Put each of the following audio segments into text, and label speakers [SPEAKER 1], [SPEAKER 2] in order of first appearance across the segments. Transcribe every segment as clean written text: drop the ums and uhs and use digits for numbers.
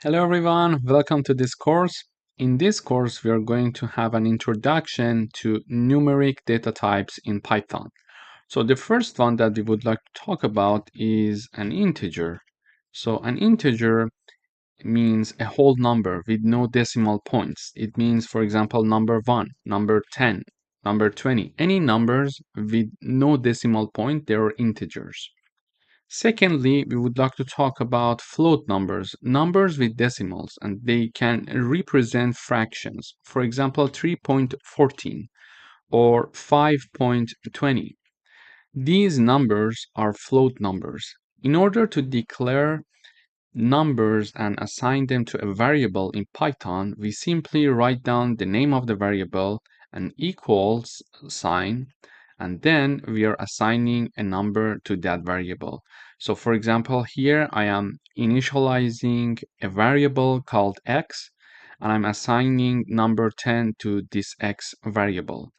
[SPEAKER 1] Hello everyone, welcome to this course. In this course, we are going to have an introduction to numeric data types in Python. So the first one that we would like to talk about is an integer. So an integer means a whole number with no decimal points. It means, for example, number 1, number 10, number 20. Any numbers with no decimal point, they are integers. Secondly, we would like to talk about float numbers, numbers with decimals, and they can represent fractions. For example, 3.14 or 5.20. These numbers are float numbers. In order to declare numbers and assign them to a variable in Python, we simply write down the name of the variable, an equals sign, and then we are assigning a number to that variable. So for example, here I am initializing a variable called x, and I'm assigning number 10 to this x variable.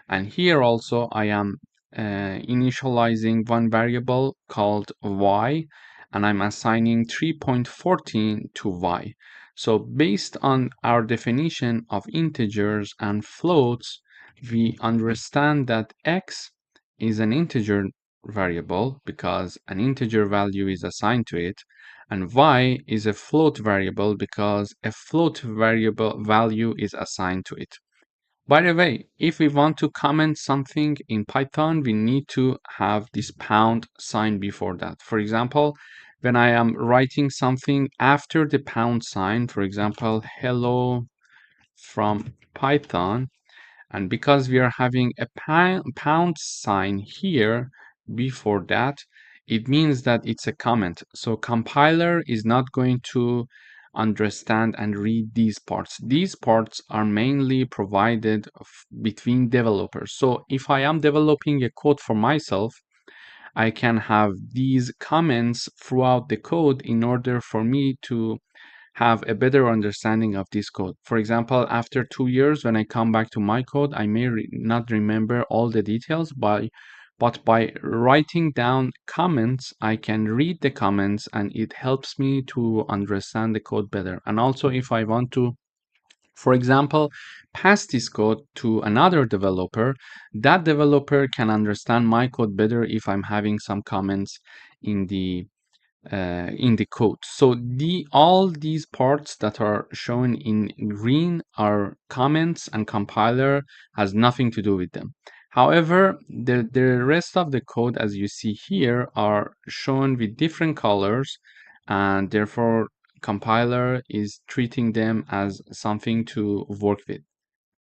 [SPEAKER 1] And here also I am initializing one variable called y, and I'm assigning 3.14 to y. So based on our definition of integers and floats, we understand that x is an integer variable because an integer value is assigned to it, and y is a float variable because a float variable value is assigned to it. By the way, if we want to comment something in Python, we need to have this pound sign before that. For example, when I am writing something after the pound sign, for example, hello from Python, and because we are having a pound sign here before that, it means that it's a comment. So compiler is not going to understand and read these parts. These parts are mainly provided between developers. So if I am developing a code for myself, I can have these comments throughout the code in order for me to have a better understanding of this code. For example, after 2 years, when I come back to my code, I may not remember all the details, but by writing down comments, I can read the comments and it helps me to understand the code better. And also, if I want to, for example, pass this code to another developer, that developer can understand my code better if I'm having some comments in the code. So all these parts that are shown in green are comments, and compiler has nothing to do with them. However, the rest of the code, as you see here, are shown with different colors, and therefore compiler is treating them as something to work with.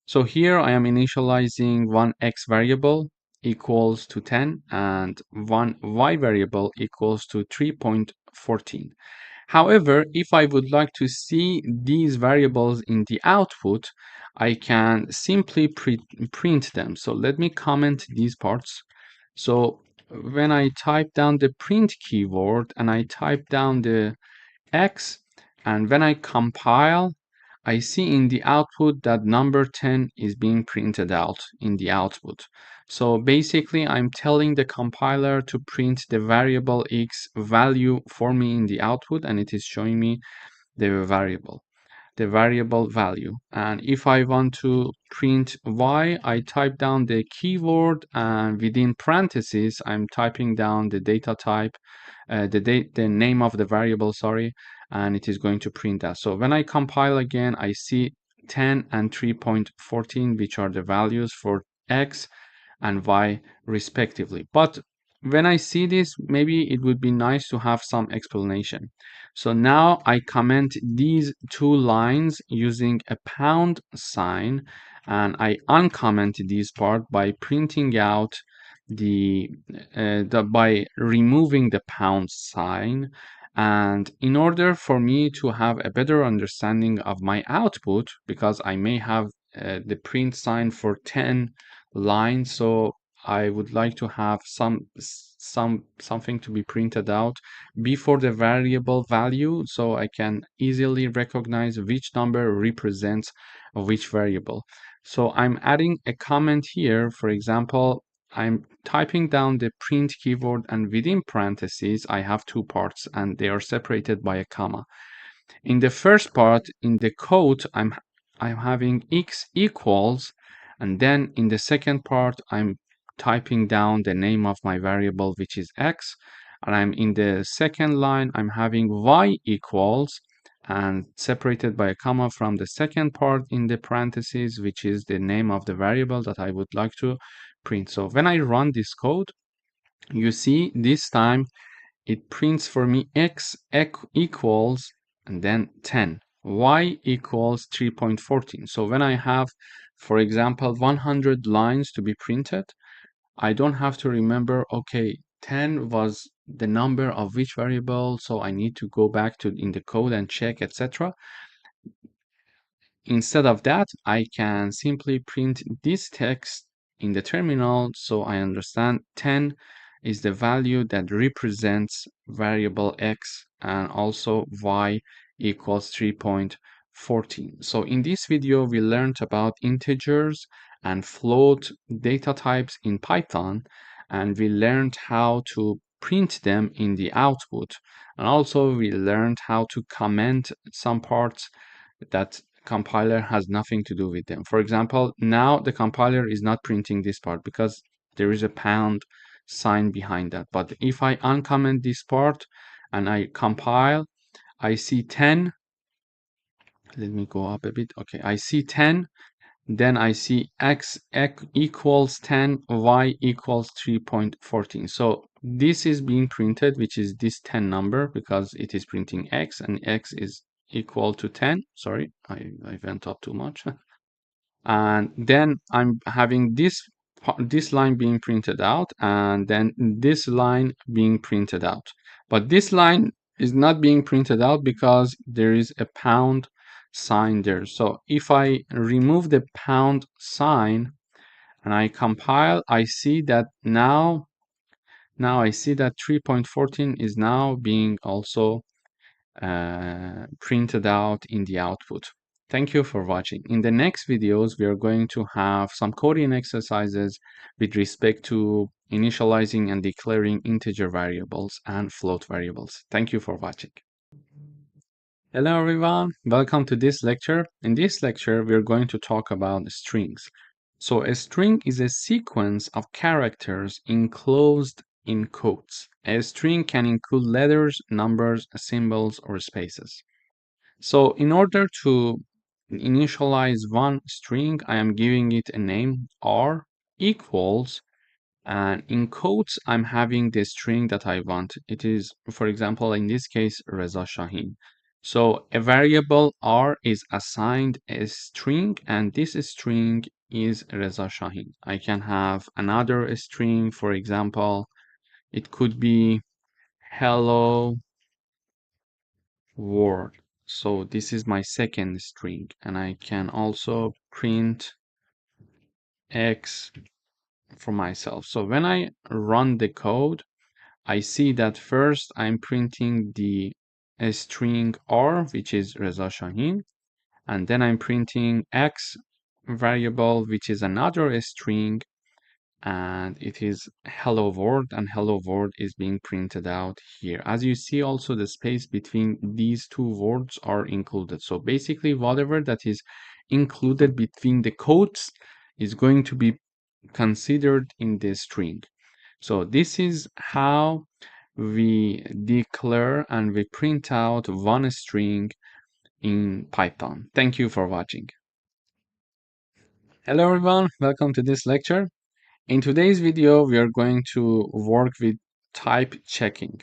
[SPEAKER 1] So here I am initializing one x variable equals to 10 and one y variable equals to 3.14. However, if I would like to see these variables in the output, I can simply print them. So let me comment these parts. So when I type down the print keyword and I type down the x, and when I compile, I see in the output that number 10 is being printed out in the output. So basically, I'm telling the compiler to print the variable x value for me in the output, and it is showing me the variable value. And if I want to print y, I type down the keyword, and within parentheses, I'm typing down the data type, the name of the variable, sorry, and it is going to print that. So when I compile again, I see 10 and 3.14, which are the values for x and y respectively. But when I see this, maybe it would be nice to have some explanation. So now I comment these two lines using a pound sign, and I uncomment this part by printing out by removing the pound sign. And in order for me to have a better understanding of my output, because I may have the print sign for 10 lines, so I would like to have something to be printed out before the variable value, so I can easily recognize which number represents which variable. So I'm adding a comment here. For example, I'm typing down the print keyword, and within parentheses, I have two parts and they are separated by a comma. In the first part, in the code, I'm having x equals, and then in the second part, I'm typing down the name of my variable, which is x, and I'm in the second line, I'm having y equals, and separated by a comma from the second part in the parentheses, which is the name of the variable that I would like to print. So when I run this code, you see this time it prints for me x equals and then 10, y equals 3.14. So when I have, for example, 100 lines to be printed, I don't have to remember, okay, 10 was the number of which variable, so I need to go back to in the code and check, etc. Instead of that, I can simply print this text in the terminal so I understand 10 is the value that represents variable x and also y equals 3.14. So in this video, we learned about integers and float data types in Python, and we learned how to print them in the output. And also we learned how to comment some parts that compiler has nothing to do with them. For example, now the compiler is not printing this part because there is a pound sign behind that. But if I uncomment this part and I compile, I see 10. Let me go up a bit. Okay, I see 10. Then I see x equals 10, y equals 3.14. So this is being printed, which is this 10 number, because it is printing x, and x is equal to 10. Sorry, I went up too much. And then I'm having this line being printed out, and then this line being printed out. But this line is not being printed out because there is a pound sign there. So if I remove the pound sign and I compile, I see that now I see that 3.14 is now being also printed out in the output. Thank you for watching. In the next videos, we are going to have some coding exercises with respect to initializing and declaring integer variables and float variables. Thank you for watching. Hello everyone, welcome to this lecture. In this lecture, we're going to talk about strings. So a string is a sequence of characters enclosed in quotes. A string can include letters, numbers, symbols, or spaces. So in order to initialize one string, I am giving it a name r equals, and in quotes, I'm having the string that I want. It is, for example, in this case, Reza Shahin. So a variable r is assigned a string, and this string is Reza Shahin. I can have another string, for example, it could be hello world. So this is my second string, and I can also print x for myself. So when I run the code, I see that first I'm printing the string r, which is Reza Shahin, and then I'm printing x variable, which is another string, and it is hello world, and hello world is being printed out here. As you see, also the space between these two words are included. So basically, whatever that is included between the quotes is going to be considered in the string. So this is how we declare and we print out one string in Python. Thank you for watching. Hello everyone, welcome to this lecture. In today's video, we are going to work with type checking.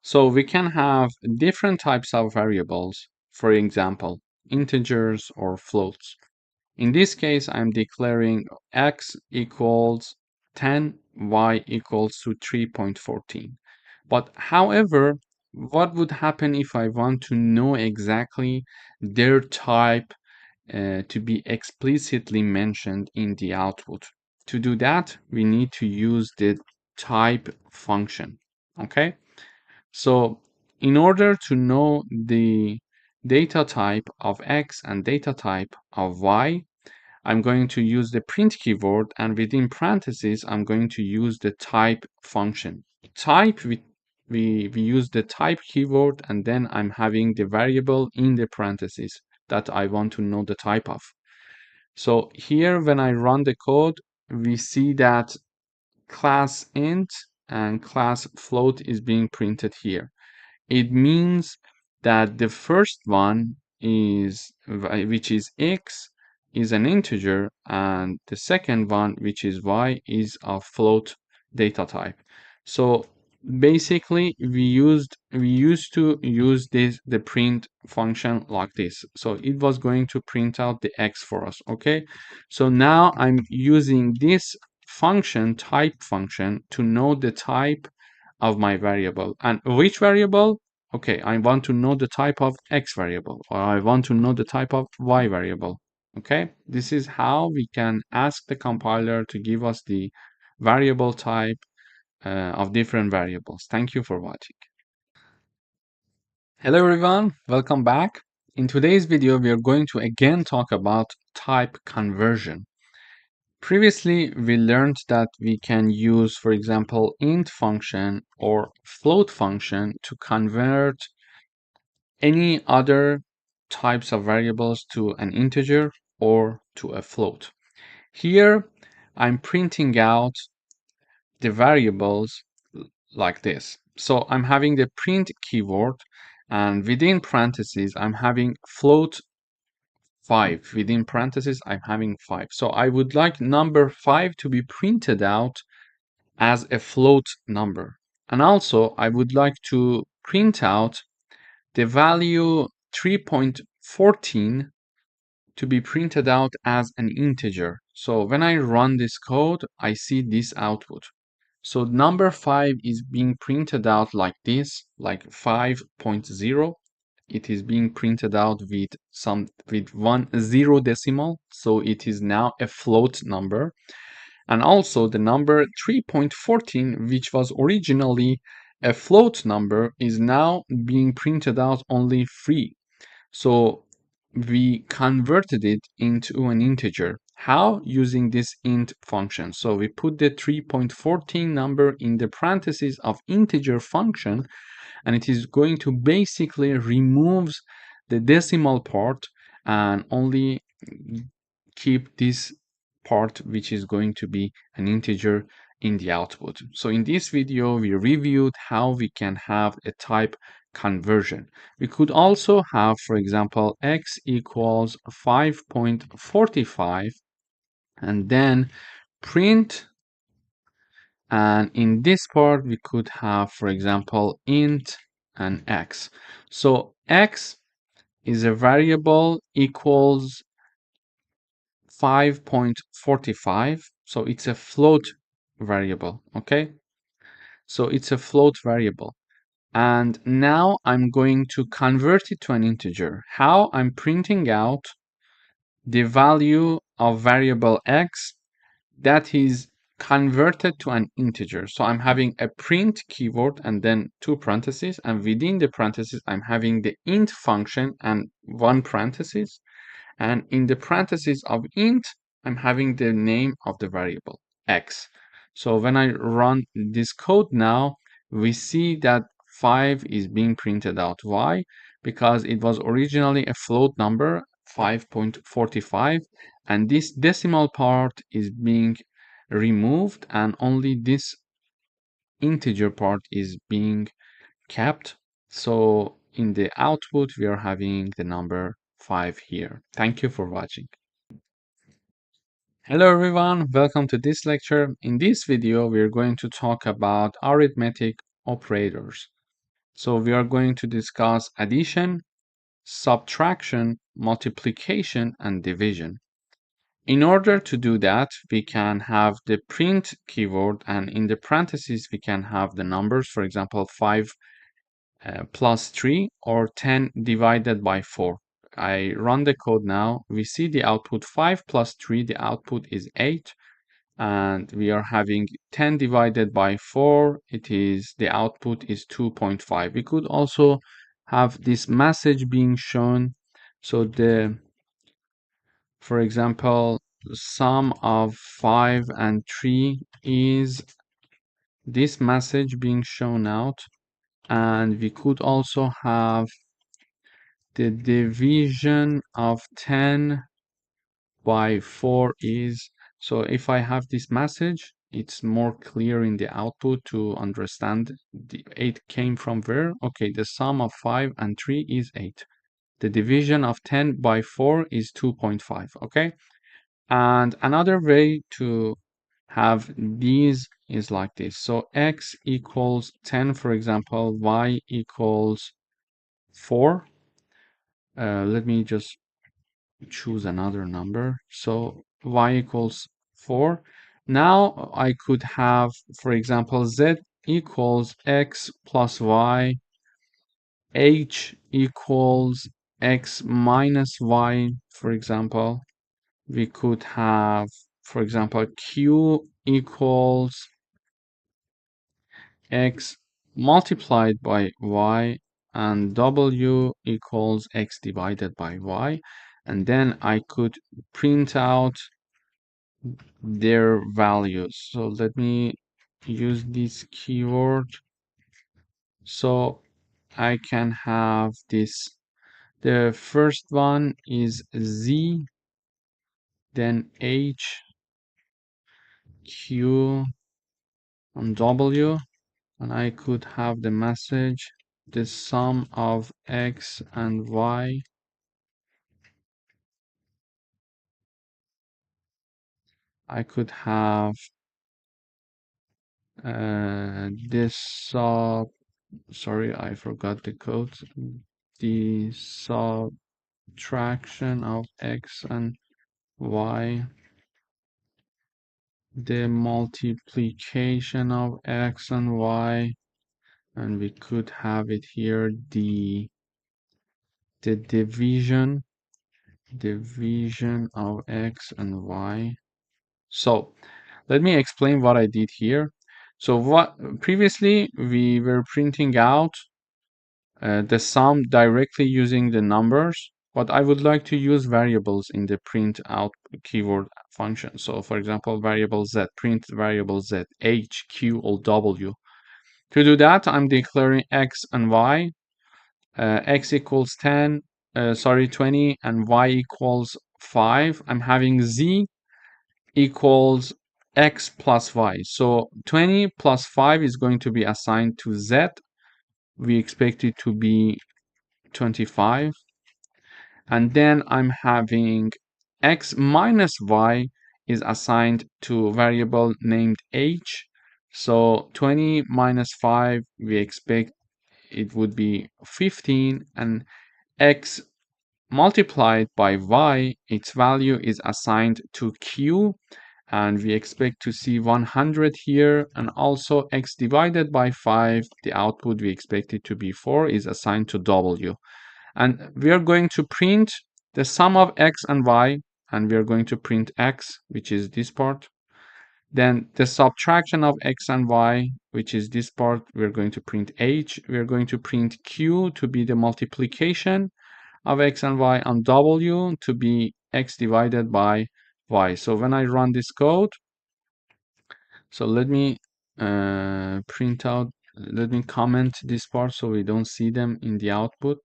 [SPEAKER 1] So we can have different types of variables, for example, integers or floats. In this case, I'm declaring x equals 10, y equals to 3.14. But however, what would happen if I want to know exactly their type to be explicitly mentioned in the output? To do that, we need to use the type function. Okay, so in order to know the data type of x and data type of y, I'm going to use the print keyword, and within parentheses, I'm going to use the type function. Type we use the type keyword, and then I'm having the variable in the parentheses that I want to know the type of. So here, when I run the code, we see that class int and class float is being printed here. It means that the first one is, which is x, is an integer, and the second one, which is y, is a float data type. So basically, we used to use the print function like this. So it was going to print out the x for us. Okay. So now I'm using this function, type function, to know the type of my variable. And which variable? Okay, I want to know the type of x variable, or I want to know the type of y variable. Okay, this is how we can ask the compiler to give us the variable type of different variables. Thank you for watching. Hello everyone, welcome back. In today's video, we are going to again talk about type conversion. Previously, we learned that we can use, for example, int function or float function to convert any other types of variables to an integer or to a float. Here, I'm printing out the variables like this. So I'm having the print keyword, and within parentheses, I'm having float 5. Within parentheses, I'm having 5. So I would like number 5 to be printed out as a float number. And also, I would like to print out the value 3.14 to be printed out as an integer. So when I run this code, I see this output. So number 5 is being printed out like this, like 5.0. It is being printed out with 10 decimal, so it is now a float number. And also the number 3.14, which was originally a float number, is now being printed out only 3. So we converted it into an integer. How? Using this int function. So we put the 3.14 number in the parentheses of integer function, and it is going to basically remove the decimal part and only keep this part, which is going to be an integer in the output. So in this video, we reviewed how we can have a type conversion. We could also have, for example, x equals 5.45 and then print, and in this part we could have, for example, int and x. So x is a variable equals 5.45, so it's a float variable. Okay, so it's a float variable, and now I'm going to convert it to an integer. How? I'm printing out the value of variable x that is converted to an integer. So I'm having a print keyword and then 2 parentheses, and within the parentheses I'm having the int function and 1 parenthesis, and in the parentheses of int I'm having the name of the variable x. So when I run this code now, we see that 5 is being printed out. Why? Because it was originally a float number, 5.45, and this decimal part is being removed and only this integer part is being kept. So in the output, we are having the number 5 here. Thank you for watching. Hello everyone, welcome to this lecture. In this video, we are going to talk about arithmetic operators. So we are going to discuss addition, subtraction, multiplication, and division. In order to do that, we can have the print keyword, and in the parentheses, we can have the numbers, for example, 5 plus 3 or 10 divided by 4. I run the code now. We see the output 5 plus 3, the output is 8. And we are having 10 divided by 4, the output is 2.5. We could also have this message being shown. So for example, sum of 5 and 3 is this message being shown out. And we could also have the division of 10 by 4 is, so if I have this message, it's more clear in the output to understand the 8 came from where. Okay, the sum of 5 and 3 is 8. The division of 10 by 4 is 2.5, okay? And another way to have these is like this. So x equals 10, for example, y equals 4. Let me just choose another number. So y equals 4. Now I could have, for example, z equals x plus y, h equals x minus y, for example. We could have, for example, q equals x multiplied by y, and w equals x divided by y. And then I could print out their values. So let me use this keyword. So I can have this. The first one is z, then h, q, and w. And I could have the message, the sum of x and y. I could have this sorry, I forgot the code. The subtraction of x and y, the multiplication of x and y, and we could have it here, the division of x and y. So let me explain what I did here. So what previously we were printing out the sum directly using the numbers, but I would like to use variables in the print out keyword function. So for example, variable z, print variable z, h, q, or w. To do that, I'm declaring x and y. X equals 10, 20, and y equals 5. I'm having z equals x plus y. So 20 plus 5 is going to be assigned to z. We expect it to be 25. And then I'm having x minus y is assigned to a variable named h. So 20 minus 5, we expect it would be 15, and x multiplied by y, its value is assigned to q, and we expect to see 100 here, and also x divided by 5, the output we expect it to be 4, is assigned to w. And we are going to print the sum of x and y, and we are going to print x, which is this part. Then the subtraction of x and y, which is this part, we're going to print h. We're going to print q to be the multiplication of x and y, and w to be x divided by y. So when I run this code, so let me print out, let me comment this part so we don't see them in the output.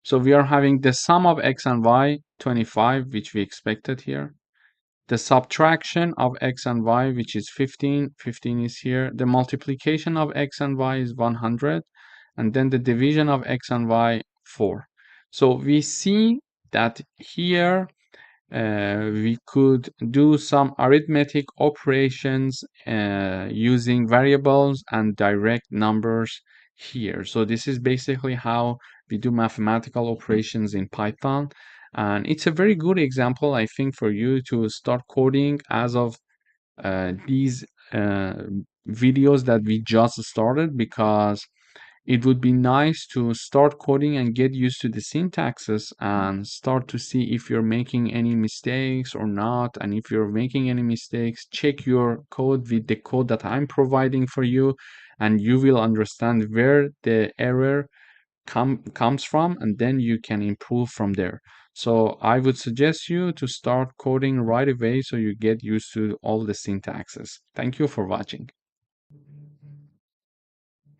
[SPEAKER 1] So we are having the sum of x and y, 25, which we expected here. The subtraction of x and y, which is 15, 15 is here. The multiplication of x and y is 100. And then the division of x and y, 4. So we see that here we could do some arithmetic operations using variables and direct numbers here. So this is basically how we do mathematical operations in Python. And it's a very good example, I think, for you to start coding as of these videos that we just started, because it would be nice to start coding and get used to the syntaxes and start to see if you're making any mistakes or not. And if you're making any mistakes, check your code with the code that I'm providing for you, and you will understand where the error comes from, and then you can improve from there. So I would suggest you to start coding right away so you get used to all the syntaxes. Thank you for watching.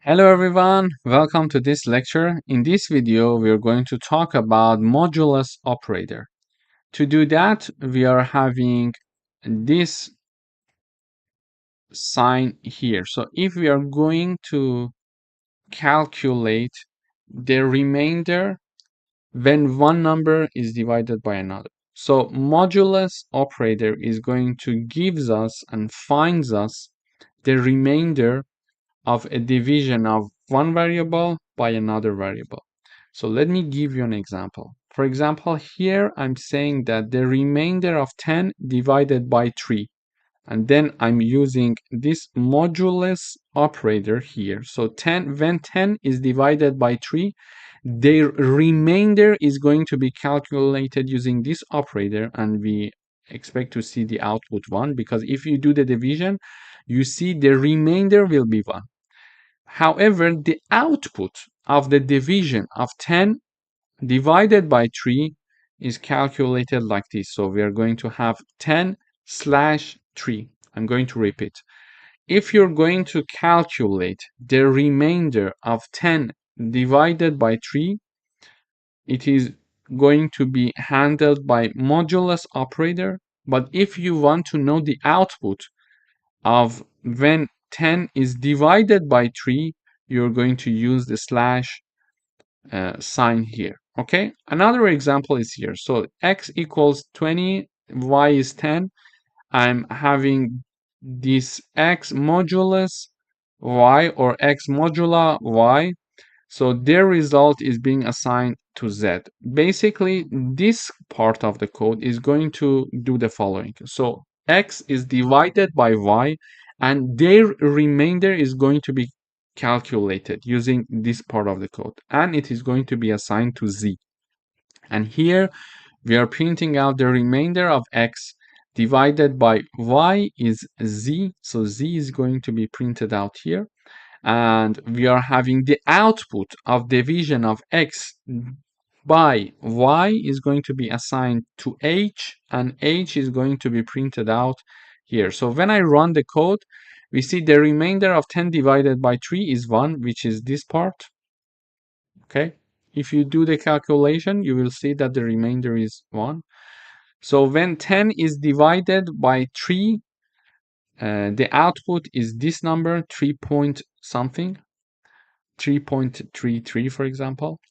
[SPEAKER 1] Hello everyone, welcome to this lecture. In this video, we are going to talk about modulus operator. To do that, we are having this sign here. So if we are going to calculate the remainder when one number is divided by another. So modulus operator is going to gives us and finds us the remainder of a division of one variable by another variable. So let me give you an example. For example, here I'm saying that the remainder of 10 divided by 3. And then I'm using this modulus operator here. So when 10 is divided by 3, the remainder is going to be calculated using this operator, and we expect to see the output 1, because if you do the division, you see the remainder will be 1. However, the output of the division of 10 divided by 3 is calculated like this. So we are going to have 10/3. I'm going to repeat. If you're going to calculate the remainder of 10 divided by 3, it is going to be handled by modulus operator. But if you want to know the output of when 10 is divided by 3, you're going to use the slash sign here. Okay, another example is here. So x equals 20, y is 10. I'm having this x modulus y or x modula y. So their result is being assigned to z. Basically, this part of the code is going to do the following. So x is divided by y, and their remainder is going to be calculated using this part of the code, and it is going to be assigned to z. And here we are printing out the remainder of x divided by y is z. So z is going to be printed out here. And we are having the output of division of x by y is going to be assigned to h, and h is going to be printed out here. So when I run the code, we see the remainder of 10 divided by 3 is 1, which is this part. Okay, if you do the calculation, you will see that the remainder is 1. So when 10 is divided by 3, the output is this number, 3 point something, 3.33, for example.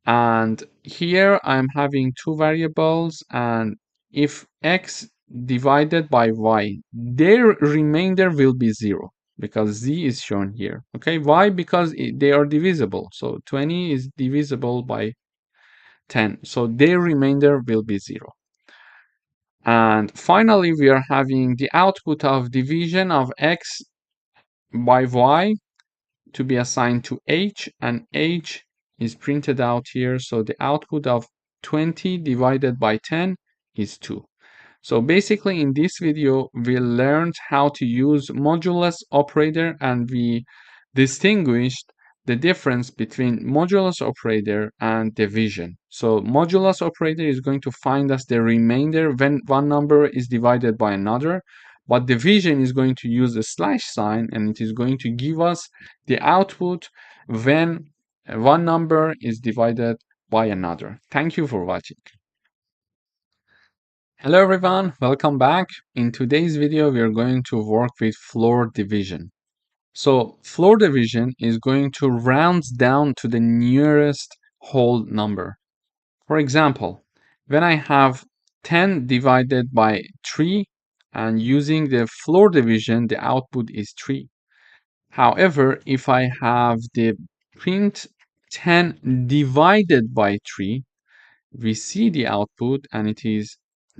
[SPEAKER 1] And here I'm having two variables, and if x divided by y, their remainder will be 0, because z is shown here. Okay, why? Because they are divisible. So 20 is divisible by 10, so their remainder will be 0. And finally, we are having the output of division of x by y to be assigned to h, and h is printed out here. So the output of 20 divided by 10 is 2. So basically in this video, we learned how to use modulus operator, and we distinguished the difference between modulus operator and division. So modulus operator is going to find us the remainder when one number is divided by another, but division is going to use the slash sign, and it is going to give us the output when one number is divided by another. Thank you for watching. Hello everyone, welcome back. In today's video, we are going to work with floor division. So floor division is going to round down to the nearest whole number. For example, when I have 10 divided by 3, and using the floor division, the output is 3. However, if I have the print 10 divided by 3, we see the output, and it is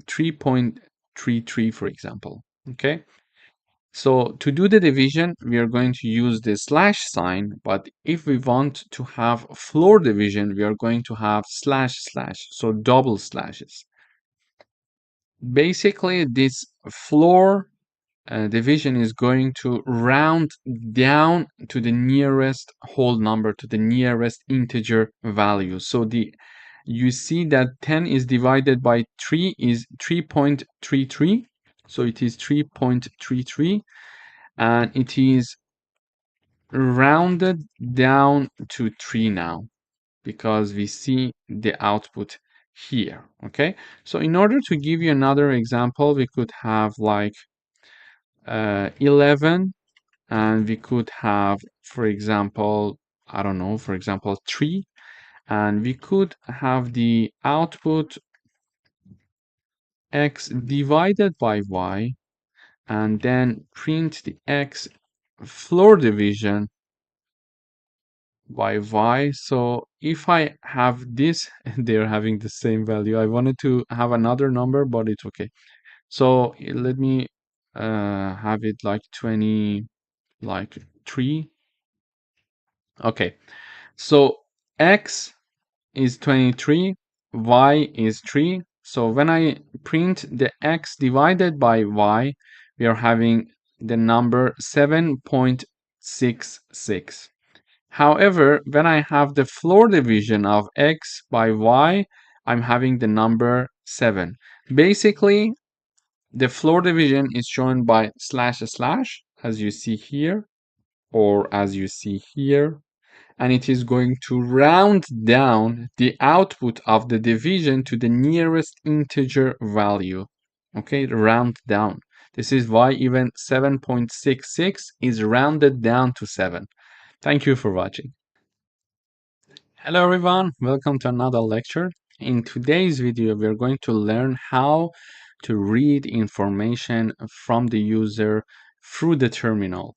[SPEAKER 1] 3.33, for example. Okay, so to do the division, we are going to use the slash sign, but if we want to have floor division, we are going to have slash slash, so double slashes. Basically, this floor division is going to round down to the nearest whole number, to the nearest integer value. So you see that 10 is divided by 3 is 3.33. So it is 3.33, and it is rounded down to 3 now because we see the output here. Okay, so in order to give you another example, we could have like 11, and we could have, for example, I don't know, for example, 3, and we could have the output x divided by y, and then print the x floor division by y. So if I have this, they're having the same value. I wanted to have another number, but it's okay. So let me have it like 20, like 3. Okay, so x is 23, y is 3. So when I print the x divided by y, we are having the number 7.66. However, when I have the floor division of x by y, I'm having the number 7. Basically, the floor division is shown by slash slash, as you see here, or as you see here, and it is going to round down the output of the division to the nearest integer value. Okay, round down. This is why even 7.66 is rounded down to 7. Thank you for watching. Hello everyone, welcome to another lecture. In today's video, we're going to learn how to read information from the user through the terminal.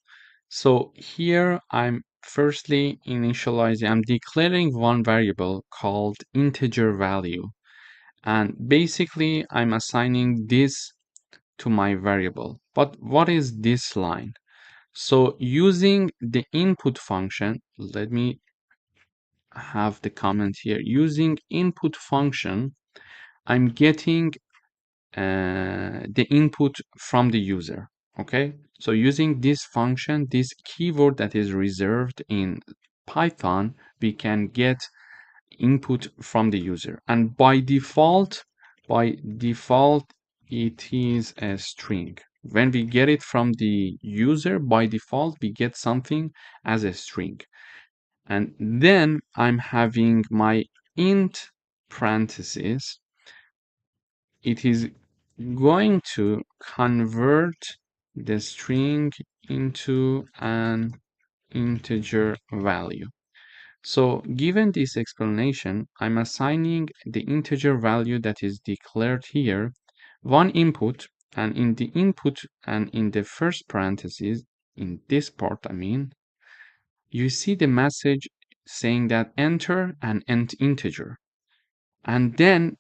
[SPEAKER 1] So here I'm firstly initializing, I'm declaring one variable called integer value. And basically I'm assigning this to my variable. But what is this line? So using the input function, let me have the comment here. Using input function, I'm getting the input from the user. Okay, so using this function, this keyword that is reserved in Python, we can get input from the user, and by default it is a string. When we get it from the user, by default we get something as a string. And then I'm having my int parentheses. It is going to convert the string into an integer value. So given this explanation, I'm assigning the integer value that is declared here one input, and in the input and in the first parenthesis, in this part I mean, you see the message saying that enter an integer, and then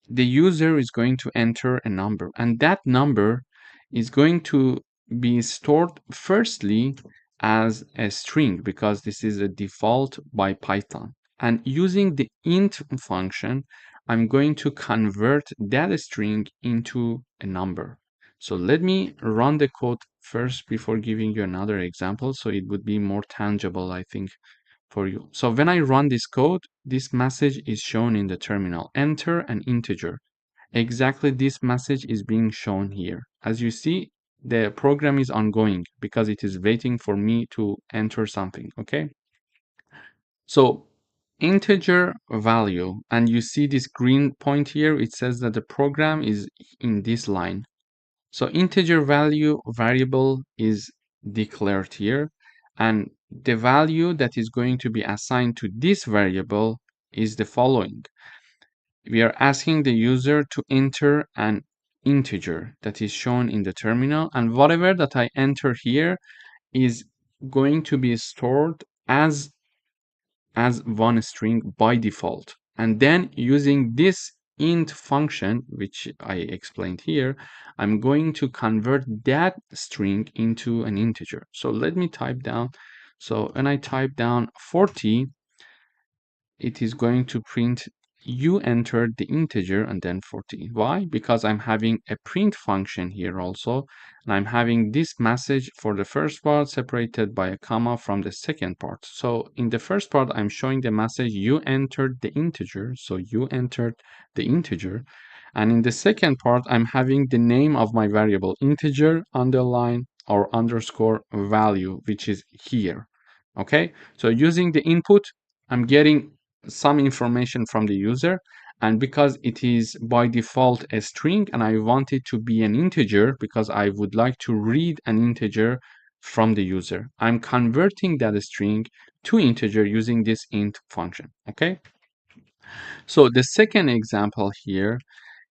[SPEAKER 1] the user is going to enter a number, and that number is going to be stored firstly as a string because this is a default by Python. And using the int function, I'm going to convert that string into a number. So let me run the code first before giving you another example, so it would be more tangible, I think, for you. So when I run this code, this message is shown in the terminal. Enter an integer. Exactly this message is being shown here. As you see, the program is ongoing because it is waiting for me to enter something, okay? So integer value, and you see this green point here, it says that the program is in this line. So integer value variable is declared here, and the value that is going to be assigned to this variable is the following. We are asking the user to enter an integer that is shown in the terminal, and whatever that I enter here is going to be stored as one string by default. And then using this int function, which I explained here, I'm going to convert that string into an integer. So let me type down. So when I type down 40, it is going to print you entered the integer and then 40. Why? Because I'm having a print function here also, and I'm having this message for the first part separated by a comma from the second part. So in the first part, I'm showing the message you entered the integer, so you entered the integer. And in the second part, I'm having the name of my variable integer underline or underscore value, which is here. Okay, so using the input, I'm getting some information from the user, and because it is by default a string and I want it to be an integer because I would like to read an integer from the user, I'm converting that string to integer using this int function. Okay, so the second example here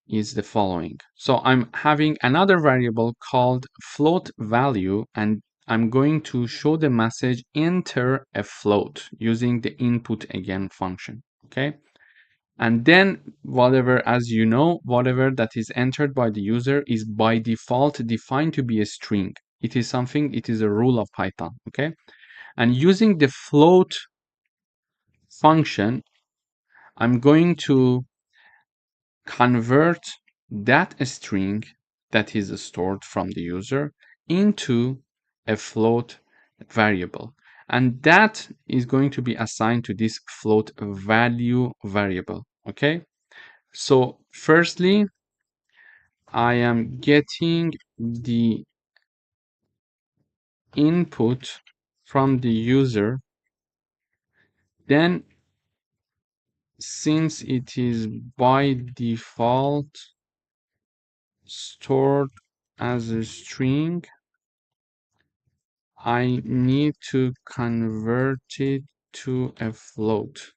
[SPEAKER 1] is the following. So I'm having another variable called float value, and I'm going to show the message enter a float using the input again function. Okay, and then whatever, as you know, whatever that is entered by the user is by default defined to be a string. It is something, it is a rule of Python. Okay, and using the float function, I'm going to convert that string that is stored from the user into a float variable. And that is going to be assigned to this float value variable. Okay. So firstly, I am getting the input from the user. Then since it is by default stored as a string, I need to convert it to a float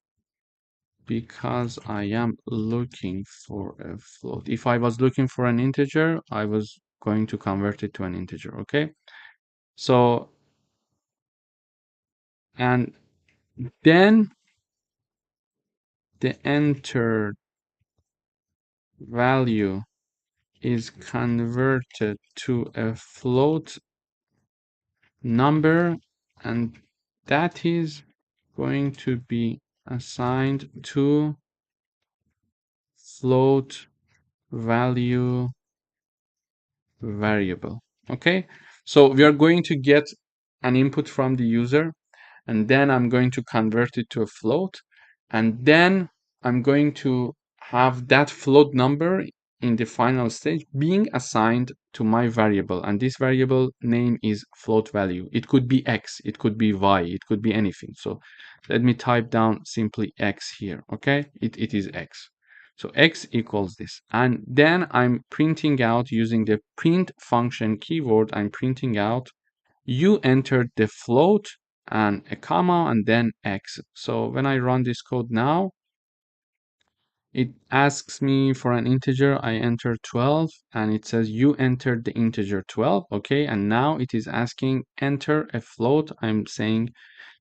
[SPEAKER 1] because I am looking for a float. If I was looking for an integer, I was going to convert it to an integer. Okay, so and then the entered value is converted to a float number, and that is going to be assigned to float value variable. Okay, so we are going to get an input from the user, and then I'm going to convert it to a float, and then I'm going to have that float number in the final stage being assigned to my variable, and this variable name is float value. It could be x, it could be y, it could be anything. So let me type down simply x here. Okay, it is x. So x equals this, and then I'm printing out using the print function keyword. I'm printing out you entered the float and a comma and then x. So when I run this code now, it asks me for an integer. I enter 12 and it says you entered the integer 12. Okay, and now it is asking enter a float. I'm saying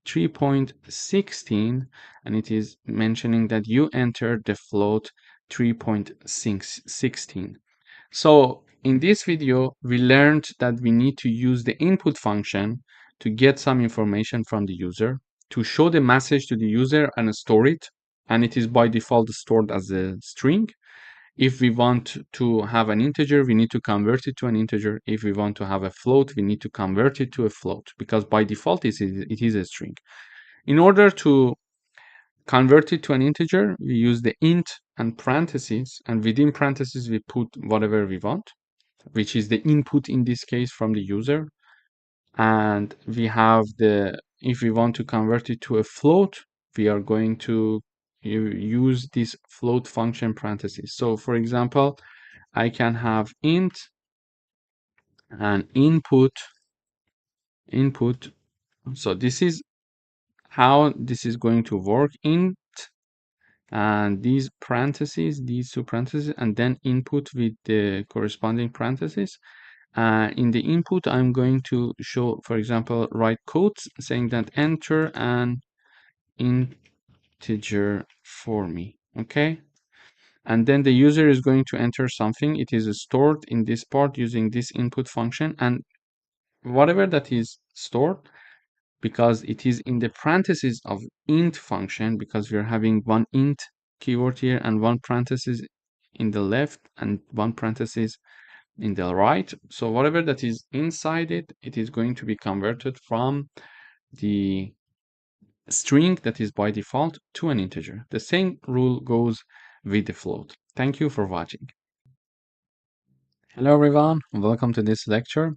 [SPEAKER 1] 3.16, and it is mentioning that you entered the float 3.16. So in this video, we learned that we need to use the input function to get some information from the user, to show the message to the user and store it. And it is by default stored as a string. If we want to have an integer, we need to convert it to an integer. If we want to have a float, we need to convert it to a float because by default it is a string. In order to convert it to an integer, we use the int and parentheses, and within parentheses we put whatever we want, which is the input in this case from the user. And we have the, if we want to convert it to a float, we are going to use this float function parentheses. So for example, I can have int and input. So this is how this is going to work. Int and these parentheses, these two parentheses, and then input with the corresponding parentheses. In the input, I'm going to show, for example, write quotes saying that enter an integer for me. Okay. And then the user is going to enter something. It is stored in this part using this input function, and whatever that is stored, because it is in the parentheses of int function, because we're having one int keyword here and one parenthesis in the left and one parenthesis in the right. So whatever that is inside it, it is going to be converted from the string that is by default to an integer. The same rule goes with the float. Thank you for watching. Hello everyone, welcome to this lecture.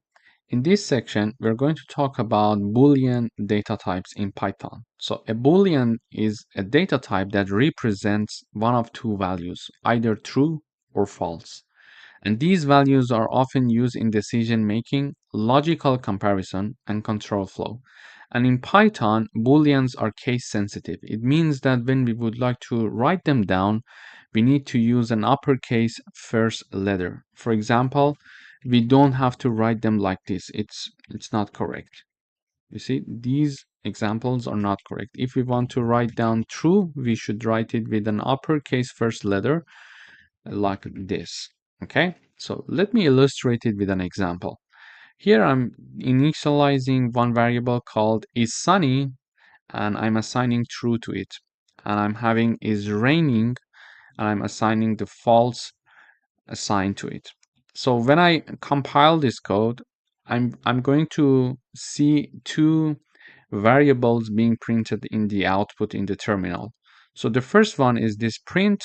[SPEAKER 1] In this section, we're going to talk about Boolean data types in Python. So a Boolean is a data type that represents one of two values, either true or false. And these values are often used in decision making, logical comparison, and control flow. And in Python, Booleans are case sensitive. It means that when we would like to write them down, we need to use an uppercase first letter. For example, we don't have to write them like this. It's not correct. You see, these examples are not correct. If we want to write down true, we should write it with an uppercase first letter like this. Okay, so let me illustrate it with an example. Here I'm initializing one variable called is sunny and I'm assigning true to it. And I'm having is raining and I'm assigning the false assigned to it. So when I compile this code, I'm going to see two variables being printed in the output in the terminal. So the first one is this print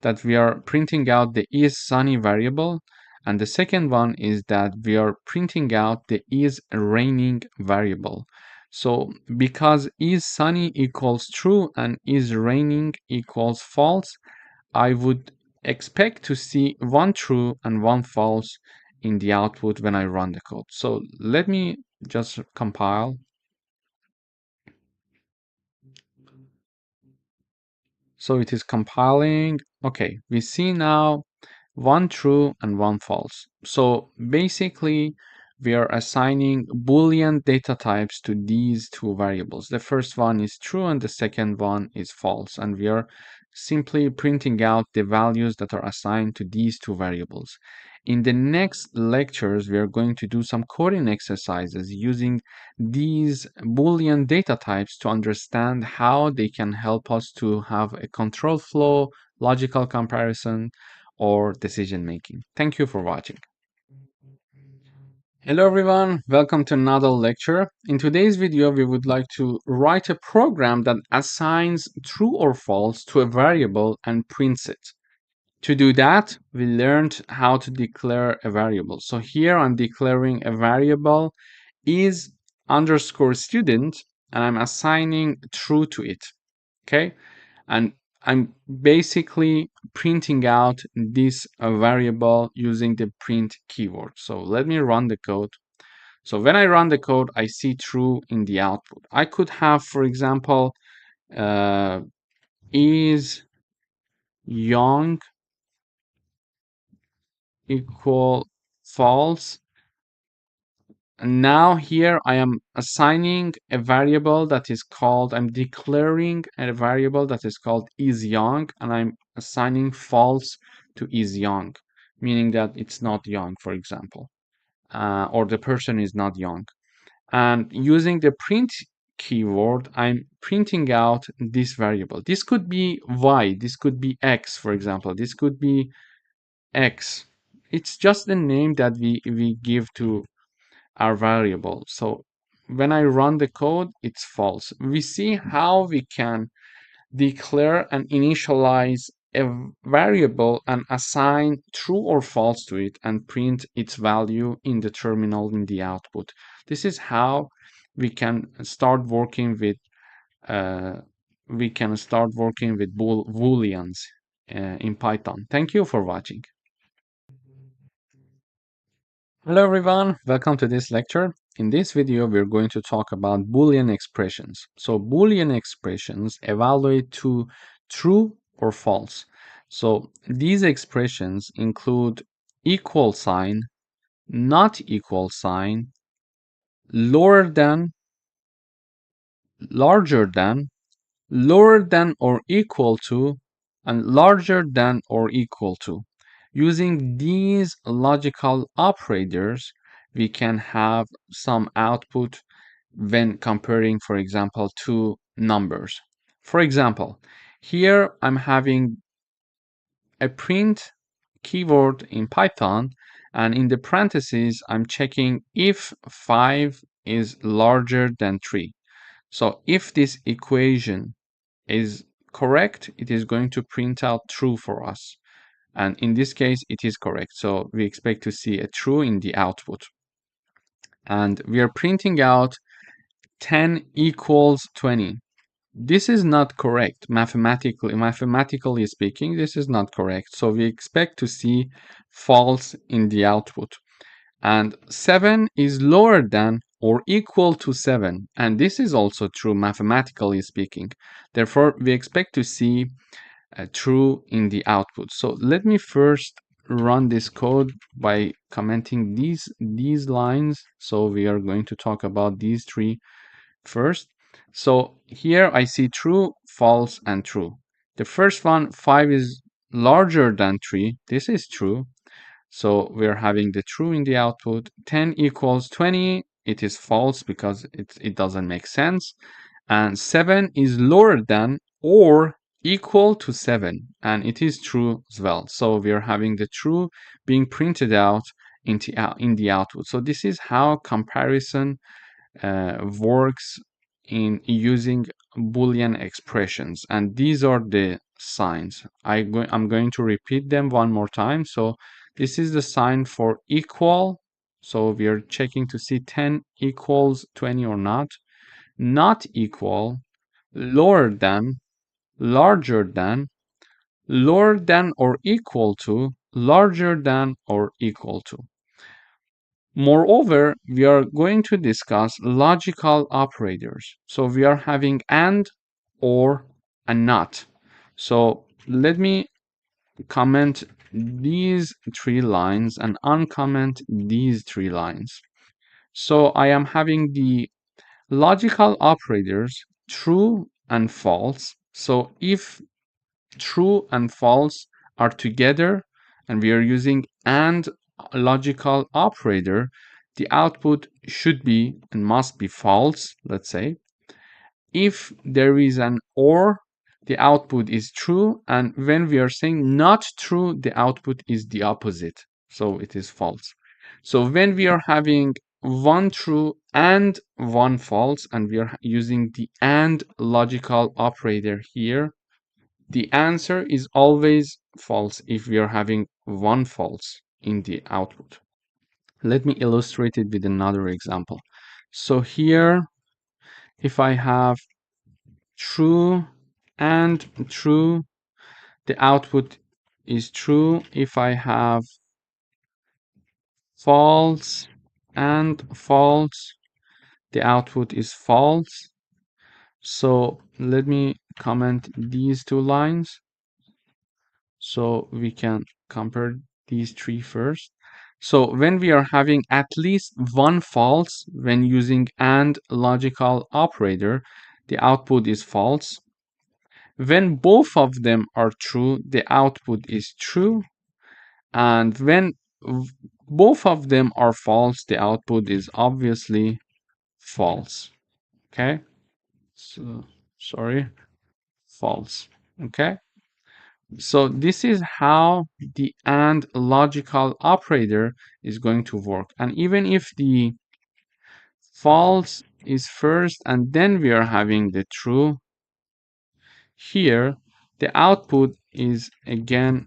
[SPEAKER 1] that we are printing out the is sunny variable, and the second one is that we are printing out the is raining variable. So because is sunny equals true and is raining equals false, I would expect to see one true and one false in the output when I run the code. So let me just compile. So it is compiling. Okay, we see now one true and one false. So basically, we are assigning Boolean data types to these two variables. The first one is true and the second one is false. And we are simply printing out the values that are assigned to these two variables. In the next lectures, we are going to do some coding exercises using these Boolean data types to understand how they can help us to have a control flow, logical comparison, or decision making. Thank you for watching. Hello everyone, welcome to another lecture. In today's video, we would like to write a program that assigns true or false to a variable and prints it. To do that, we learned how to declare a variable. So here I'm declaring a variable is underscore student and I'm assigning true to it. Okay, and I'm basically printing out this variable using the print keyword. So let me run the code. So when I run the code, I see true in the output. I could have, for example, uh, is young equal false. And now here I am assigning a variable that is called, I'm declaring a variable that is called is young, and I'm assigning false to is young, meaning that it's not young, for example, or the person is not young. And using the print keyword, I'm printing out this variable. This could be y, this could be x, for example, this could be x. It's just the name that we give to our variable. So when I run the code, it's false. We see how we can declare and initialize a variable and assign true or false to it and print its value in the terminal in the output. This is how we can start working with booleans in Python. Thank you for watching. Hello everyone, welcome to this lecture. In this video, we're going to talk about Boolean expressions. So Boolean expressions evaluate to true or false. So these expressions include equal sign, not equal sign, lower than, larger than, lower than or equal to, and larger than or equal to. Using these logical operators, we can have some output when comparing, for example, two numbers. For example, here I'm having a print keyword in Python, and in the parentheses, I'm checking if 5 is larger than 3. So if this equation is correct, it is going to print out true for us. And in this case, it is correct. So we expect to see a true in the output. and we are printing out 10 equals 20. This is not correct mathematically speaking. This is not correct. So we expect to see false in the output. And 7 is lower than or equal to 7, and this is also true mathematically speaking. Therefore, we expect to see true in the output. So let me first run this code by commenting these lines. So we are going to talk about these three first. So here I see true, false, and true. The first one, 5 is larger than 3. This is true. So we're having the true in the output. 10 equals 20. It is false because it doesn't make sense. And 7 is lower than or equal to 7. And it is true as well. So we're having the true being printed out in the output. So this is how comparison works in using Boolean expressions, and these are the signs. I'm going to repeat them one more time. So this is the sign for equal. So we are checking to see 10 equals 20 or not. Not equal, lower than, larger than, lower than or equal to, larger than or equal to. Moreover, we are going to discuss logical operators. So we are having and, or, and not. So let me comment these three lines and uncomment these three lines. So I am having the logical operators true and false. So if true and false are together and we are using and logical operator, the output should be and must be false, let's say. If there is an or, the output is true, and when we are saying not true, the output is the opposite, so it is false. So when we are having one true and one false, and we are using the and logical operator here, the answer is always false if we are having one false in the output. Let me illustrate it with another example. So here, if I have true and true, the output is true. If I have false and false, the output is false. So let me comment these two lines so we can compare these three first. So when we are having at least one false when using AND logical operator, the output is false. When both of them are true, the output is true. And when both of them are false, the output is obviously false. Okay? So, sorry, false. Okay? So this is how the AND logical operator is going to work. And even if the false is first and then we are having the true, here the output is again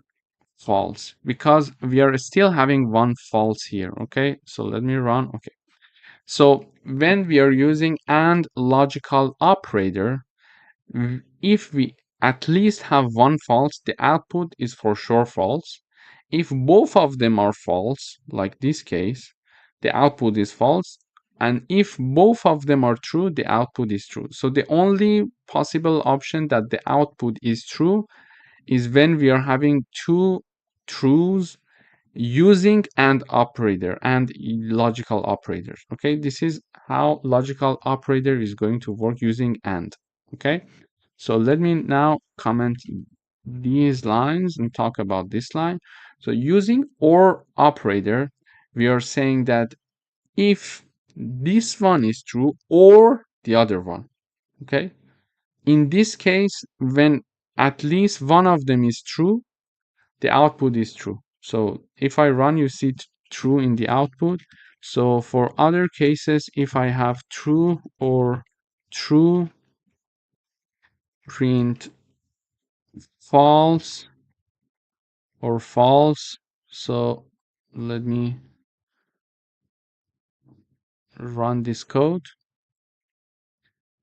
[SPEAKER 1] false because we are still having one false here. Okay, so let me run. Okay, so when we are using AND logical operator, if we at least have one false, the output is for sure false. If both of them are false, like this case, the output is false. And if both of them are true, the output is true. So the only possible option that the output is true is when we are having two truths using AND operator and logical operators. Okay, this is how logical operator is going to work using AND. Okay, so let me now comment these lines and talk about this line. So using OR operator, we are saying that if this one is true or the other one, okay? In this case, when at least one of them is true, the output is true. So if I run, you see true in the output. So for other cases, if I have true or true, print false or false. So let me run this code.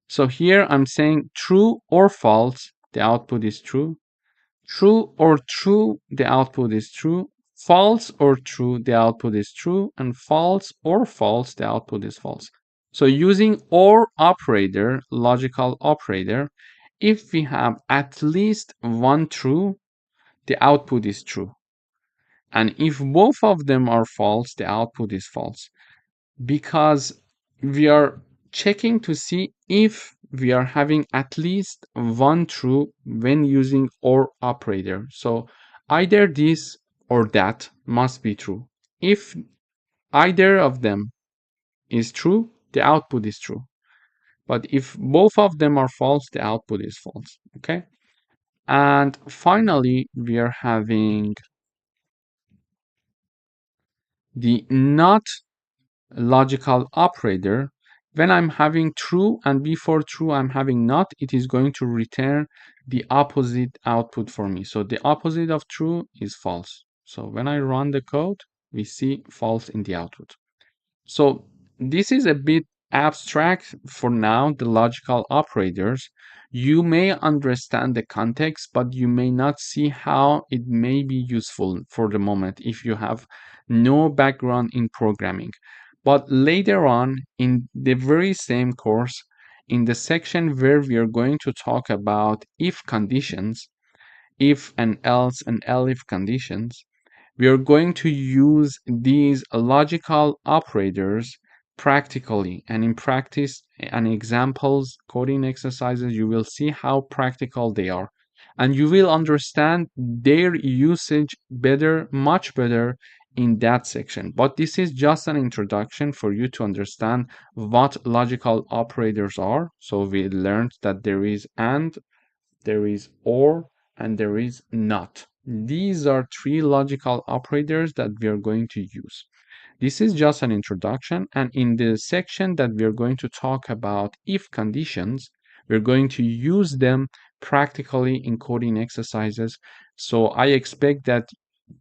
[SPEAKER 1] So here I'm saying true or false, the output is true. True or true, the output is true. False or true, the output is true. And false or false, the output is false. So using OR operator, logical operator, if we have at least one true, the output is true. And if both of them are false, the output is false. Because we are checking to see if we are having at least one true when using OR operator. So either this or that must be true. If either of them is true, the output is true. But if both of them are false, the output is false. Okay. And finally, we are having the not logical operator. When I'm having true and before true I'm having not, it is going to return the opposite output for me. So the opposite of true is false. So when I run the code, we see false in the output. So this is a bit abstract for now, the logical operators. You may understand the context, but you may not see how it may be useful for the moment if you have no background in programming. But later on in the very same course, in the section where we are going to talk about if conditions, if and else and elif conditions, we are going to use these logical operators practically, and in practice and examples, coding exercises, you will see how practical they are. And you will understand their usage better, much better in that section. But this is just an introduction for you to understand what logical operators are. So we learned that there is and, there is or, and there is not. These are three logical operators that we are going to use. This is just an introduction, and in the section that we are going to talk about if conditions, we're going to use them practically in coding exercises. So I expect that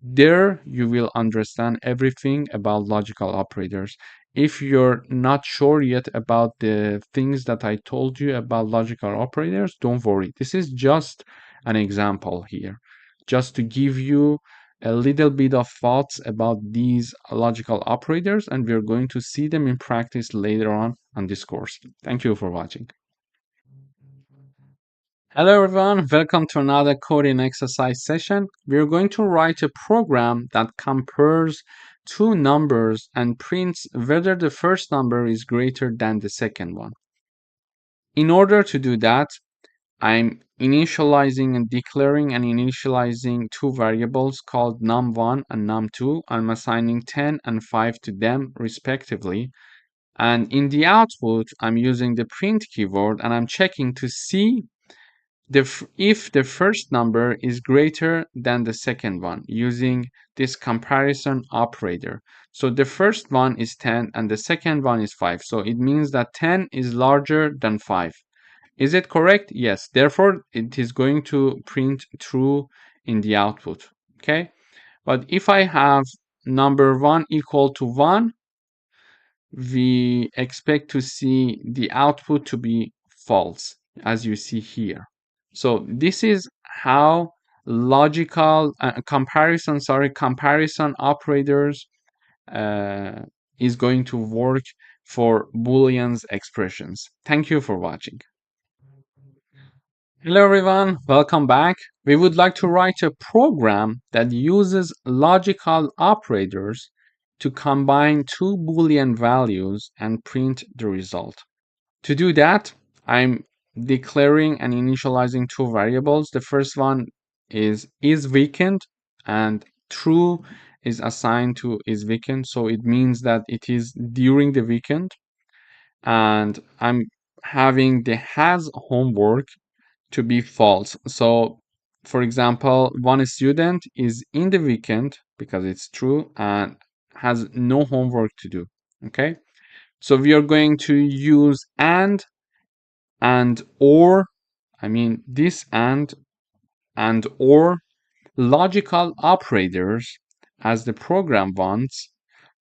[SPEAKER 1] there you will understand everything about logical operators. If you're not sure yet about the things that I told you about logical operators, don't worry. This is just an example here, just to give you a little bit of thoughts about these logical operators, and we're going to see them in practice later on this course. Thank you for watching. Hello everyone, welcome to another coding exercise session. We're going to write a program that compares two numbers and prints whether the first number is greater than the second one. In order to do that, I'm initializing and declaring and initializing two variables called num1 and num2. I'm assigning 10 and 5 to them respectively. And in the output, I'm using the print keyword and I'm checking to see if the first number is greater than the second one using this comparison operator. So the first one is 10 and the second one is 5. So it means that 10 is larger than 5. Is it correct? Yes. Therefore, it is going to print true in the output. Okay. But if I have number 1 equal to 1, we expect to see the output to be false, as you see here. So this is how logical comparison operators uh, is going to work for Booleans expressions. Thank you for watching. Hello everyone, welcome back. We would like to write a program that uses logical operators to combine two Boolean values and print the result. To do that, I'm declaring and initializing two variables. The first one is weekend, and true is assigned to is weekend, so it means that it is during the weekend. And I'm having the has homework to be false. So, for example, one student is in the weekend because it's true and has no homework to do. Okay, so we are going to use and or, I mean this and or logical operators as the program wants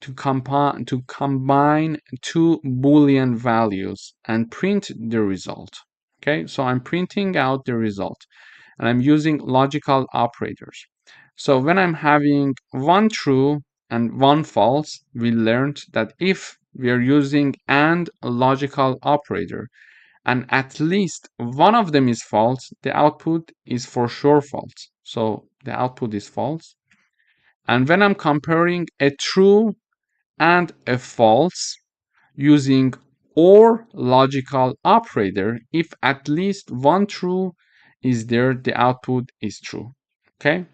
[SPEAKER 1] to combine two Boolean values and print the result. Okay, so I'm printing out the result and I'm using logical operators. So when I'm having one true and one false, we learned that if we are using AND logical operator and at least one of them is false, the output is for sure false. So the output is false. And when I'm comparing a true and a false using OR logical operator, if at least one true is there, the output is true. Okay?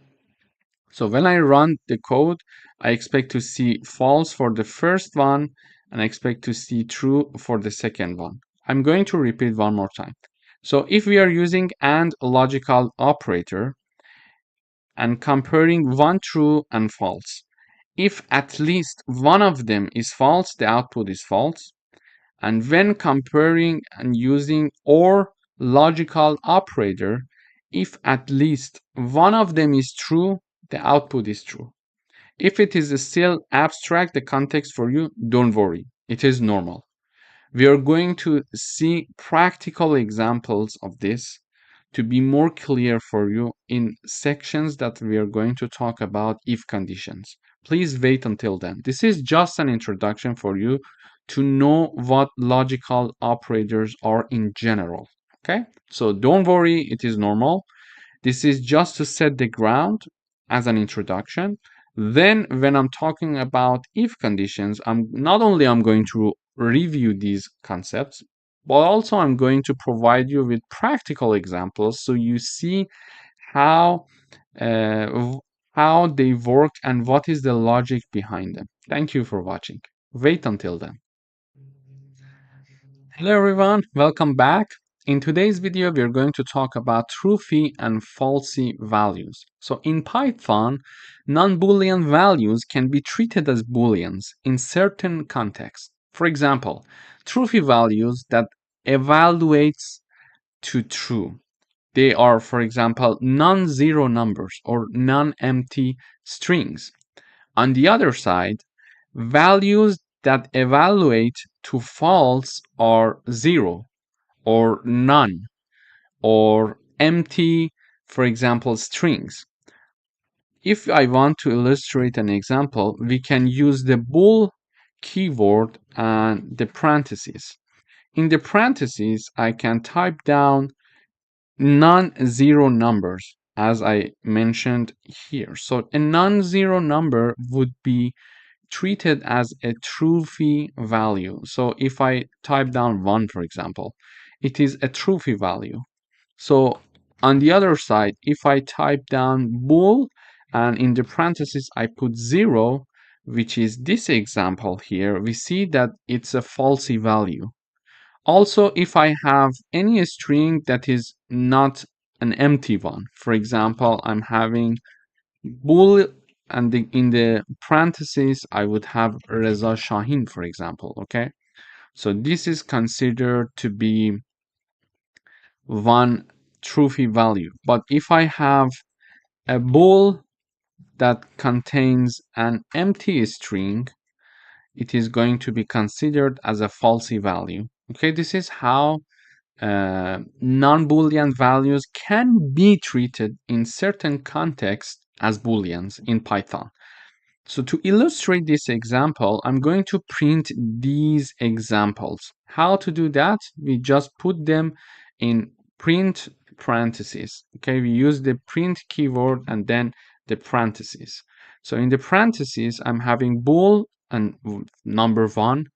[SPEAKER 1] So when I run the code, I expect to see false for the first one and I expect to see true for the second one. I'm going to repeat one more time. So if we are using AND logical operator and comparing one true and false, if at least one of them is false, the output is false. And when comparing and using OR logical operator, if at least one of them is true, the output is true. If it is still abstract, the context for you, don't worry, it is normal. We are going to see practical examples of this to be more clear for you in sections that we are going to talk about if conditions. Please wait until then. This is just an introduction for you to know what logical operators are in general. Okay, so don't worry, it is normal. This is just to set the ground as an introduction. Then when I'm talking about if conditions, I'm going to review these concepts, but also I'm going to provide you with practical examples so you see how how they work and what is the logic behind them. Thank you for watching. Wait until then. Hello everyone, welcome back. In today's video, we are going to talk about truthy and falsy values. So in Python, non-Boolean values can be treated as Booleans in certain contexts. For example, truthy values that evaluates to true. They are, for example, non-zero numbers or non-empty strings. On the other side, values that evaluate to false are zero or none or empty, for example, strings. If I want to illustrate an example, we can use the bool keyword and the parentheses. In the parentheses, I can type down non-zero numbers as I mentioned here. So a non-zero number would be treated as a truthy value. So if I type down 1, for example, it is a truthy value. So on the other side, if I type down bool and in the parentheses I put 0, which is this example here, we see that it's a falsy value. Also, if I have any string that is not an empty one, for example, I'm having bool and in the parentheses I would have Reza Shahin, for example. Okay, so this is considered to be one truthy value. But if I have a bool that contains an empty string, it is going to be considered as a falsy value. Okay, this is how non-Boolean values can be treated in certain contexts as Booleans in Python. So to illustrate this example, I'm going to print these examples. How to do that? We just put them in print parentheses. Okay, we use the print keyword and then the parentheses. So in the parentheses, I'm having bool and number 1.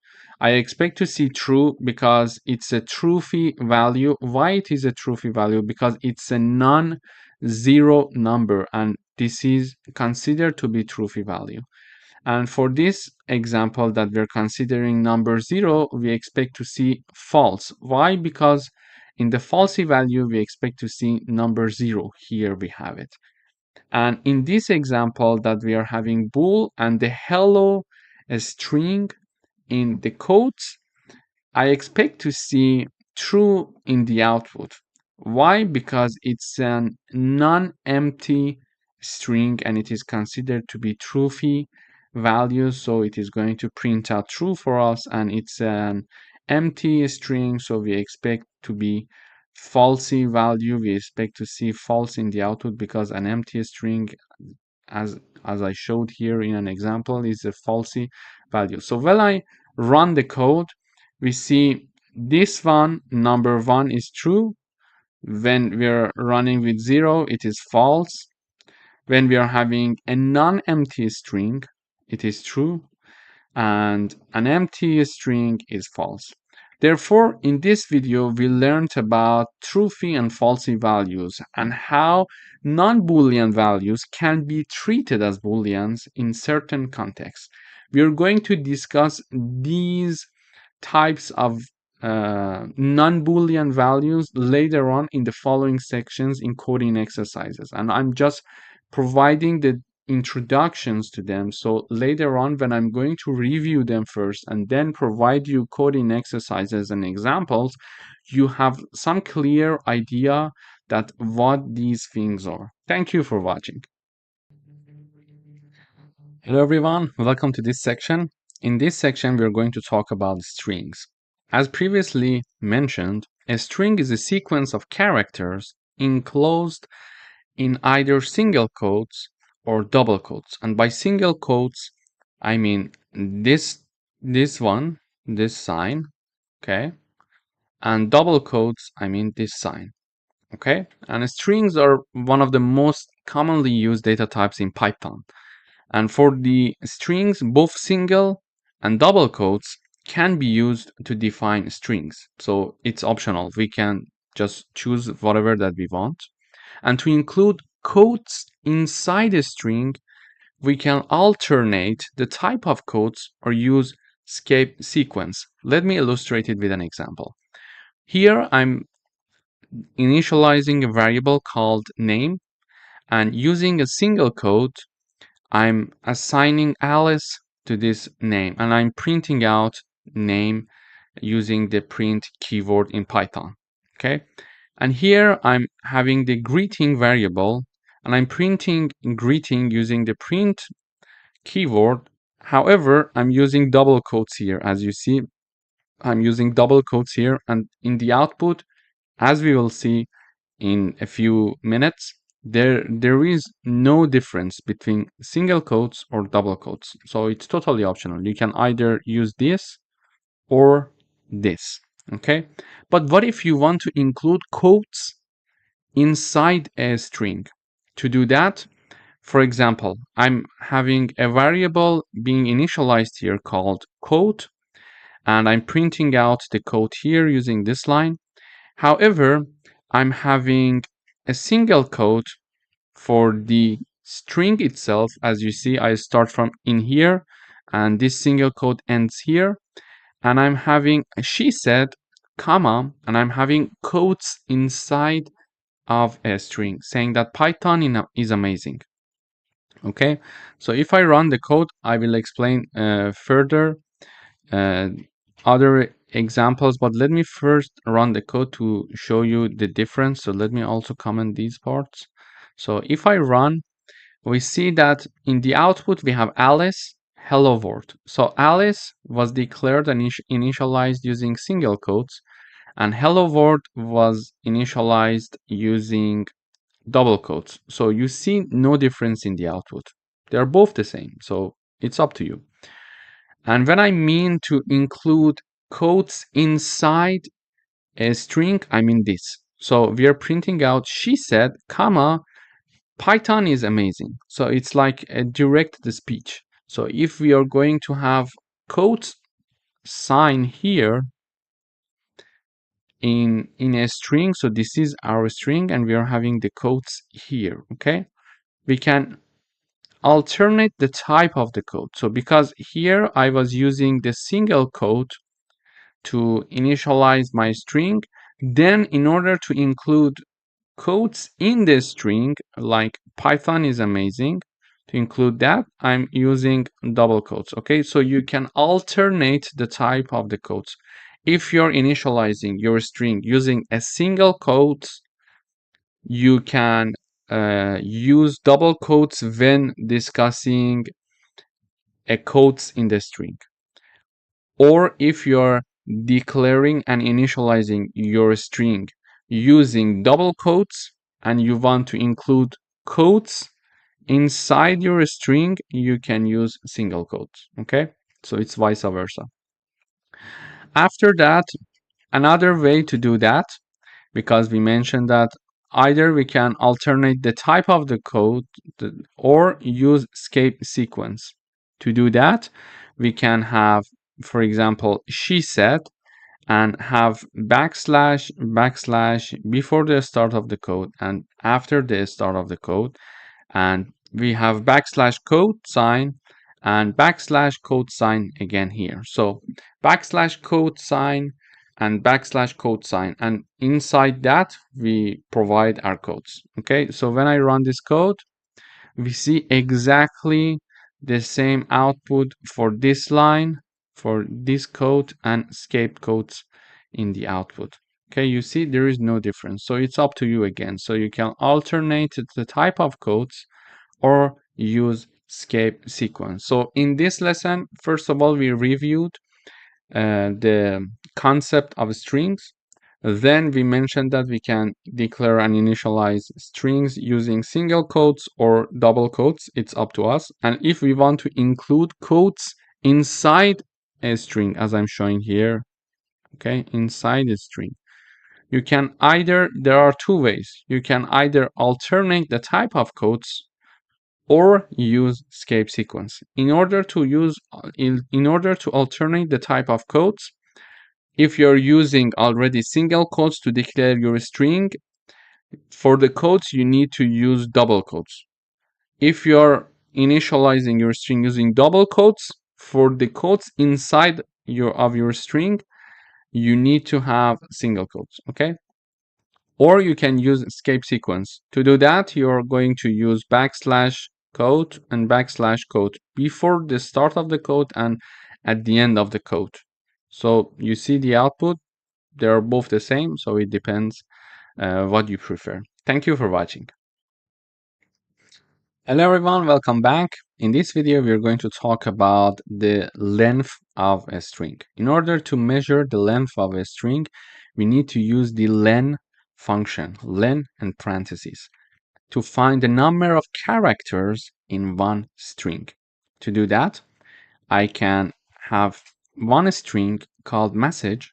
[SPEAKER 1] I expect to see true because it's a truthy value. Why it is a truthy value? Because it's a non-zero number and this is considered to be truthy value. And for this example that we're considering number 0, we expect to see false. Why? Because in the falsy value, we expect to see number 0. Here we have it. And in this example that we are having bool and the hello string in the quotes, I expect to see true in the output. Why? Because it's a non-empty string and it is considered to be truthy values, so it is going to print out true for us, and it's an empty string, so we expect to be falsy value. We expect to see false in the output because an empty string, as I showed here in an example, is a falsy value. So when I run the code, we see this one, number 1 is true. When we're running with 0, it is false. When we are having a non-empty string, it is true, and an empty string is false. Therefore, in this video, we learned about truthy and falsy values and how non-Boolean values can be treated as Booleans in certain contexts. We are going to discuss these types of non-Boolean values later on in the following sections in coding exercises. And I'm just providing the introductions to them. So later on, when I'm going to review them first and then provide you coding exercises and examples, you have some clear idea that what these things are. Thank you for watching. Hello everyone, welcome to this section. In this section, we're going to talk about strings. As previously mentioned, a string is a sequence of characters enclosed in either single quotes or double quotes. And by single quotes, I mean this one, this sign, okay? And double quotes, I mean this sign, okay? And strings are one of the most commonly used data types in Python. And for the strings, both single and double quotes can be used to define strings. So it's optional. We can just choose whatever that we want. And to include quotes inside a string, we can alternate the type of quotes or use escape sequence. Let me illustrate it with an example. Here I'm initializing a variable called name, and using a single quote, I'm assigning Alice to this name, and I'm printing out name using the print keyword in Python. Okay, and here I'm having the greeting variable, and I'm printing greeting using the print keyword. However, I'm using double quotes here. As you see, I'm using double quotes here, and in the output, as we will see in a few minutes, there is no difference between single quotes or double quotes. So it's totally optional. You can either use this or this, okay? But what if you want to include quotes inside a string? To do that, for example, I'm having a variable being initialized here called quote, and I'm printing out the quote here using this line. However, I'm having a single quote for the string itself. As you see, I start from in here, and this single quote ends here. And I'm having she said, comma, and I'm having quotes inside of a string saying that Python is amazing. Okay, so if I run the code, I will explain further other examples, but let me first run the code to show you the difference. So let me also comment these parts. So if I run, we see that in the output we have Alice, hello world. So Alice was declared and initialized using single quotes, and hello world was initialized using double quotes. So you see no difference in the output. They're both the same, so it's up to you. And when I mean to include quotes inside a string, I mean this. So we are printing out she said, comma, Python is amazing. So it's like a direct speech. So if we are going to have quotes sign here in a string, so this is our string and we are having the quotes here, okay? We can alternate the type of the quote. So because here I was using the single quote to initialize my string, then in order to include quotes in the string, like Python is amazing, to include that, I'm using double quotes. Okay, so you can alternate the type of the quotes. If you're initializing your string using a single quote, you can use double quotes when discussing a quotes in the string. Or if you're declaring and initializing your string using double quotes and you want to include quotes inside your string, you can use single quotes. Okay, so it's vice versa. After that, another way to do that, because we mentioned that either we can alternate the type of the code or use escape sequence. To do that, we can have, for example, she said, and have backslash backslash before the start of the code and after the start of the code, and we have backslash code sign and backslash code sign again here. So backslash code sign and backslash code sign, and inside that we provide our codes. Okay, so when I run this code, we see exactly the same output for this line, for this code, and escape codes in the output. Okay, you see there is no difference. So it's up to you again. So you can alternate the type of codes or use escape sequence. So in this lesson, first of all, we reviewed the concept of strings. Then we mentioned that we can declare and initialize strings using single quotes or double quotes. It's up to us. And if we want to include quotes inside a string, as I'm showing here, okay, inside a string, you can either, there are two ways. You can either alternate the type of quotes or use escape sequence. In order to alternate the type of quotes, if you're using already single quotes to declare your string, for the quotes you need to use double quotes. If you're initializing your string using double quotes, for the quotes inside your string, you need to have single quotes, okay? Or you can use escape sequence. To do that, you're going to use backslash code and backslash code before the start of the code and at the end of the code. So you see the output, they're both the same, so it depends what you prefer. Thank you for watching. Hello everyone, welcome back. In this video, we're going to talk about the length of a string. In order to measure the length of a string, we need to use the len function, len and parentheses, to find the number of characters in one string. To do that, I can have one string called message,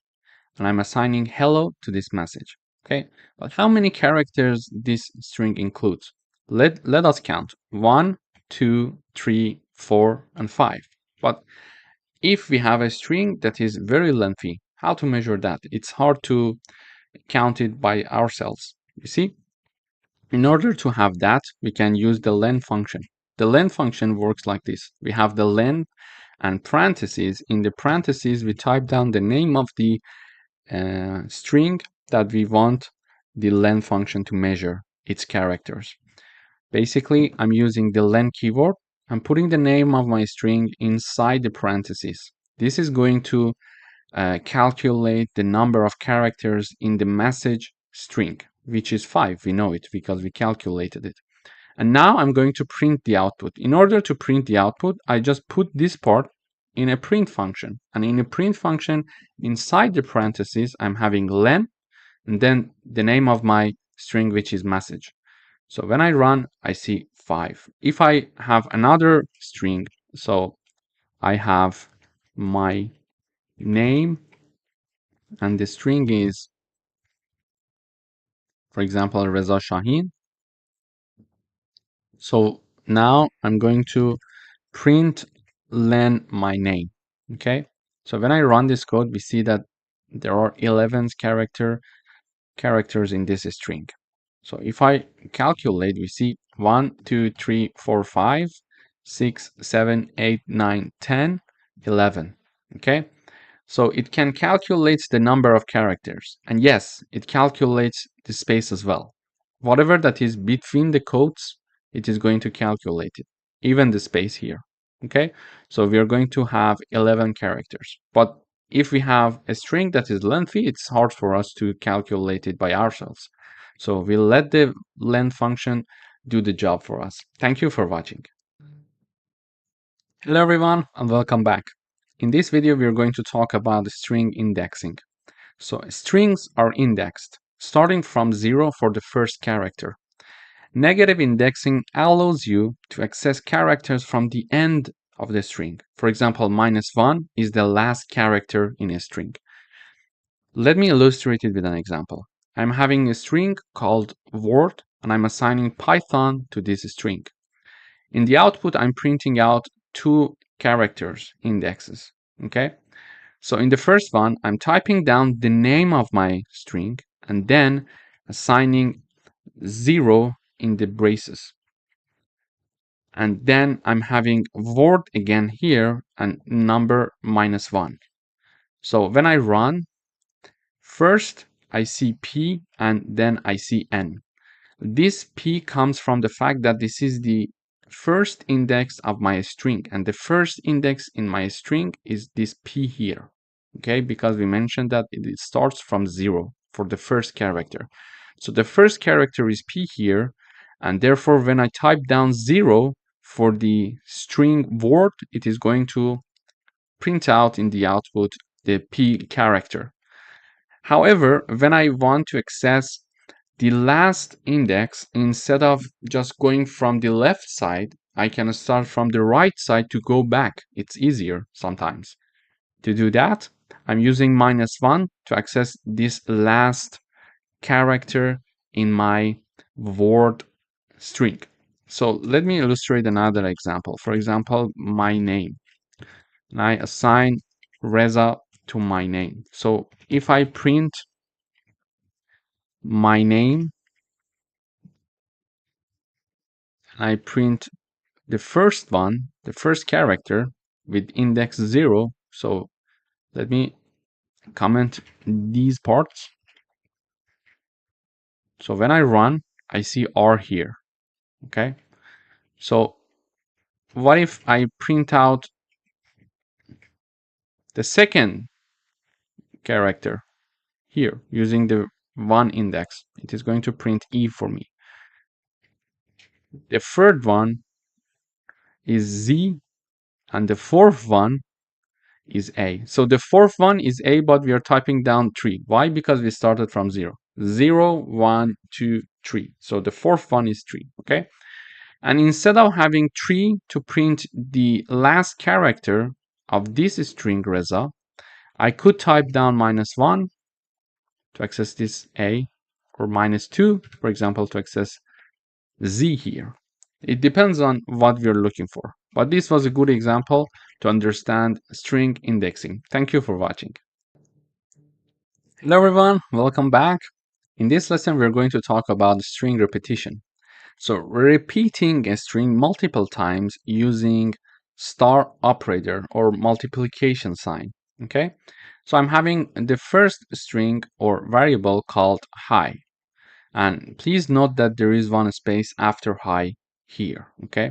[SPEAKER 1] and I'm assigning hello to this message. Okay, but how many characters this string includes? Let us count 1, 2, 3, 4, and 5. But if we have a string that is very lengthy, how to measure that? It's hard to count it by ourselves. You see, in order to have that, we can use the len function. The len function works like this. We have the len and parentheses. In the parentheses, we type down the name of the string that we want the len function to measure its characters. Basically, I'm using the len keyword. I'm putting the name of my string inside the parentheses. This is going to calculate the number of characters in the message string, which is 5. We know it because we calculated it. And now I'm going to print the output. In order to print the output, I just put this part in a print function. And in a print function, inside the parentheses, I'm having len, and then the name of my string, which is message. So when I run, I see 5. If I have another string, so I have my name, and the string is, for example, Reza Shahin. So now I'm going to print len my name. Okay, so when I run this code, we see that there are 11 characters in this string. So if I calculate, we see 1, 2, 3, 4, 5, 6, 7, 8, 9, 10, 11. Okay, so it can calculate the number of characters, and yes, it calculates the space as well. Whatever that is between the quotes, it is going to calculate it, even the space here. Okay, so we are going to have 11 characters, but if we have a string that is lengthy, it's hard for us to calculate it by ourselves. So we'll let the len function do the job for us. Thank you for watching. Hello everyone and welcome back. In this video we are going to talk about string indexing. So strings are indexed starting from 0 for the first character. Negative indexing allows you to access characters from the end of the string. For example, -1 is the last character in a string. Let me illustrate it with an example. I'm having a string called word and I'm assigning Python to this string. In the output, I'm printing out two characters indexes, okay? So in the first one, I'm typing down the name of my string and then assigning 0 in the braces. And then I'm having word again here and number -1. So when I run, first I see P and then I see N. This P comes from the fact that this is the first index of my string, and the first index in my string is this P here, okay? Because we mentioned that it starts from 0 for the first character. So the first character is P here, and therefore when I type down 0 for the string word, it is going to print out in the output the P character. However, when I want to access the last index, instead of just going from the left side, I can start from the right side to go back. It's easier sometimes. To do that, I'm using -1 to access this last character in my word string. So let me illustrate another example. For example, my name. And I assign Reza to my name. So if I print my name, I print the first one, the first character with index 0. So let me comment these parts. So when I run, I see R here. Okay. So what if I print out the second character here using the 1 index? It is going to print E for me. The third one is Z, and the fourth one is A. So the fourth one is A, but we are typing down 3. Why? Because we started from 0. 0, 1, 2, 3. So the fourth one is 3, okay? And instead of having 3 to print the last character of this string Reza, I could type down -1 to access this A, or -2, for example, to access Z here. It depends on what we're looking for. But this was a good example to understand string indexing. Thank you for watching. Hello everyone, welcome back. In this lesson, we're going to talk about string repetition. So repeating a string multiple times using star operator or multiplication sign, okay? So I'm having the first string or variable called hi. And please note that there is one space after hi here, okay?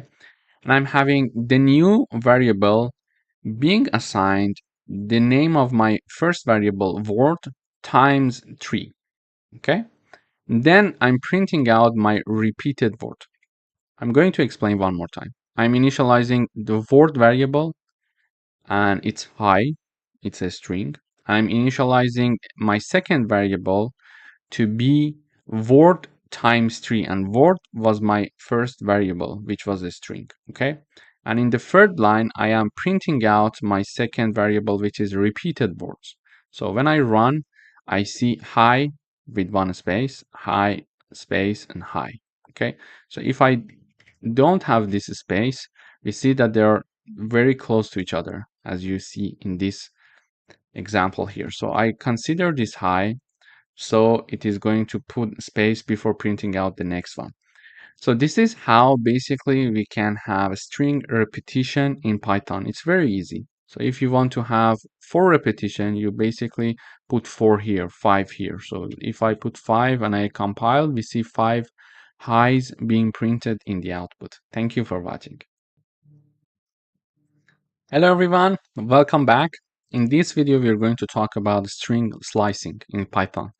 [SPEAKER 1] And I'm having the new variable being assigned the name of my first variable word times 3, okay? Then I'm printing out my repeated word. I'm going to explain one more time. I'm initializing the word variable and it's hi, it's a string. I'm initializing my second variable to be word times 3, and word was my first variable, which was a string, okay? And in the third line, I am printing out my second variable, which is repeated words. So when I run, I see hi with one space, hi, space, and hi, okay? So if I don't have this space, we see that they are very close to each other, as you see in this example here. So I consider this hi, so it is going to put space before printing out the next one. So this is how basically we can have a string repetition in Python. It's very easy. So if you want to have 4 repetition, you basically put 4 here, 5 here. So if I put 5 and I compile, we see 5 highs being printed in the output. Thank you for watching. Hello everyone, welcome back. In this video, we are going to talk about string slicing in Python.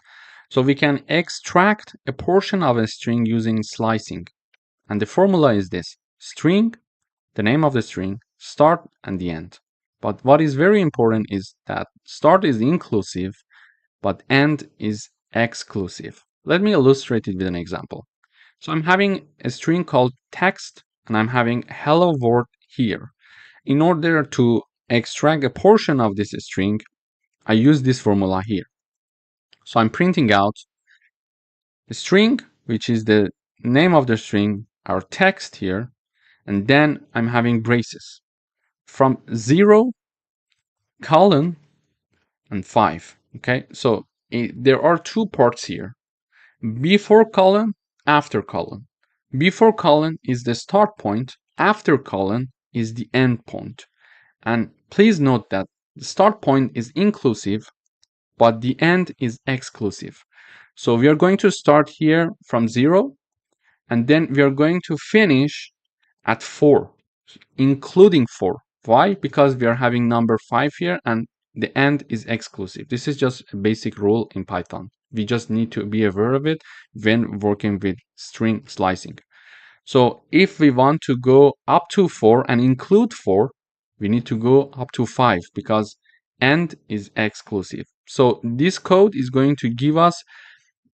[SPEAKER 1] So we can extract a portion of a string using slicing. And the formula is this: string, the name of the string, start and the end. But what is very important is that start is inclusive, but end is exclusive. Let me illustrate it with an example. So I'm having a string called text, and I'm having hello world here. In order to extract a portion of this string, I use this formula here. So I'm printing out the string, which is the name of the string, our text here, and then I'm having braces from 0, colon, and 5. Okay, so there are two parts here: before colon, after colon. Before colon is the start point, after colon is the end point. And please note that the start point is inclusive, but the end is exclusive. So we are going to start here from 0, and then we are going to finish at 4, including 4. Why? Because we are having number 5 here, and the end is exclusive. This is just a basic rule in Python. We just need to be aware of it when working with string slicing. So if we want to go up to 4 and include 4, we need to go up to 5 because end is exclusive. So this code is going to give us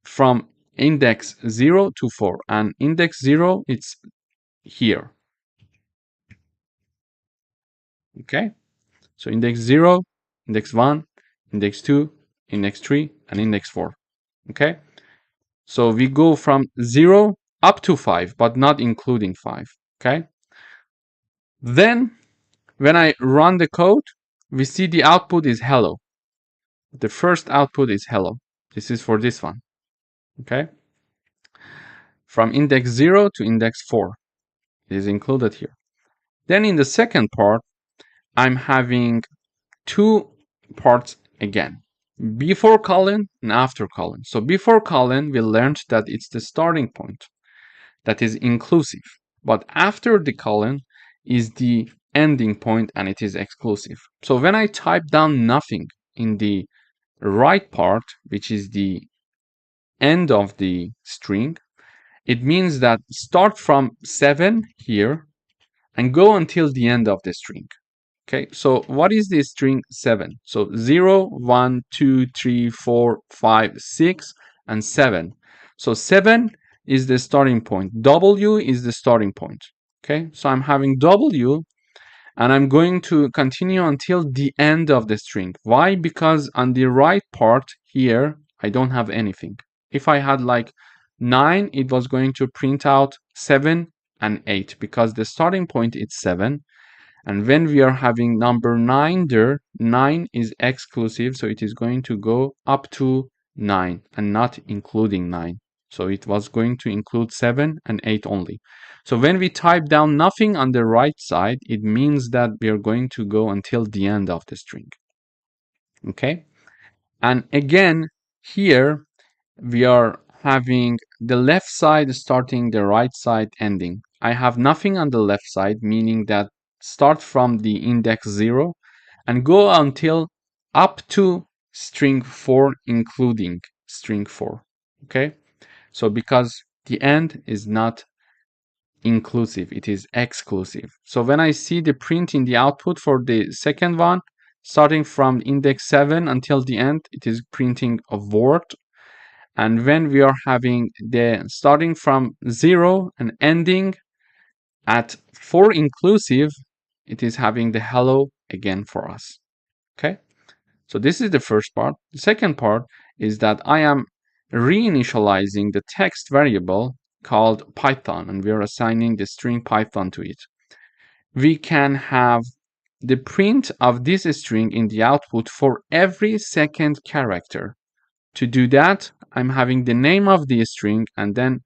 [SPEAKER 1] from index 0 to 4, and index 0, it's here. Okay, so index 0, index 1, index 2, index 3, and index 4. Okay, so we go from 0 up to 5, but not including 5. Okay, then when I run the code, we see the output is hello. The first output is hello. This is for this one. Okay, from index 0 to index 4 is included here. Then in the second part, I'm having two parts again: before colon and after colon. So before colon, we learned that it's the starting point, that is inclusive, but after the colon is the ending point, and it is exclusive. So when I type down nothing in the right part, which is the end of the string, it means that start from 7 here and go until the end of the string. Okay, so what is the string 7? So 0, 1, 2, 3, 4, 5, 6, and 7. So 7 is the starting point. W is the starting point. Okay, so I'm having W, and I'm going to continue until the end of the string. Why? Because on the right part here, I don't have anything. If I had like 9, it was going to print out 7 and 8 because the starting point is 7. And when we are having number 9 there, 9 is exclusive, so it is going to go up to 9 and not including 9. So it was going to include 7 and 8 only. So when we type down nothing on the right side, it means that we are going to go until the end of the string. Okay? And again, here we are having the left side starting, the right side ending. I have nothing on the left side, meaning that start from the index 0 and go until up to string 4, including string 4. Okay, so because the end is not inclusive, it is exclusive. So when I see the print in the output for the second one, starting from index 7 until the end, it is printing a word. And when we are having the starting from 0 and ending at 4 inclusive, it is having the hello again for us. Okay, so this is the first part. The second part is that I am reinitializing the text variable called Python, and we are assigning the string Python to it. We can have the print of this string in the output for every second character. To do that, I'm having the name of the string, and then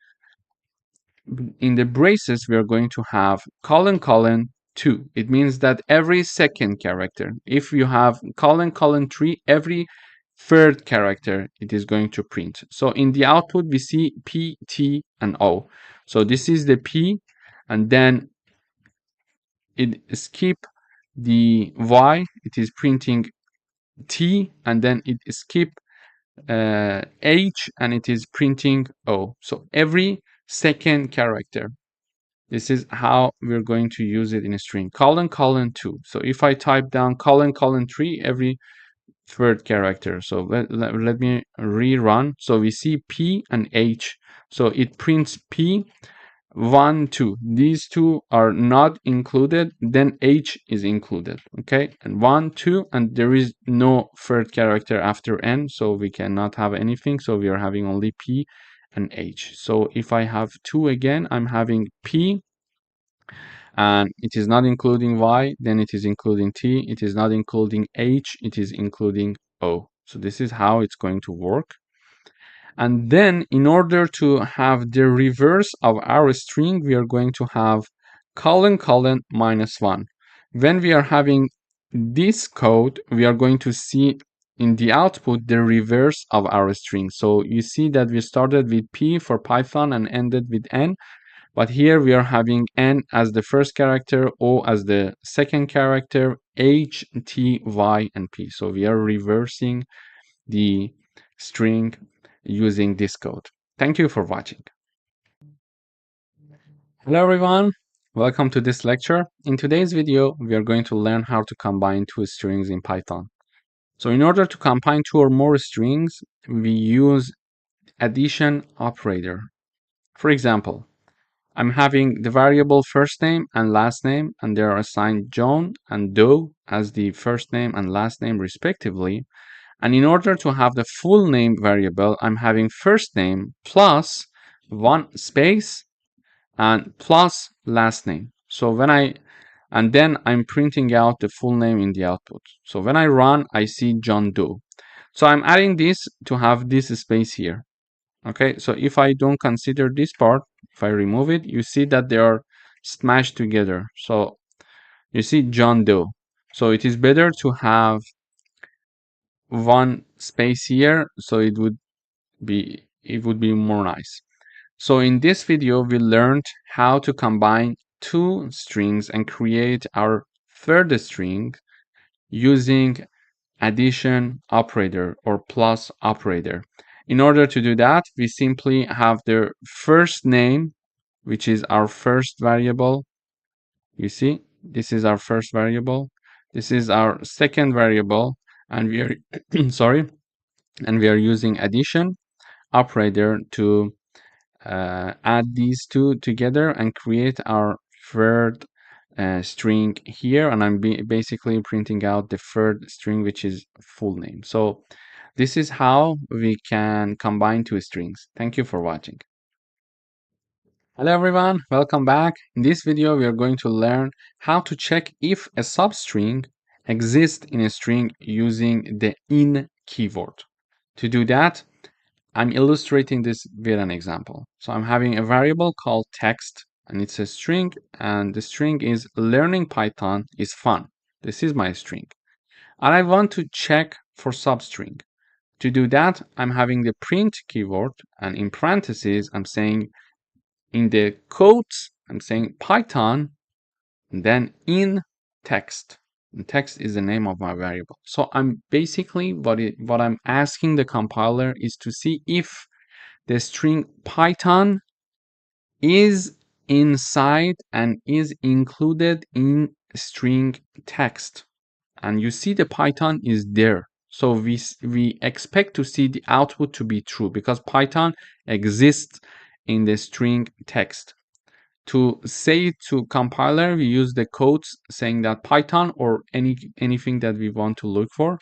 [SPEAKER 1] in the braces, we are going to have colon, colon, 2. It means that every second character. If you have colon, colon, 3, every third character it is going to print. So in the output, we see P, T, and O. So this is the P, and then it skip the Y, it is printing T, and then it skip H, and it is printing O. So every second character. This is how we're going to use it in a string. Colon, colon 2. So if I type down colon, colon 3 every third character. So let me rerun. So we see P and H. So it prints P, 1, 2. These two are not included. Then H is included. Okay. And 1, 2. And there is no third character after N. So we cannot have anything. So we are having only P and H. So if I have 2 again, I'm having P, and it is not including Y, then it is including T, it is not including H, it is including O. So this is how it's going to work. And then in order to have the reverse of our string, we are going to have colon colon -1. When we are having this code, we are going to see in the output the reverse of our string. So you see that we started with P for Python and ended with N. But here we are having N as the first character, O as the second character, H, T, Y, and P. So we are reversing the string using this code. Thank you for watching. Hello everyone, welcome to this lecture. In today's video, we are going to learn how to combine two strings in Python. So in order to combine two or more strings, we use addition operator. For example, I'm having the variable first name and last name, and they are assigned John and Doe as the first name and last name respectively. And in order to have the full name variable, I'm having first name plus one space and plus last name. So and then I'm printing out the full name in the output. So when I run, I see John Doe. So I'm adding this to have this space here. Okay, so if I don't consider this part, if I remove it, you see that they are smashed together. So you see John Doe. So it is better to have one space here, so it would be more nice. So in this video, we learned how to combine two strings and create our third string using addition operator or plus operator. In order to do that, we simply have the first name, which is our first variable. You see, this is our first variable. This is our second variable, and we are sorry, and we are using addition operator to add these two together and create our third string here, and I'm basically printing out the third string, which is full name. So this is how we can combine two strings. Thank you for watching. Hello everyone, welcome back. In this video, we are going to learn how to check if a substring exists in a string using the in keyword. To do that, I'm illustrating this with an example. So I'm having a variable called text, and it's a string, and the string is learning Python is fun. This is my string. And I want to check for substring. To do that, I'm having the print keyword, and in parentheses, I'm saying in the quotes, I'm saying Python, and then in text. And text is the name of my variable. So I'm basically what I'm asking the compiler is to see if the string Python is inside and is included in string text. And you see the Python is there. So we expect to see the output to be true because Python exists in the string text. To say to compiler, we use the codes saying that Python or anything that we want to look for,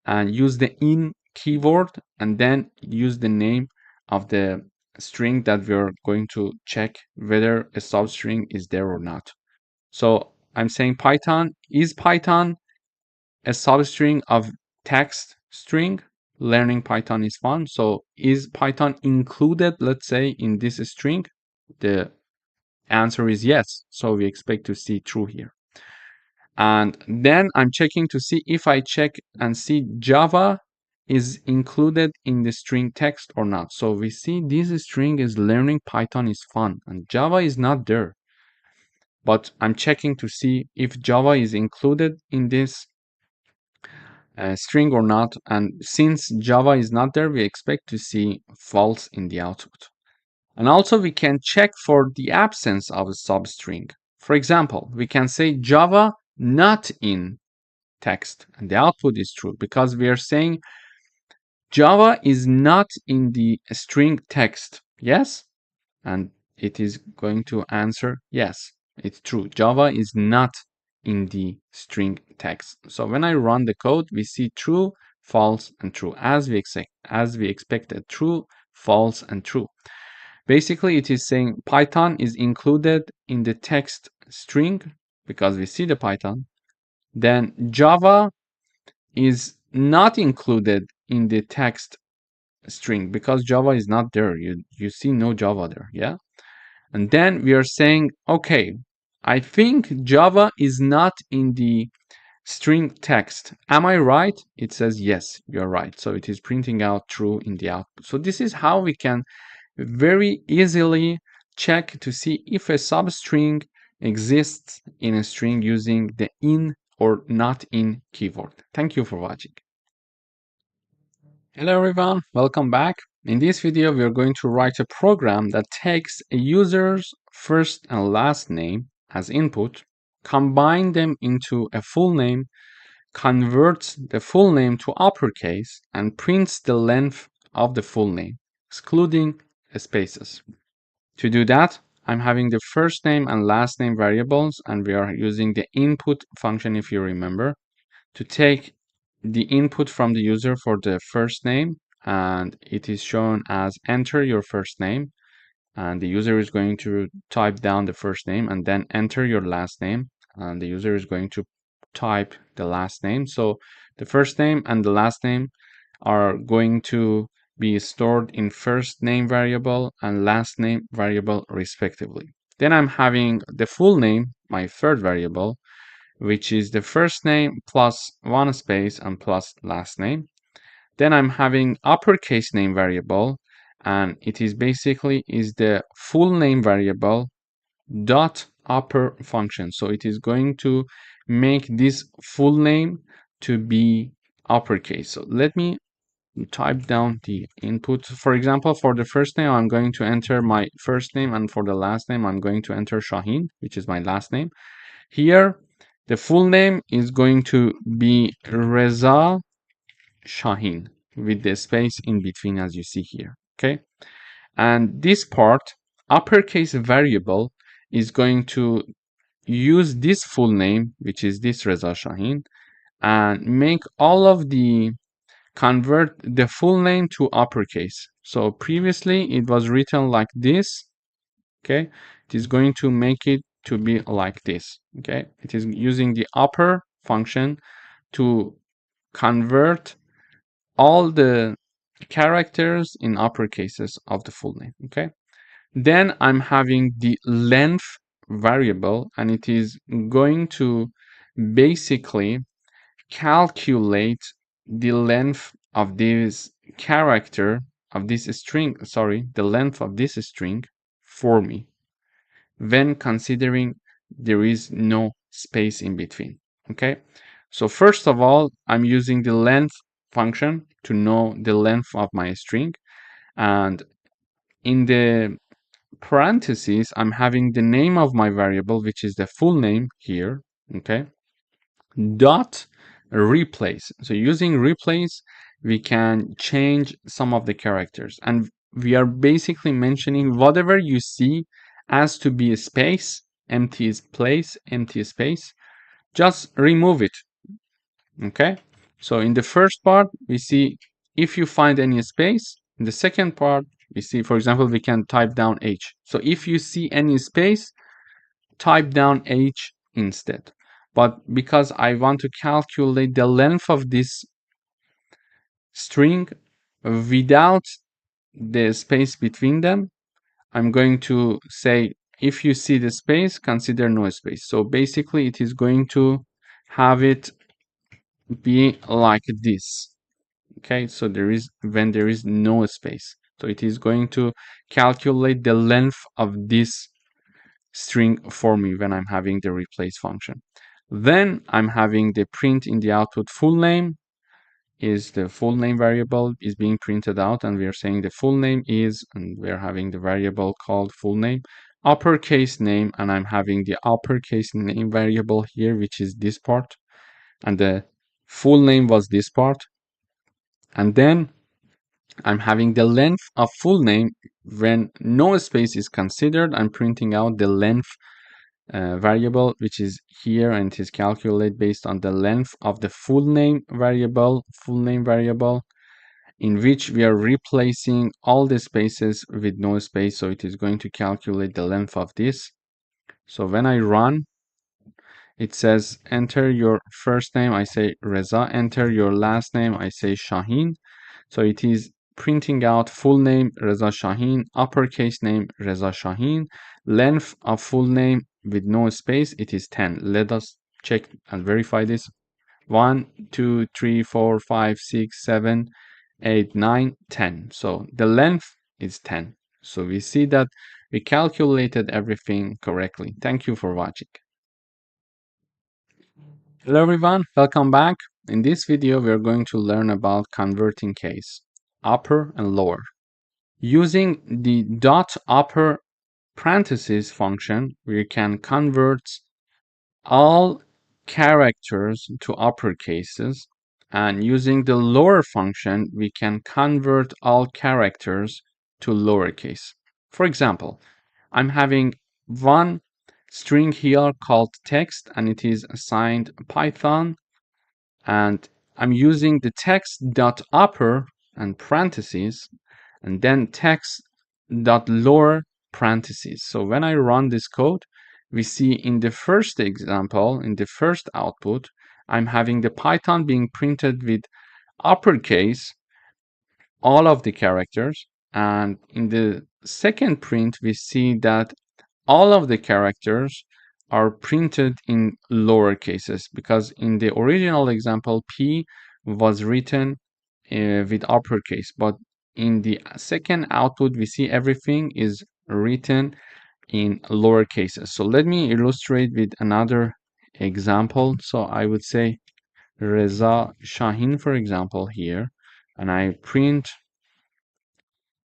[SPEAKER 1] and use the in keyword, and then use the name of the string that we're going to check whether a substring is there or not. So I'm saying Python, is Python a substring of text string? Learning Python is fun. So is Python included, let's say, in this string? The answer is yes. So we expect to see true here. And then I'm checking to see if I check and see Java is included in the string text or not. So we see this string is learning Python is fun and Java is not there. But I'm checking to see if Java is included in this string or not. And since Java is not there, we expect to see false in the output. And also we can check for the absence of a substring. For example, we can say Java not in text, and the output is true because we are saying Java is not in the string text. Yes? And it is going to answer yes, it's true. Java is not in the string text. So when I run the code, we see true, false, and true as we expected. True, false, and true. Basically, it is saying Python is included in the text string because we see the Python. Then Java is not included in the text string because Java is not there. You see no Java there, yeah? And then we are saying, okay, I think Java is not in the string text. Am I right? It says yes, you're right. So it is printing out true in the output. So this is how we can very easily check to see if a substring exists in a string using the in or not in keyword. Thank you for watching. Hello everyone, welcome back. In this video, we are going to write a program that takes a user's first and last name as input, combine them into a full name, converts the full name to uppercase, and prints the length of the full name, excluding spaces. To do that, I'm having the first name and last name variables, and we are using the input function, if you remember, to take the input from the user for the first name, and it is shown as enter your first name, and the user is going to type down the first name and then enter your last name, and the user is going to type the last name. So the first name and the last name are going to be stored in first name variable and last name variable respectively. Then I'm having the full name, my third variable, which is the first name plus one space and plus last name. Then I'm having uppercase name variable, and it is basically is the full name variable dot upper function. So it is going to make this full name to be uppercase. So let me type down the input. For example, for the first name, I'm going to enter my first name, and for the last name, I'm going to enter Shaheen, which is my last name. Here, the full name is going to be Reza Shaheen with the space in between, as you see here. Okay. And this part, uppercase variable, is going to use this full name, which is this Reza Shaheen, and make all of the convert the full name to uppercase. So previously it was written like this. Okay. It is going to make it to be like this. Okay. It is using the upper function to convert all the characters in uppercases of the full name. Okay. Then I'm having the length variable, and it is going to basically calculate the length of this character of this string, the length of this string for me when considering there is no space in between. Okay. So first of all, I'm using the length function to know the length of my string, and in the parentheses, I'm having the name of my variable, which is the full name here. Okay. Dot replace. So using replace, we can change some of the characters, and we are basically mentioning whatever you see as to be a space, empty place, empty space, just remove it. Okay. So in the first part, we see if you find any space. In the second part, we see, for example, we can type down H. So if you see any space, type down H instead. But because I want to calculate the length of this string without the space between them, I'm going to say, if you see the space, consider no space. So basically it is going to have it be like this. Okay, so there is when there is no space. So it is going to calculate the length of this string for me when I'm having the replace function. Then I'm having the print in the output full name is the full name variable is being printed out, and we are saying the full name is, and we're having the variable called full name, uppercase name, and I'm having the uppercase name variable here, which is this part, and the full name was this part. And then I'm having the length of full name. When no space is considered, I'm printing out the length variable, which is here, and it is calculated based on the length of the full name variable, in which we are replacing all the spaces with no space. So it is going to calculate the length of this. So when I run, it says enter your first name, I say Reza, enter your last name, I say Shaheen. So it is printing out full name Reza Shaheen, uppercase name Reza Shaheen, length of full name with no space, it is 10. Let us check and verify this. 1, 2, 3, 4, 5, 6, 7, 8, 9, 10. So the length is 10. So we see that we calculated everything correctly. Thank you for watching. Hello everyone, welcome back. In this video, we are going to learn about converting case, upper and lower. Using the dot upper parentheses function, we can convert all characters to uppercases, and using the lower function, we can convert all characters to lowercase. For example, I'm having one string here called text, and it is assigned Python, and I'm using the text dot upper and parentheses, and then text dot lower parentheses. So when I run this code, we see in the first example, in the first output, I'm having the Python being printed with uppercase, all of the characters, and in the second print, we see that all of the characters are printed in lower cases, because in the original example, P was written with uppercase, but in the second output, we see everything is written in lower cases. So let me illustrate with another example. So I would say Reza Shaheen, for example, here, and I print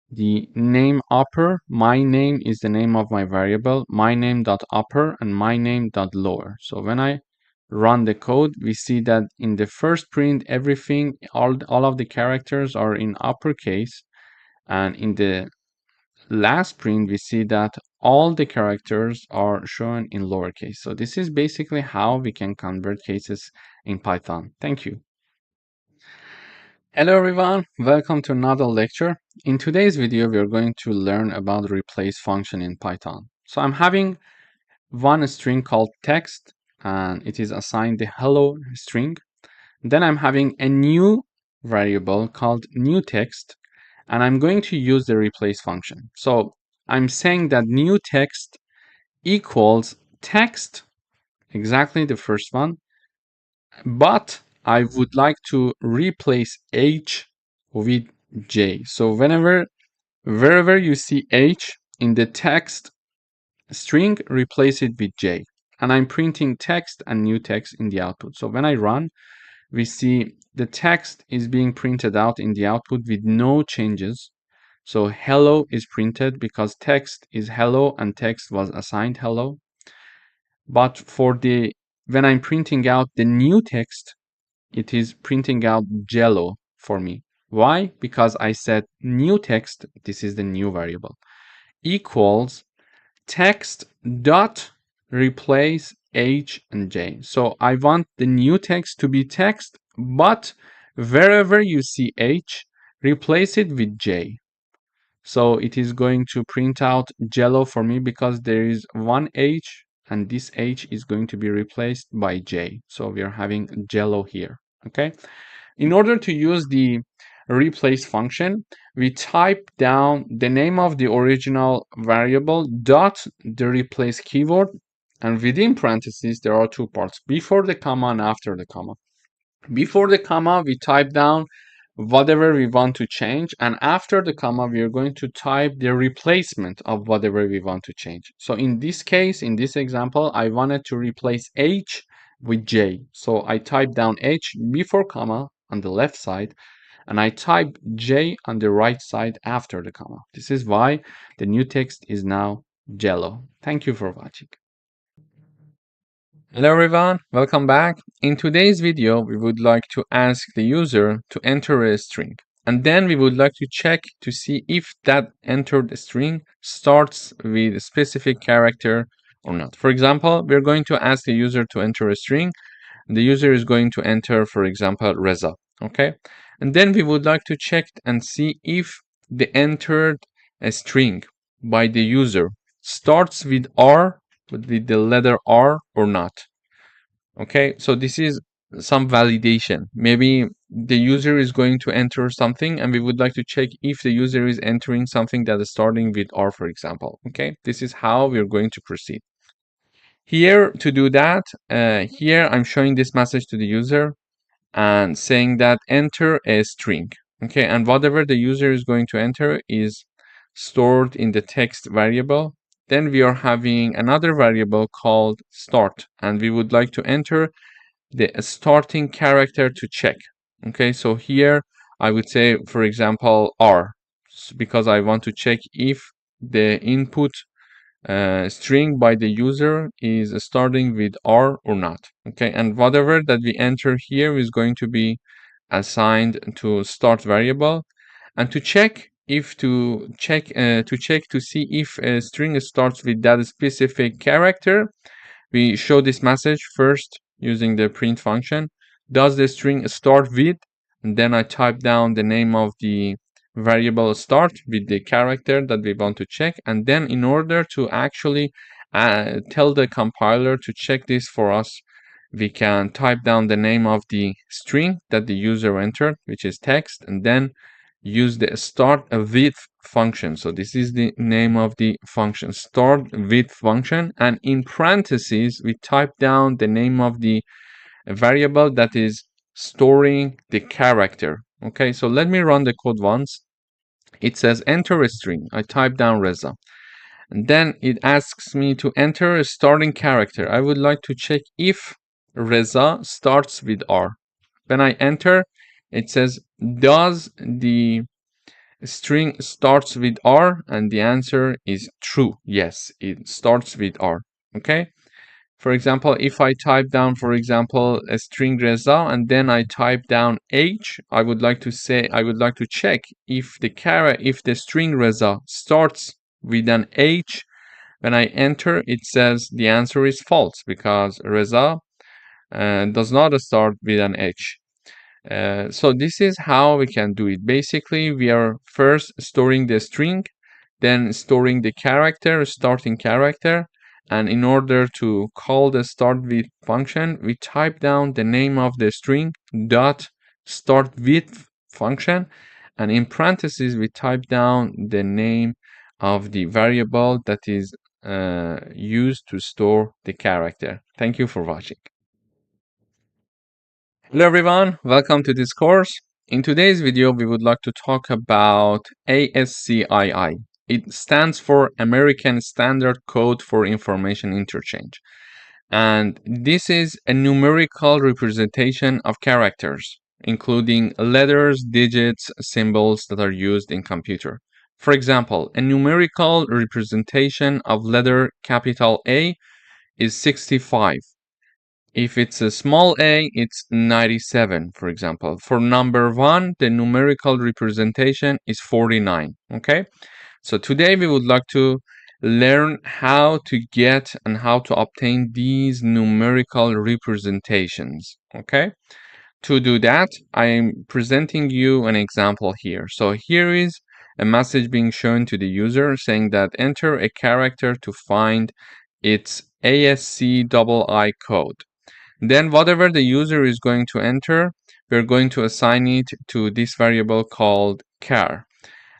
[SPEAKER 1] the name upper. My name is the name of my variable, my name dot upper and my name dot lower. So when I run the code, we see that in the first print, everything, all of the characters are in uppercase, and in the last print, we see that all the characters are shown in lowercase. So this is basically how we can convert cases in Python. Thank you. Hello everyone, welcome to another lecture. In today's video, we are going to learn about the replace function in Python. So I'm having one string called text, and it is assigned the hello string. Then I'm having a new variable called new text, and I'm going to use the replace function. So I'm saying that new text equals text, exactly the first one, but I would like to replace H with J. So wherever you see H in the text string, replace it with J. And I'm printing text and new text in the output. So when I run, we see the text is being printed out in the output with no changes. So hello is printed because text is hello and text was assigned hello. But when I'm printing out the new text, it is printing out Jello for me. Why? Because I said new text, this is the new variable, equals text dot replace H and J. So I want the new text to be text, but wherever you see H, replace it with J. So it is going to print out Jello for me because there is one H, and this H is going to be replaced by J. So we are having Jello here. Okay. In order to use the replace function, we type down the name of the original variable dot the replace keyword, and within parentheses there are two parts, before the comma and after the comma. Before the comma, we type down whatever we want to change, and after the comma, we are going to type the replacement of whatever we want to change. So in this case, in this example, I wanted to replace H with J. So I type down H before comma, on the left side, and I type J on the right side after the comma. This is why the new text is now yellow. Thank you for watching. Hello everyone, welcome back. In today's video, we would like to ask the user to enter a string. And then we would like to check to see if that entered string starts with a specific character or not. For example, we're going to ask the user to enter a string. The user is going to enter, for example, Reza. Okay. And then we would like to check and see if the entered a string by the user starts with R, with the letter R or not. Okay, so this is some validation. Maybe the user is going to enter something and we would like to check if the user is entering something that is starting with R, for example. Okay, this is how we're going to proceed. Here, to do that, here I'm showing this message to the user and saying that enter a string. Okay, and whatever the user is going to enter is stored in the text variable. Then we are having another variable called start, and we would like to enter the starting character to check. Okay, so here I would say, for example, R, because I want to check if the input string by the user is starting with R or not. Okay, and whatever that we enter here is going to be assigned to start variable, and to check to see if a string starts with that specific character, we show this message first using the print function. Does the string start with? And then I type down the name of the variable start with the character that we want to check. And then in order to actually tell the compiler to check this for us, we can type down the name of the string that the user entered, which is text, and then use the start with function. So this is the name of the function, start with function, and in parentheses we type down the name of the variable that is storing the character. Okay, so let me run the code once. It says enter a string. I type down Reza, and then it asks me to enter a starting character. I would like to check if Reza starts with R. When I enter, it says, does the string starts with R? And the answer is true. Yes, it starts with R. Okay. For example, if I type down, for example, a string Reza, and then I type down H, I would like to check if the string Reza starts with an H. When I enter, it says the answer is false because Reza does not start with an H. So this is how we can do it. Basically, we are first storing the string, then storing the character, starting character, and in order to call the start with function, we type down the name of the string dot start with function, and in parentheses we type down the name of the variable that is used to store the character. Thank you for watching. Hello everyone, welcome to this course. In today's video, we would like to talk about ASCII. It stands for American Standard Code for Information Interchange. And this is a numerical representation of characters, including letters, digits, symbols that are used in computer. For example, a numerical representation of letter capital A is 65. If it's a small a, it's 97, for example. For number 1, the numerical representation is 49, okay? So today we would like to learn how to get and how to obtain these numerical representations, okay? To do that, I am presenting you an example here. So here is a message being shown to the user saying that enter a character to find its ASCII code. Then whatever the user is going to enter, we're going to assign it to this variable called char.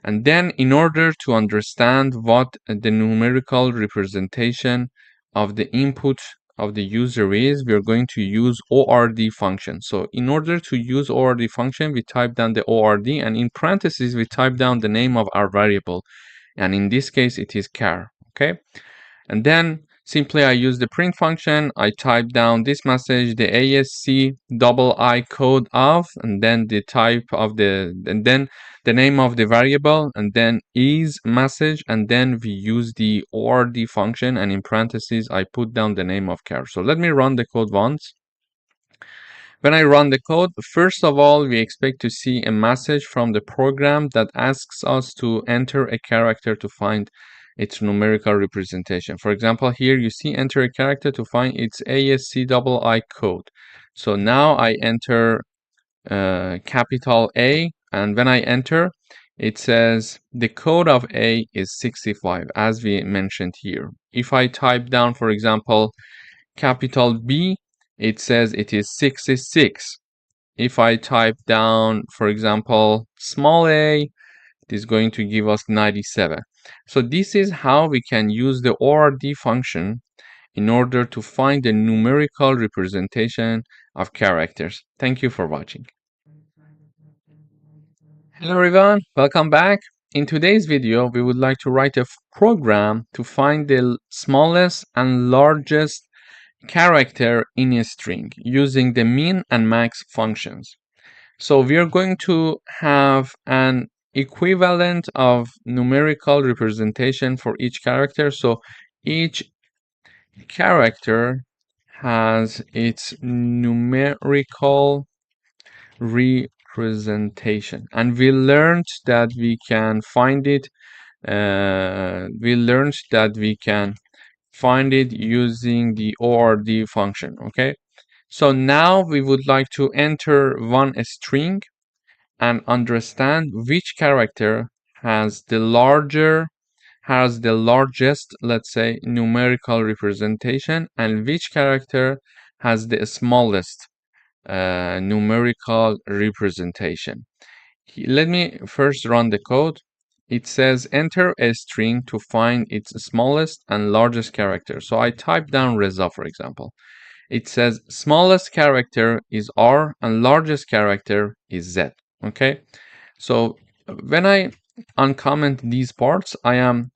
[SPEAKER 1] And then in order to understand what the numerical representation of the input of the user is, we're going to use ORD function. So in order to use ORD function, we type down the ORD, and in parentheses, we type down the name of our variable. And in this case, it is char, okay? And then Simply I use the print function, I type down this message, the ASC double I code of, and then the type of and then the name of the variable, and then is message, and then we use the ORD function, and in parentheses I put down the name of character. So let me run the code once. When I run the code, first of all, we expect to see a message from the program that asks us to enter a character to find its numerical representation. For example, here you see enter a character to find its ASC double I code. So now I enter capital A, and when I enter, it says the code of A is 65, as we mentioned here. If I type down, for example, capital B, it says it is 66. If I type down, for example, small a, it is going to give us 97. So this is how we can use the ORD function in order to find the numerical representation of characters. Thank you for watching. Hello everyone, welcome back. In today's video, we would like to write a program to find the smallest and largest character in a string using the min and max functions. So we are going to have an equivalent of numerical representation for each character. So each character has its numerical representation, and we learned that we can find it. Using the ORD function. Okay. So now we would like to enter one string and understand which character has the largest, let's say, numerical representation, and which character has the smallest numerical representation. Let me first run the code. It says enter a string to find its smallest and largest character. So I type down Reza, for example. It says smallest character is R and largest character is Z. Okay, so when I uncomment these parts, I am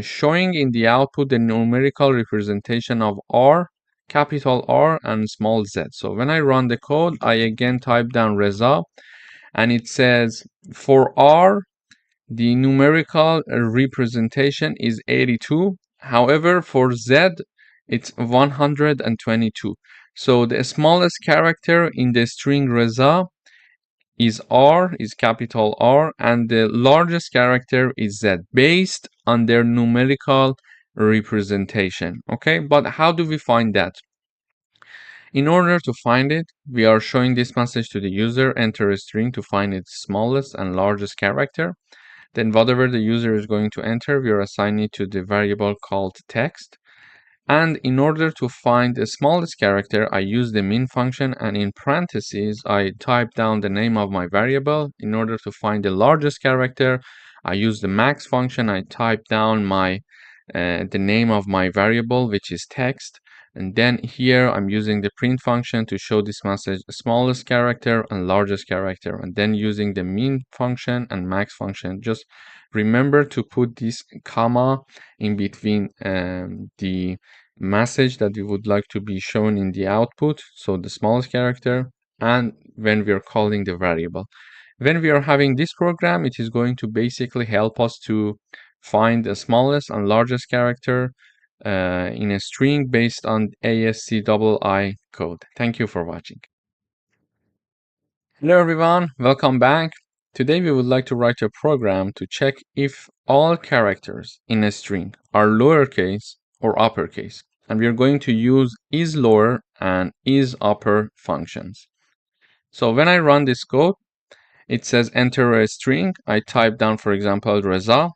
[SPEAKER 1] showing in the output the numerical representation of R, capital R, and small z. So when I run the code, I again type down Reza, and it says for R, the numerical representation is 82. However, for Z, it's 122. So the smallest character in the string Reza is R, is capital R, and the largest character is Z, based on their numerical representation. Okay, but how do we find that? In order to find it, we are showing this message to the user, enter a string to find its smallest and largest character. Then whatever the user is going to enter, we are assigning it to the variable called text. And in order to find the smallest character, I use the min function, and in parentheses, I type down the name of my variable. In order to find the largest character, I use the max function. I type down the name of my variable, which is text. And then here I'm using the print function to show this message, smallest character and largest character, and then using the min function and max function. Just remember to put this comma in between the message that we would like to be shown in the output, so the smallest character, and when we are calling the variable. When we are having this program, it is going to basically help us to find the smallest and largest character in a string based on ASCII code. Thank you for watching. Hello everyone, welcome back. Today we would like to write a program to check if all characters in a string are lowercase or uppercase. And we are going to use isLower and isUpper functions. So when I run this code, it says enter a string. I type down, for example, Reza,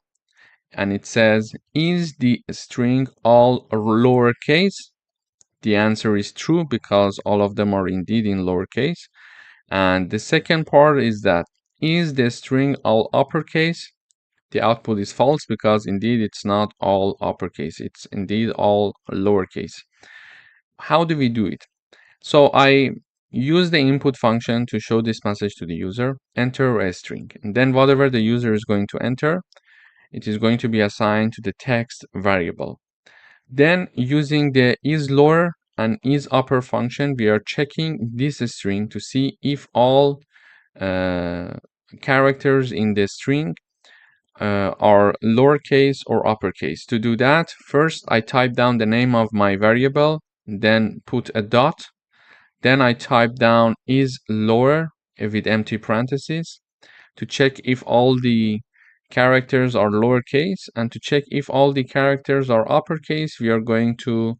[SPEAKER 1] and it says, is the string all lowercase? The answer is true, because all of them are indeed in lowercase. And the second part is that, is the string all uppercase? The output is false, because indeed it's not all uppercase. It's indeed all lowercase. How do we do it? So I use the input function to show this message to the user, enter a string. And then whatever the user is going to enter, it is going to be assigned to the text variable. Then using the isLower and isUpper function, we are checking this string to see if all characters in the string are lowercase or uppercase. To do that, first I type down the name of my variable, then put a dot, then I type down isLower with empty parentheses to check if all the characters are lowercase, and to check if all the characters are uppercase, we are going to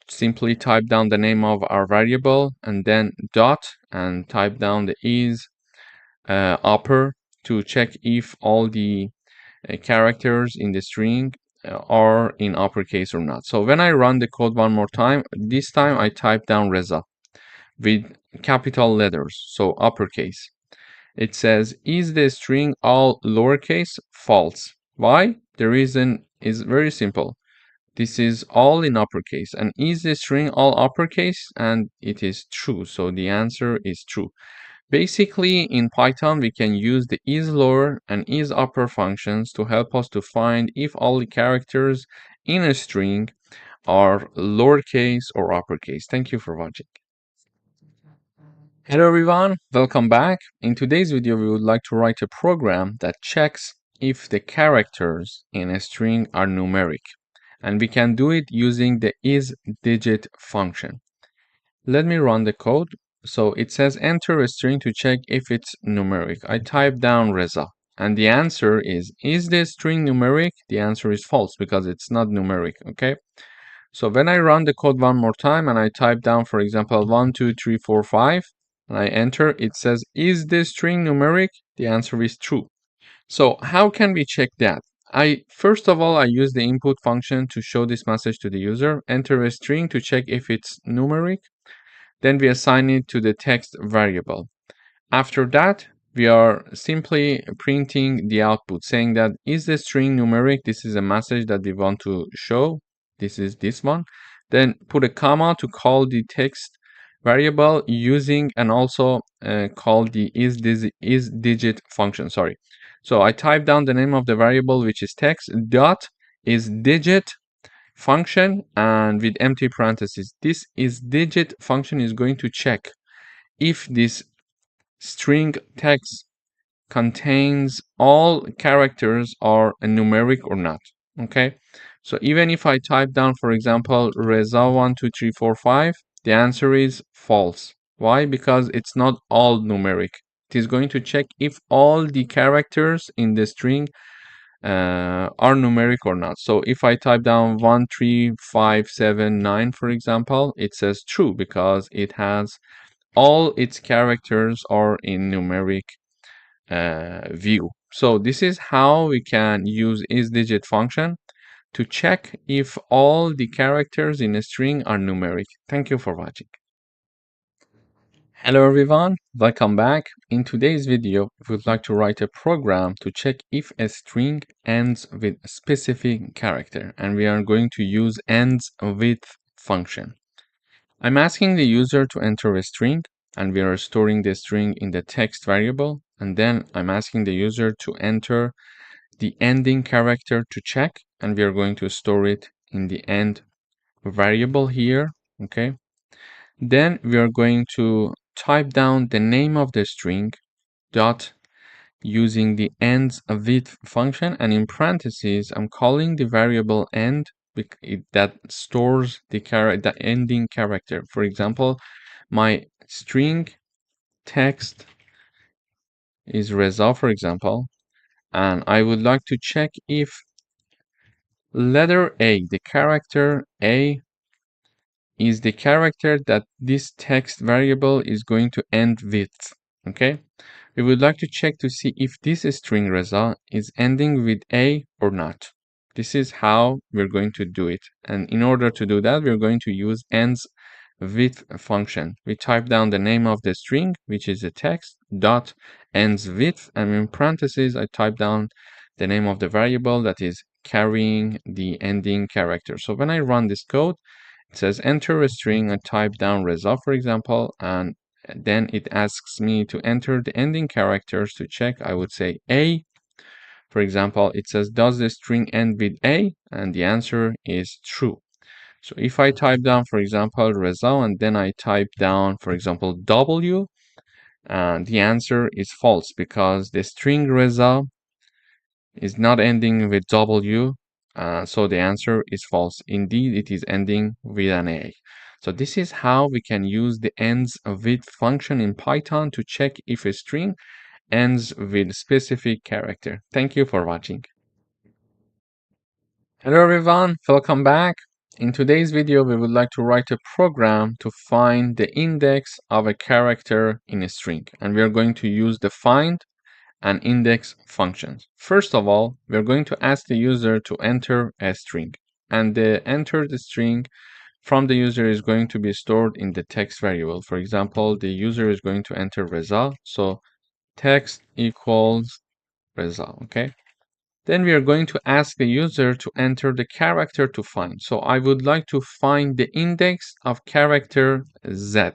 [SPEAKER 1] simply type down the name of our variable and then dot and type down the is upper to check if all the characters in the string are in uppercase or not. So when I run the code one more time, this time I type down Reza with capital letters, so uppercase. It says, is the string all lowercase? False. Why? The reason is very simple. This is all in uppercase. And is the string all uppercase? And it is true. So the answer is true. Basically, in Python, we can use the isLower and isUpper functions to help us to find if all the characters in a string are lowercase or uppercase. Thank you for watching. Hello everyone, welcome back. In today's video, we would like to write a program that checks if the characters in a string are numeric. And we can do it using the isDigit function. Let me run the code. So it says enter a string to check if it's numeric. I type down Reza and the answer is the string numeric? The answer is false because it's not numeric, okay? So when I run the code one more time and I type down, for example, 1, 2, 3, 4, 5, and I enter, it says, is this string numeric? The answer is true. So how can we check that? First of all, I use the input function to show this message to the user, enter a string to check if it's numeric. Then we assign it to the text variable. After that, we are simply printing the output saying that is the string numeric? This is a message that we want to show. This is this one. Then put a comma to call the text variable using and also call the isDigit function. Sorry. So I type down the name of the variable, which is text dot isDigit function, and with empty parentheses. This isDigit function is going to check if this string text contains all characters are numeric or not. Okay, so even if I type down, for example, Reza 1, 2, 3, 4, 5, the answer is false. Why? Because it's not all numeric. It is going to check if all the characters in the string are numeric or not. So if I type down 1, 3, 5, 7, 9, for example, it says true because it has all its characters are in numeric view. So this is how we can use isDigit function to check if all the characters in a string are numeric. Thank you for watching. Hello everyone, welcome back. In today's video, we would like to write a program to check if a string ends with a specific character, and we are going to use ends with function. I'm asking the user to enter a string, and we are storing the string in the text variable, and then I'm asking the user to enter the ending character to check, and we are going to store it in the end variable here, okay? Then we are going to type down the name of the string dot using the ends with function, and in parentheses I'm calling the variable end that stores the ending character. For example, my string text is Reza, for example, and I would like to check if letter A, the character A, is the character that this text variable is going to end with. Okay, we would like to check to see if this string Reza is ending with A or not. This is how we're going to do it, and in order to do that, we're going to use ends with function. We type down the name of the string, which is a text dot ends with, and in parentheses I type down the name of the variable that is carrying the ending character. So when I run this code, it says enter a string. I type down Reza, for example, and then it asks me to enter the ending characters to check. I would say A For example, it says, does the string end with A? And the answer is true. So if I type down, for example, Reza, and then I type down, for example, W, the answer is false because the string Reza is not ending with W, so the answer is false. Indeed, it is ending with an A. So this is how we can use the ends with function in Python to check if a string ends with specific character. Thank you for watching. Hello everyone, welcome back. In today's video, we would like to write a program to find the index of a character in a string. And we are going to use the find and index functions. First of all, we're going to ask the user to enter a string. And the entered string from the user is going to be stored in the text variable. For example, the user is going to enter Reza. So text equals Reza, okay? Then we are going to ask the user to enter the character to find. So I would like to find the index of character Z,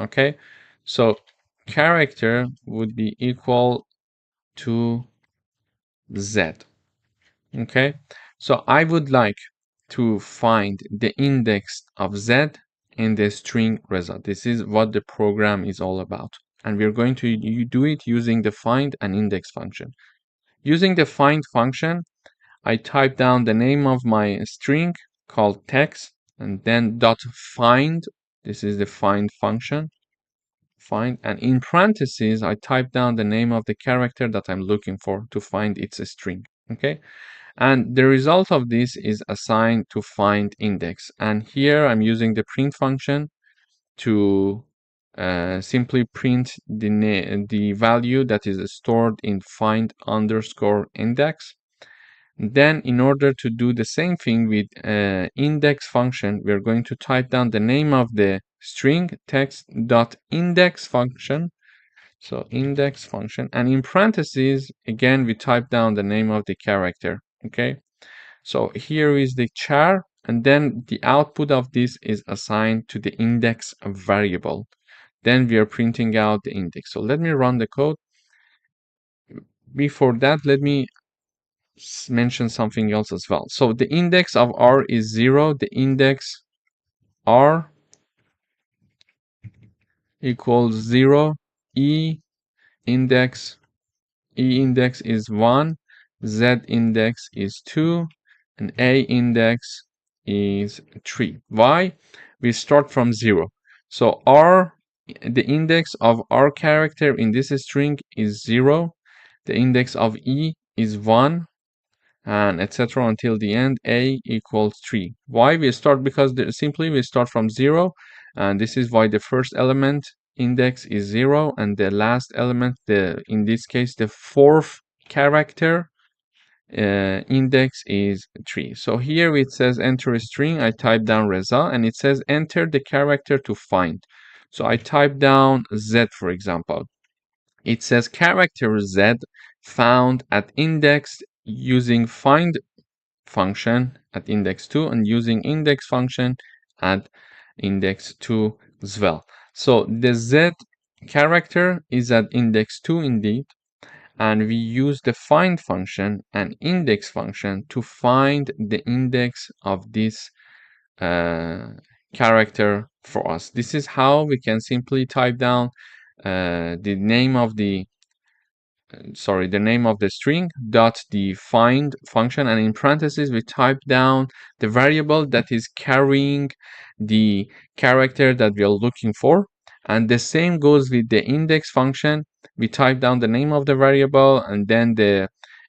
[SPEAKER 1] okay? So character would be equal to Z, okay? So I would like to find the index of Z in the string result. This is what the program is all about. And we're going to do it using the find and index function. Using the find function, I type down the name of my string called text and then dot find. This is the find function. Find, and in parentheses, I type down the name of the character that I'm looking for to find its string. Okay. And the result of this is assigned to find index. And here I'm using the print function to simply print the value that is stored in find underscore index. Then in order to do the same thing with index function, we're going to type down the name of the string text dot index function. So index function, and in parentheses, again, we type down the name of the character. Okay. So here is the char, and then the output of this is assigned to the index variable. Then we are printing out the index. So let me run the code. Before that, let me mention something else as well. So the index of R is 0. The index R equals 0. Index index is 1. Z index is 2. And A index is 3. Why? We start from 0. So R, the index of R character in this string is 0. The index of E is 1. And etc. until the end. A equals 3. Why we start? Because simply we start from 0, and this is why the first element index is 0, and the last element, in this case the fourth character index is 3. So here it says enter a string. I type down Reza, and it says enter the character to find. So I type down Z, for example. It says character Z found at index using find function at index 2 and using index function at index 2 as well. So the Z character is at index 2 indeed, and we use the find function and index function to find the index of this character for us. This is how we can simply type down the name of the string dot the find function, and in parentheses we type down the variable that is carrying the character that we are looking for. And the same goes with the index function. We type down the name of the variable and then the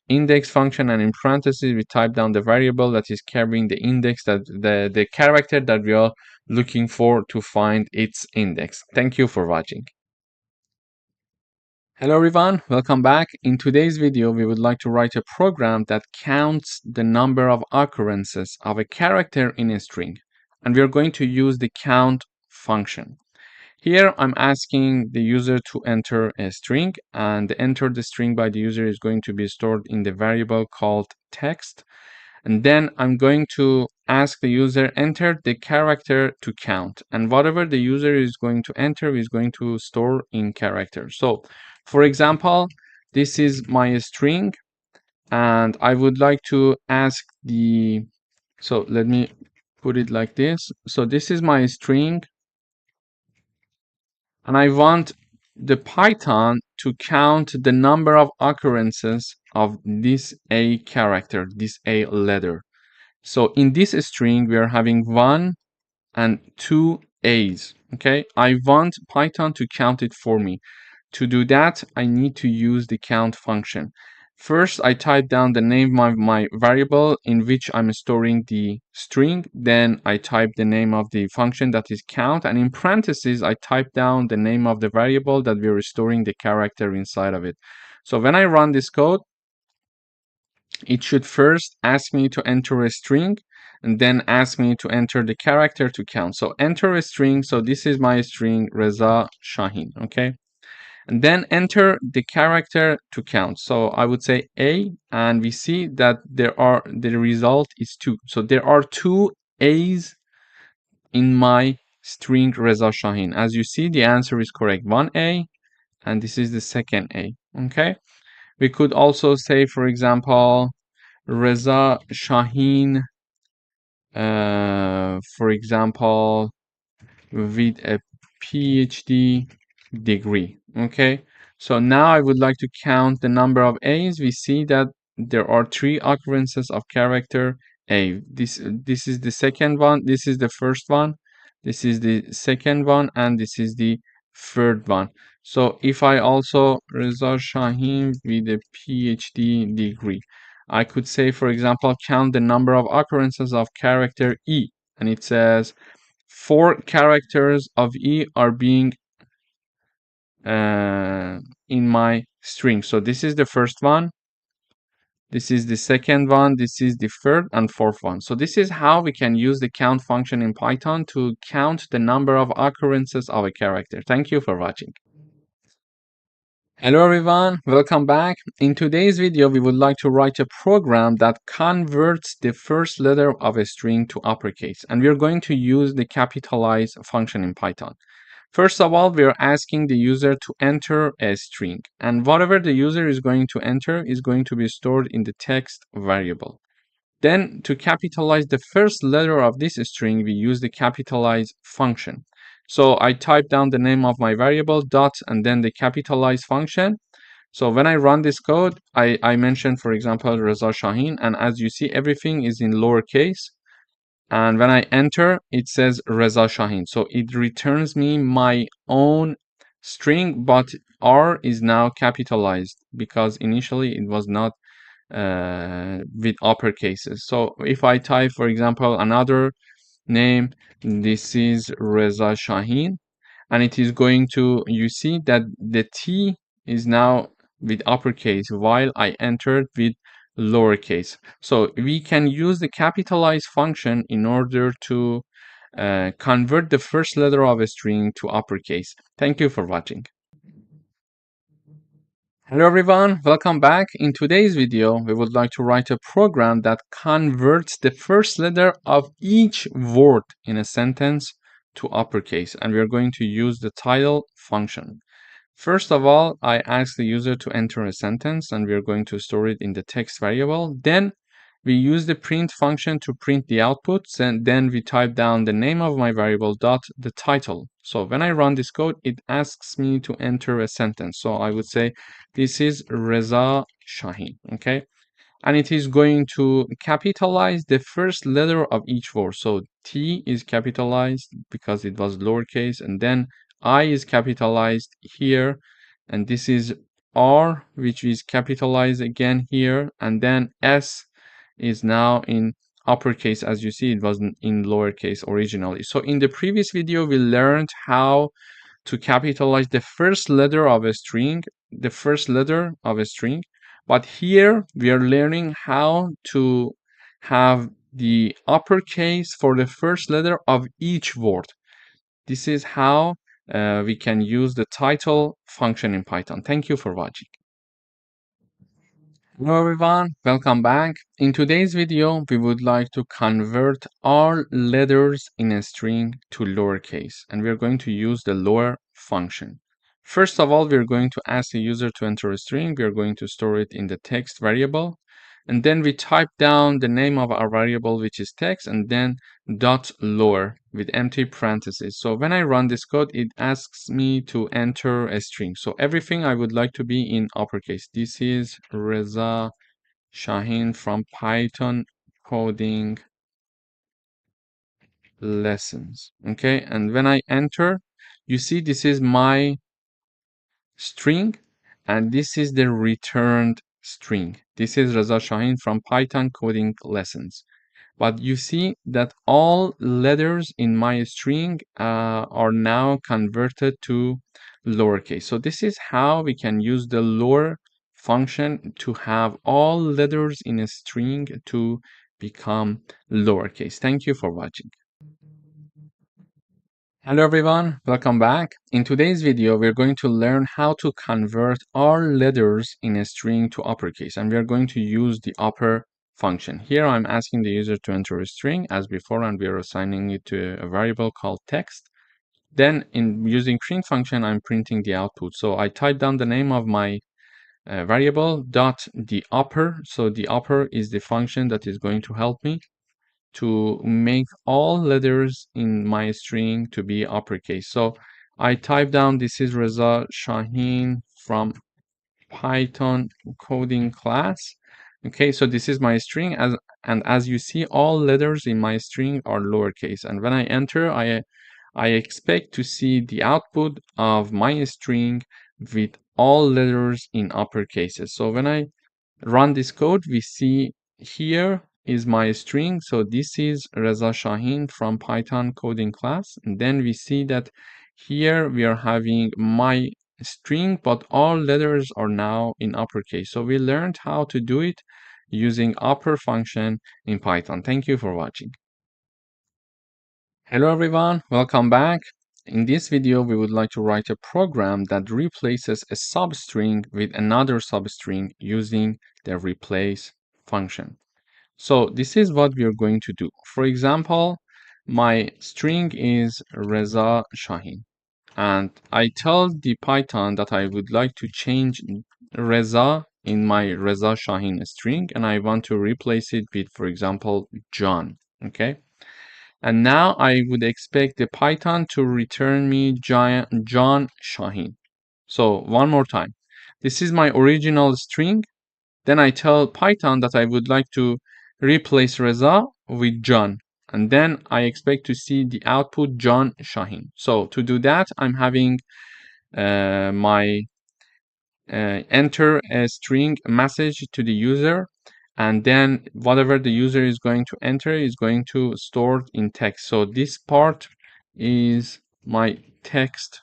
[SPEAKER 1] index function, and in parentheses we type down the variable that is carrying the index, that the character that we are looking for to find its index. Thank you for watching. Hello everyone, welcome back. In today's video, we would like to write a program that counts the number of occurrences of a character in a string. And we are going to use the count function. Here, I'm asking the user to enter a string, and the entered string by the user is going to be stored in the variable called text. And then I'm going to ask the user enter the character to count, and whatever the user is going to enter is going to store in character. So for example, this is my string, and I would like to ask so let me put it like this. So this is my string, and I want the Python to count the number of occurrences of this A character, this A letter. So in this string, we are having 1 and 2 A's. Okay, I want Python to count it for me. To do that, I need to use the count function. First, I type down the name of my variable in which I'm storing the string. Then I type the name of the function that is count. And in parentheses, I type down the name of the variable that we're storing the character inside of it. So when I run this code, it should first ask me to enter a string and then ask me to enter the character to count. So enter a string. So this is my string, Reza Shahin. Okay. And then enter the character to count. So I would say A, and we see that the result is 2. So there are 2 A's in my string Reza Shahin. As you see, the answer is correct. 1A, and this is the second A. Okay. We could also say, for example, Reza Shahin, for example, with a PhD degree. Okay, so now I would like to count the number of A's. We see that there are 3 occurrences of character A. This is the second one, this is the first one, this is the second one, and this is the third one. So if I also Reza Shahin with a PhD degree, I could say, for example, count the number of occurrences of character E, and it says 4 characters of E are being in my string. So this is the first one, this is the second one, this is the third and fourth one. So this is how we can use the count function in Python to count the number of occurrences of a character. Thank you for watching. Hello everyone, welcome back. In today's video, we would like to write a program that converts the first letter of a string to uppercase, and we're going to use the capitalize function in Python. First of all, we are asking the user to enter a string, and whatever the user is going to enter is going to be stored in the text variable. Then, to capitalize the first letter of this string, we use the capitalize function. So I type down the name of my variable, dot, and then the capitalize function. So when I run this code, I mentioned, for example, Reza Shahin, and as you see, everything is in lowercase. And when I enter, it says Reza Shahin. So it returns me my own string, but R is now capitalized because initially it was not with uppercases. So if I type, for example, another name, this is Reza Shahin, and it is going to, you see that the T is now with uppercase while I entered with lowercase. So we can use the capitalize function in order to convert the first letter of a string to uppercase. Thank you for watching. Hello everyone, welcome back. In today's video, we would like to write a program that converts the first letter of each word in a sentence to uppercase, and we are going to use the title function. First of all, I ask the user to enter a sentence, and we are going to store it in the text variable. Then we use the print function to print the outputs, and then we type down the name of my variable dot the title. So when I run this code, it asks me to enter a sentence. So I would say this is Reza Shahin, okay? And it is going to capitalize the first letter of each word. So T is capitalized because it was lowercase, and then I is capitalized here, and this is R, which is capitalized again here, and then S is now in uppercase. As you see, it was in lowercase originally. So in the previous video, we learned how to capitalize the first letter of a string, but here we are learning how to have the uppercase for the first letter of each word. This is how we can use the title function in Python. Thank you for watching. Hello everyone, welcome back. In today's video, we would like to convert all letters in a string to lowercase, and we're going to use the lower function. First of all, we're going to ask the user to enter a string. We're going to store it in the text variable. and then we type down the name of our variable, which is text, and then dot lower with empty parentheses. So when I run this code, it asks me to enter a string. So everything I would like to be in uppercase. This is Reza Shahin from Python coding lessons. Okay, and when I enter, you see this is my string, and this is the returned string. This is Reza Shahin from Python coding lessons. But you see that all letters in my string are now converted to lowercase. So this is how we can use the lower function to have all letters in a string to become lowercase. Thank you for watching. Hello everyone, welcome back. In today's video, we're going to learn how to convert all letters in a string to uppercase, and we're going to use the upper function. Here I'm asking the user to enter a string as before, and we're assigning it to a variable called text. Then in using print function, I'm printing the output. So I type down the name of my variable dot the upper. So the upper is the function that is going to help me to make all letters in my string to be uppercase. So I type down this is Reza Shahin from Python coding class. Okay, so this is my string, and as you see, all letters in my string are lowercase. And when I enter, I expect to see the output of my string with all letters in upper cases. So when I run this code, we see here is my string. So this is Reza Shahin from Python coding class. And then we see that here we are having my string, but all letters are now in uppercase. So we learned how to do it using upper function in Python. Thank you for watching. Hello everyone, welcome back. In this video, we would like to write a program that replaces a substring with another substring using the replace function. So this is what we are going to do. For example, my string is Reza Shahin, and I tell the Python that I would like to change Reza in my Reza Shahin string, and I want to replace it with, for example, John. Okay. And now I would expect the Python to return me John Shahin. So one more time. This is my original string. Then I tell Python that I would like to replace Reza with John. And then I expect to see the output John Shahin. So to do that, I'm having my enter a string message to the user, and then whatever the user is going to enter is going to store in text. So this part is my text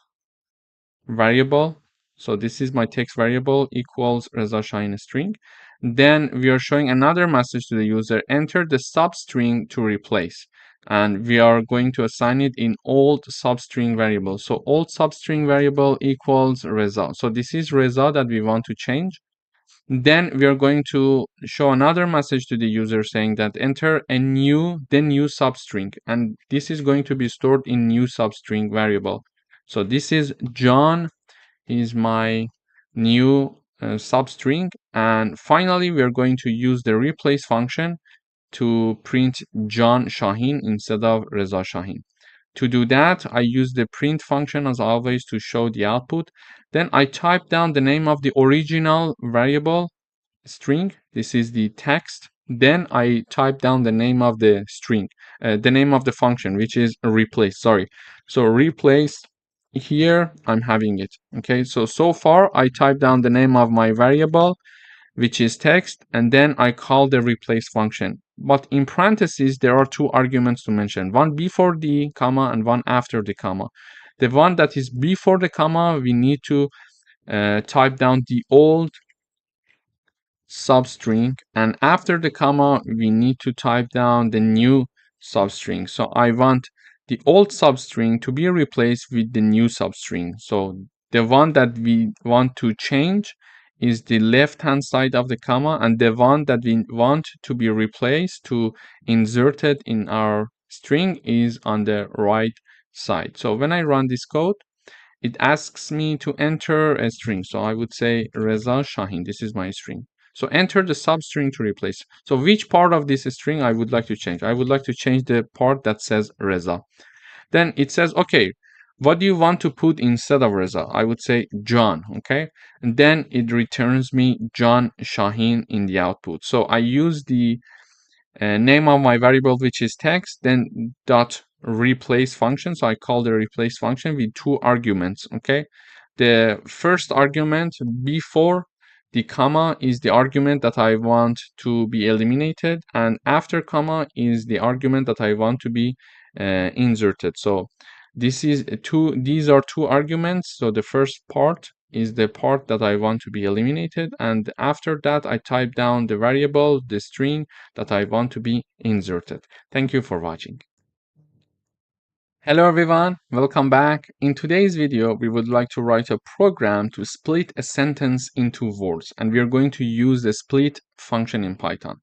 [SPEAKER 1] variable. So this is my text variable equals Reza Shahin string. Then we are showing another message to the user, enter the substring to replace. And we are going to assign it in old substring variable. So old substring variable equals Reza. So this is Reza that we want to change. Then we are going to show another message to the user saying that enter a new substring, and this is going to be stored in new substring variable. So this is John is my new substring, and finally we are going to use the replace function to print John Shahin instead of Reza Shahin. To do that, I use the print function as always to show the output. Then I type down the name of the original variable string. This is the text. Then I type down the name of the string, the name of the function, which is replace. Sorry. So replace here, I'm having it. Okay. So far I type down the name of my variable, which is text, and then I call the replace function. But in parentheses, there are two arguments to mention, one before the comma and one after the comma. The one that is before the comma, we need to type down the old substring, and after the comma, we need to type down the new substring. So I want the old substring to be replaced with the new substring. So the one that we want to change is the left hand side of the comma, and the one that we want to be replaced, to insert it in our string, is on the right side. So when I run this code, it asks me to enter a string. So I would say Reza Shahin, this is my string. So enter the substring to replace. So which part of this string I would like to change? I would like to change the part that says Reza. Then it says, okay, what do you want to put instead of Reza? I would say John, okay? And then it returns me John Shaheen in the output. So I use the name of my variable, which is text, then dot replace function. So I call the replace function with two arguments, okay? The first argument before the comma is the argument that I want to be eliminated, and after comma is the argument that I want to be inserted. So these are two arguments. So the first part is the part that I want to be eliminated, and after that I type down the variable, the string that I want to be inserted. Thank you for watching. Hello everyone, welcome back. In today's video, we would like to write a program to split a sentence into words, and we are going to use the split function in Python.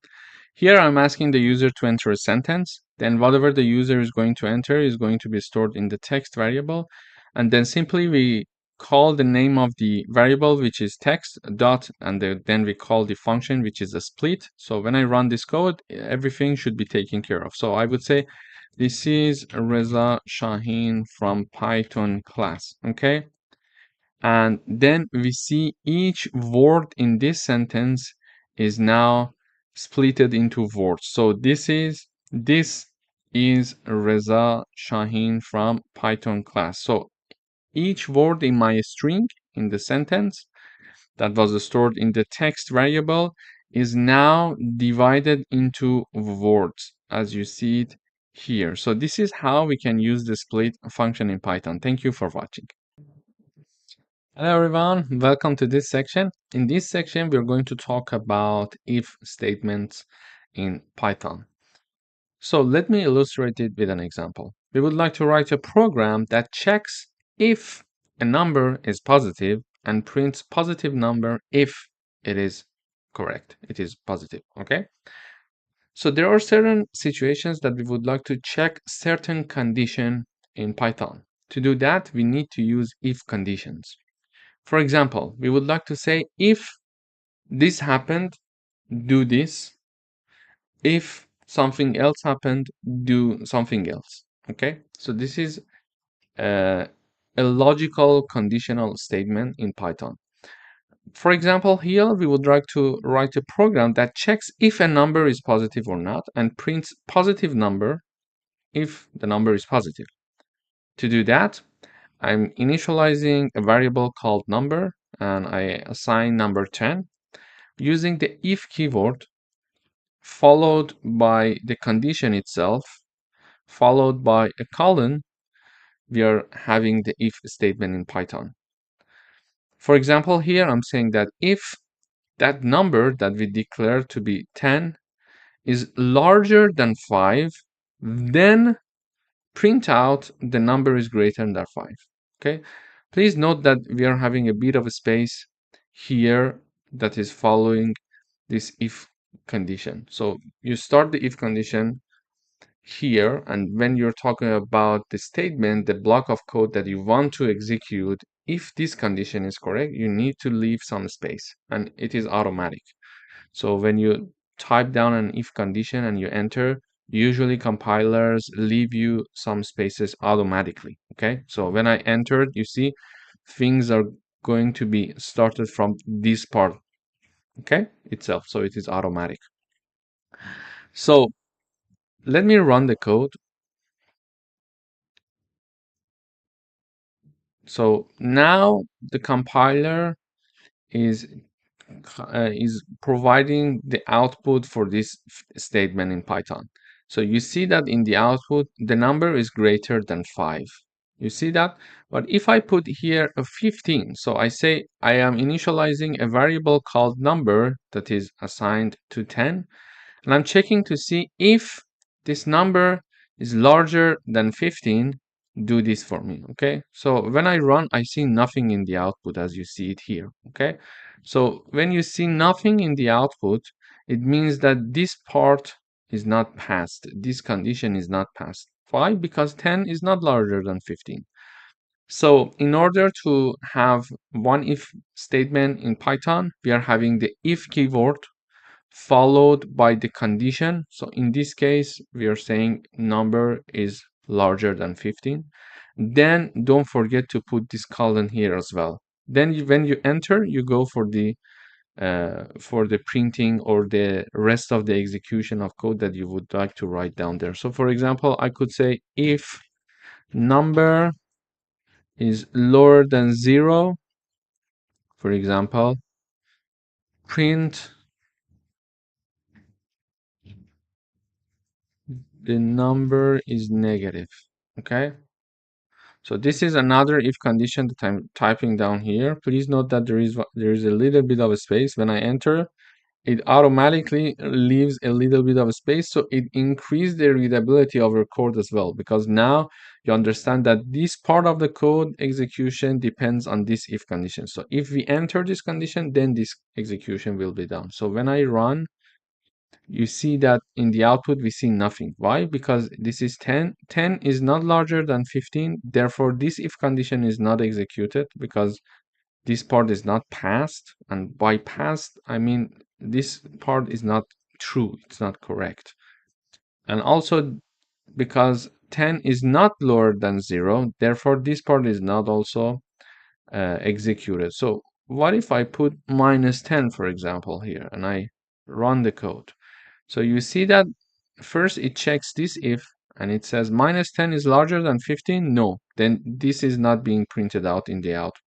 [SPEAKER 1] Here I'm asking the user to enter a sentence, then whatever the user is going to enter is going to be stored in the text variable, and then simply we call the name of the variable, which is text dot, and then we call the function, which is a split. So when I run this code, everything should be taken care of. So I would say this is Reza Shaheen from Python class, okay? And then we see each word in this sentence is now splitted into words. So this is Reza Shaheen from Python class. So each word in my string in the sentence that was stored in the text variable is now divided into words, as you see it here. So this is how we can use the split function in Python. Thank you for watching. Hello everyone, welcome to this section. In this section, we're going to talk about if statements in Python. So let me illustrate it with an example. We would like to write a program that checks if a number is positive and prints positive number if it is correct, it is positive, okay? So there are certain situations that we would like to check certain condition in Python. To do that, we need to use if conditions. For example, we would like to say if this happened, do this. If something else happened, do something else. Okay, so this is a logical conditional statement in Python. For example, here we would like to write a program that checks if a number is positive or not and prints positive number if the number is positive. To do that, I'm initializing a variable called number and I assign number 10 using the if keyword followed by the condition itself, followed by a colon. We are having the if statement in Python. For example, here I'm saying that if that number that we declare to be 10 is larger than 5, then print out the number is greater than 5. Okay, please note that we are having a bit of a space here that is following this if condition. So you start the if condition here, and when you're talking about the statement, the block of code that you want to execute, if this condition is correct, you need to leave some space, and it is automatic. So when you type down an if condition and you enter, usually compilers leave you some spaces automatically. Okay, so when I entered, you see things are going to be started from this part, okay, itself. So it is automatic. So let me run the code. So now the compiler is providing the output for this statement in Python. So you see that in the output, the number is greater than 5. You see that? But if I put here a 15, so I say I am initializing a variable called number that is assigned to 10, and I'm checking to see if this number is larger than 15, do this for me, okay? So when I run, I see nothing in the output as you see it here, okay? So when you see nothing in the output, it means that this part is not passed. This condition is not passed. Why? Because 10 is not larger than 15. So in order to have one if statement in Python, we are having the if keyword followed by the condition. So in this case, we are saying number is larger than 15. Then don't forget to put this colon here as well. Then when you enter, you go for the printing or the rest of the execution of code that you would like to write down there. So for example, I could say if number is lower than 0, for example, print the number is negative. Okay. So this is another if condition that I'm typing down here. Please note that there is a little bit of a space. When I enter, it automatically leaves a little bit of a space, so it increased the readability of your code as well, because now you understand that this part of the code execution depends on this if condition. So if we enter this condition, then this execution will be done. So when I run, you see that in the output we see nothing. Why? Because this is 10. 10 is not larger than 15. Therefore, this if condition is not executed because this part is not passed. And by passed, I mean this part is not true. It's not correct. And also because 10 is not lower than 0, therefore this part is not also executed. So what if I put -10, for example, here, and I run the code? So you see that first it checks this if, and it says -10 is larger than 15. No, then this is not being printed out in the output.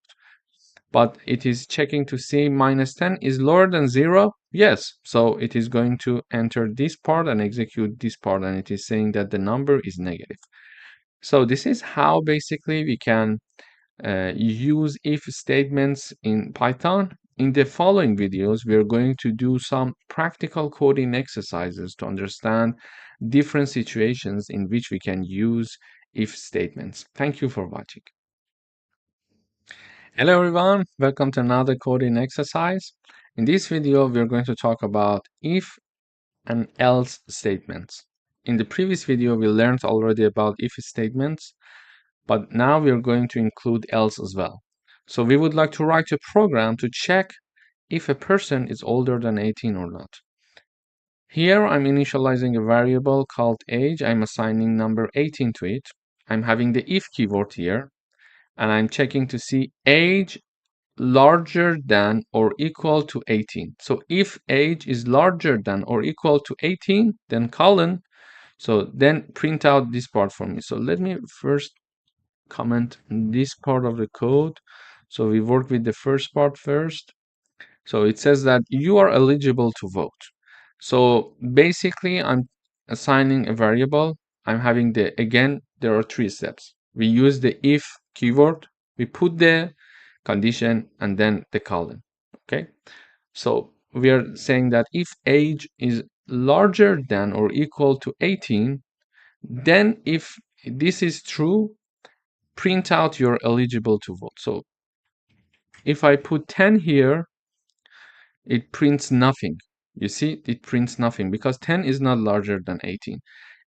[SPEAKER 1] But it is checking to see -10 is lower than 0. Yes, so it is going to enter this part and execute this part, and it is saying that the number is negative. So this is how basically we can use if statements in Python. In the following videos, we are going to do some practical coding exercises to understand different situations in which we can use if statements. Thank you for watching. Hello everyone, welcome to another coding exercise. In this video, we're going to talk about if and else statements. In the previous video, we learned already about if statements, but now we are going to include else as well. So we would like to write a program to check if a person is older than 18 or not. Here I'm initializing a variable called age. I'm assigning number 18 to it. I'm having the if keyword here, and I'm checking to see age larger than or equal to 18. So if age is larger than or equal to 18, then colon. So then print out this part for me. So let me first comment this part of the code. So we work with the first part first. So it says that you are eligible to vote. So basically I'm assigning a variable. I'm having again, there are 3 steps. We use the if keyword, we put the condition, and then the colon. Okay. So we are saying that if age is larger than or equal to 18, then if this is true, print out you're eligible to vote. So if I put 10 here, it prints nothing. You see, it prints nothing because 10 is not larger than 18.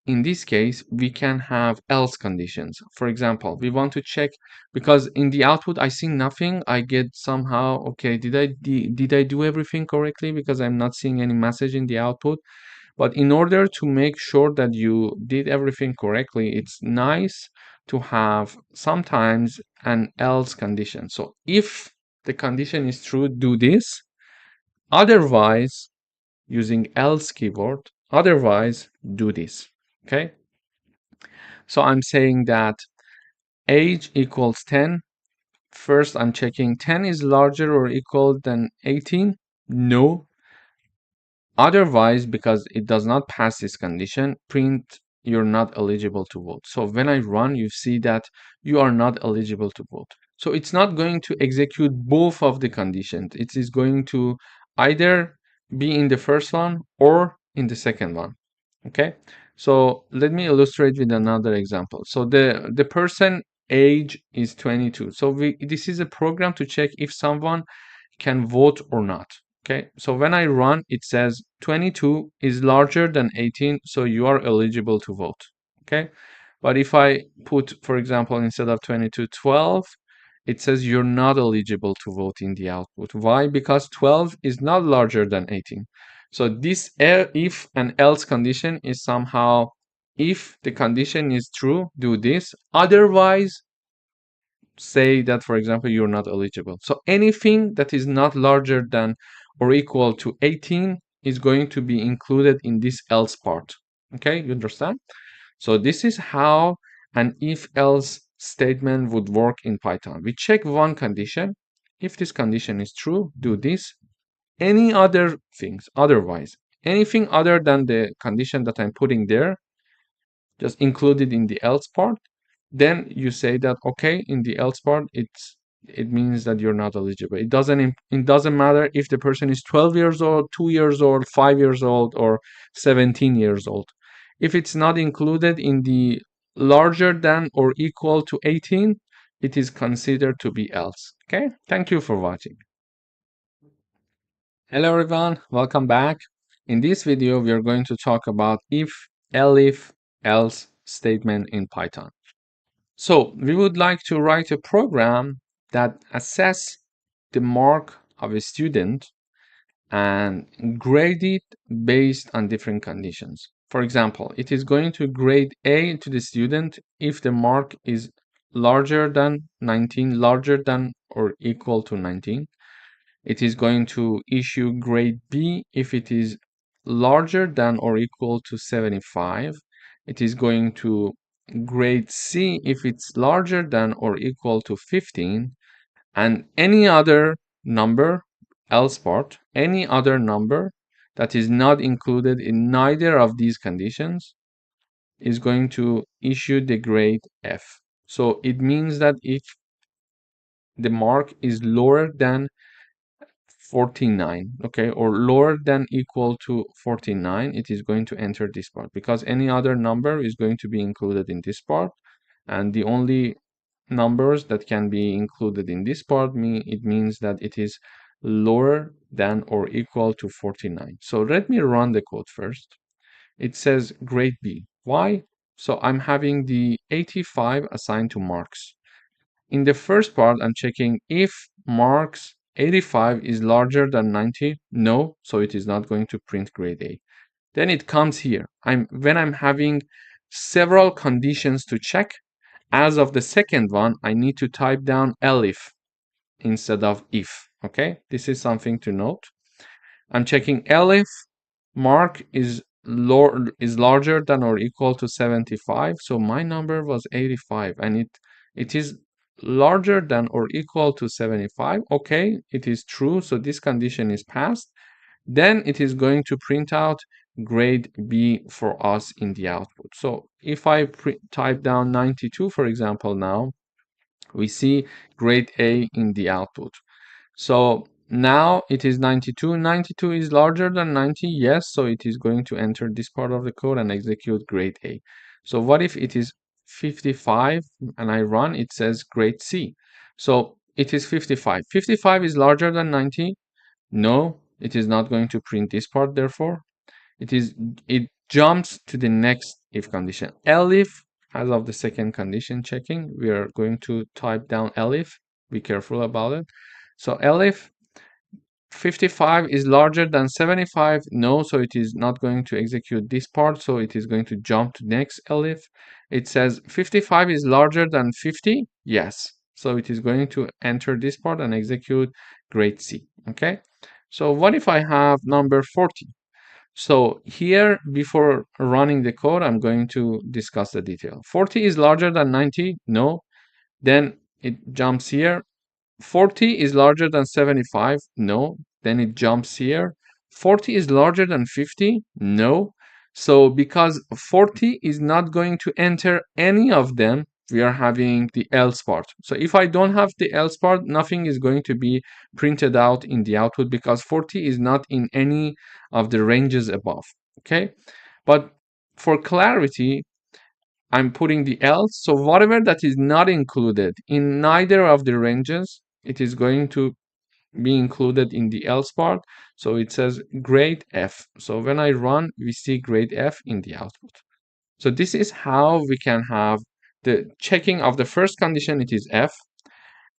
[SPEAKER 1] In this case, we can have else conditions. For example, we want to check because in the output I see nothing. I get somehow, okay, did I do everything correctly? Because I'm not seeing any message in the output. But in order to make sure that you did everything correctly, it's nice to have sometimes an else condition. So if the condition is true, do this. Otherwise, using else keyword, otherwise do this. Okay. So I'm saying that age equals 10. First, I'm checking 10 is larger or equal than 18. No. Otherwise, because it does not pass this condition, print you're not eligible to vote. So when I run, you see that you are not eligible to vote. So it's not going to execute both of the conditions. It is going to either be in the first one or in the second one. Okay. So let me illustrate with another example. So the person age is 22. So this is a program to check if someone can vote or not. Okay, so when I run, it says 22 is larger than 18, so you are eligible to vote. Okay, But if I put, for example, instead of 22, 12, it says you're not eligible to vote in the output. Why? Because 12 is not larger than 18. So this if and else condition is somehow, if the condition is true, do this. Otherwise, say that, for example, you're not eligible. So anything that is not larger than or equal to 18 is going to be included in this else part. Okay, you understand? So this is how an if-else statement would work in Python. We check one condition. If this condition is true, do this. Any other things, otherwise, anything other than the condition that I'm putting there, just include it in the else part. Then you say that, okay, in the else part, it means that you're not eligible. It doesn't matter if the person is 12 years old, 2 years old, 5 years old, or 17 years old. If it's not included in the larger than or equal to 18, it is considered to be else. Okay, thank you for watching. Hello everyone, welcome back. In this video, we are going to talk about if, elif, else statement in Python. So we would like to write a program that assess the mark of a student and grade it based on different conditions. For example, it is going to grade A to the student if the mark is larger than 19, larger than or equal to 19. It is going to issue grade B if it is larger than or equal to 75. It is going to grade C if it's larger than or equal to 15, and any other number, else part, any other number that is not included in neither of these conditions is going to issue the grade F. So it means that if the mark is lower than 49, okay, or lower than equal to 49, it is going to enter this part, because any other number is going to be included in this part, and the only numbers that can be included in this part it means that it is lower than or equal to 49. So let me run the code first. It says grade B. Why? So I'm having the 85 assigned to marks. In the first part, I'm checking if marks 85 is larger than 90. No, so it is not going to print grade A. Then it comes here. When I'm having several conditions to check, as of the second one, I need to type down elif instead of if. Okay, this is something to note. I'm checking elif mark is larger than or equal to 75. So my number was 85, and it is larger than or equal to 75. Okay, it is true. So this condition is passed. Then it is going to print out grade B for us in the output. So if I type down 92, for example, now we see grade A in the output. So now it is 92. 92 is larger than 90. Yes, so it is going to enter this part of the code and execute grade A. So what if it is 55 and I run? It says grade C. So it is 55. 55 is larger than 90. No, it is not going to print this part. Therefore, it jumps to the next if condition. Elif, as of the second condition checking, we are going to type down elif. Be careful about it. So elif 55 is larger than 75. No, so it is not going to execute this part. So it is going to jump to next elif. It says 55 is larger than 50. Yes. So it is going to enter this part and execute grade C. Okay. So what if I have number 40? So here, before running the code, I'm going to discuss the detail. 40 is larger than 90? No. Then it jumps here. 40 is larger than 75? No. Then it jumps here. 40 is larger than 50? No. So because 40 is not going to enter any of them, we are having the else part. So if I don't have the else part, nothing is going to be printed out in the output, because 40 is not in any of the ranges above. Okay. But for clarity, I'm putting the else. So whatever that is not included in neither of the ranges, it is going to be included in the else part. So it says grade F. So when I run, we see grade F in the output. So this is how we can have the checking of the first condition, it is F.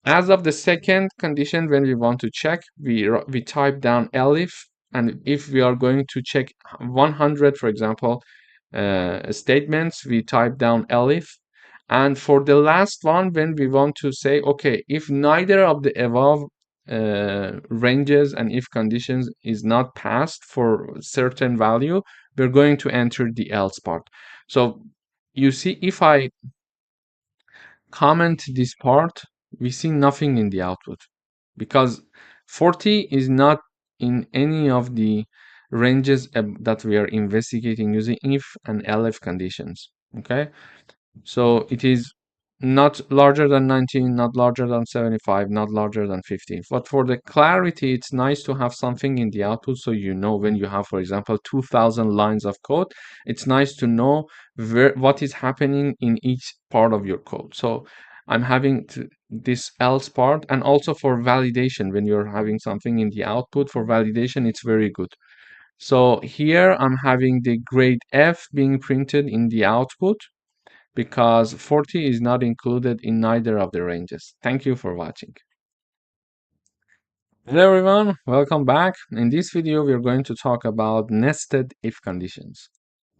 [SPEAKER 1] As of the second condition, when we want to check, we type down elif, and if we are going to check 100, for example, statements, we type down elif. And for the last one, when we want to say, okay, if neither of the above ranges and if conditions is not passed for certain value, we're going to enter the else part. So you see, if I comment this part, we see nothing in the output because 40 is not in any of the ranges that we are investigating using if and elif conditions. Okay, so it is not larger than 19, not larger than 75, not larger than 50. But for the clarity, it's nice to have something in the output so you know when you have, for example, 2000 lines of code, it's nice to know what is happening in each part of your code. So I'm having this else part, and also for validation, when you're having something in the output, for validation, it's very good. So here I'm having the grade F being printed in the output, because 40 is not included in neither of the ranges. Thank you for watching. Hello everyone, welcome back. In this video, we're going to talk about nested if conditions.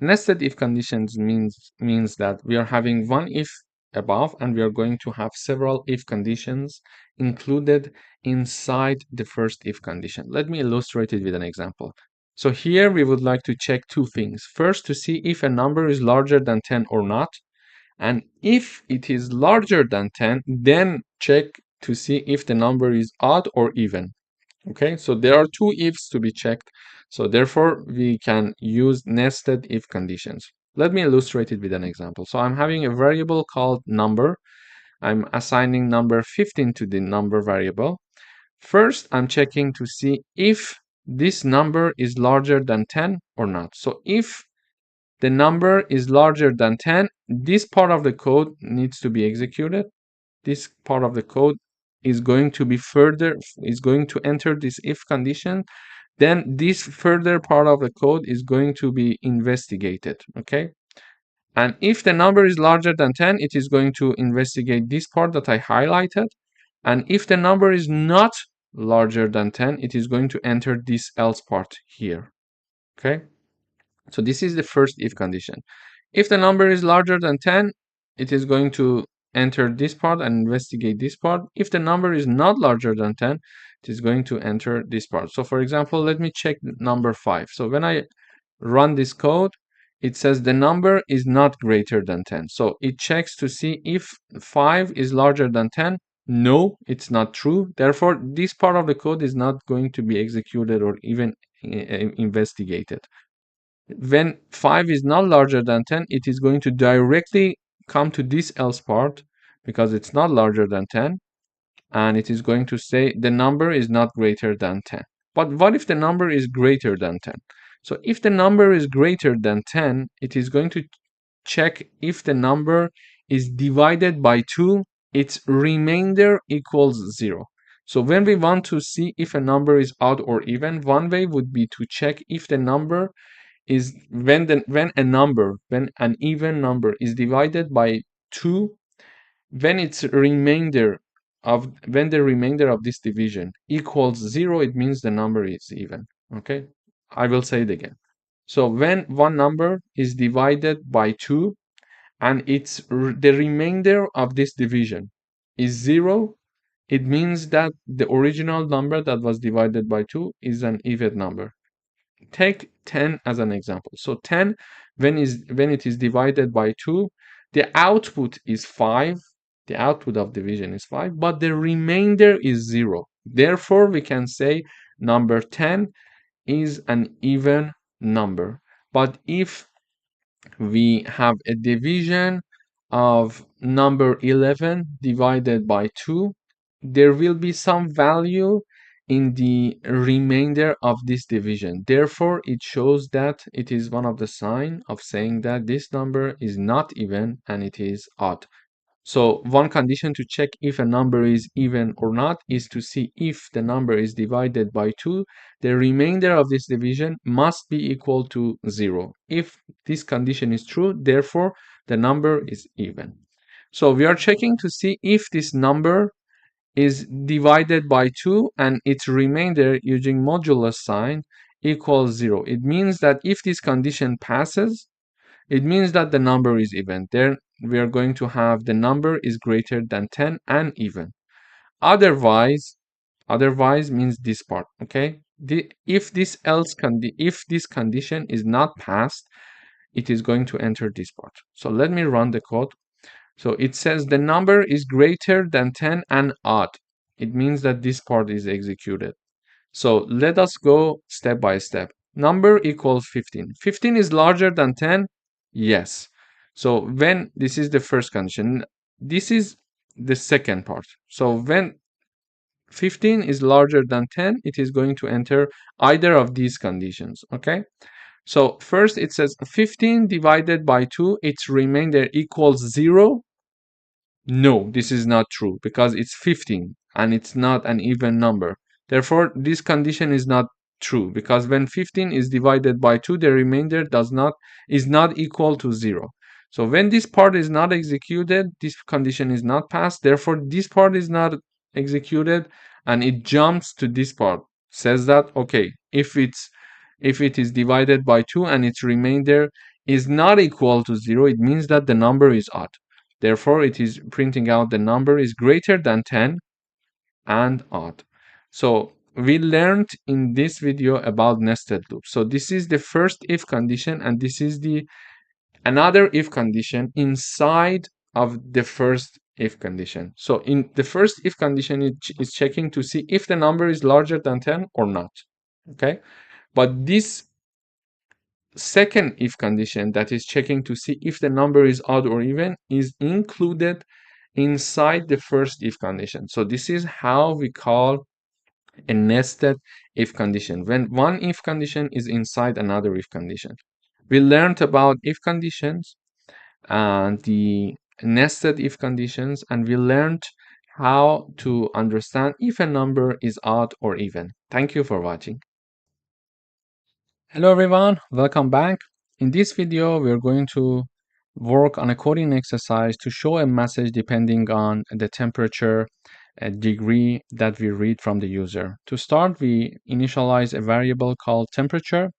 [SPEAKER 1] Nested if conditions means that we are having one if above, and we are going to have several if conditions included inside the first if condition. Let me illustrate it with an example. So here we would like to check two things. First, to see if a number is larger than 10 or not. And if it is larger than 10, then check to see if the number is odd or even. Okay, so there are two ifs to be checked. So therefore, we can use nested if conditions. Let me illustrate it with an example. So I'm having a variable called number. I'm assigning number 15 to the number variable. First, I'm checking to see if this number is larger than 10 or not. So if the number is larger than 10, this part of the code needs to be executed. This part of the code is going to enter this if condition. Then this further part of the code is going to be investigated. Okay. And if the number is larger than 10, it is going to investigate this part that I highlighted. And if the number is not larger than 10, it is going to enter this else part here. Okay. So this is the first if condition. If the number is larger than 10, it is going to enter this part and investigate this part. If the number is not larger than 10, it is going to enter this part. So for example, let me check number 5. So when I run this code, it says the number is not greater than 10. So it checks to see if 5 is larger than 10. No, it's not true. Therefore, this part of the code is not going to be executed or even investigated. When 5 is not larger than 10, it is going to directly come to this else part because it's not larger than 10, and it is going to say the number is not greater than 10. But what if the number is greater than 10? So if the number is greater than 10, it is going to check if the number is divided by 2, its remainder equals 0. So when we want to see if a number is odd or even, one way would be to check if the number is when an even number is divided by 2, when the remainder of this division equals 0, it means the number is even. Okay, I will say it again. So when one number is divided by 2 and the remainder of this division is 0, it means that the original number that was divided by 2 is an even number. Take 10 as an example. So 10, when it is divided by 2, the output is 5. The output of division is 5, but the remainder is 0. Therefore, we can say number 10 is an even number. But if we have a division of number 11 divided by 2, there will be some value in the remainder of this division. Therefore, it shows that it is one of the signs of saying that this number is not even and it is odd. So one condition to check if a number is even or not is to see if the number is divided by 2, the remainder of this division must be equal to 0. If this condition is true, therefore the number is even. So we are checking to see if this number is divided by 2 and its remainder using modulus sign equals 0. It means that if this condition passes, it means that the number is even. Then we are going to have the number is greater than 10 and even. Otherwise means this part, okay? If this condition is not passed, it is going to enter this part. So let me run the code. So it says the number is greater than 10 and odd. It means that this part is executed. So let us go step by step. Number equals 15. 15 is larger than 10? Yes. So when this is the first condition, this is the second part. So when 15 is larger than 10, it is going to enter either of these conditions, okay? So first it says 15 divided by 2, its remainder equals 0. No, this is not true because it's 15 and it's not an even number. Therefore, this condition is not true because when 15 is divided by 2, the remainder is not equal to 0. So when this part is not executed, this condition is not passed. Therefore, this part is not executed and it jumps to this part. Says that, okay, if it is divided by 2 and its remainder is not equal to 0, it means that the number is odd. Therefore, it is printing out the number is greater than 10 and odd. So we learned in this video about nested loops. So this is the first if condition and this is the another if condition inside of the first if condition. So in the first if condition, it is checking to see if the number is larger than 10 or not. Okay, but this second if condition that is checking to see if the number is odd or even is included inside the first if condition. So this is how we call a nested if condition, when one if condition is inside another if condition. We learned about if conditions and the nested if conditions, and we learned how to understand if a number is odd or even. Thank you for watching. Hello everyone, welcome back. In this video, we're going to work on a coding exercise to show a message depending on the temperature degree that we read from the user. To start, we initialize a variable called temperature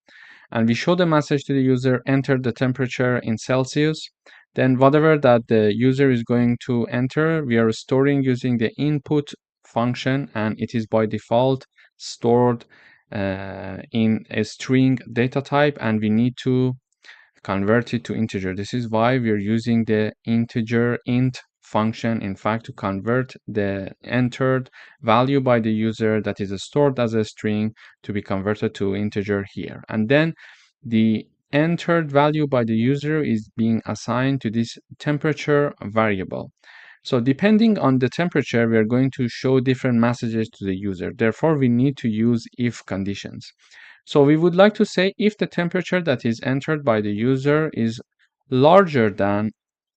[SPEAKER 1] and we show the message to the user, enter the temperature in Celsius. Then whatever that the user is going to enter, we are storing using the input function and it is by default stored in a string data type and we need to convert it to integer. This is why we're using the integer int function, in fact, to convert the entered value by the user that is stored as a string to be converted to integer here. And then the entered value by the user is being assigned to this temperature variable. So depending on the temperature, we are going to show different messages to the user. Therefore, we need to use if conditions. So we would like to say if the temperature that is entered by the user is larger than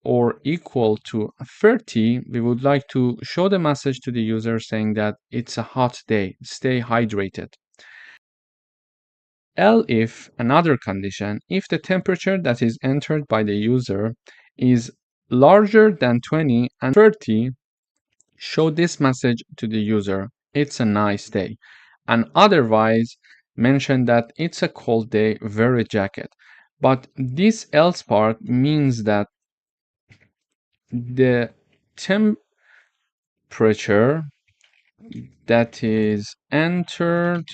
[SPEAKER 1] or equal to 30, we would like to show the message to the user saying that it's a hot day, stay hydrated. If another condition, if the temperature that is entered by the user is larger than 20 and 30, show this message to the user, it's a nice day. And otherwise, mention that it's a cold day, wear a jacket. But this else part means that the temperature that is entered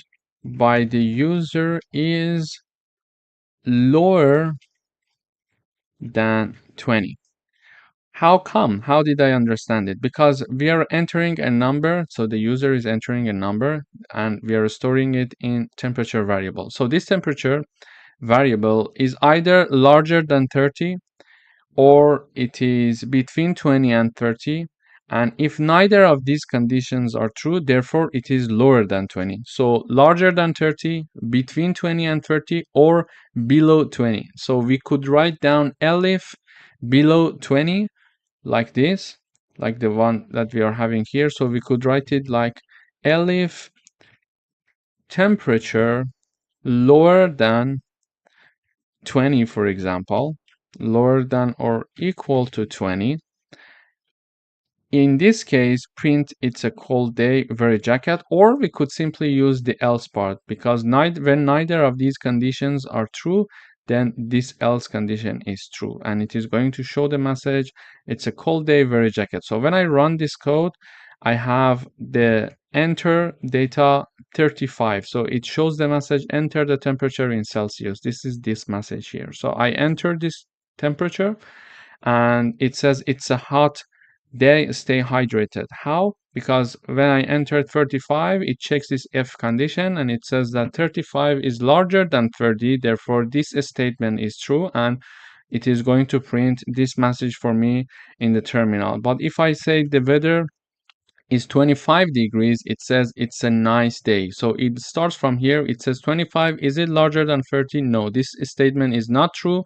[SPEAKER 1] by the user is lower than 20. How come? How did I understand it? Because we are entering a number, so the user is entering a number and we are storing it in temperature variable. So this temperature variable is either larger than 30 or it is between 20 and 30. And if neither of these conditions are true, therefore it is lower than 20. So larger than 30, between 20 and 30, or below 20. So we could write down elif below 20 like this. like the one that we are having here. So we could write it like elif temperature lower than 20, for example, lower than or equal to 20. In this case, print it's a cold day, wear a jacket, or we could simply use the else part, because when neither of these conditions are true, then this else condition is true, and it is going to show the message it's a cold day, wear a jacket. So when I run this code, I have the enter data 35. So it shows the message enter the temperature in Celsius. This is this message here. So I enter this temperature and it says it's a hot day, stay hydrated. How? Because when I enter 35, it checks this if condition and it says that 35 is larger than 30. Therefore, this statement is true and it is going to print this message for me in the terminal. But if I say the weather is 25 degrees, it says it's a nice day. So it starts from here. It says 25. Is it larger than 30? No, this statement is not true.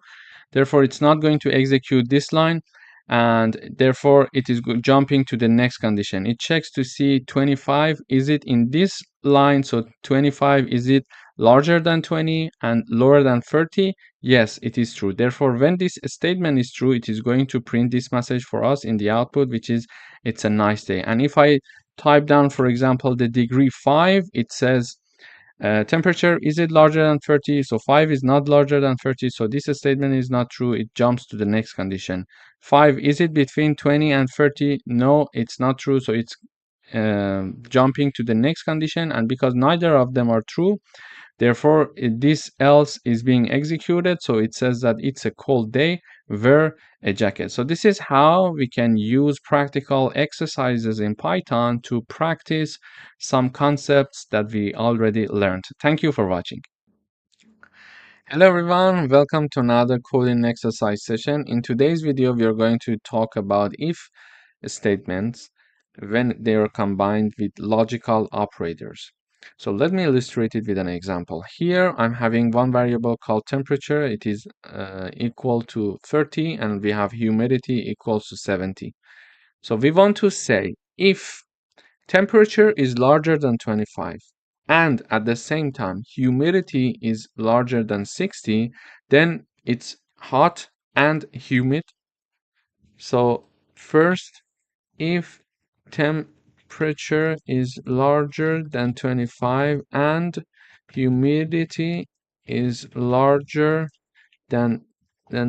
[SPEAKER 1] Therefore, it's not going to execute this line, and therefore it is jumping to the next condition. It checks to see 25, is it in this line? So 25, is it larger than 20 and lower than 30? Yes, it is true. Therefore, when this statement is true, it is going to print this message for us in the output, which is it's a nice day. And if I type down, for example, the degree 5, it says temperature, is it larger than 30? So 5 is not larger than 30. So this statement is not true. It jumps to the next condition. 5, is it between 20 and 30? No, it's not true. So it's jumping to the next condition. And because neither of them are true, therefore this else is being executed. So it says that it's a cold day, wear a jacket. So this is how we can use practical exercises in Python to practice some concepts that we already learned. Thank you for watching. Hello everyone, welcome to another coding exercise session. In today's video, we are going to talk about if statements when they are combined with logical operators. So let me illustrate it with an example. Here I'm having one variable called temperature. It is equal to 30 and we have humidity equals to 70. So we want to say if temperature is larger than 25 and at the same time humidity is larger than 60, then it's hot and humid. So first, if temperature is larger than 25 and humidity is larger than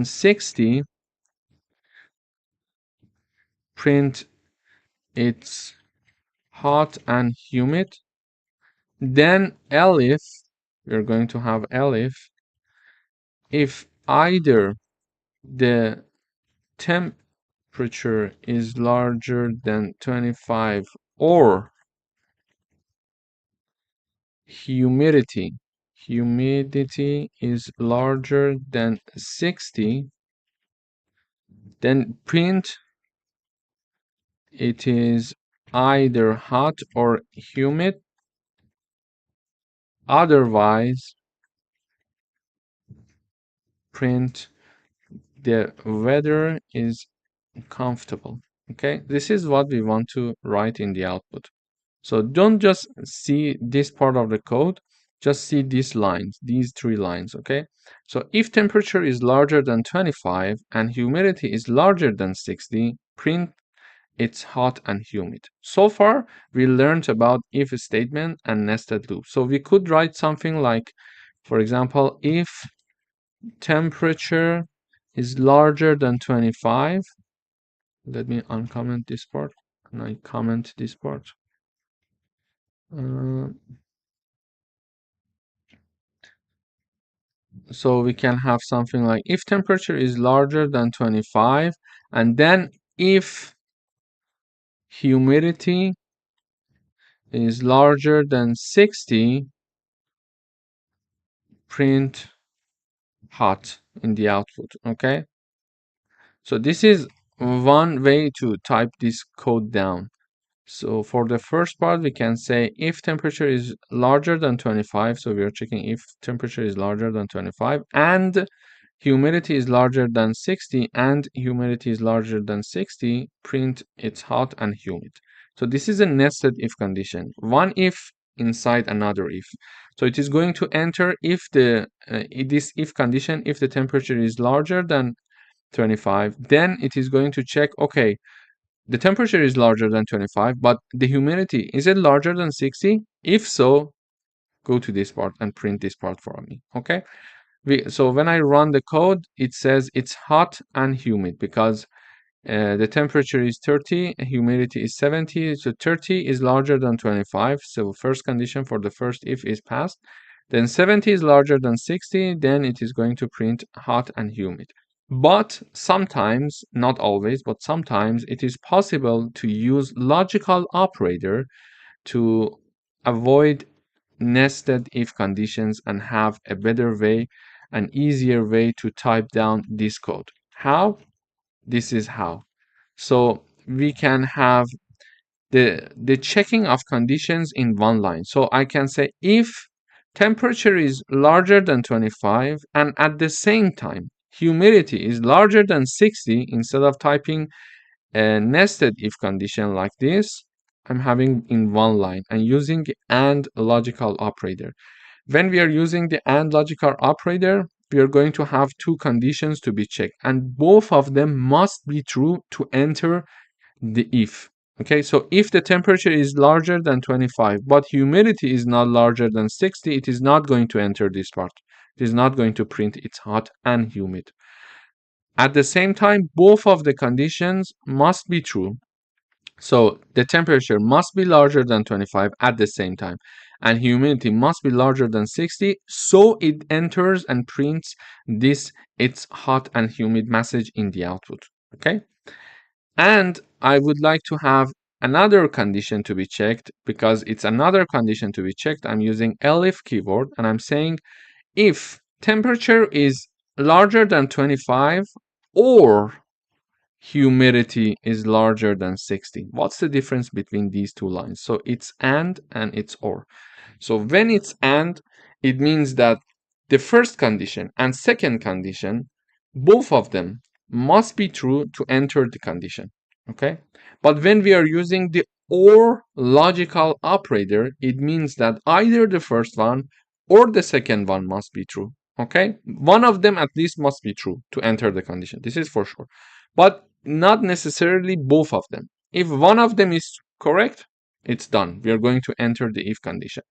[SPEAKER 1] 60, print it's hot and humid. Then elif, we're going to have elif, if either the temperature is larger than 25 or humidity is larger than 60, then print it is either hot or humid, otherwise print the weather is comfortable. Okay, this is what we want to write in the output. So don't just see this part of the code, just see these lines, these 3 lines, okay? So if temperature is larger than 25 and humidity is larger than 60, print it's hot and humid. So far, we learned about if statement and nested loop. So we could write something like, for example, if temperature is larger than 25, let me uncomment this part and I comment this part. So we can have something like if temperature is larger than 25 and then if humidity is larger than 60, print hot in the output. Okay, so this is one way to type this code down. So for the first part, we can say if temperature is larger than 25, so we are checking if temperature is larger than 25 and humidity is larger than 60 and humidity is larger than 60, print it's hot and humid. So this is a nested if condition, one if inside another if. So it is going to enter if this if condition, if the temperature is larger than 25, then it is going to check, okay, the temperature is larger than 25, but the humidity, is it larger than 60? If so, go to this part and print this part for me, okay? So when I run the code, it says it's hot and humid because the temperature is 30, humidity is 70, so 30 is larger than 25, so first condition for the first if is passed. Then 70 is larger than 60, then it is going to print hot and humid. But sometimes, not always, but sometimes it is possible to use logical operator to avoid nested if conditions and have a better way, an easier way to type down this code. How? This is how. So we can have the checking of conditions in one line. So I can say if temperature is larger than 25 and at the same time humidity is larger than 60, instead of typing a nested if condition like this, I'm having in one line and using AND logical operator. When we are using the AND logical operator, we are going to have two conditions to be checked, and both of them must be true to enter the if. Okay, so if the temperature is larger than 25, but humidity is not larger than 60, it is not going to enter this part. It is not going to print it's hot and humid. At the same time, both of the conditions must be true. So the temperature must be larger than 25 at the same time, and humidity must be larger than 60, so it enters and prints this it's hot and humid message in the output. Okay? And I would like to have another condition to be checked. Because it's another condition to be checked, I'm using elif keyword and I'm saying if temperature is larger than 25 or humidity is larger than 60. What's the difference between these two lines? So it's and it's or. So when it's and, it means that the first condition and second condition, both of them must be true to enter the condition. Okay? But when we are using the or logical operator, it means that either the first one or the second one must be true. Okay? One of them at least must be true to enter the condition. This is for sure. But not necessarily both of them. If one of them is correct, it's done. We are going to enter the if condition.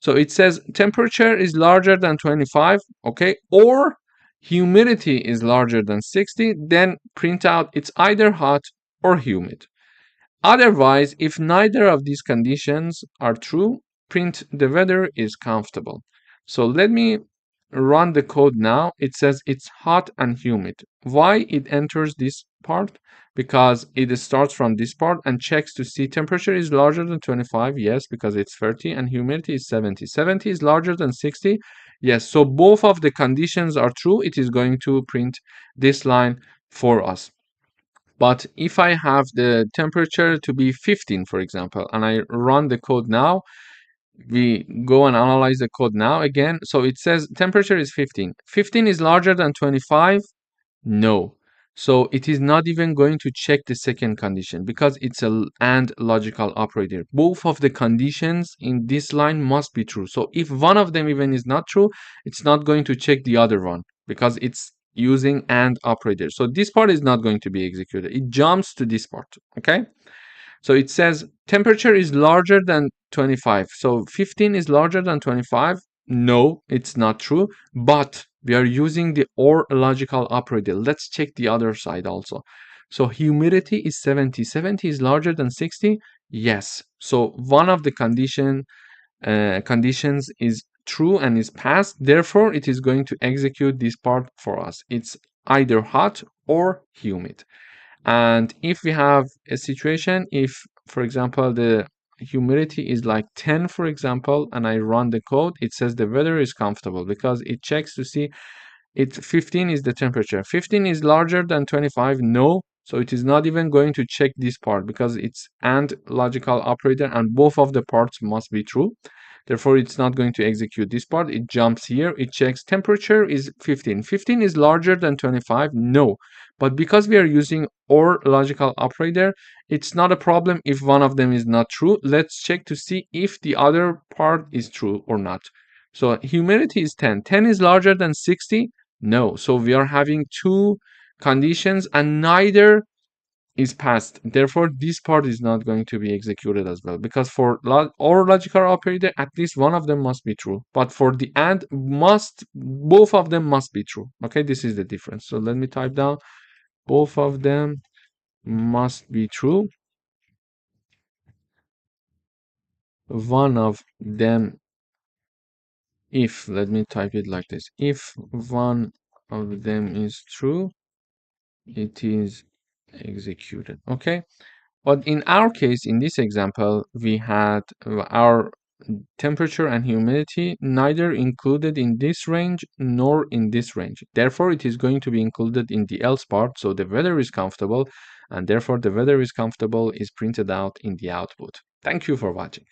[SPEAKER 1] So it says temperature is larger than 25, okay, or humidity is larger than 60, then print out it's either hot or humid. Otherwise, if neither of these conditions are true, print the weather is comfortable. So let me run the code now. It says it's hot and humid. Why it enters this part? Because it starts from this part and checks to see temperature is larger than 25, yes, because it's 30, and humidity is 70. 70 is larger than 60, yes. So both of the conditions are true. It is going to print this line for us. But if I have the temperature to be 15, for example, and I run the code now, we go and analyze the code now again. So it says temperature is 15. 15 is larger than 25? No. So it is not even going to check the second condition because it's a AND logical operator. Both of the conditions in this line must be true. So if one of them even is not true, it's not going to check the other one because it's using AND operator. So this part is not going to be executed. It jumps to this part, okay? So it says temperature is larger than 25. So 15 is larger than 25. No, it's not true, but we are using the OR logical operator. Let's check the other side also. So humidity is 70. 70 is larger than 60. Yes. So one of the conditions is true and is passed. Therefore, it is going to execute this part for us. It's either hot or humid. And if we have a situation, if, for example, the humidity is like 10, for example, and I run the code, it says the weather is comfortable because it checks to see 15 is the temperature. 15 is larger than 25. No. So it is not even going to check this part because it's AND logical operator and both of the parts must be true. Therefore, it's not going to execute this part. It jumps here. It checks temperature is 15. 15 is larger than 25. No. But because we are using OR logical operator, it's not a problem if one of them is not true. Let's check to see if the other part is true or not. So humidity is 10. 10 is larger than 60. No. So we are having two conditions and neither is passed. Therefore, this part is not going to be executed as well, because for or logical operator, at least one of them must be true. But for the AND, both of them must be true. Okay, this is the difference. So let me type down both of them must be true. One of them, if, let me type it like this, if one of them is true, it is executed. Okay. But in our case, in this example, we had our temperature and humidity neither included in this range nor in this range. Therefore, it is going to be included in the else part. So the weather is comfortable, and therefore the weather is comfortable is printed out in the output. Thank you for watching.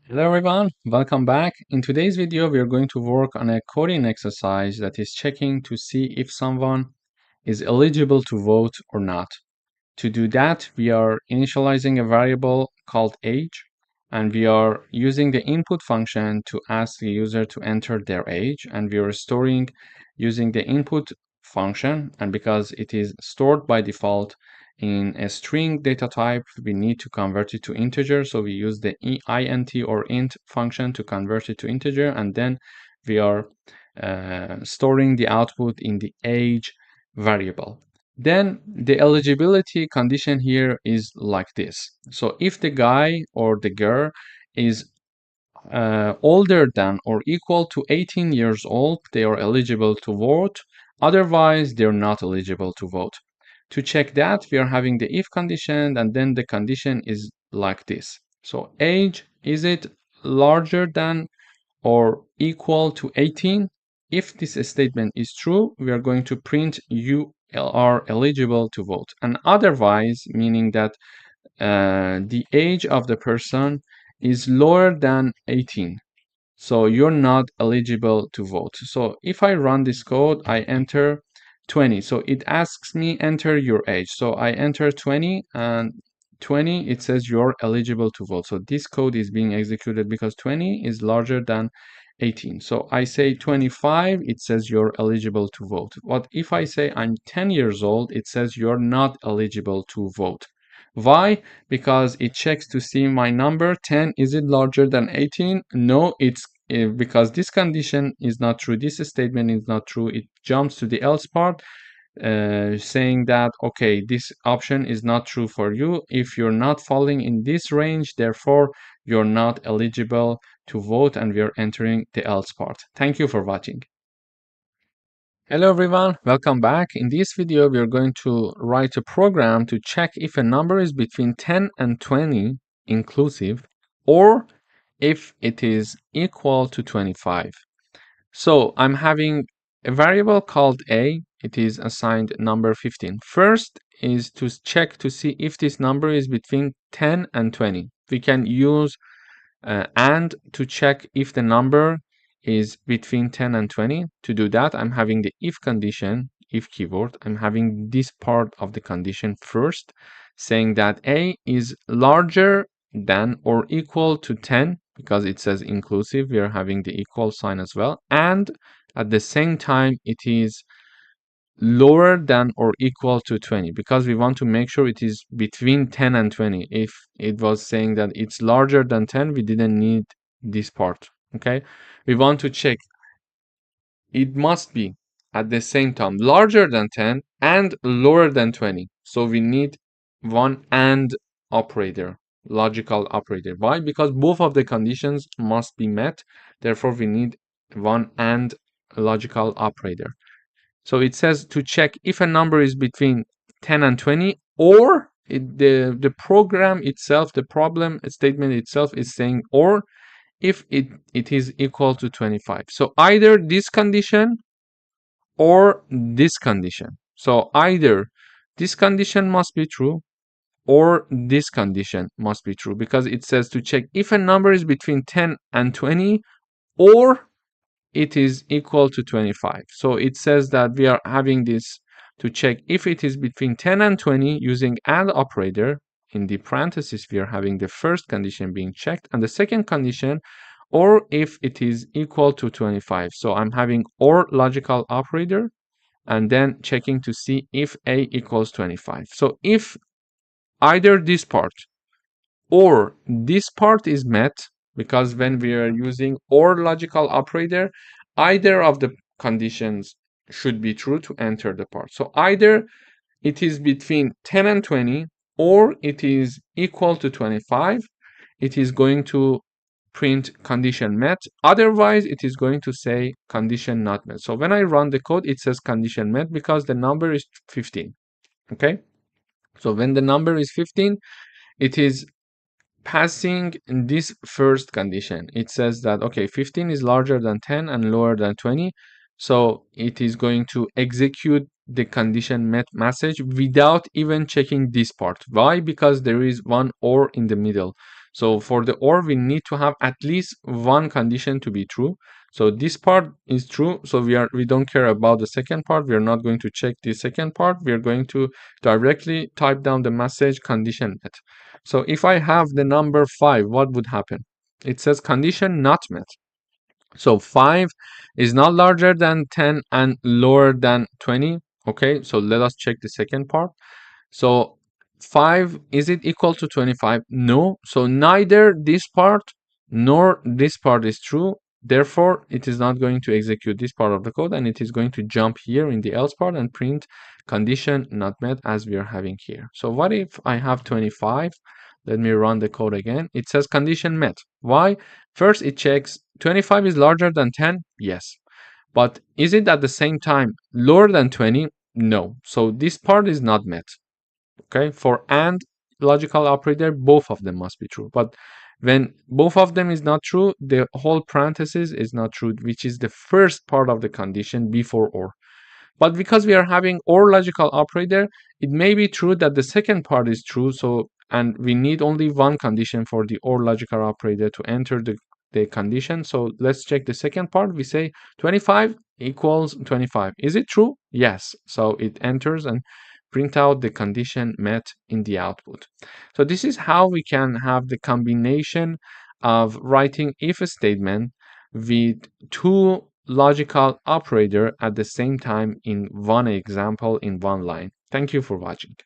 [SPEAKER 1] Hello everyone, welcome back. In today's video, we are going to work on a coding exercise that is checking to see if someone is eligible to vote or not. To do that, we are initializing a variable called age, and we are using the input function to ask the user to enter their age, and we are storing using the input function, and because it is stored by default in a string data type, we need to convert it to integer, so we use the int or int function to convert it to integer, and then we are storing the output in the age variable. Then the eligibility condition here is like this. So if the guy or the girl is older than or equal to 18 years old, they are eligible to vote. Otherwise, they're not eligible to vote. To check that, we are having the if condition, and then the condition is like this. So age, is it larger than or equal to 18? If this statement is true, we are going to print you are eligible to vote. And otherwise, meaning that the age of the person is lower than 18. So you're not eligible to vote. So if I run this code, I enter 20. So it asks me enter your age. So I enter 20, and 20, it says you're eligible to vote. So this code is being executed because 20 is larger than 18. So I say 25, it says you're eligible to vote. But if I say I'm 10 years old, it says you're not eligible to vote. Why? Because it checks to see my number 10, is it larger than 18? No, it's because this condition is not true, this statement is not true. It jumps to the else part, saying that, okay, this option is not true for you. If you're not falling in this range, therefore you're not eligible to vote, and we are entering the else part. Thank you for watching. Hello everyone, welcome back. In this video, we are going to write a program to check if a number is between 10 and 20 inclusive, or if it is equal to 25. So I'm having a variable called a. It is assigned number 15. First is to check to see if this number is between 10 and 20. We can use and to check if the number is between 10 and 20. To do that, I'm having the if condition, if keyword. I'm having this part of the condition first, saying that a is larger than or equal to 10, because it says inclusive. We are having the equal sign as well. And at the same time, it is lower than or equal to 20, because we want to make sure it is between 10 and 20. If it was saying that it's larger than 10, we didn't need this part. Okay, we want to check it must be at the same time larger than 10 and lower than 20. So we need one AND operator, logical operator. Why? Because both of the conditions must be met. Therefore, we need one AND logical operator. So it says to check if a number is between 10 and 20, or the program itself, the problem statement itself is saying or if it is equal to 25. So either this condition or this condition. So either this condition must be true, or this condition must be true, because it says to check if a number is between 10 and 20 or it is equal to 25. So it says that we are having this to check if it is between 10 and 20 using AND operator. In the parentheses, we are having the first condition being checked and the second condition, or if it is equal to 25. So I'm having OR logical operator and then checking to see if A equals 25. So if either this part or this part is met, because when we are using OR logical operator, either of the conditions should be true to enter the part. So either it is between 10 and 20 or it is equal to 25, it is going to print condition met. Otherwise, it is going to say condition not met. So when I run the code, it says condition met because the number is 15. Okay. So when the number is 15, it is passing this first condition. It says that, okay, 15 is larger than 10 and lower than 20. So it is going to execute the condition met message without even checking this part. Why? Because there is one OR in the middle. So for the OR, we need to have at least one condition to be true. So this part is true. So we don't care about the second part. We are not going to check the second part. We are going to directly type down the message condition met. So if I have the number 5, what would happen? It says condition not met. So 5 is not larger than 10 and lower than 20. Okay, so let us check the second part. So 5, is it equal to 25? No. So neither this part nor this part is true. Therefore, it is not going to execute this part of the code, and it is going to jump here in the else part and print condition not met as we are having here. So what if I have 25? Let me run the code again. It says condition met. Why? First, it checks 25 is larger than 10. Yes. But is it at the same time lower than 20? No. So this part is not met. Okay. For AND logical operator, both of them must be true. But when both of them is not true, the whole parenthesis is not true, which is the first part of the condition before OR. But because we are having OR logical operator, it may be true that the second part is true. So, and we need only one condition for the OR logical operator to enter the condition. So let's check the second part. We say 25 equals 25. Is it true? Yes. So it enters and print out the condition met in the output. So this is how we can have the combination of writing if statement with two logical operator at the same time in one example in one line. Thank you for watching.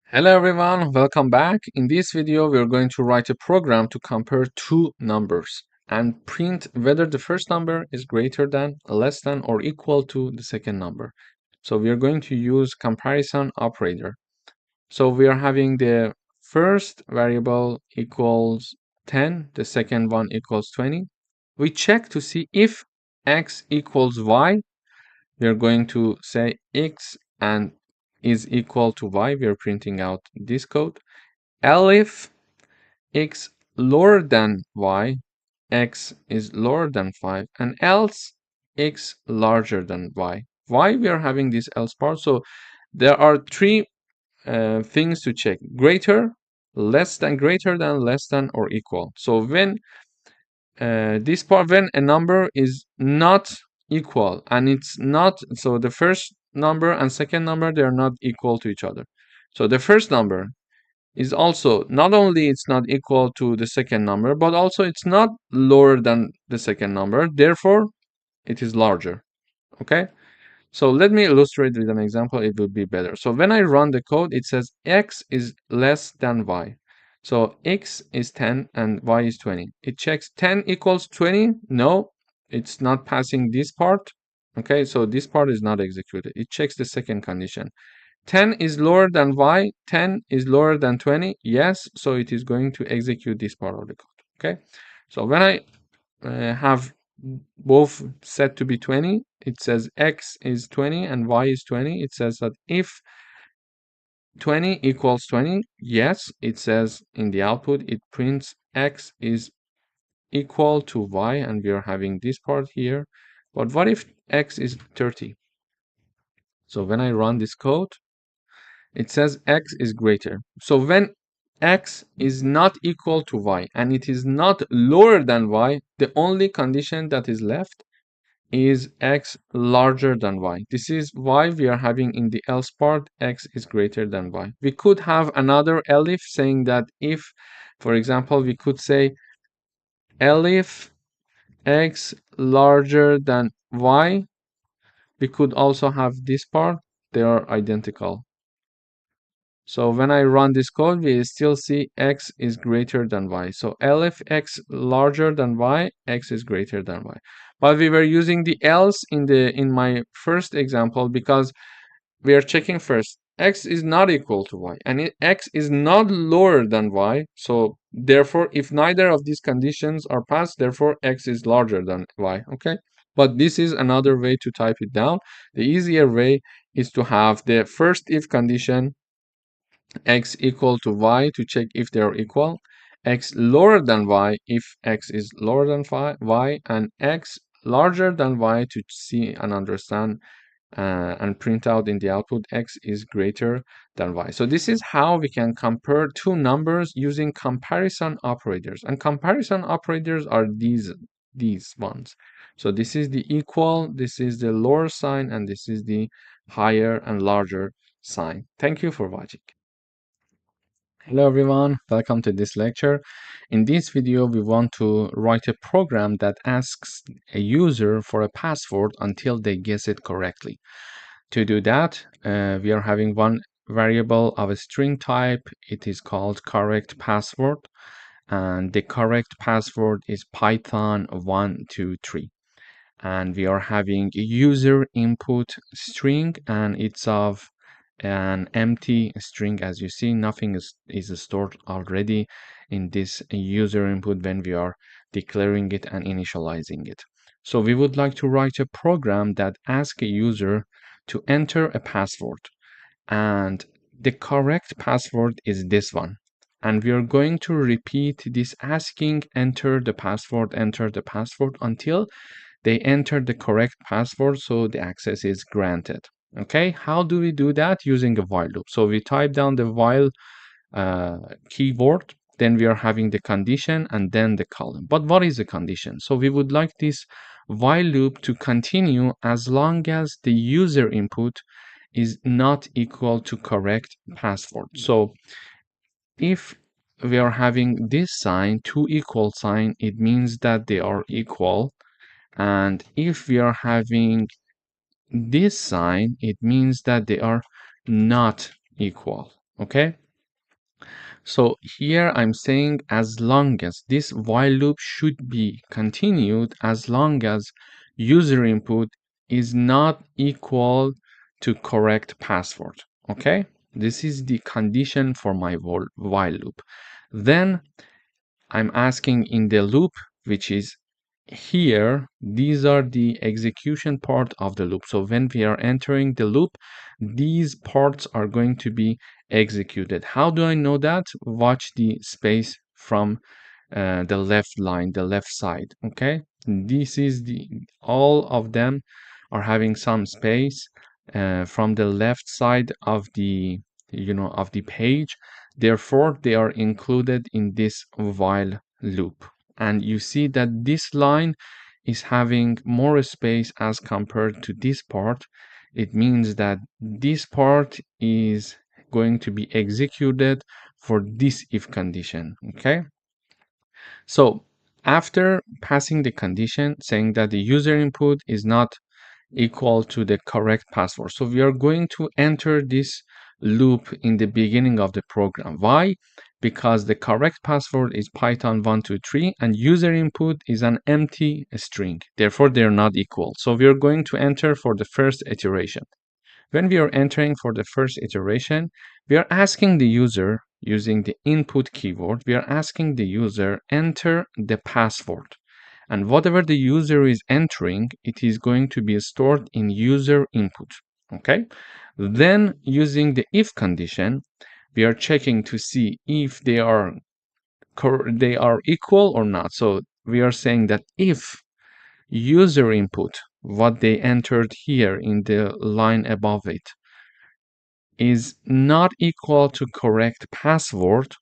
[SPEAKER 1] Hello everyone, welcome back. In this video, we're going to write a program to compare two numbers and print whether the first number is greater than, less than, or equal to the second number. So we are going to use comparison operator. So we are having the first variable equals 10, the second one equals 20. We check to see if x equals y. We are going to say x and is equal to y. We are printing out this code. If x lower than y, x is lower than 5, and else x larger than y. Why we are having this else part? So there are three things to check: greater, less than, less than, or equal. So when this part, when a number is not equal and it's not, so the first number and second number, they are not equal to each other. So the first number is also not only it's not equal to the second number, but also it's not lower than the second number. Therefore, it is larger. Okay. So let me illustrate with an example. It would be better. So when I run the code, it says x is less than y. So x is 10 and y is 20. It checks 10 equals 20. No, it's not passing this part. Okay, so this part is not executed. It checks the second condition. 10 is lower than y. 10 is lower than 20. Yes, so it is going to execute this part of the code. Okay, so when I have both set to be 20, it says x is 20 and y is 20. It says that if 20 equals 20, yes, it says in the output, it prints x is equal to y, and we are having this part here. But what if x is 30? So when I run this code, It says x is greater. So when x is not equal to y and it is not lower than y, the only condition that is left is x larger than y. This is why we are having in the else part x is greater than y. We could have another elif saying that if, for example, we could say elif x larger than y. We could also have this part. They are identical. So when I run this code, we still see x is greater than y. So elif x larger than y, x is greater than y. But we were using the else in my first example because we are checking first x is not equal to y and x is not lower than y. So therefore, if neither of these conditions are passed, therefore x is larger than y. Okay. But this is another way to type it down. The easier way is to have the first if condition x equal to y to check if they are equal, x lower than y if x is lower than y, and x larger than y to see and understand and print out in the output x is greater than y. So this is how we can compare two numbers using comparison operators. And comparison operators are these ones. So this is the equal, this is the lower sign, and this is the higher and larger sign. Thank you for watching. Hello everyone, welcome to this lecture. In this video, we want to write a program that asks a user for a password until they guess it correctly. To do that, we are having one variable of a string type. It is called correct password, and the correct password is Python 123. And we are having a user input string, and it's of an empty string. As you see, nothing is stored already in this user input when we are declaring it and initializing it. So we would like to write a program that asks a user to enter a password, and the correct password is this one. And we are going to repeat this asking enter the password until they enter the correct password, so the access is granted. Okay, how do we do that? Using a while loop. So we type down the while keyword, then we are having the condition and then the column. But what is the condition? So we would like this while loop to continue as long as the user input is not equal to correct password. So if we are having this sign, two equal sign, it means that they are equal. And if we are having this sign, it means that they are not equal. Okay. So here I'm saying as long as this while loop should be continued as long as user input is not equal to correct password. Okay. This is the condition for my while loop. Then I'm asking in the loop, which is here, these are the execution part of the loop. So when we are entering the loop, these parts are going to be executed. How do I know that? Watch the space from the left line, the left side. Okay, this is the all of them are having some space from the left side of the of the page. Therefore, they are included in this while loop. And you see that this line is having more space as compared to this part. It means that this part is going to be executed for this if condition. Okay. So after passing the condition saying that the user input is not equal to the correct password, so we are going to enter this loop in the beginning of the program. Why? Because the correct password is Python 123 and user input is an empty string. Therefore, they are not equal. So we are going to enter for the first iteration. When we are entering for the first iteration, we are asking the user using the input keyword, we are asking the user enter the password. And whatever the user is entering, it is going to be stored in user input. Okay. Then using the if condition, we are checking to see if they are equal or not. So we are saying that if user input, what they entered here in the line above it, is not equal to correct password,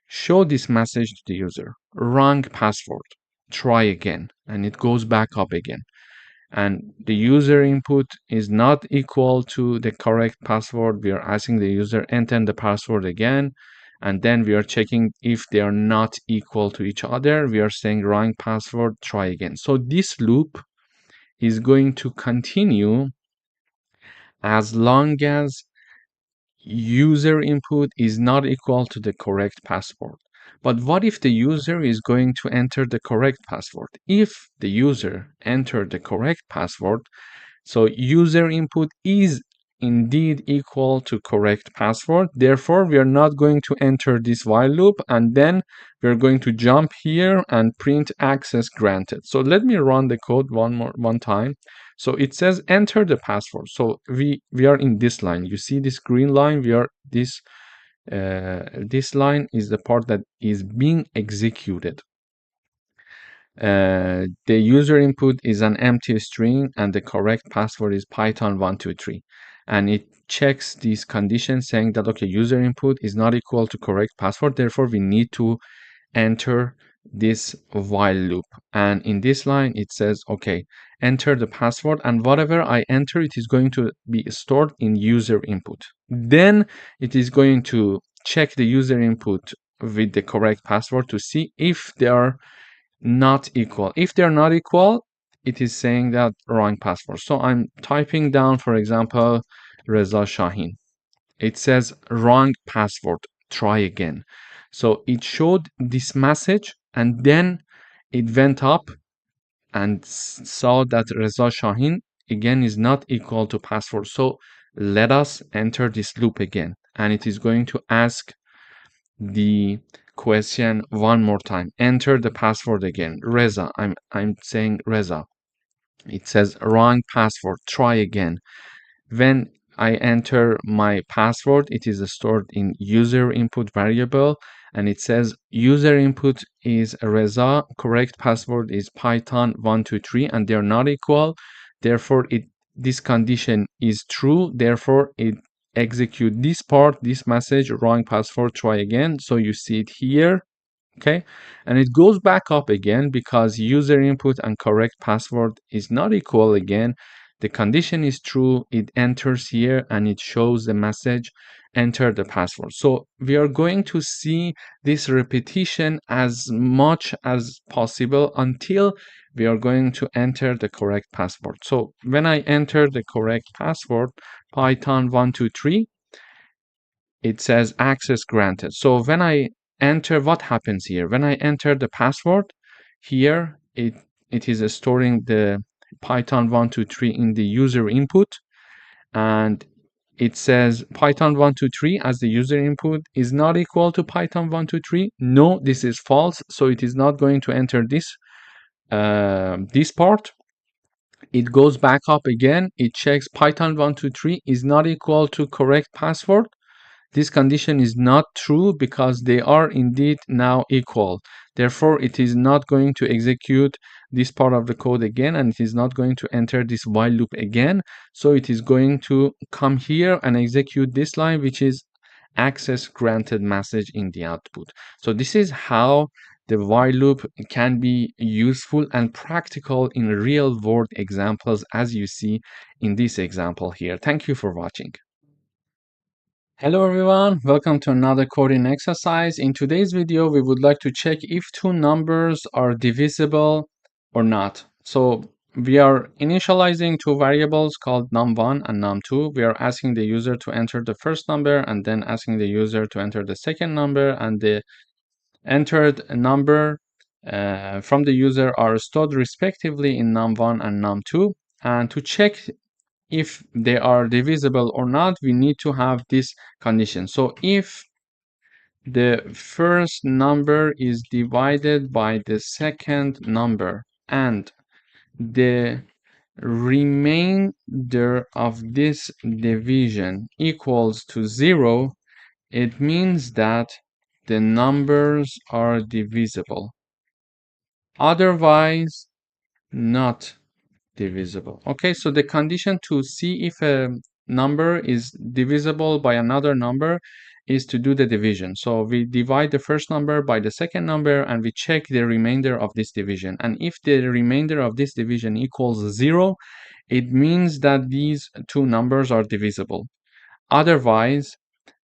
[SPEAKER 1] show this message to the user. Wrong password. Try again. And it goes back up again. And the user input is not equal to the correct password. We are asking the user enter the password again. And then we are checking if they are not equal to each other. We are saying wrong password, try again. So this loop is going to continue as long as user input is not equal to the correct password. But what if the user is going to enter the correct password? If the user entered the correct password, so user input is indeed equal to correct password. Therefore, we are not going to enter this while loop, and then we're going to jump here and print access granted. So let me run the code one time. So it says enter the password. So we are in this line. You see this green line? We are this line is the part that is being executed. The user input is an empty string and the correct password is Python123. And it checks these conditions saying that, okay, user input is not equal to correct password. Therefore, we need to enter this while loop. And in this line, it says, okay, enter the password and whatever I enter, it is going to be stored in user input. Then it is going to check the user input with the correct password to see if they are not equal. If they're not equal, it is saying that wrong password. So I'm typing down, for example, Reza Shahin. It says wrong password. Try again. So it showed this message and then it went up and saw that Reza Shahin again is not equal to password. So let us enter this loop again. And it is going to ask the question one more time. Enter the password again. Reza. I'm saying Reza. It says wrong password. Try again. When I enter my password, it is stored in user input variable and it says user input is Reza, correct password is Python123 and they're not equal. Therefore, this condition is true. Therefore, it execute this part, this message, wrong password, try again. So you see it here. Okay, and it goes back up again because user input and correct password is not equal again. The condition is true, it enters here and it shows the message enter the password. So we are going to see this repetition as much as possible until we are going to enter the correct password. So when I enter the correct password, Python123, it says access granted. So when I enter, what happens here? When I enter the password here, it is storing the Python123 in the user input, and it says Python123 as the user input is not equal to Python123. No, this is false, so it is not going to enter this part. It goes back up again. It checks Python123 is not equal to correct password. This condition is not true because they are indeed now equal. Therefore, it is not going to execute this part of the code again and it is not going to enter this while loop again. So it is going to come here and execute this line, which is access granted message in the output. So this is how the while loop can be useful and practical in real world examples, as you see in this example here. Thank you for watching. Hello everyone, welcome to another coding exercise. In today's video, we would like to check if two numbers are divisible or not. So we are initializing two variables called num1 and num2. We are asking the user to enter the first number and then asking the user to enter the second number, and the entered number from the user are stored respectively in num1 and num2. And to check if they are divisible or not, we need to have this condition. So if the first number is divided by the second number and the remainder of this division equals to 0, it means that the numbers are divisible. Otherwise, not divisible. Okay, so the condition to see if a number is divisible by another number is to do the division. So we divide the first number by the second number and we check the remainder of this division. And if the remainder of this division equals 0, it means that these two numbers are divisible. Otherwise,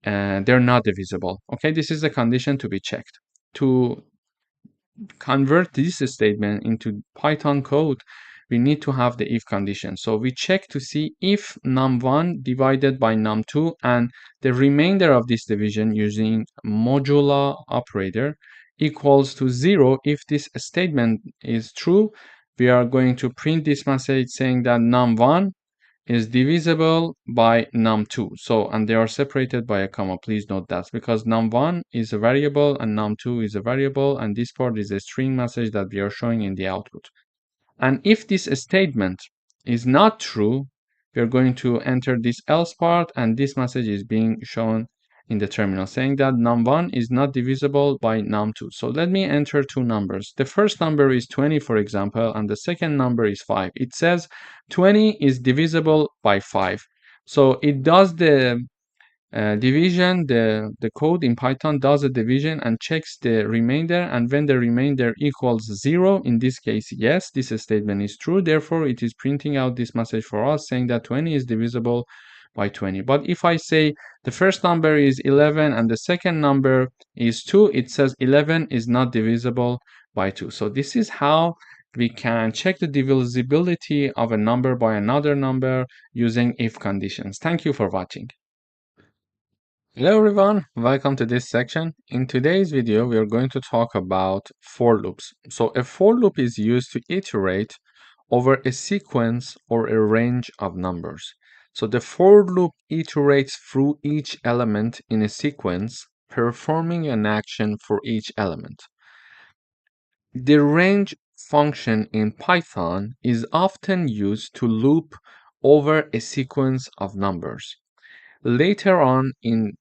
[SPEAKER 1] they're not divisible. Okay, this is the condition to be checked. To convert this statement into Python code, we need to have the if condition. So we check to see if num1 divided by num2 and the remainder of this division using modulo operator equals to 0. If this statement is true, we are going to print this message saying that num1 is divisible by num2. So, and they are separated by a comma. Please note that because num1 is a variable and num2 is a variable, and this part is a string message that we are showing in the output. And if this statement is not true, we are going to enter this else part, and this message is being shown in the terminal saying that num1 is not divisible by num2. So let me enter two numbers. The first number is 20, for example, and the second number is 5. It says 20 is divisible by 5. So it does the division, the code in Python does a division and checks the remainder, and when the remainder equals 0, in this case, yes, this statement is true, therefore it is printing out this message for us saying that 20 is divisible by 20. But if I say the first number is 11 and the second number is 2, it says 11 is not divisible by 2. So this is how we can check the divisibility of a number by another number using if conditions. Thank you for watching. Hello everyone, welcome to this section. In today's video, we are going to talk about for loops. So a for loop is used to iterate over a sequence or a range of numbers. So the for loop iterates through each element in a sequence, performing an action for each element. The range function in Python is often used to loop over a sequence of numbers. Later on in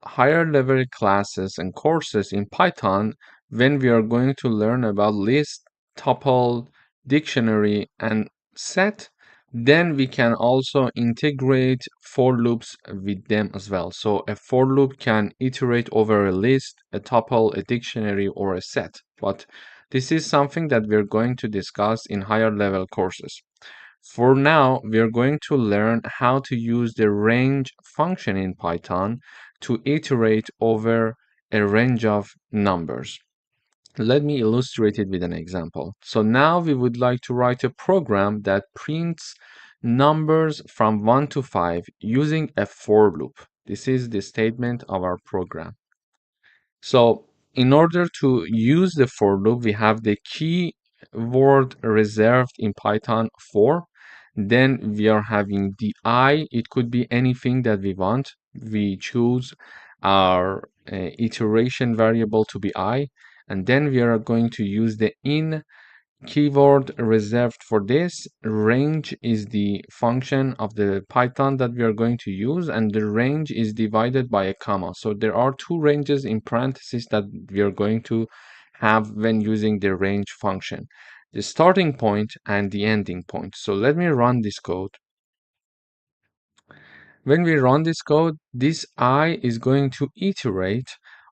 [SPEAKER 1] higher level classes and courses in Python, when we are going to learn about list, tuple, dictionary, and set, then we can also integrate for loops with them as well. So a for loop can iterate over a list, a tuple, a dictionary, or a set. But this is something that we're going to discuss in higher level courses. For now, we are going to learn how to use the range function in Python to iterate over a range of numbers. Let me illustrate it with an example. So now we would like to write a program that prints numbers from 1 to 5 using a for loop. This is the statement of our program. So in order to use the for loop, we have the keyword reserved in Python for. Then we are having the I. It could be anything that we want. We choose our iteration variable to be I. And then we are going to use the in keyword reserved for this. Range is the function of the Python that we are going to use, and the range is divided by a comma. So there are two ranges in parentheses that we are going to have when using the range function, the starting point and the ending point. So let me run this code. When we run this code, this I is going to iterate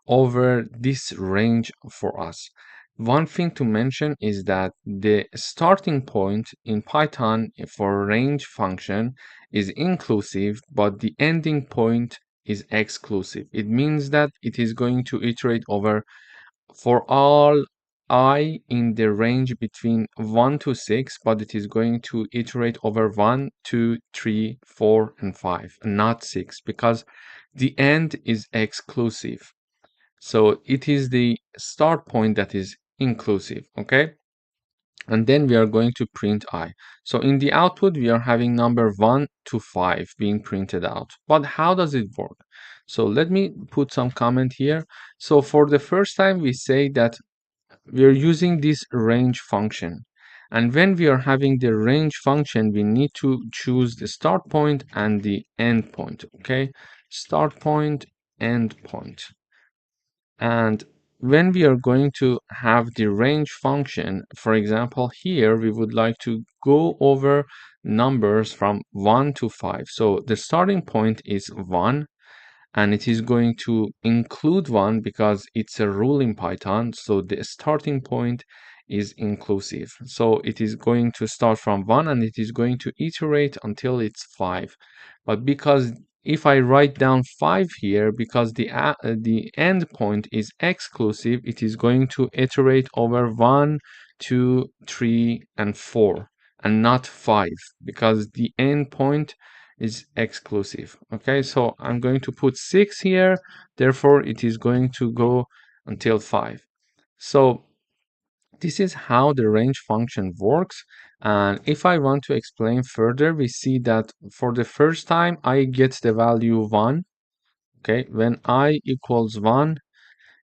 [SPEAKER 1] over this range for us. One thing to mention is that the starting point in Python for range function is inclusive, but the ending point is exclusive. It means that it is going to iterate over for all I in the range between 1 to 6, but it is going to iterate over 1, 2, 3, 4, and 5, and not 6, because the end is exclusive. So it is the start point that is inclusive, okay? And then we are going to print I. So in the output, we are having number 1 to 5 being printed out. But how does it work? So let me put some comment here. So for the first time, we say that we are using this range function. And when we are having the range function, we need to choose the start point and the end point, okay? Start point, end point. And when we are going to have the range function, for example, here we would like to go over numbers from 1 to 5. So the starting point is 1, and it is going to include 1 because it's a rule in Python. So the starting point is inclusive. So it is going to start from 1 and it is going to iterate until it's 5. But because if I write down 5 here, because the end point is exclusive, it is going to iterate over 1, 2, 3, and 4, and not 5, because the end point is exclusive. Okay, so I'm going to put 6 here, therefore it is going to go until 5. So this is how the range function works. And if I want to explain further, we see that for the first time I get the value 1. Okay, when I equals 1,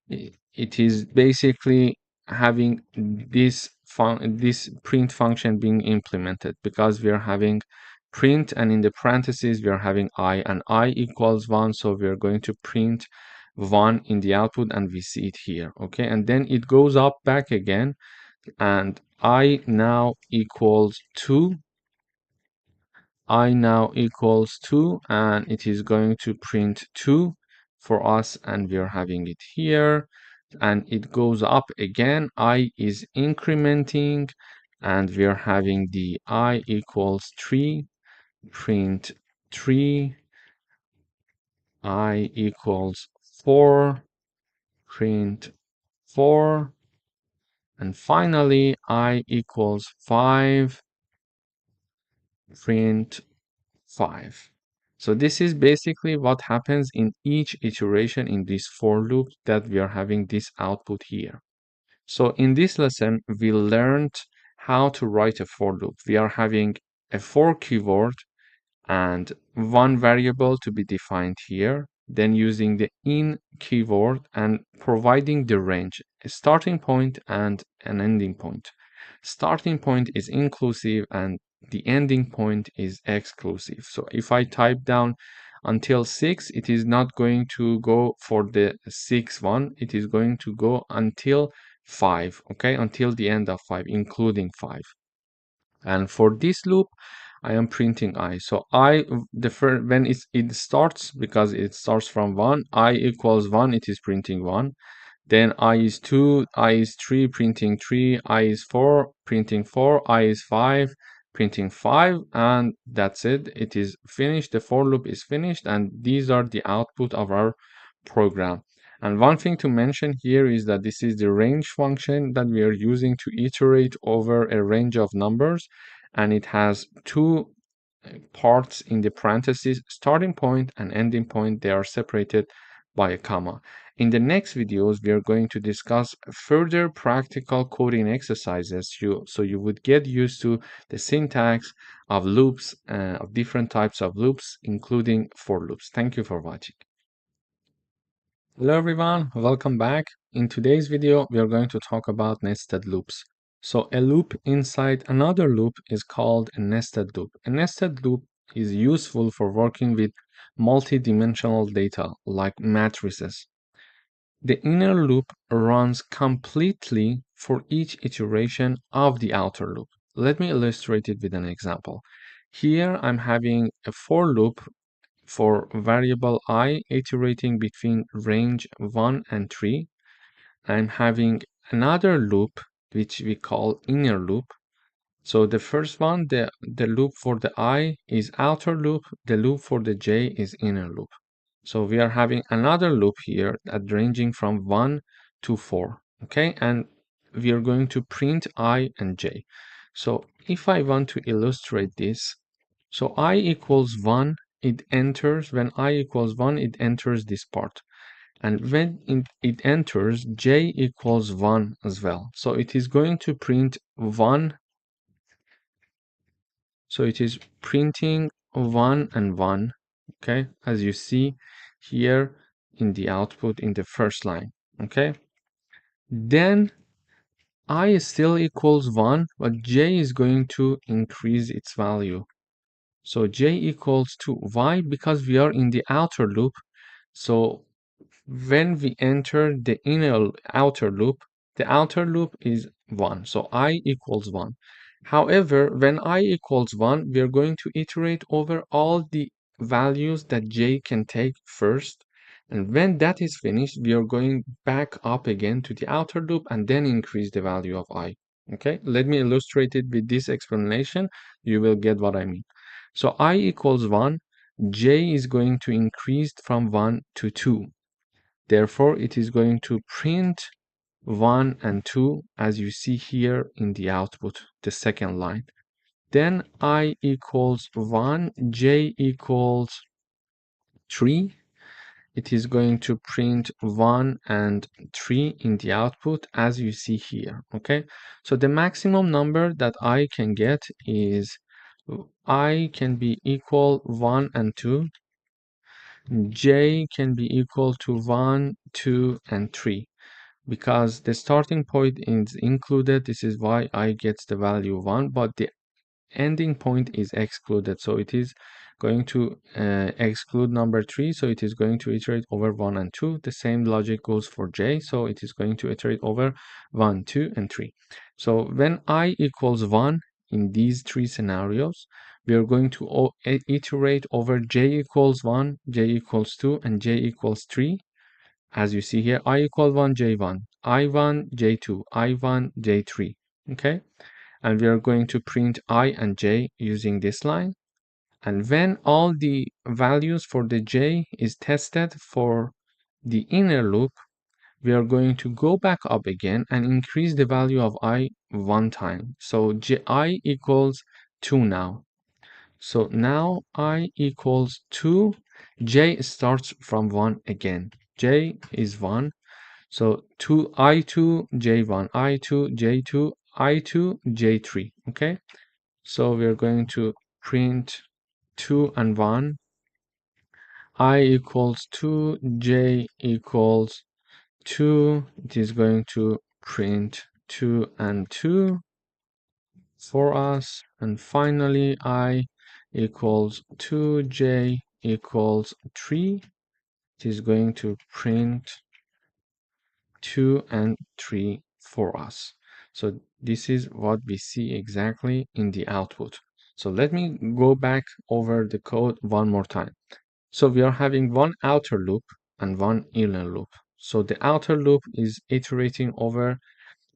[SPEAKER 1] it is basically having this print function being implemented, because we are having print, and in the parentheses we are having I, and I equals 1, so we are going to print 1 in the output, and we see it here. Okay, and then it goes up back again, and I now equals 2. I now equals 2, and it is going to print 2 for us, and we are having it here, and it goes up again. I is incrementing, and we are having the I equals 3, print 3, I equals 4, print 4, and finally I equals 5, print 5. So this is basically what happens in each iteration in this for loop, that we are having this output here. So in this lesson, we learned how to write a for loop. We are having a for keyword and one variable to be defined here, then using the in keyword and providing the range, a starting point and an ending point. Starting point is inclusive and the ending point is exclusive. So if I type down until 6, it is not going to go for the 6th one, it is going to go until 5, okay, until the end of 5, including 5. And for this loop, I am printing I. So I, the first, when it starts, because it starts from 1, I equals 1, it is printing 1. Then I is 2, I is 3, printing 3, I is 4, printing 4, I is 5, printing 5, and that's it. It is finished. The for loop is finished, and these are the output of our program. And one thing to mention here is that this is the range function that we are using to iterate over a range of numbers, and it has two parts in the parentheses, starting point and ending point. They are separated by a comma. In the next videos, we are going to discuss further practical coding exercises, so you would get used to the syntax of loops, of different types of loops, including for loops. Thank you for watching. Hello everyone, welcome back. In today's video, we are going to talk about nested loops. So a loop inside another loop is called a nested loop. A nested loop is useful for working with multi-dimensional data like matrices. The inner loop runs completely for each iteration of the outer loop. Let me illustrate it with an example. Here I'm having a for loop for variable I iterating between range 1 and 3. I'm having another loop which we call inner loop. So the first one, the loop for the I is outer loop, the loop for the J is inner loop. So we are having another loop here that ranging from 1 to 4, okay? And we are going to print I and J. So if I want to illustrate this, so I equals 1, it enters, when I equals 1, it enters this part. And when it enters, J equals 1 as well. So it is going to print 1. So it is printing 1 and 1, okay, as you see here in the output in the first line, okay? Then I still equals 1, but J is going to increase its value. So J equals to Y, because we are in the outer loop. So when we enter the outer loop, the outer loop is 1. So I equals 1. However, when I equals 1, we are going to iterate over all the values that j can take first. And when that is finished, we are going back up again to the outer loop and then increase the value of I. Okay, let me illustrate it with this explanation. You will get what I mean. So I equals 1, j is going to increase from 1 to 2. Therefore, it is going to print 1 and 2 as you see here in the output, the second line. Then I equals 1, j equals 3. It is going to print 1 and 3 in the output as you see here. Okay, so the maximum number that I can get is I can be equal 1 and 2. J can be equal to 1, 2, and 3. Because the starting point is included, this is why I gets the value 1, but the ending point is excluded. So it is going to exclude number 3, so it is going to iterate over 1 and 2. The same logic goes for j, so it is going to iterate over 1, 2, and 3. So when I equals 1 in these three scenarios, we are going to iterate over j equals 1, j equals 2, and j equals 3. As you see here, I equal 1, j1, I1, j2, I1, j3. Okay, and we are going to print I and j using this line. And when all the values for the j is tested for the inner loop, we are going to go back up again and increase the value of I one time. So I equals 2 now. So now I equals 2. J starts from 1 again. J is 1. So 2 I2, J1, I2, J2, I2, J3. Okay. So we're going to print 2 and 1. I equals 2, J equals 2. It is going to print 2 and 2 for us. And finally, I equals 2, J equals 3. It is going to print 2 and 3 for us. So this is what we see exactly in the output. So let me go back over the code one more time. So we are having one outer loop and one inner loop. So the outer loop is iterating over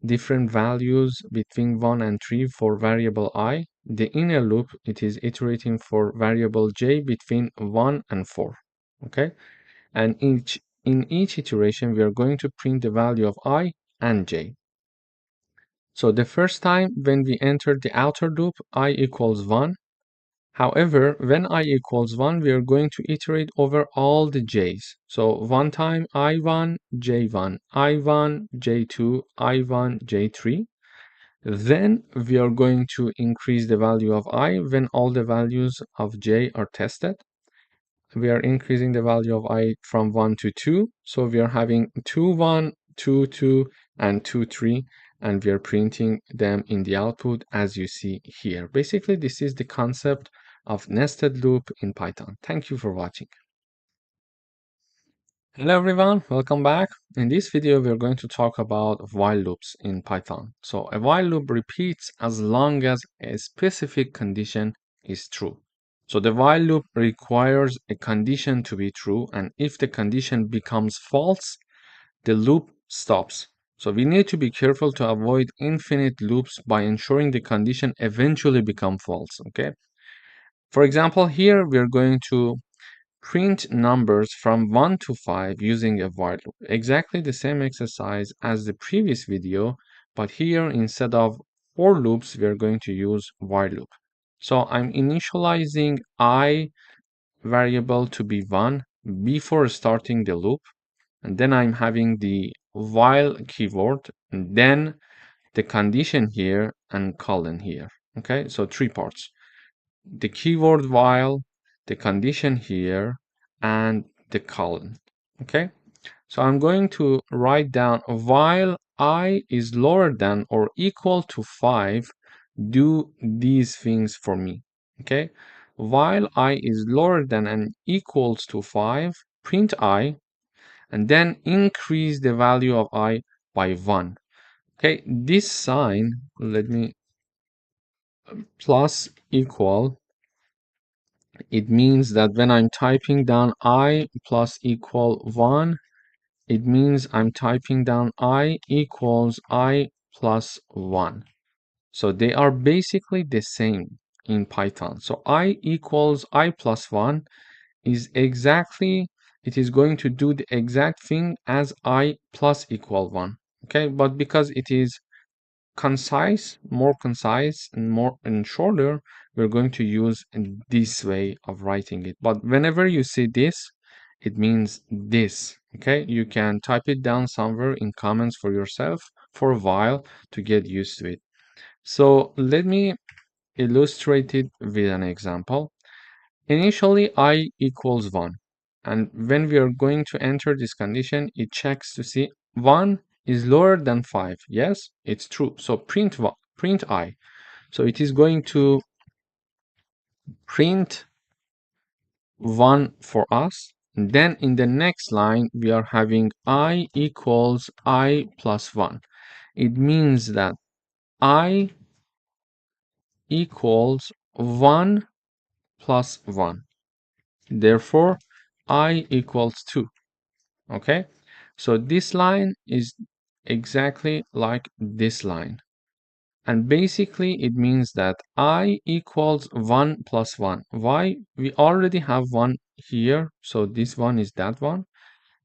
[SPEAKER 1] different values between 1 and 3 for variable I. The inner loop, it is iterating for variable j between 1 and 4. Okay, and in each iteration we are going to print the value of I and j. So the first time when we enter the outer loop, I equals 1. However, when I equals 1, we are going to iterate over all the j's. So one time I1, J1, I1, J2, I1, J3. Then we are going to increase the value of I when all the values of j are tested. We are increasing the value of I from 1 to 2. So we are having 2, 1, 2, 2, and 2, 3. And we are printing them in the output as you see here. Basically, this is the concept of nested loop in Python. Thank you for watching. Hello everyone, welcome back. In this video, we're going to talk about while loops in Python. So a while loop repeats as long as a specific condition is true. So the while loop requires a condition to be true, and if the condition becomes false, the loop stops. So we need to be careful to avoid infinite loops by ensuring the condition eventually become false, okay? For example, here we're going to print numbers from 1 to 5 using a while loop. Exactly the same exercise as the previous video, but here instead of for loops, we are going to use while loop. So I'm initializing I variable to be 1 before starting the loop, and then I'm having the while keyword, and then the condition here and colon here. Okay, so three parts: the keyword while, the condition here, and the colon. Okay, so I'm going to write down while I is lower than or equal to 5, do these things for me. Okay, while I is lower than and equals to 5, print I, and then increase the value of I by 1. Okay, this sign, let me plus equal, it means that when I'm typing down I plus equal 1, it means I'm typing down I equals I plus 1. So they are basically the same in Python. So I equals I plus 1 is exactly, it is going to do the exact thing as I plus equal 1. Okay, but because it is more concise and more and shorter, we're going to use this way of writing it. But whenever you see this, it means this. Okay, you can type it down somewhere in comments for yourself for a while to get used to it. So let me illustrate it with an example. Initially, I equals 1. And when we are going to enter this condition, it checks to see 1 is lower than 5. Yes, it's true. So print I. So it is going to print 1 for us. And then in the next line, we are having I equals I plus 1. It means that I equals 1 plus 1. Therefore, I equals 2. Okay, so this line is exactly like this line. And basically, it means that I equals 1 plus 1. Why? We already have 1 here, so this one is that one.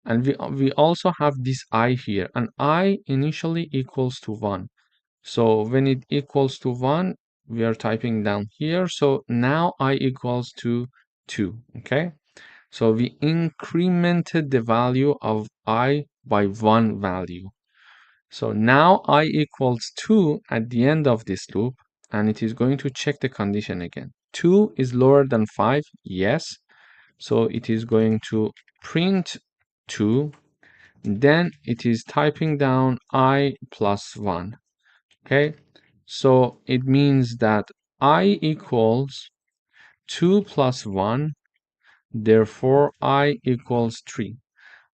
[SPEAKER 1] And we also have this I here, and I initially equals to 1. So when it equals to 1, we are typing down here. So now I equals to 2, okay? So we incremented the value of I by 1 value. So now I equals 2 at the end of this loop, and it is going to check the condition again. 2 is lower than 5, yes. So it is going to print 2. Then it is typing down I plus 1. Okay, so it means that I equals 2 plus 1, therefore I equals 3.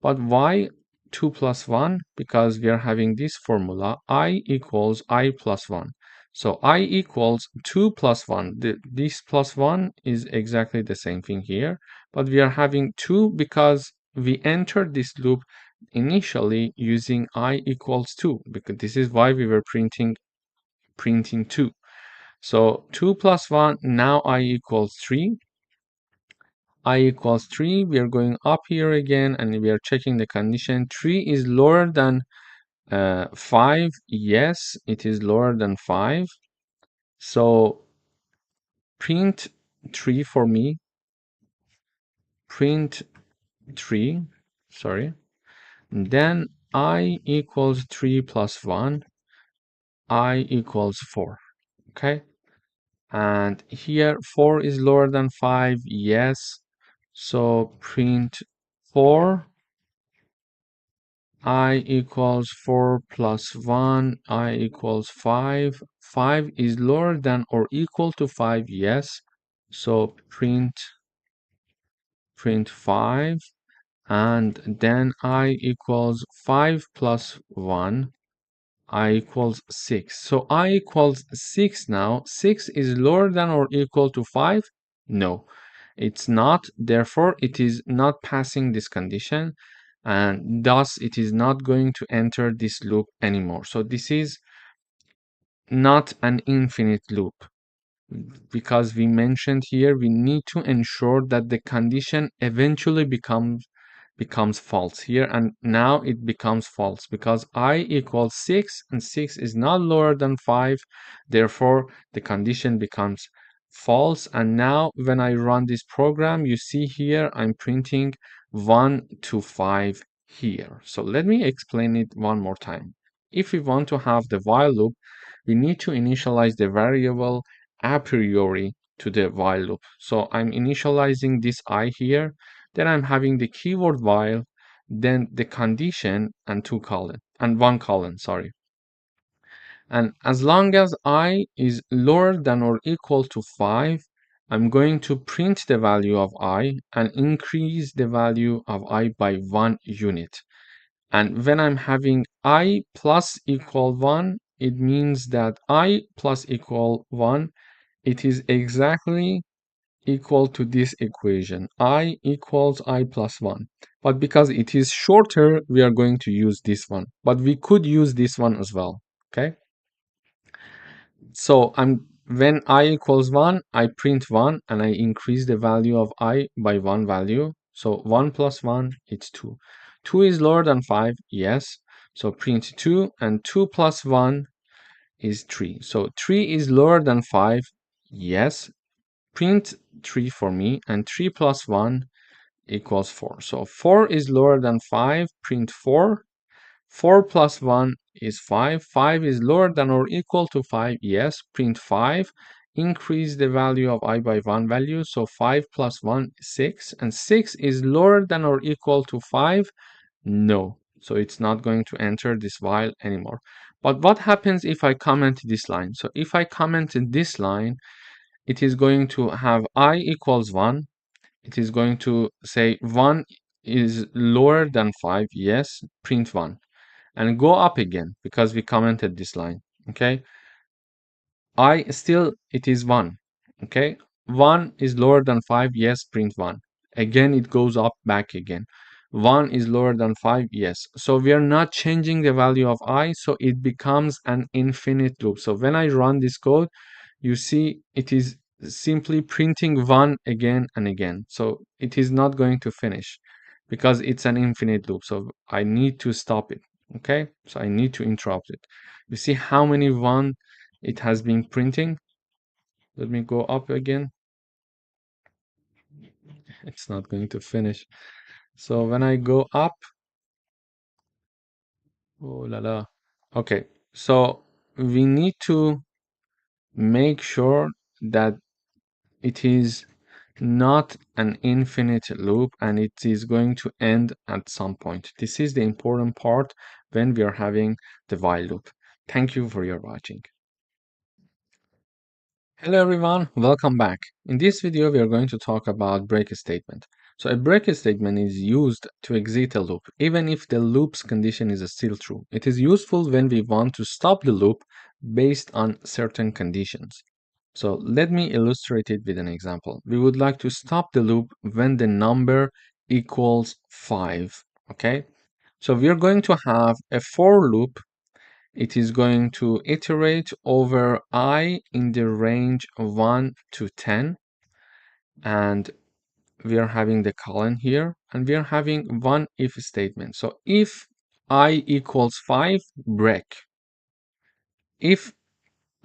[SPEAKER 1] But why 2 plus 1? Because we are having this formula, I equals I plus 1. So I equals 2 plus 1. This plus 1 is exactly the same thing here, but we are having 2 because we entered this loop initially using I equals 2, because this is why we were printing 2. So 2 plus 1, now I equals 3. I equals 3, we are going up here again and we are checking the condition. 3 is lower than 5. Yes, it is lower than 5. So print 3 for me. Print 3, sorry. And then I equals 3 plus 1. I equals 4. Okay. And here 4 is lower than 5. Yes. So print 4. I equals 4 plus 1. I equals 5. 5 is lower than or equal to 5. Yes. So print 5. And then I equals 5 plus 1. I equals 6. So I equals 6 now. 6 is lower than or equal to 5? No, it's not. Therefore, it is not passing this condition, and thus it is not going to enter this loop anymore. So this is not an infinite loop, because we mentioned here we need to ensure that the condition eventually becomes false here, and now it becomes false because I equals 6 and 6 is not lower than 5. Therefore, the condition becomes false, and now when I run this program, you see here I'm printing 1 to 5 here. So let me explain it one more time. If we want to have the while loop, we need to initialize the variable a priori to the while loop. So I'm initializing this I here, then I'm having the keyword while, then the condition and one colon, sorry. And as long as I is lower than or equal to 5, I'm going to print the value of I and increase the value of I by 1 unit. And when I'm having I plus equal 1, it means that I plus equal 1, it is exactly equal to this equation. I equals I plus 1. But because it is shorter, we are going to use this one. But we could use this one as well. Okay? So when I equals 1, I print 1 and I increase the value of I by 1 value. So 1 plus 1, it's 2. 2 is lower than 5, yes. So print 2 and 2 plus 1 is 3. So 3 is lower than 5, yes. Print 3 for me and 3 plus 1 equals 4. So 4 is lower than 5, print 4. 4 plus 1 is 5. 5 is lower than or equal to 5. Yes, print 5. Increase the value of I by 1 value. So 5 plus 1 is 6. And 6 is lower than or equal to 5. No. So it's not going to enter this while anymore. But what happens if I comment this line? So if I comment this line, it is going to have I equals 1. It is going to say 1 is lower than 5. Yes, print 1 and go up again because we commented this line. Okay, I still it is 1. Okay, 1 is lower than 5. Yes, print 1 again. It goes up back again. 1 is lower than 5. Yes, so we are not changing the value of I, so it becomes an infinite loop. So when I run this code, you see it is simply printing 1 again and again. So it is not going to finish because it's an infinite loop. So I need to stop it. Okay, so I need to interrupt it. You see how many 1 it has been printing. Let me go up again. It's not going to finish. So when I go up, oh la la. Okay, so we need to make sure that it is not an infinite loop and it is going to end at some point. This is the important part when we are having the while loop. Thank you for your watching. Hello everyone, welcome back. In this video, we are going to talk about break statement. So a break statement is used to exit a loop, even if the loop's condition is still true. It is useful when we want to stop the loop based on certain conditions. So let me illustrate it with an example. We would like to stop the loop when the number equals 5, okay? So we are going to have a for loop. It is going to iterate over I in the range 1 to 10. And we are having the colon here. And we are having one if statement. So if I equals 5, break. If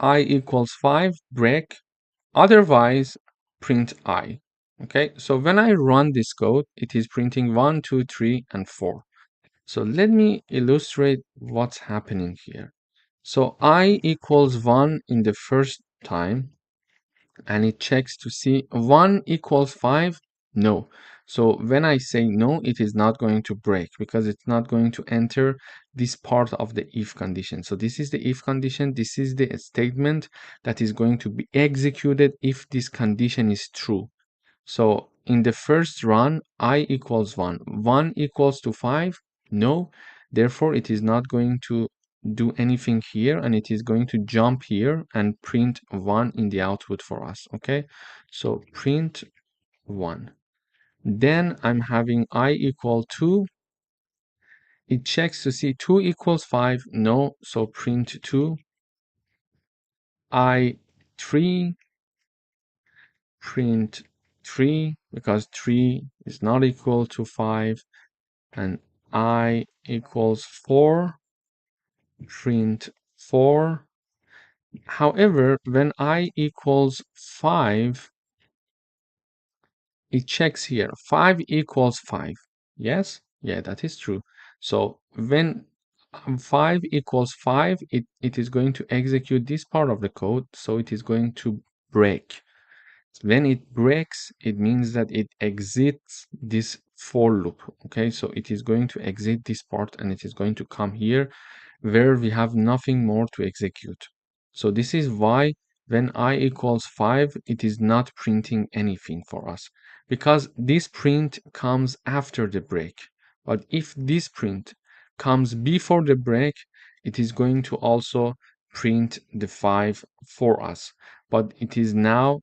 [SPEAKER 1] I equals 5, break. Otherwise, print I. Okay, so when I run this code, it is printing 1, 2, 3, and 4. So let me illustrate what's happening here. So I equals 1 in the first time, and it checks to see 1 equals 5. No. So when I say no, it is not going to break because it's not going to enter this part of the if condition. So this is the if condition. This is the statement that is going to be executed if this condition is true. So in the first run, I equals 1. 1 equals to 5? No. Therefore, it is not going to do anything here, and it is going to jump here and print 1 in the output for us. Okay, so print 1. Then I'm having I equal 2. It checks to see 2 equals 5. No, so print 2. I 3, print 3 because 3 is not equal to 5. And I equals 4, print 4. However, when I equals 5, it checks here. 5 equals 5. Yes? Yeah, that is true. So when 5 equals 5, it is going to execute this part of the code. So it is going to break. When it breaks, it means that it exits this for loop. Okay, so it is going to exit this part and it is going to come here where we have nothing more to execute. So this is why when I equals 5, it is not printing anything for us because this print comes after the break. But if this print comes before the break, it is going to also print the 5 for us. But it is now,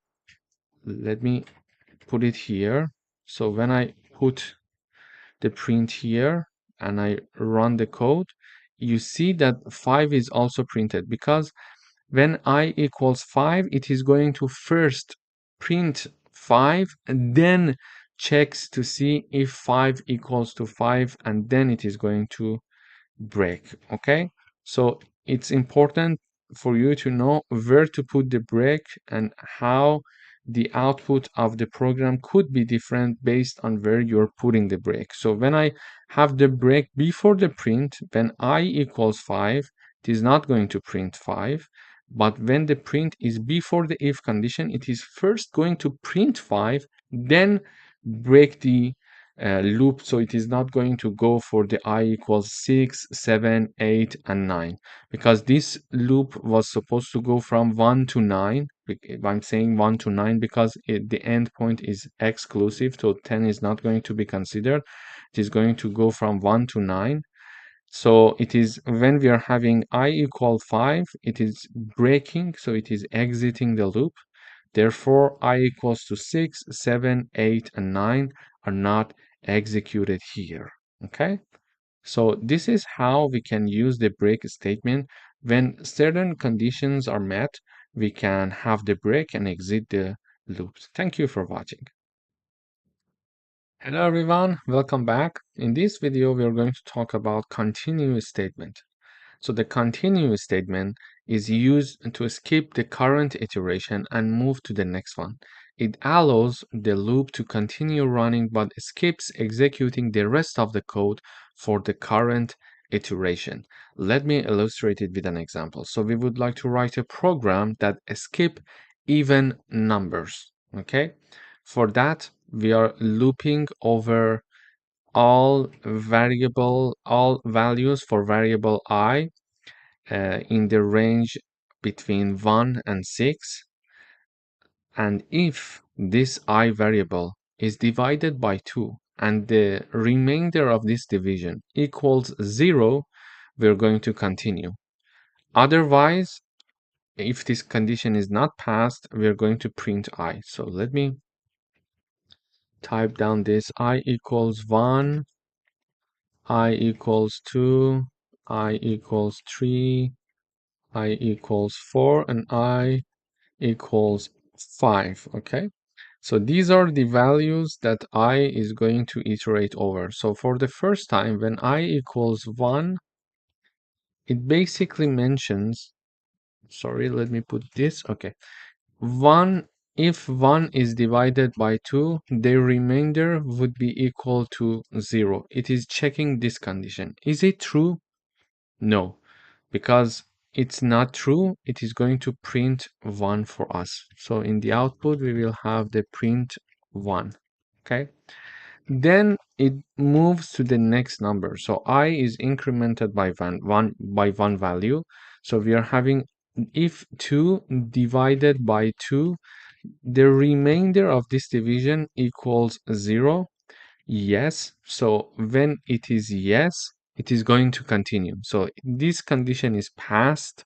[SPEAKER 1] let me put it here. So when I put the print here and I run the code, you see that 5 is also printed because when I equals 5, it is going to first print 5 and then checks to see if 5 equals to 5 and then it is going to break. Okay, so it's important for you to know where to put the break and how the output of the program could be different based on where you're putting the break. So when I have the break before the print, when I equals 5, it is not going to print 5. But when the print is before the if condition, it is first going to print 5, then break the loop, so it is not going to go for the I equals 6, 7, 8, and 9 because this loop was supposed to go from 1 to 9. I'm saying 1 to 9 because the endpoint is exclusive, so 10 is not going to be considered. It is going to go from 1 to 9. So it is when we are having I equal 5, it is breaking, so it is exiting the loop. Therefore, I equals to 6, 7, 8, and 9 are not executed here. Okay? So this is how we can use the break statement. When certain conditions are met, we can have the break and exit the loops. Thank you for watching. Hello everyone, welcome back. In this video, we are going to talk about continue statement. So the continue statement is used to skip the current iteration and move to the next one. It allows the loop to continue running but skips executing the rest of the code for the current iteration. Let me illustrate it with an example. So we would like to write a program that skip even numbers. Okay. For that, we are looping over all values for variable I in the range between 1 and 6, and if this I variable is divided by 2 and the remainder of this division equals 0, we're going to continue. Otherwise, if this condition is not passed, we're going to print I. So let me type down this I equals 1, I equals 2, I equals 3, I equals 4, and I equals 5. Okay, so these are the values that I is going to iterate over. So for the first time, when I equals 1, it basically mentions, sorry, let me put this. Okay, 1, if 1 is divided by 2, the remainder would be equal to 0. It is checking this condition. Is it true? No, because it's not true, it is going to print 1 for us. So in the output, we will have the print 1. Okay. Then it moves to the next number. So I is incremented by one value. So we are having if 2 divided by 2, the remainder of this division equals 0. Yes. So when it is yes, it is going to continue. So this condition is passed.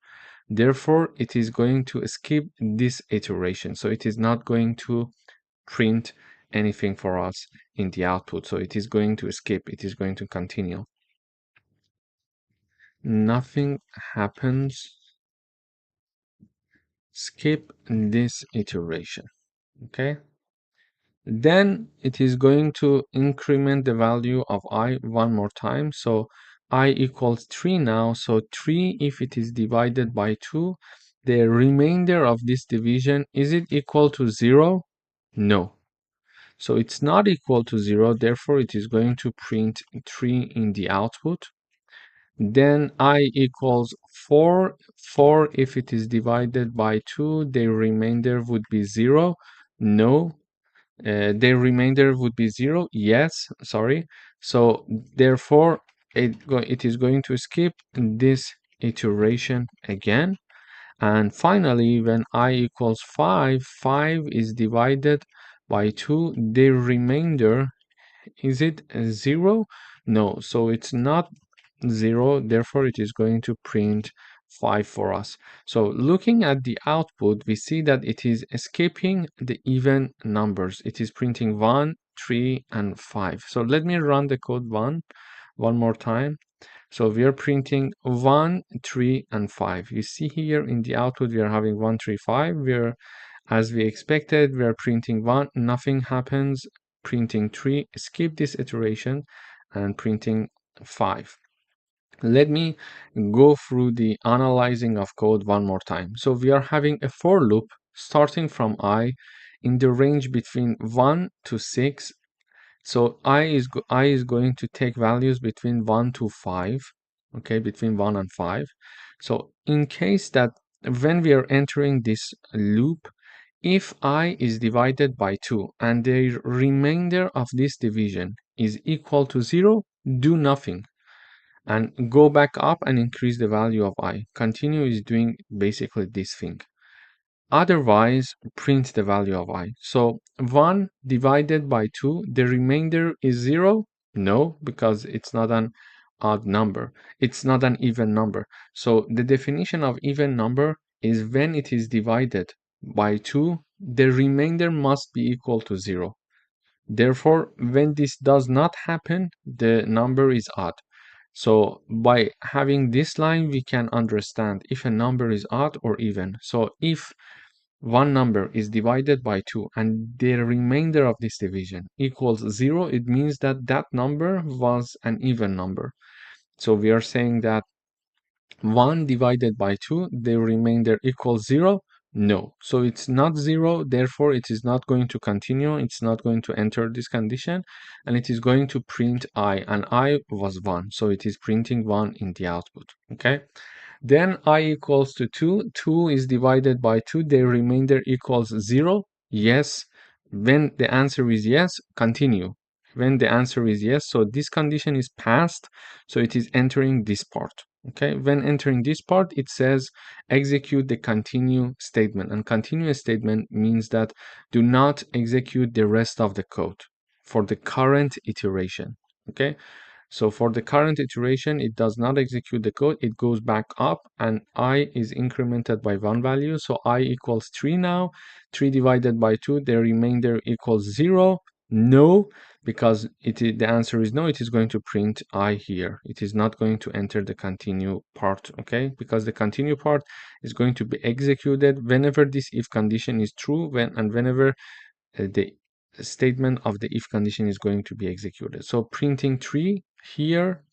[SPEAKER 1] Therefore, it is going to skip this iteration. So it is not going to print anything for us in the output. So it is going to skip. It is going to continue. Nothing happens. Skip this iteration. Okay. Then it is going to increment the value of I one more time. So I equals 3 now. So 3, if it is divided by 2, the remainder of this division, is it equal to 0? No. So it's not equal to 0. Therefore, it is going to print 3 in the output. Then I equals 4. 4, if it is divided by 2, the remainder would be 0. No. The remainder would be 0. Yes, sorry. So therefore, it is going to skip this iteration again. And finally, when I equals 5, 5 is divided by 2. The remainder, is it 0? No, so it's not 0, therefore it is going to print 5 for us. So looking at the output, we see that it is escaping the even numbers. It is printing 1, 3, and 5. So let me run the code one more time. So we are printing 1, 3, and 5. You see here in the output we are having 1, 3, 5. We're, as we expected, we are printing 1, nothing happens. Printing 3, skip this iteration, and printing 5. Let me go through the analyzing of code one more time. So we are having a for loop starting from I in the range between 1 to 6. So I is going to take values between 1 to 5, okay, between 1 and 5. So in case that when we are entering this loop, if I is divided by 2 and the remainder of this division is equal to 0, do nothing and go back up and increase the value of I. Continue is doing basically this thing. Otherwise, print the value of I. So 1 divided by 2, the remainder is 0? No, because it's not an odd number. It's not an even number. So the definition of even number is when it is divided by 2, the remainder must be equal to 0. Therefore, when this does not happen, the number is odd. So by having this line, we can understand if a number is odd or even. So if one number is divided by 2 and the remainder of this division equals 0, it means that that number was an even number. So we are saying that 1 divided by 2, the remainder equals 0. No, so it's not 0, therefore it is not going to continue, it's not going to enter this condition, and it is going to print I, and I was 1, so it is printing 1 in the output, okay? Then I equals to 2. 2 is divided by 2. The remainder equals 0. Yes. When the answer is yes, continue. When the answer is yes, so this condition is passed, so it is entering this part. Okay, when entering this part, it says execute the continue statement. And continue statement means that do not execute the rest of the code for the current iteration. Okay, so for the current iteration, it does not execute the code. It goes back up and I is incremented by 1 value. So I equals 3 now. 3 divided by 2, the remainder equals 0. No, because the answer is no. It is going to print I here. It is not going to enter the continue part, okay? Because the continue part is going to be executed whenever this if condition is true whenever the statement of the if condition is going to be executed. So printing 3 here,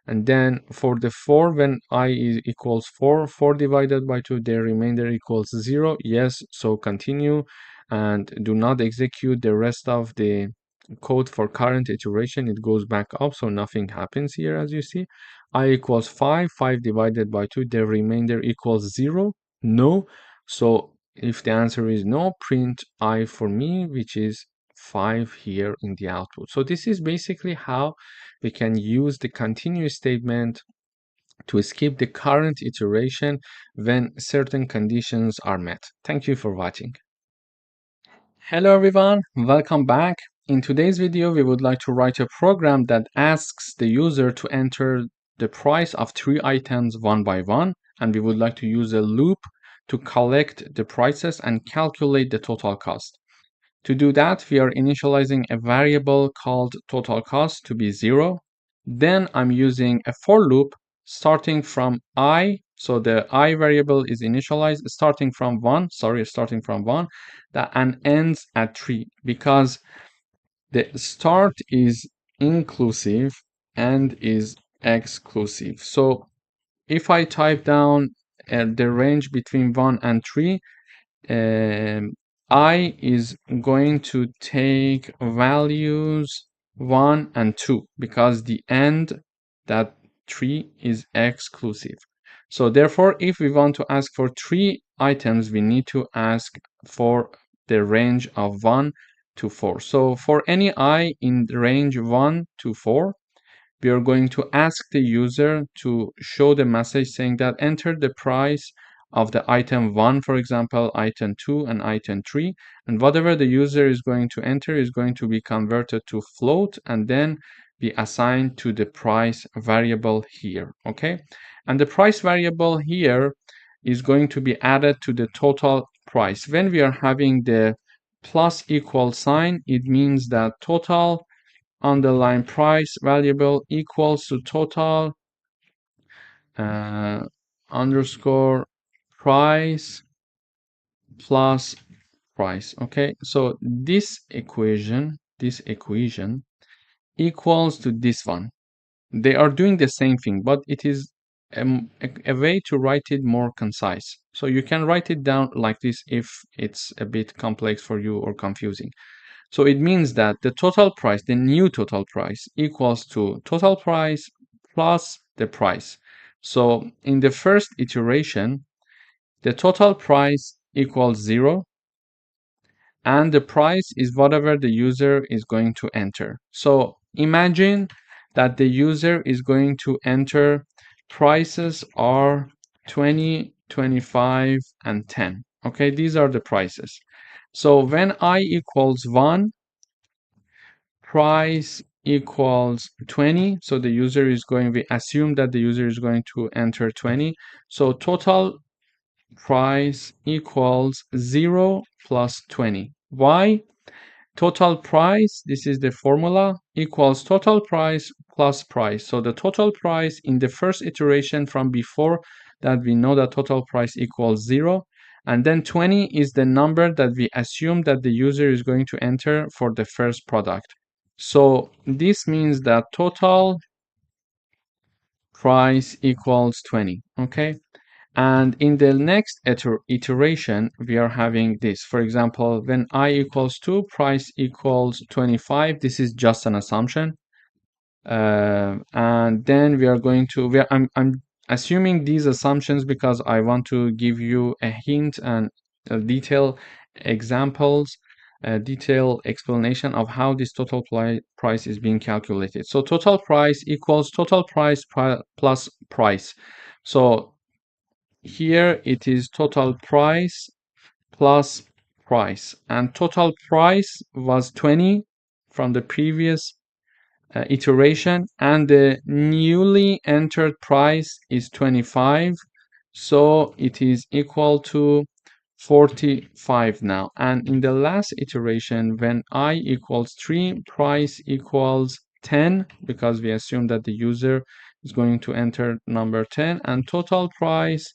[SPEAKER 1] and then for the 4, when I is equals 4, 4 divided by 2, the remainder equals 0. Yes, so continue and do not execute the rest of the code for current iteration. It goes back up, so nothing happens here as you see. I equals 5, 5 divided by 2, the remainder equals 0. No, so if the answer is no, print I for me, which is 5 here in the output. So this is basically how we can use the continue statement to skip the current iteration when certain conditions are met. Thank you for watching. Hello everyone, welcome back. In today's video, we would like to write a program that asks the user to enter the price of 3 items one by one, and we would like to use a loop to collect the prices and calculate the total cost. To do that, we are initializing a variable called total cost to be 0. Then I'm using a for loop starting from I. So the I variable is initialized starting from 1, and ends at 3 because the start is inclusive and is exclusive. So if I type down the range between 1 and 3, I is going to take values 1 and 2 because the end, that 3 is exclusive. So therefore, if we want to ask for 3 items, we need to ask for the range of 1 to 4. So for any I in the range 1 to 4, we are going to ask the user to show the message saying that enter the price of the item 1, for example, item 2, and item 3. And whatever the user is going to enter is going to be converted to float and then be assigned to the price variable here. Okay. And the price variable here is going to be added to the total price. When we are having the plus equal sign, it means that total underline price variable equals to total underscore price plus price. Okay, so this equation equals to this one. They are doing the same thing, but it is a way to write it more concise. So you can write it down like this if it's a bit complex for you or confusing. So it means that the total price, the new total price, equals to total price plus the price. So in the first iteration, the total price equals 0, and the price is whatever the user is going to enter. So imagine that the user is going to enter prices are 20, 25, and 10. Okay, these are the prices. So when I equals 1, price equals 20. So the user is going, we assume that the user is going to enter 20. So total price equals 0 plus 20. Why? Total price, this is the formula, equals total price plus price. So the total price in the first iteration from before that we know that total price equals 0. And then 20 is the number that we assume that the user is going to enter for the first product. So this means that total price equals 20. Okay. And in the next iteration, we are having this. For example, when I equals 2, price equals 25. This is just an assumption. And then we are going to, I'm assuming these assumptions because I want to give you a hint and a detailed examples, a detailed explanation of how this total price is being calculated. So total price equals total price plus price. So here it is total price plus price, and total price was 20 from the previous iteration, and the newly entered price is 25, so it is equal to 45 now. And in the last iteration, when I equals 3, price equals 10, because we assume that the user is going to enter number 10, and total price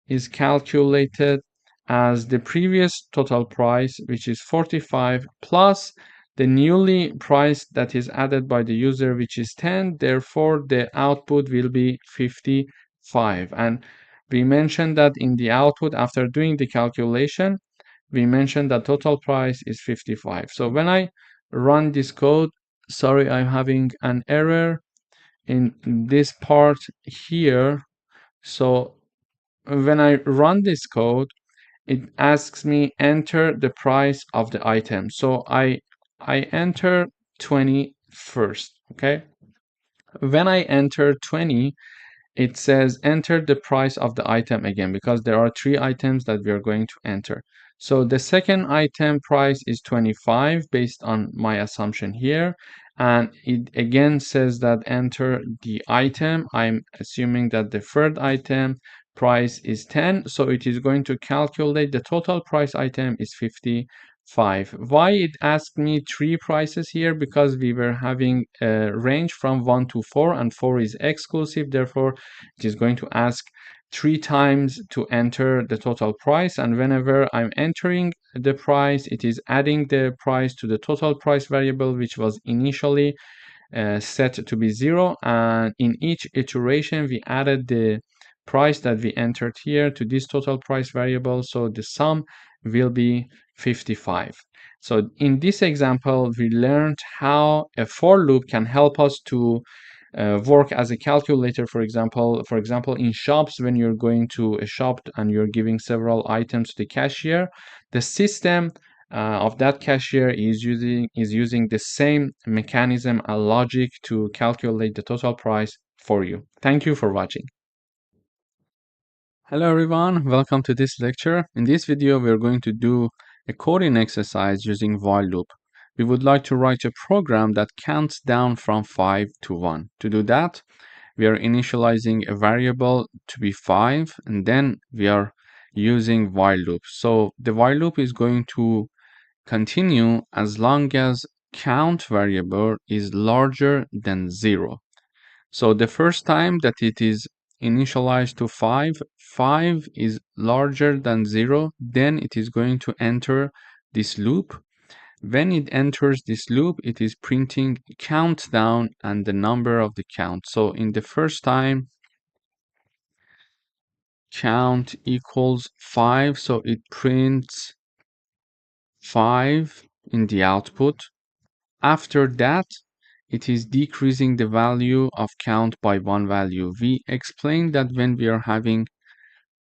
[SPEAKER 1] is calculated as the previous total price, which is 45, plus the newly price that is added by the user, which is 10. Therefore, the output will be 55. And we mentioned that in the output, after doing the calculation, we mentioned that total price is 55. So when I run this code, sorry, I'm having an error in this part here. So when I run this code, it asks me enter the price of the item. So I enter 20 first, okay? When I enter 20, it says enter the price of the item again, because there are 3 items that we are going to enter. So the second item price is 25 based on my assumption here. And it again says that enter the item. I'm assuming that the third item price is 10. So it is going to calculate the total price item is 55. Why it asked me 3 prices here? Because we were having a range from 1 to 4, and 4 is exclusive. Therefore, it is going to ask 3 times to enter the total price. And whenever I'm entering the price, it is adding the price to the total price variable, which was initially set to be 0. And in each iteration, we added the price that we entered here to this total price variable. So the sum will be 55. So in this example, we learned how a for loop can help us to work as a calculator. For example, in shops, when you're going to a shop and you're giving several items to the cashier, the system of that cashier is using the same mechanism and logic to calculate the total price for you. Thank you for watching. Hello everyone, welcome to this lecture. In this video, we are going to do a coding exercise using while loop. We would like to write a program that counts down from 5 to 1. To do that, we are initializing a variable to be 5 and then we are using while loop. So the while loop is going to continue as long as count variable is larger than 0. So the first time that it is initialized to 5, 5 is larger than 0, then it is going to enter this loop. When it enters this loop, it is printing countdown and the number of the count. So in the first time, count equals 5, so it prints 5 in the output. After that, it is decreasing the value of count by one value. We explained that when we are having,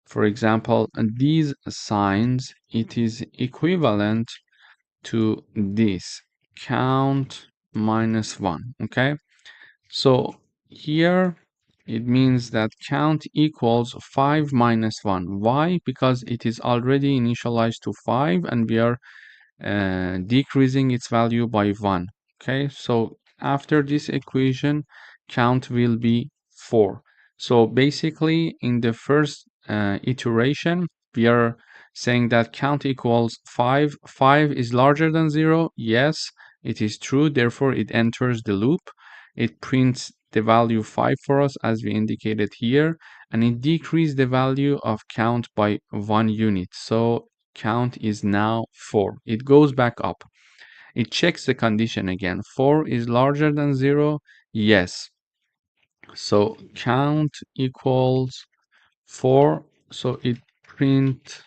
[SPEAKER 1] for example, these signs, it is equivalent to this count minus 1. Okay, so here it means that count equals 5 minus 1. Why? Because it is already initialized to 5 and we are decreasing its value by 1. Okay, so after this equation, count will be 4. So basically, in the first iteration, we are saying that count equals 5. 5 is larger than 0. Yes, it is true. Therefore, it enters the loop. It prints the value 5 for us, as we indicated here, and it decreased the value of count by 1 unit. So count is now 4. It goes back up. It checks the condition again. 4 is larger than 0. Yes. So count equals 4. So it prints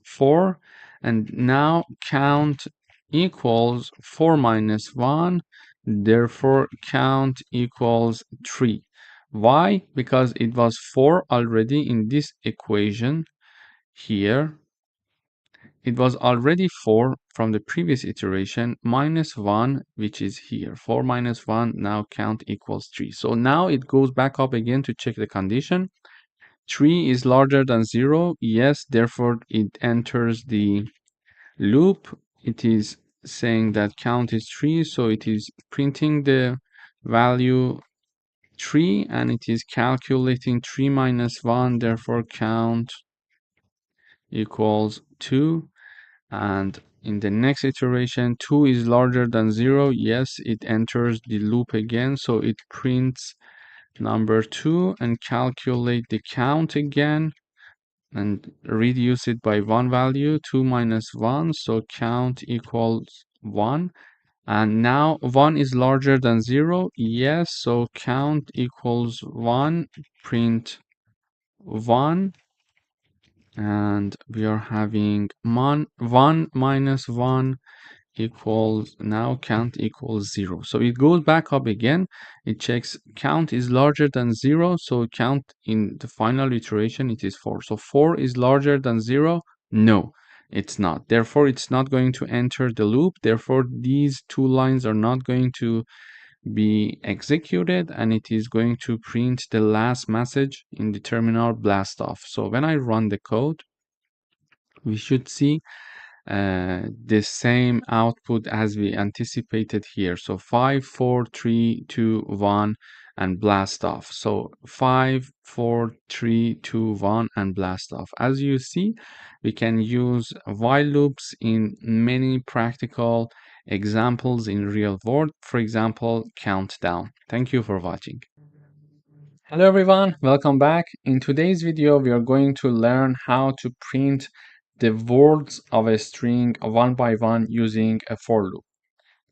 [SPEAKER 1] 4, and now count equals 4 minus 1. Therefore count equals 3. Why? Because it was 4 already in this equation here. It was already 4 from the previous iteration minus 1, which is here. 4 minus 1, now count equals 3. So now it goes back up again to check the condition. 3 is larger than 0. Yes, therefore it enters the loop. It is saying that count is 3, so it is printing the value 3 and it is calculating 3 minus 1. Therefore count equals 2. And in the next iteration, 2 is larger than 0. Yes, it enters the loop again, so it prints number 2 and calculate the count again and reduce it by one value, 2 minus 1, so count equals 1. And now 1 is larger than 0. Yes, so count equals 1, print 1. And we are having 1 minus 1 equals, now count equals 0. So it goes back up again. It checks count is larger than 0. So count in the final iteration, it is 4. So 4 is larger than 0. No, it's not. Therefore, it's not going to enter the loop. Therefore, these two lines are not going to be executed, and it is going to print the last message in the terminal blast off. So when I run the code, we should see the same output as we anticipated here. So 5, 4, 3, 2, 1, and blast off. So 5, 4, 3, 2, 1, and blast off. As you see, we can use while loops in many practical examples in real world. For example, countdown. Thank you for watching. Hello everyone, welcome back. In today's video, we are going to learn how to print the words of a string one by one using a for loop.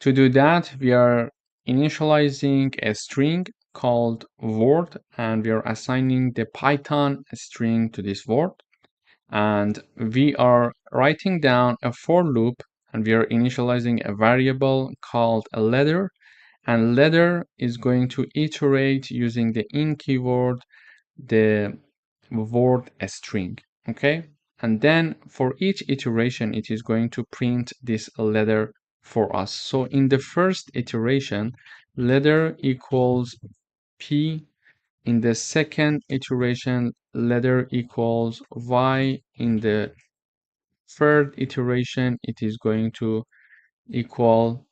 [SPEAKER 1] To do that, we are initializing a string called word and we are assigning the Python string to this word. And we are writing down a for loop and we are initializing a variable called a letter, and letter is going to iterate using the in keyword the word string. Okay, and then for each iteration it is going to print this letter for us. So in the first iteration, letter equals p in the second iteration, letter equals y. In the third iteration, it is going to be equal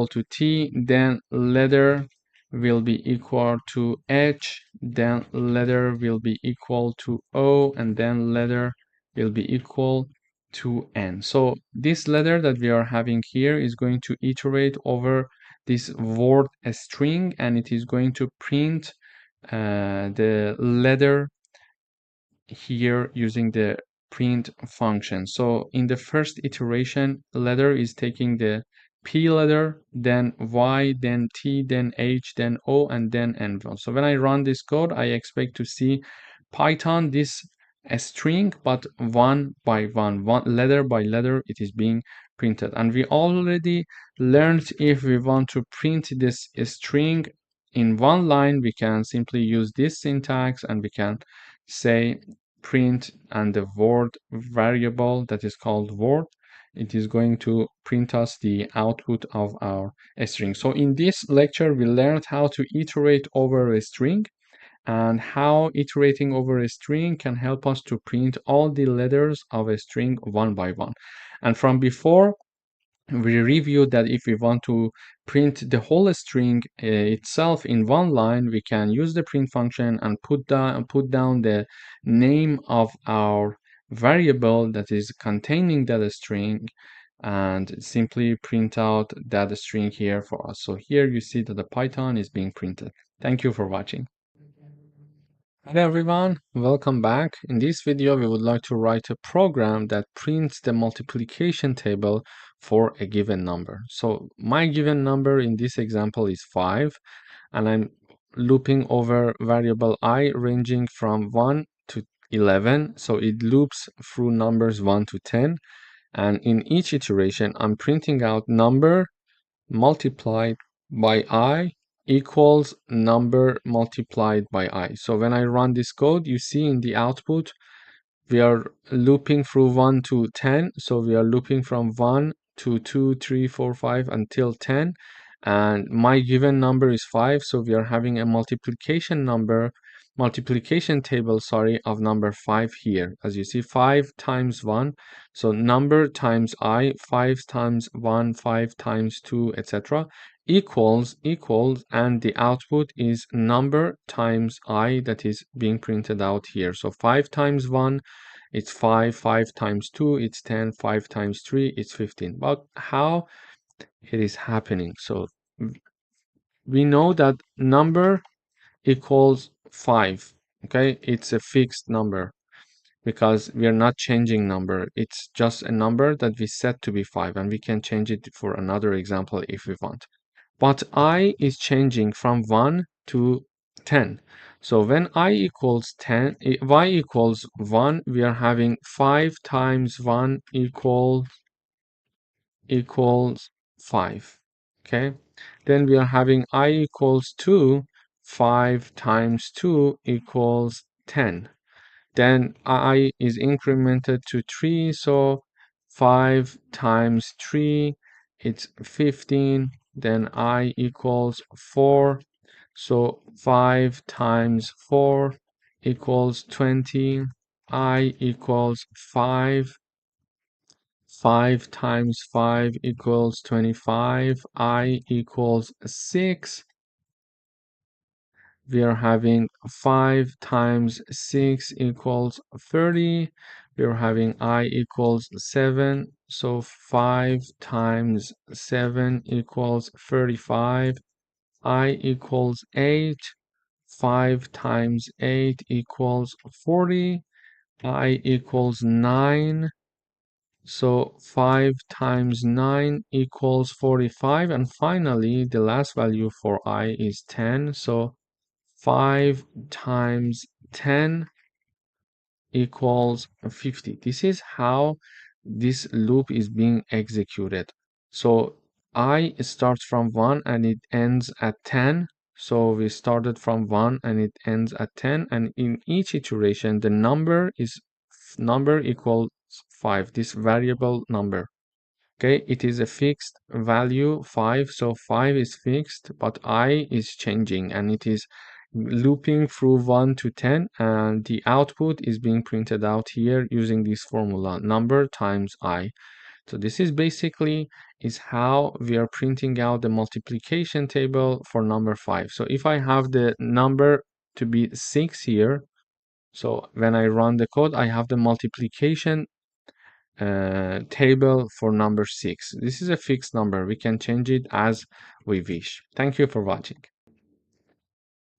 [SPEAKER 1] to t, then letter will be equal to h, then letter will be equal to o, and then letter will be equal to n. So this letter that we are having here is going to iterate over this word string, and it is going to print the letter here using the print function. So in the first iteration, letter is taking the P letter, then Y, then T, then H, then O, and then N. So when I run this code, I expect to see Python this a string, but one by one, letter by letter, it is being printed. And we already learned if we want to print this string in one line, we can simply use this syntax and we can say print and the word variable that is called word, it is going to print us the output of our string. So in this lecture, we learned how to iterate over a string and how iterating over a string can help us to print all the letters of a string one by one. And from before, we reviewed that if we want to print the whole string itself in one line, we can use the print function and put down the name of our variable that is containing that string and simply print out that string here for us. So here you see that the Python is being printed. Thank you for watching. Hello everyone, welcome back. In this video, we would like to write a program that prints the multiplication table for a given number. So my given number in this example is 5, and I'm looping over variable I ranging from 1 to 11. So it loops through numbers 1 to 10. And in each iteration, I'm printing out number multiplied by I equals number multiplied by I. So when I run this code, you see in the output, we are looping through 1 to 10. So we are looping from 1 to 2, 3, 4, 5 until 10. And my given number is 5. So we are having a multiplication table, of number 5 here. As you see, 5 times 1. So number times I, 5 times 1, 5 times 2, etc. equals, and the output is number times I that is being printed out here. So 5 times 1, it's 5, 5 times 2, it's 10, 5 times 3, it's 15. But how it is happening? So we know that number equals 5. Okay, it's a fixed number because we are not changing number. It's just a number that we set to be 5, and we can change it for another example if we want. But I is changing from 1 to 10. So when I equals 10, y equals 1, we are having 5 times 1 equals 5. Okay, then we are having I equals 2, 5 times 2 equals 10. Then I is incremented to 3, so 5 times 3, it's 15. Then I equals 4, so 5 times 4 equals 20. I equals 5. 5 times 5 equals 25. I equals 6. We are having 5 times 6 equals 30. We are having I equals 7. So 5 times 7 equals 35. I equals 8. 5 times 8 equals 40. I equals 9. So 5 times 9 equals 45. And finally, the last value for I is 10. So 5 times 10 equals 50. This is how this loop is being executed. So I starts from 1 and it ends at 10. So we started from 1 and it ends at 10. And in each iteration, the number equals 5, this variable number. Okay, it is a fixed value 5, so 5 is fixed, but I is changing and it is looping through 1 to 10, and the output is being printed out here using this formula, number times I. So this is basically is how we are printing out the multiplication table for number 5. So if I have the number to be 6 here, so when I run the code, I have the multiplication table for number 6. This is a fixed number. We can change it as we wish. Thank you for watching.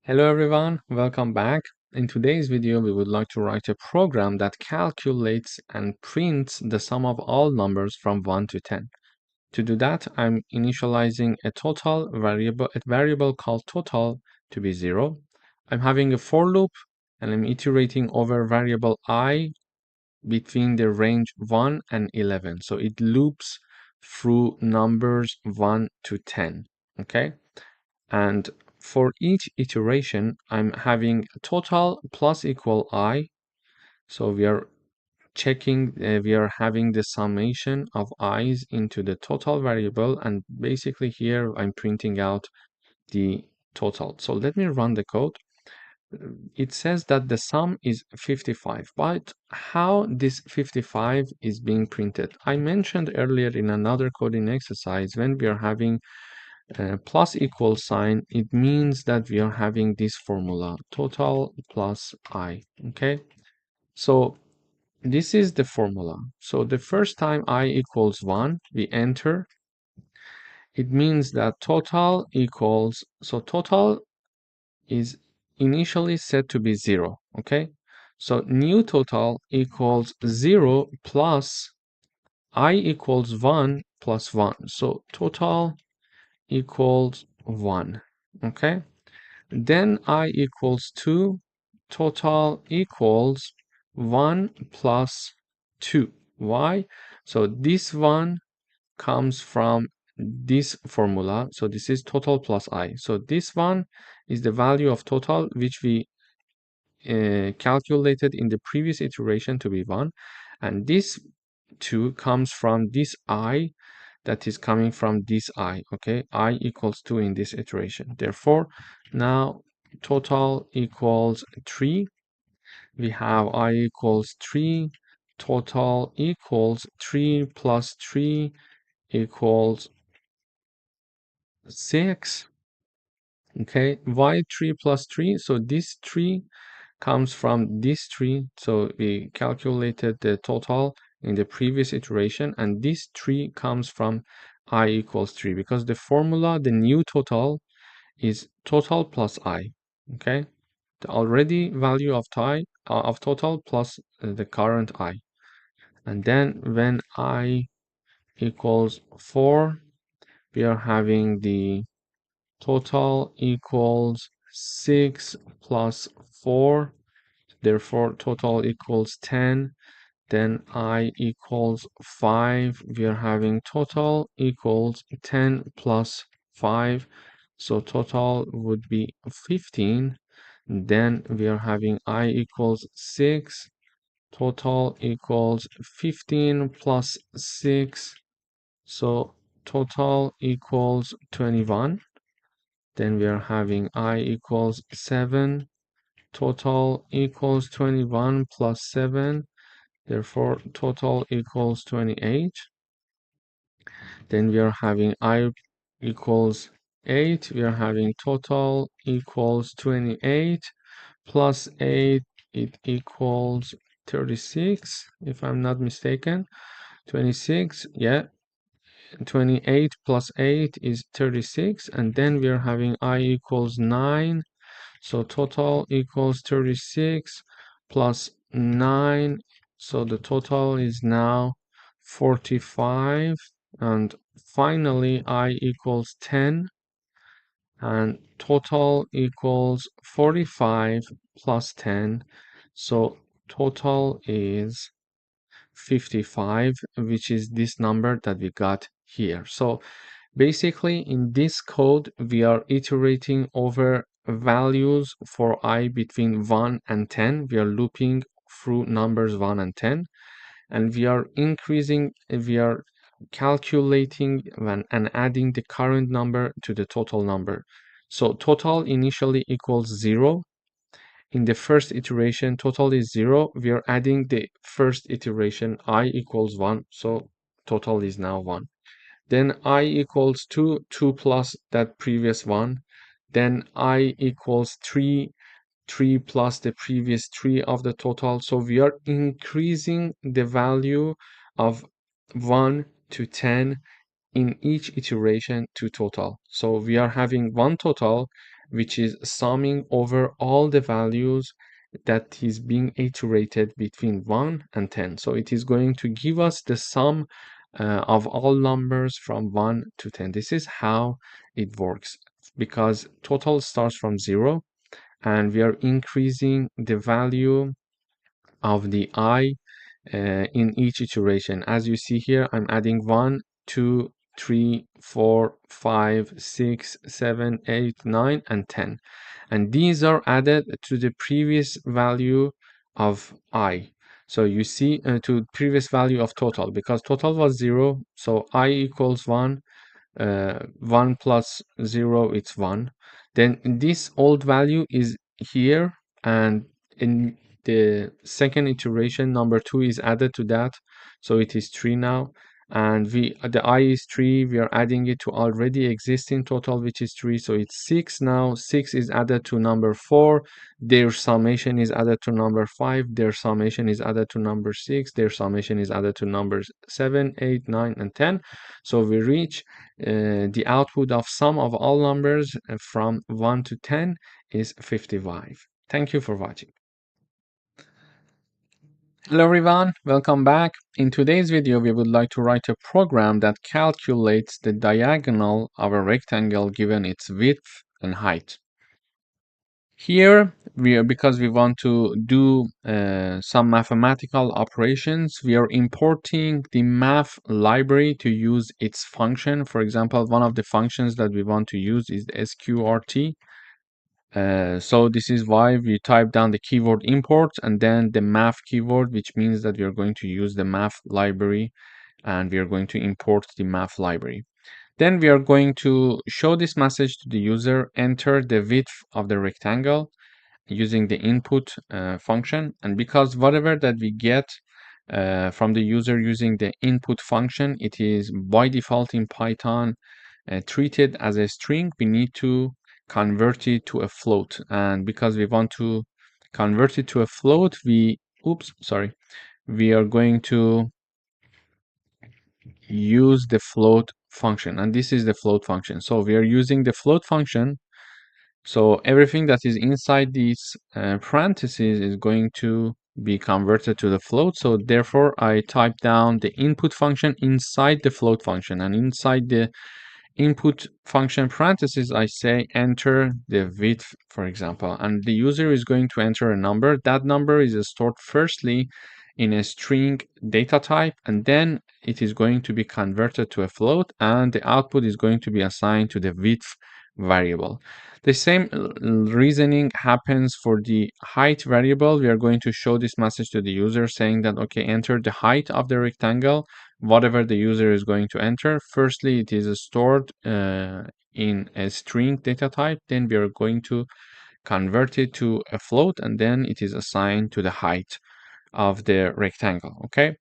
[SPEAKER 1] Hello everyone, welcome back. In today's video, we would like to write a program that calculates and prints the sum of all numbers from 1 to 10. To do that, I'm initializing a variable called total to be 0. I'm having a for loop and I'm iterating over variable I between the range 1 and 11. So it loops through numbers 1 to 10, okay? And for each iteration, I'm having total plus equal I. So we are checking, we are having the summation of i's into the total variable, and basically here I'm printing out the total. So let me run the code. It says that the sum is 55, but how this 55 is being printed? I mentioned earlier in another coding exercise, when we are having plus equal sign, it means that we are having this formula, total plus I, okay? So this is the formula. So the first time I equals 1, we enter. It means that total equals, so total is initially set to be 0, okay? So new total equals 0 plus I equals 1 plus 1. So total equals 1, okay? Then I equals 2, total equals 1 plus 2. Why? So this one comes from this formula. So this is total plus I. So this one is the value of total which we calculated in the previous iteration to be 1. And this 2 comes from this I that is coming from this I, okay? I equals 2 in this iteration. Therefore, now total equals 3. We have I equals 3. Total equals 3 plus 3 equals 6. Okay, why 3 plus 3? So this 3 comes from this 3. So we calculated the total in the previous iteration, and this 3 comes from I equals 3, because the formula, the new total, is total plus I. Okay, the already value of total plus the current I. And then when I equals 4, we are having the total equals 6 plus 4. Therefore, total equals 10. Then I equals 5. We are having total equals 10 plus 5. So total would be 15. Then we are having I equals 6. Total equals 15 plus 6. So total equals 21. Then we are having I equals 7. Total equals 21 plus 7. Therefore, total equals 28. Then we are having I equals 8. We are having total equals 28 plus 8. It equals 36, if I'm not mistaken. 26, yeah. 28 plus 8 is 36. And then we are having I equals 9. So total equals 36 plus 9. So the total is now 45. And finally, I equals 10. And total equals 45 plus 10. So total is 55, which is this number that we got here. So basically, in this code, we are iterating over values for I between 1 and 10. We are looping through numbers 1 and 10, and we are calculating and adding the current number to the total number. So total initially equals 0. In the first iteration, total is 0. We are adding the first iteration, I equals 1. So total is now 1. Then I equals 2, 2 plus that previous one. Then I equals 3, 3 plus the previous 3 of the total. So we are increasing the value of 1 to 10 in each iteration to total. So we are having one total which is summing over all the values that is being iterated between 1 and 10. So it is going to give us the sum of all numbers from 1 to 10. This is how it works because total starts from 0 and we are increasing the value of the I in each iteration. As you see here, I'm adding 1, 2, 3, 4, 5, 6, 7, 8, 9, and 10. And these are added to the previous value of I. So you see to previous value of total because total was 0. So I equals 1. 1 plus 0 it's 1. Then this old value is here, and in the second iteration number 2 is added to that, so it is 3 now. And the I is 3, we are adding it to already existing total which is 3, so it's 6 now. 6 is added to number 4, their summation is added to number 5, their summation is added to number 6, their summation is added to numbers 7, 8, 9, and 10. So we reach the output of sum of all numbers from 1 to 10 is 55. Thank you for watching. Hello everyone, welcome back. In today's video, we would like to write a program that calculates the diagonal of a rectangle given its width and height. Here, because we want to do some mathematical operations, we are importing the math library to use its function. For example, one of the functions that we want to use is the sqrt. So this is why we type down the keyword import and then the math keyword, which means that we are going to use the math library and we are going to import the math library. Then we are going to show this message to the user, enter the width of the rectangle using the input function. And because whatever that we get from the user using the input function, it is by default in Python treated as a string, we need to convert it to a float. And because we want to convert it to a float, we are going to use the float function, and this is the float function. So we are using the float function. So everything that is inside these parentheses is going to be converted to the float. So therefore, I type down the input function inside the float function, and inside the input function parentheses, I say enter the width, for example, and the user is going to enter a number. That number is stored firstly in a string data type, and then it is going to be converted to a float, and the output is going to be assigned to the width variable. The same reasoning happens for the height variable. We are going to show this message to the user saying that, okay, enter the height of the rectangle, whatever the user is going to enter. Firstly, it is stored in a string data type. Then we are going to convert it to a float, and then it is assigned to the height of the rectangle. Okay.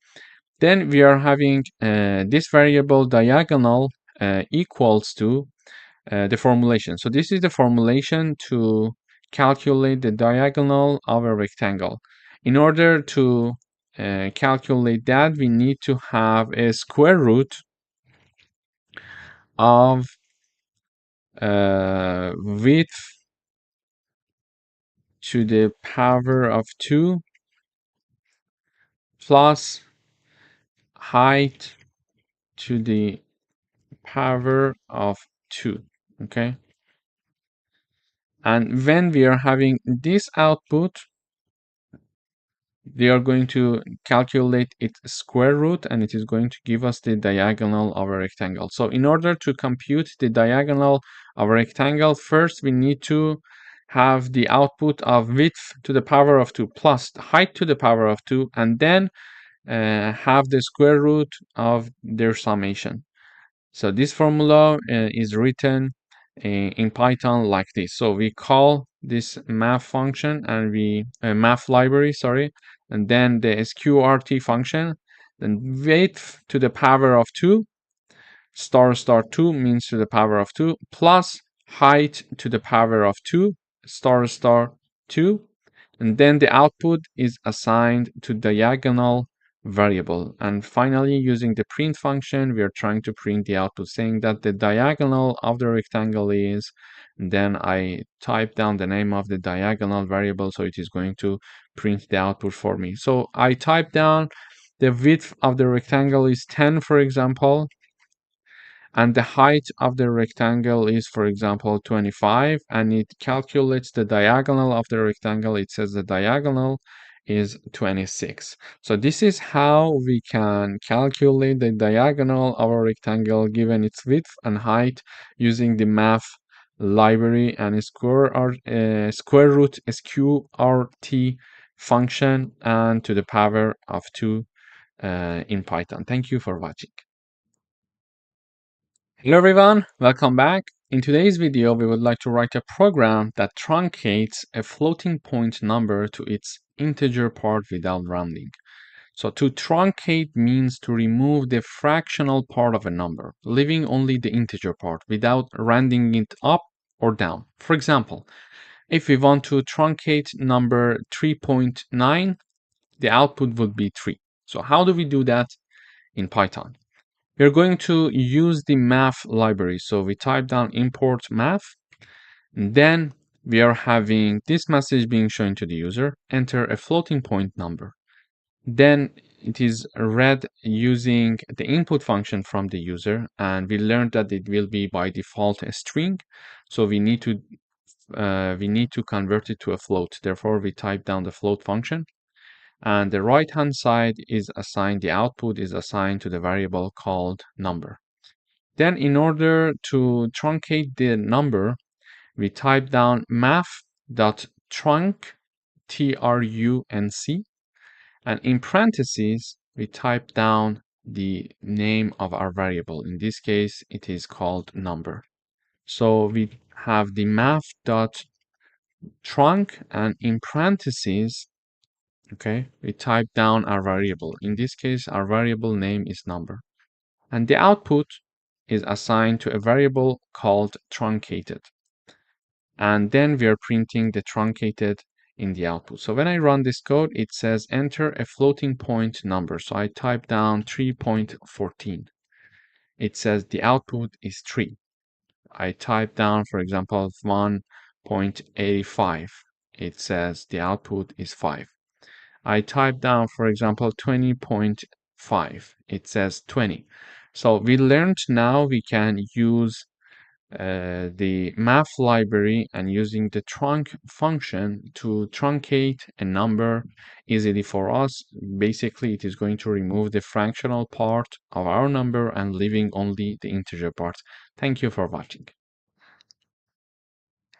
[SPEAKER 1] Then we are having this variable diagonal equals to the formulation. So this is the formulation to calculate the diagonal of a rectangle. In order to calculate that, we need to have a square root of width to the power of 2 plus height to the power of 2. Okay. And when we are having this output, we are going to calculate its square root, and it is going to give us the diagonal of a rectangle. So in order to compute the diagonal of a rectangle, first we need to have the output of width to the power of 2 plus height to the power of 2, and then have the square root of their summation. So this formula is written in Python like this. So we call this math function and we math library, sorry, and then the sqrt function, then width to the power of 2, star star 2 means to the power of 2, plus height to the power of 2, star star 2, and then the output is assigned to diagonal variable. And finally, using the print function, we are trying to print the output saying that the diagonal of the rectangle is, then I type down the name of the diagonal variable, so it is going to print the output for me. So I type down the width of the rectangle is 10, for example, and the height of the rectangle is, for example, 25, and it calculates the diagonal of the rectangle. It says the diagonal is 26. So this is how we can calculate the diagonal of a rectangle given its width and height using the math library and square root sqrt function and to the power of 2 in Python. Thank you for watching. Hello everyone, welcome back. In today's video, we would like to write a program that truncates a floating point number to its integer part without rounding. So to truncate means to remove the fractional part of a number, leaving only the integer part without rounding it up or down. For example, if we want to truncate number 3.9, the output would be 3. So how do we do that in Python? We're going to use the math library. So we type down import math, and then we are having this message being shown to the user, enter a floating point number. Then it is read using the input function from the user, and we learned that it will be by default a string. So we need to convert it to a float. Therefore, we type down the float function. And the right hand side is assigned, the output is assigned to the variable called number. Then in order to truncate the number, we type down math.trunc, trunc, and in parentheses, we type down the name of our variable. In this case, it is called number. So we have the math.trunc, and in parentheses, okay, we type down our variable. In this case, our variable name is number. And the output is assigned to a variable called truncated. And then we are printing the truncated in the output. So when I run this code, it says enter a floating point number. So I type down 3.14. It says the output is 3. I type down, for example, 1.85. It says the output is 5. I type down, for example, 20.5. It says 20. So we learned now we can use the math library and using the trunc function to truncate a number easily for us. Basically, it is going to remove the fractional part of our number and leaving only the integer part. Thank you for watching.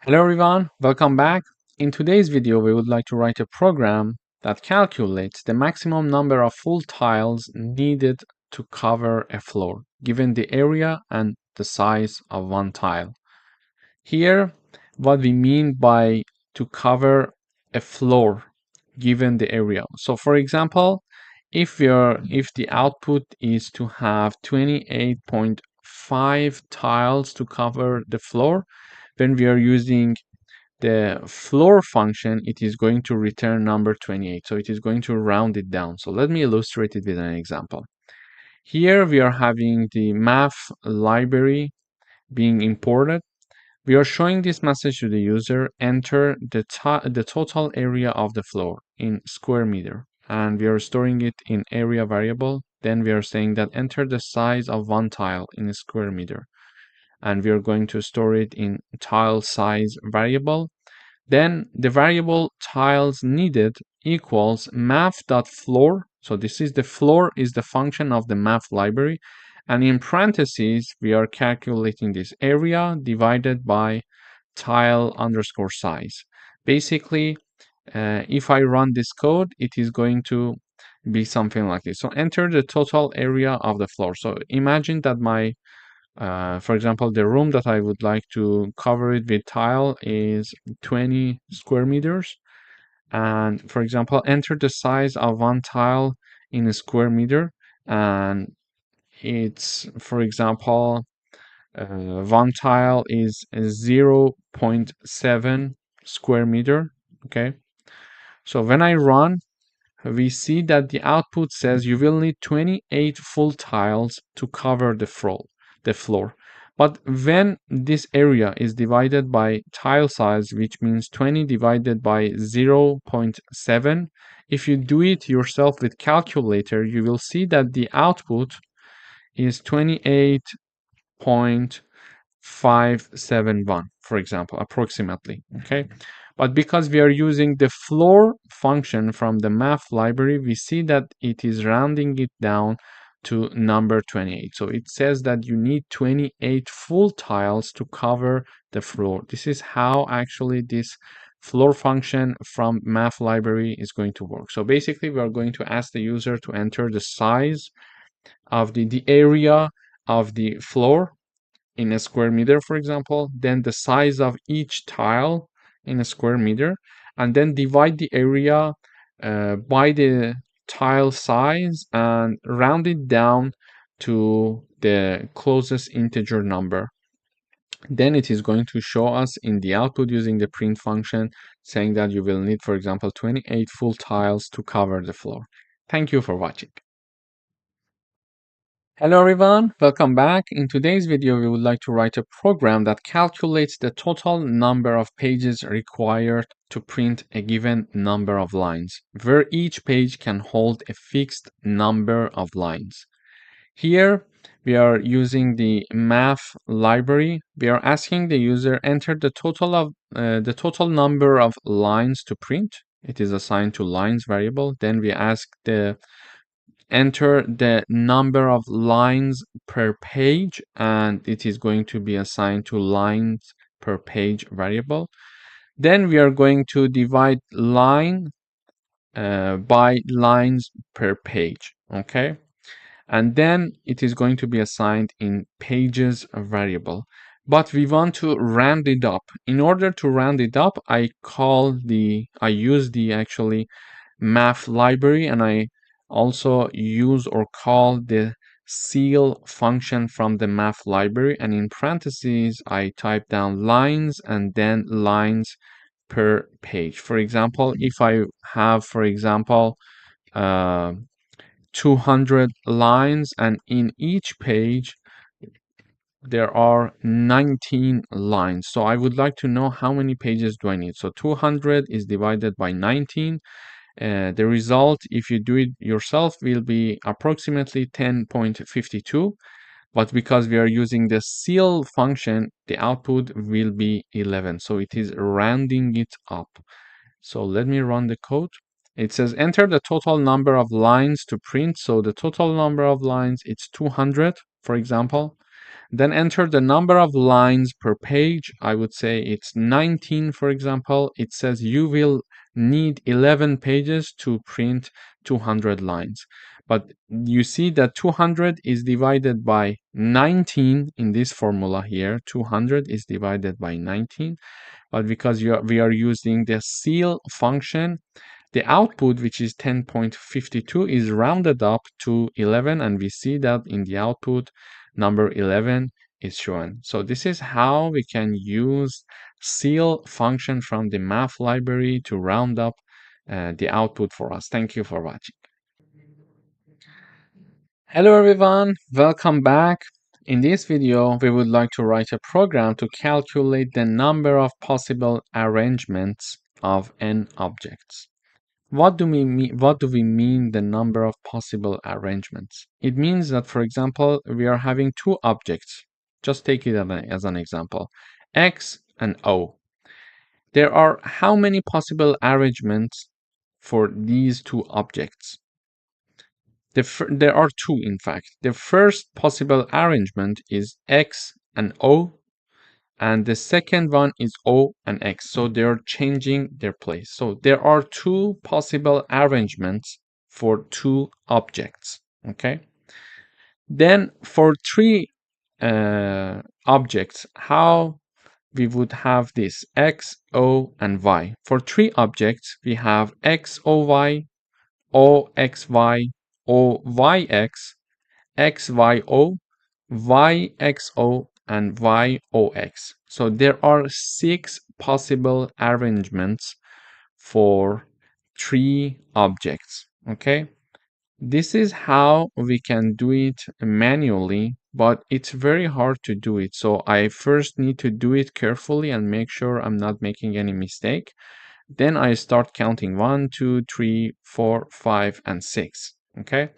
[SPEAKER 1] Hello everyone, welcome back. In today's video, we would like to write a program that calculates the maximum number of full tiles needed to cover a floor, given the area and the size of one tile. Here, what we mean by to cover a floor, given the area. So for example, if the output is to have 28.5 tiles to cover the floor, when we are using the floor function, it is going to return number 28. So it is going to round it down. So let me illustrate it with an example. Here we are having the math library being imported. We are showing this message to the user, enter the total area of the floor in square meter. And we are storing it in area variable. Then we are saying that enter the size of one tile in a square meter. And we are going to store it in tile size variable. Then the variable tiles needed equals math.floor. So this is the floor is the function of the math library. And in parentheses, we are calculating this area divided by tile underscore size. Basically, if I run this code, it is going to be something like this. So enter the total area of the floor. So imagine that my For example, the room that I would like to cover it with tile is 20 square meters. And for example, enter the size of one tile in a square meter. And it's, for example, one tile is 0.7 square meter. Okay. So when I run, we see that the output says you will need 28 full tiles to cover the floor. But when this area is divided by tile size, which means 20 divided by 0.7, if you do it yourself with calculator, you will see that the output is 28.571, for example, approximately. Okay. But because we are using the floor function from the math library, we see that it is rounding it down to number 28. So it says that you need 28 full tiles to cover the floor. This is how actually this floor function from math library is going to work. So basically, we are going to ask the user to enter the size of the area of the floor in a square meter, for example, then the size of each tile in a square meter, and then divide the area by the tile size and round it down to the closest integer number. Then it is going to show us in the output using the print function saying that you will need, for example, 28 full tiles to cover the floor. Thank you for watching. Hello everyone, welcome back. In today's video, we would like to write a program that calculates the total number of pages required to print a given number of lines, where each page can hold a fixed number of lines. Here, we are using the math library. We are asking the user enter the total number of lines to print. It is assigned to lines variable. Then we ask the enter the number of lines per page, and it is going to be assigned to lines per page variable. Then we are going to divide line by lines per page. Okay. And then it is going to be assigned in pages variable. But we want to round it up. In order to round it up, I use the actually math library, and I also use or call the ceil function from the math library, and in parentheses I type down lines and then lines per page. For example, if I have, for example, 200 lines, and in each page there are 19 lines, so I would like to know how many pages do I need. So 200 is divided by 19. The result, if you do it yourself, will be approximately 10.52. But because we are using the ceil function, the output will be 11. So it is rounding it up. So let me run the code. It says enter the total number of lines to print. So the total number of lines, it's 200, for example. Then enter the number of lines per page. I would say it's 19, for example. It says you will need 11 pages to print 200 lines. But you see that 200 is divided by 19 in this formula here. 200 is divided by 19. But because we are using the ceil function, the output, which is 10.52, is rounded up to 11, and we see that in the output, number 11 is shown. So this is how we can use ceil function from the math library to round up the output for us. Thank you for watching. Hello everyone, welcome back. In this video, we would like to write a program to calculate the number of possible arrangements of n objects. What do we mean the number of possible arrangements? It means that, for example, we are having two objects. Just take it as an example, X and O. There are how many possible arrangements for these two objects? There are two, in fact. The first possible arrangement is X and O, and the second one is O and X. So they're changing their place. So there are two possible arrangements for two objects. Okay. Then for three objects, how we would have this X, O, and Y. For three objects, we have X, O, Y, O, X, Y, O, Y, X, X, Y, O, Y, X, O, and Y, O, X. So there are 6 possible arrangements for three objects, okay? This is how we can do it manually, but it's very hard to do it. So I first need to do it carefully and make sure I'm not making any mistake. Then I start counting 1, 2, 3, 4, 5, and 6. Okay.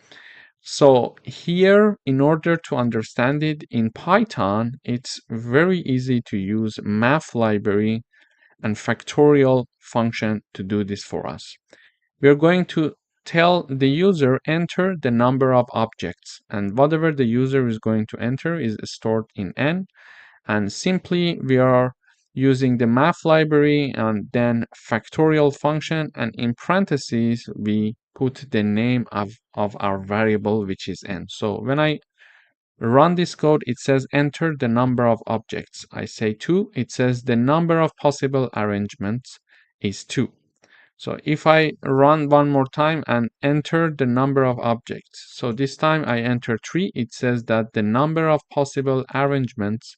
[SPEAKER 1] So here, in order to understand it in Python, it's very easy to use math library and factorial function to do this for us. We're going to tell the user enter the number of objects, and whatever the user is going to enter is stored in n, and simply we are using the math library and then factorial function, and in parentheses we put the name of our variable, which is n. So when I run this code, it says enter the number of objects. I say 2, it says the number of possible arrangements is 2. So if I run one more time and enter the number of objects, so this time I enter 3, it says that the number of possible arrangements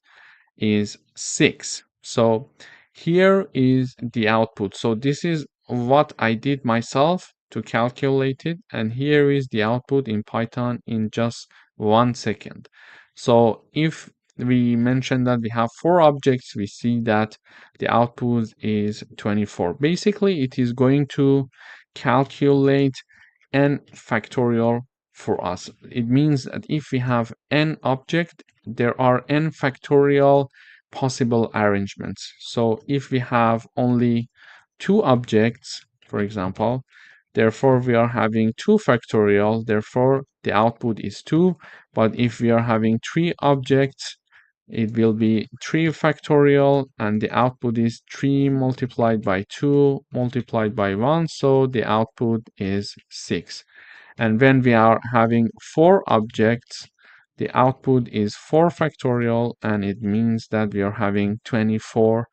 [SPEAKER 1] is 6. So here is the output. So this is what I did myself to calculate it, and here is the output in Python in just 1 second. So if we mention that we have 4 objects, we see that the output is 24. Basically, it is going to calculate n factorial for us. It means that if we have n object, there are n factorial possible arrangements. So if we have only 2 objects, for example, therefore we are having 2 factorial, therefore the output is 2. But if we are having 3 objects, it will be 3 factorial, and the output is 3 multiplied by 2 multiplied by 1, so the output is 6. And when we are having 4 objects, the output is 4 factorial, and it means that we are having 24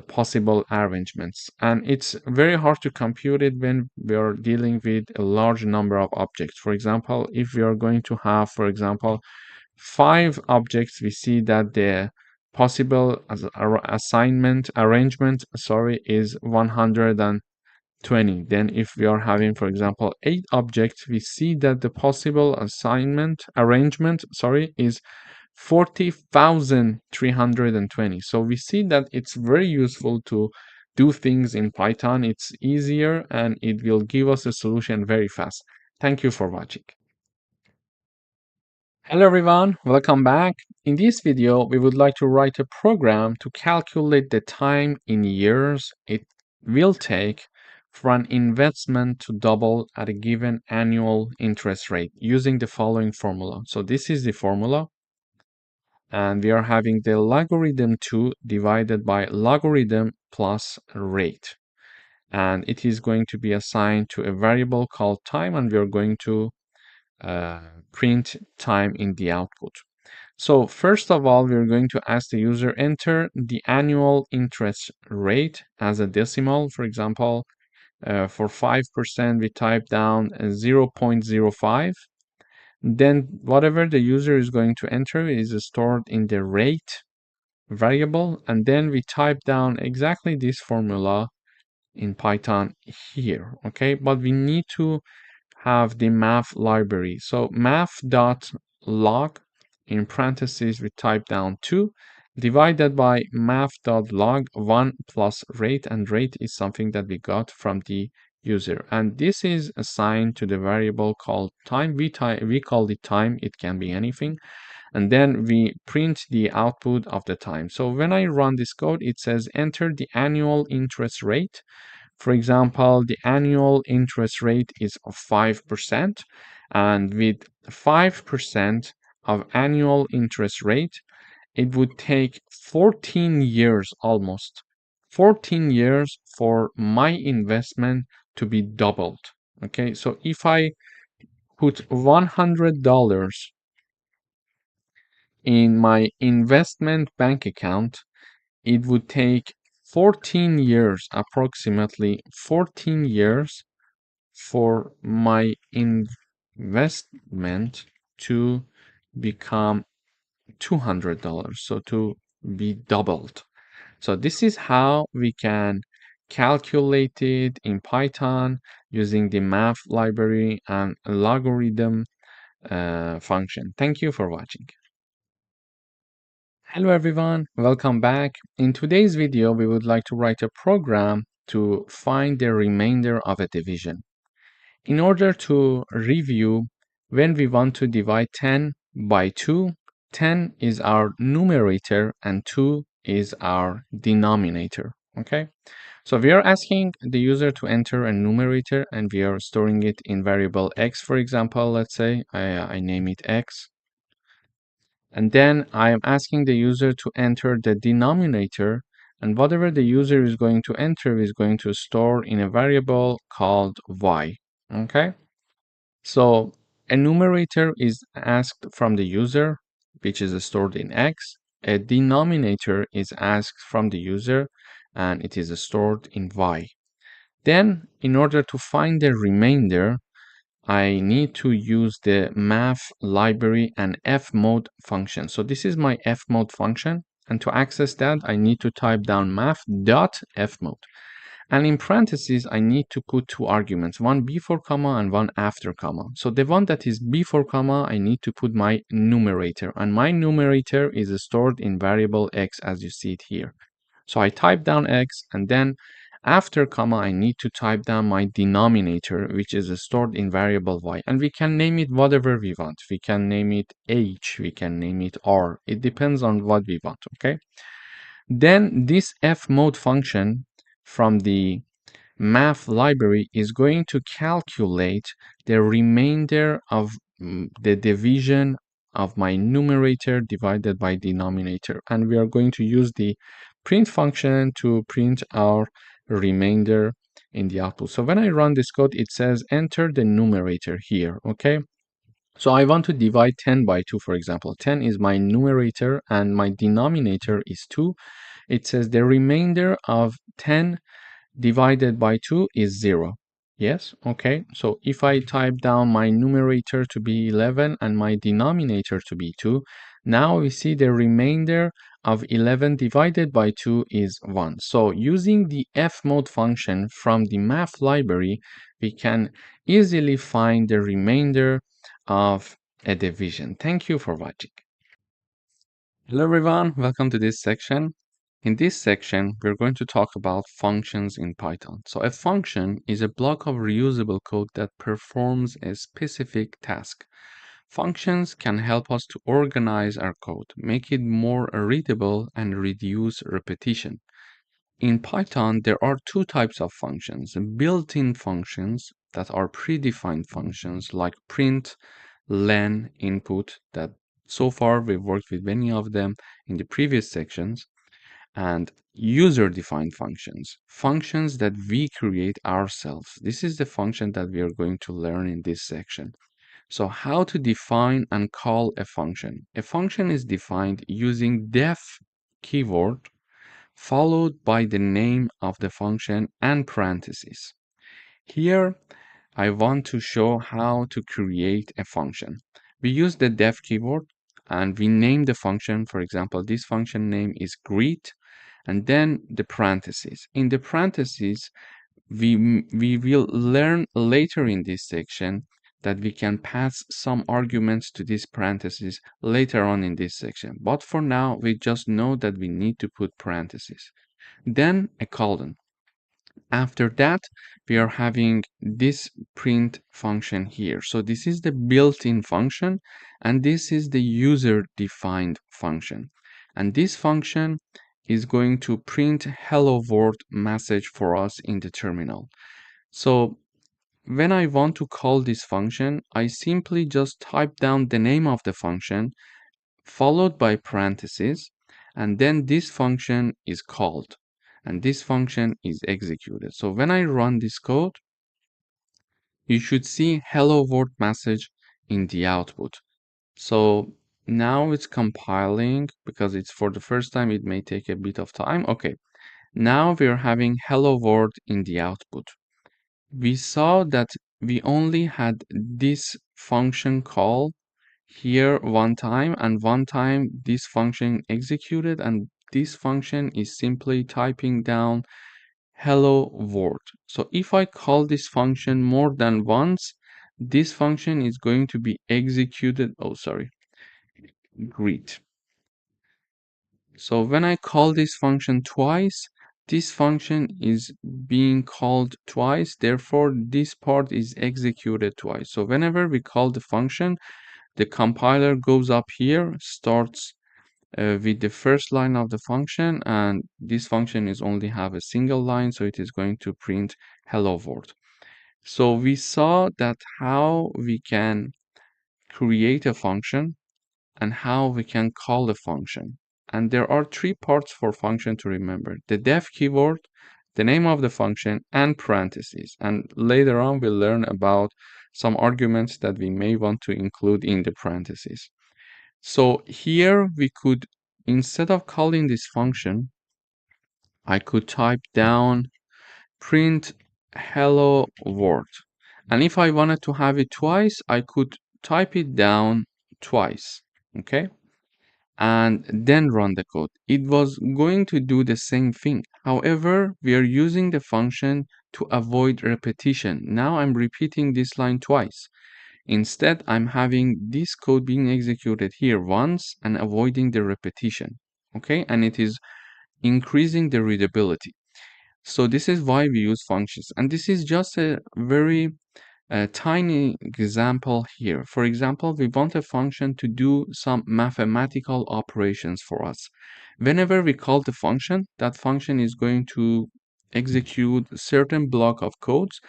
[SPEAKER 1] possible arrangements. And it's very hard to compute it when we are dealing with a large number of objects. For example, if we are going to have, for example, 5 objects, we see that the possible arrangement, is 120. Then if we are having, for example, 8 objects, we see that the possible arrangement is 40,320. So we see that it's very useful to do things in Python. It's easier and it will give us a solution very fast. Thank you for watching. Hello everyone, welcome back. In this video, we would like to write a program to calculate the time in years it will take for an investment to double at a given annual interest rate using the following formula. So this is the formula, and we are having the logarithm 2 divided by logarithm plus rate. And it is going to be assigned to a variable called time, and we are going to print time in the output. So first of all, we're going to ask the user enter the annual interest rate as a decimal. For example, for 5%, we type down 0.05. Then whatever the user is going to enter is stored in the rate variable. And then we type down exactly this formula in Python here. Okay, but we need to have the math library. So math.log, in parentheses we type down 2 divided by math.log 1 plus rate, and rate is something that we got from the user, and this is assigned to the variable called time. We call it time, it can be anything, and then we print the output of the time. So when I run this code, it says enter the annual interest rate. For example, the annual interest rate is of 5%, and with 5% of annual interest rate, it would take 14 years, almost 14 years, for my investment to be doubled. Okay, so if I put $100 In my investment bank account, it would take 14 years, approximately 14 years, for my investment to become $200, so to be doubled. So this is how we can calculate it in Python using the math library and logarithm function. Thank you for watching. Hello everyone, welcome back. In today's video, we would like to write a program to find the remainder of a division. In order to review, when we want to divide 10 by 2, 10 is our numerator and 2 is our denominator, okay? So we are asking the user to enter a numerator and we are storing it in variable x, for example. Let's say I name it x. And then I am asking the user to enter the denominator, and whatever the user is going to enter is going to store in a variable called y. Okay? So a numerator is asked from the user, which is stored in x. A denominator is asked from the user, and it is stored in y. Then, in order to find the remainder, I need to use the math library and fmod function. So this is my fmod function. And to access that, I need to type down math.fmod. And in parentheses, I need to put two arguments, one before comma and one after comma. So the one that is before comma, I need to put my numerator. And my numerator is stored in variable x as you see it here. So I type down x, and then after comma, I need to type down my denominator, which is stored in variable y. And we can name it whatever we want. We can name it h, we can name it r. It depends on what we want, okay? Then this fmod function from the math library is going to calculate the remainder of the division of my numerator divided by denominator. And we are going to use the print function to print our remainder in the output. So when I run this code, it says enter the numerator here, okay? So I want to divide 10 by 2, for example. 10 is my numerator and my denominator is 2. It says the remainder of 10 divided by 2 is 0. Yes, okay. So if I type down my numerator to be 11 and my denominator to be 2, now we see the remainder of 11 divided by 2 is 1. So using the fmod function from the math library, we can easily find the remainder of a division. Thank you for watching. Hello everyone, welcome to this section. In this section, we're going to talk about functions in Python. So a function is a block of reusable code that performs a specific task. Functions can help us to organize our code, make it more readable, and reduce repetition. In Python, there are two types of functions: built-in functions that are predefined functions like print, len, input, that so far we've worked with many of them in the previous sections, and user-defined functions, functions that we create ourselves. This is the function that we are going to learn in this section. So how to define and call a function. A function is defined using def keyword followed by the name of the function and parentheses. Here, I want to show how to create a function. We use the def keyword and we name the function. For example, this function name is greet, and then the parentheses. In the parentheses, we will learn later in this section that we can pass some arguments to these parentheses later on in this section. But for now, we just know that we need to put parentheses. Then a colon. After that, we are having this print function here. So this is the built-in function, and this is the user-defined function. And this function is going to print hello world message for us in the terminal. So when I want to call this function, I simply just type down the name of the function followed by parentheses, and then this function is called and this function is executed. So when I run this code, you should see hello world message in the output. So Now it's compiling because it's for the first time. It may take a bit of time. Okay, now we're having hello world in the output. We saw that we only had this function call here one time, and one time this function executed, and this function is simply typing down hello world. So if I call this function more than once, this function is going to be executed. Oh, sorry, greet. So when I call this function twice, this function is being called twice, therefore this part is executed twice. So whenever we call the function, the compiler goes up here, starts with the first line of the function, and this function is only have a single line, so it is going to print hello world. So we saw that how we can create a function and how we can call a function. And there are three parts for function to remember: the def keyword, the name of the function, and parentheses. And later on, we'll learn about some arguments that we may want to include in the parentheses. So here we could, instead of calling this function, I could type down print hello world. And if I wanted to have it twice, I could type it down twice. Okay, and then run the code. It was going to do the same thing. However, we are using the function to avoid repetition. Now I'm repeating this line twice. Instead, I'm having this code being executed here once and avoiding the repetition. Okay, and it is increasing the readability. So this is why we use functions. And this is just a very tiny example here. For example, we want a function to do some mathematical operations for us. Whenever we call the function, that function is going to execute a certain block of codes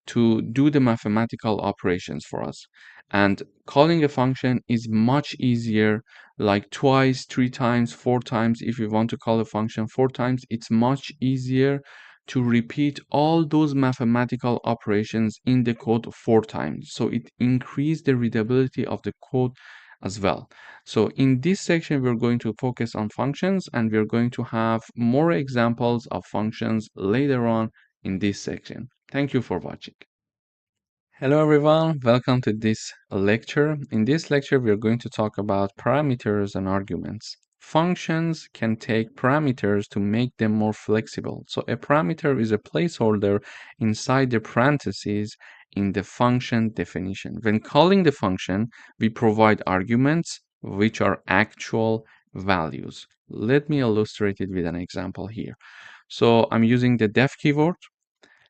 [SPEAKER 1] to do the mathematical operations for us. And calling a function is much easier, like twice, three times, four times. If you want to call a function four times, it's much easier to repeat all those mathematical operations in the code four times. So it increases the readability of the code as well. So in this section, we're going to focus on functions, and we're going to have more examples of functions later on in this section. Thank you for watching. Hello everyone, welcome to this lecture. In this lecture, we are going to talk about parameters and arguments. Functions can take parameters to make them more flexible. So a parameter is a placeholder inside the parentheses in the function definition. When calling the function, we provide arguments which are actual values. Let me illustrate it with an example here. So I'm using the def keyword.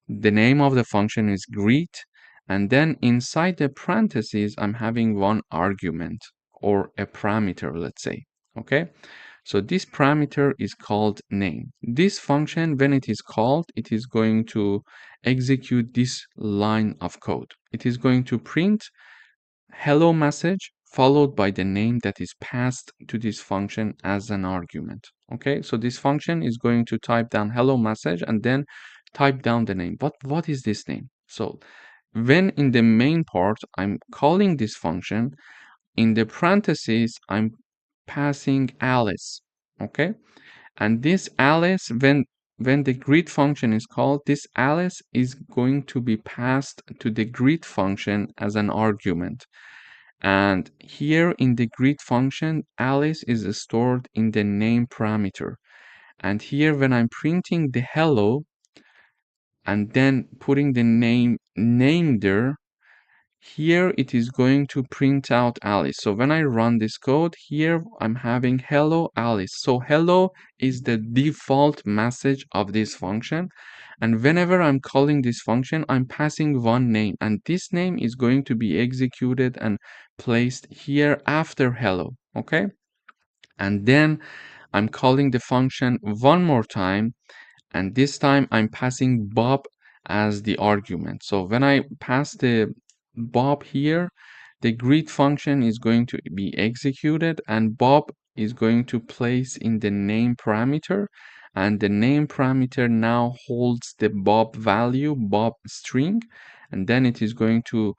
[SPEAKER 1] The name of the function is greet, and then inside the parentheses, I'm having one argument or a parameter, let's say. Okay, so this parameter is called name. This function, when it is called, it is going to execute this line of code. It is going to print hello message followed by the name that is passed to this function as an argument. Okay, so this function is going to type down hello message and then type down the name. But what is this name? So when in the main part I'm calling this function, in the parentheses I'm passing Alice. Okay, and this Alice, when the greet function is called, this Alice is going to be passed to the greet function as an argument. And here in the greet function, Alice is stored in the name parameter. And here when I'm printing the hello and then putting the name there, here it is going to print out Alice. So when I run this code, here I'm having hello Alice. So hello is the default message of this function. And whenever I'm calling this function, I'm passing one name, and this name is going to be executed and placed here after hello. Okay. And then I'm calling the function one more time, and this time I'm passing Bob as the argument. So when I pass the Bob here, the greet function is going to be executed, and Bob is going to place in the name parameter, and the name parameter now holds the Bob value, Bob string, and then it is going to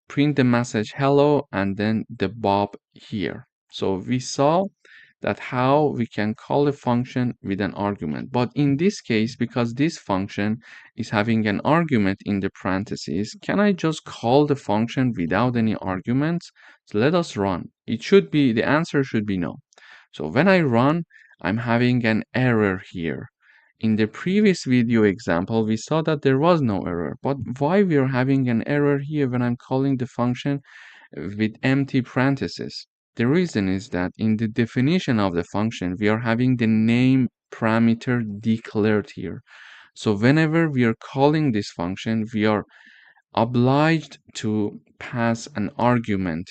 [SPEAKER 1] print the message hello and then the Bob here. So we saw that how we can call a function with an argument. But in this case, because this function is having an argument in the parentheses, can I just call the function without any arguments? So let us run. It should be, the answer should be no. So when I run, I'm having an error here. In the previous video example, we saw that there was no error. But why we are having an error here when I'm calling the function with empty parentheses? The reason is that in the definition of the function, we are having the name parameter declared here. So whenever we are calling this function, we are obliged to pass an argument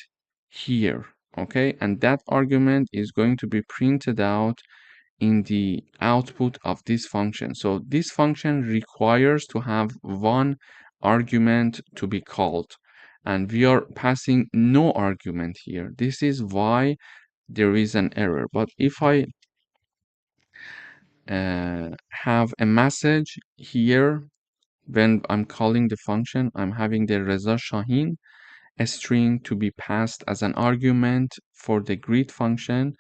[SPEAKER 1] here, okay? And that argument is going to be printed out in the output of this function. So this function requires to have one argument to be called, and we are passing no argument here. This is why there is an error. But if I have a message here when I'm calling the function, I'm having the Reza Shahin, a string to be passed as an argument for the greet function.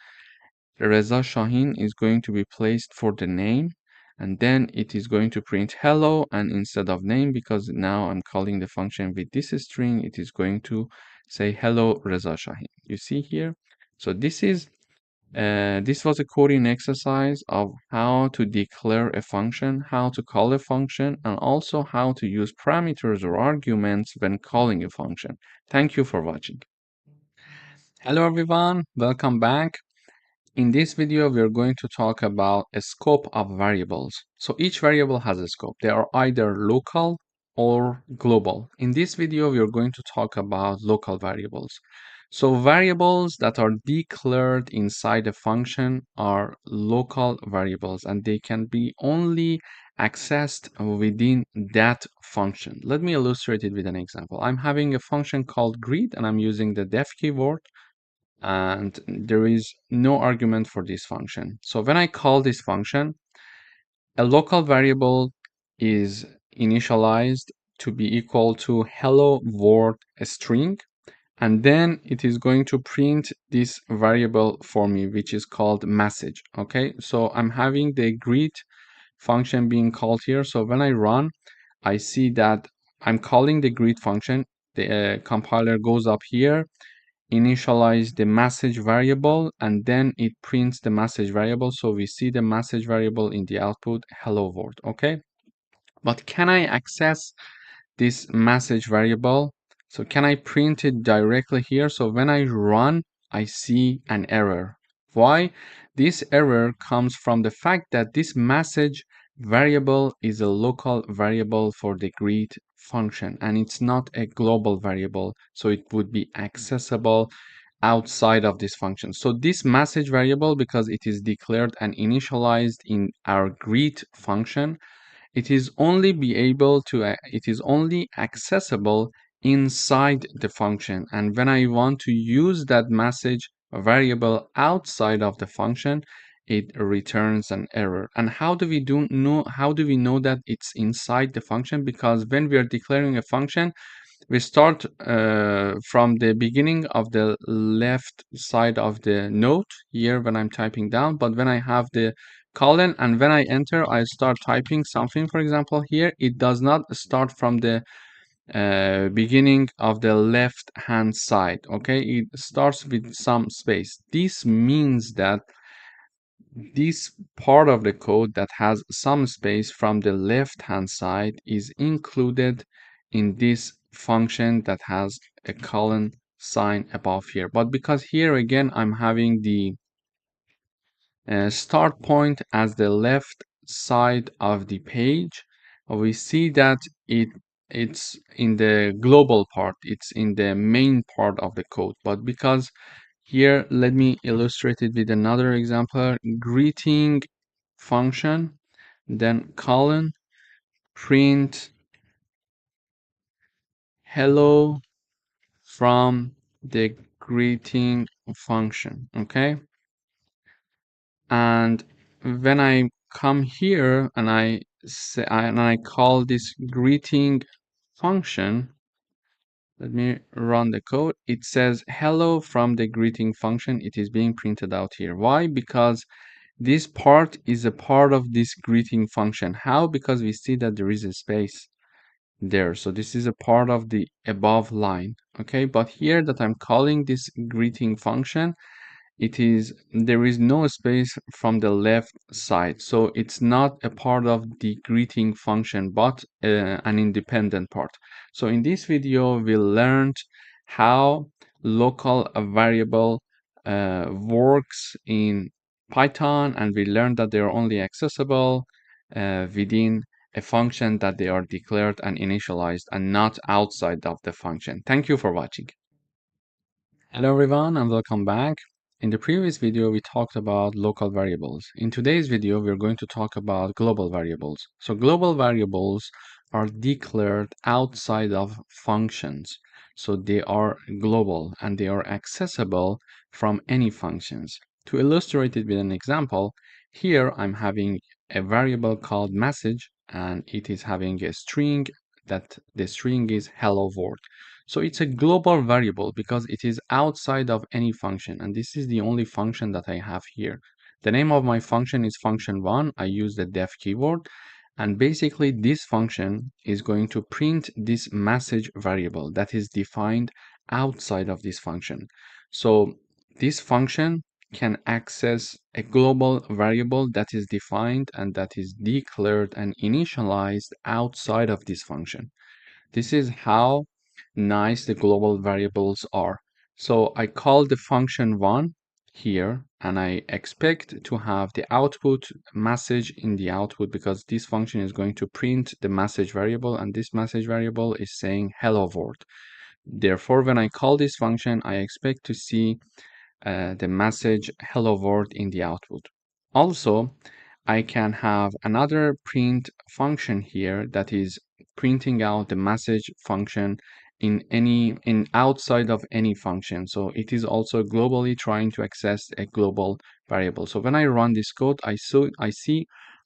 [SPEAKER 1] Reza Shahin is going to be placed for the name, and then it is going to print hello, and instead of name, because now I'm calling the function with this string, it is going to say hello Reza Shahin. You see here? So this was a coding exercise of how to declare a function, how to call a function, and also how to use parameters or arguments when calling a function. Thank you for watching. Hello everyone, welcome back. In this video, we are going to talk about a scope of variables. So each variable has a scope. They are either local or global. In this video, we are going to talk about local variables. So variables that are declared inside a function are local variables, and they can be only accessed within that function. Let me illustrate it with an example. I'm having a function called greet, and I'm using the def keyword, and there is no argument for this function. So when I call this function, a local variable is initialized to be equal to hello world string, and then it is going to print this variable for me, which is called message. Okay, so I'm having the greet function being called here. So when I run, I see that I'm calling the greet function. The compiler goes up here, initialize the message variable, and then it prints the message variable. So we see the message variable in the output, hello world. Okay, but can I access this message variable? So can I print it directly here? So when I run, I see an error. Why? This error comes from the fact that this message variable is a local variable for the greet function, and it's not a global variable, so it would be accessible outside of this function. So this message variable, because it is declared and initialized in our greet function, it is only accessible inside the function. And when I want to use that message variable outside of the function, it returns an error. And how do we know that it's inside the function? Because when we are declaring a function, we start from the beginning of the left side of the note here when I'm typing down, but when I have the colon and when I enter, I start typing something, for example, here, it does not start from the beginning of the left hand side. Okay, it starts with some space. This means that this part of the code that has some space from the left hand side is included in this function that has a colon sign above here. But because here again I'm having the start point as the left side of the page, we see that it's in the global part, it's in the main part of the code. But because here, let me illustrate it with another example. Greeting function, then colon, print hello from the greeting function. Okay, and when I come here and I call this greeting function, Let me run the code. It says hello from the greeting function. It is being printed out here. Why? Because this part is a part of this greeting function. How? Because we see that there is a space there. So this is a part of the above line. Okay, but here that I'm calling this greeting function, there is no space from the left side, so it's not a part of the greeting function but an independent part. So in this video we learned how local variable works in Python, and we learned that they are only accessible within a function that they are declared and initialized and not outside of the function. Thank you for watching. Hello everyone and welcome back. In the previous video we talked about local variables. In today's video we're going to talk about global variables. So global variables are declared outside of functions. So they are global and they are accessible from any functions. To illustrate it with an example, here I'm having a variable called message and it is having a string that the string is hello world. So it's a global variable because it is outside of any function, and this is the only function that I have here. The name of my function is function1. I use the def keyword, and basically this function is going to print this message variable that is defined outside of this function. So this function can access a global variable that is defined and that is declared and initialized outside of this function. This is how nice the global variables are. So I call the function1 here, and I expect to have the output message in the output because this function is going to print the message variable, and this message variable is saying hello world. Therefore, when I call this function, I expect to see the message hello world in the output. Also, I can have another print function here that is printing out the message function in outside of any function. So it is also globally trying to access a global variable. So when I run this code, I see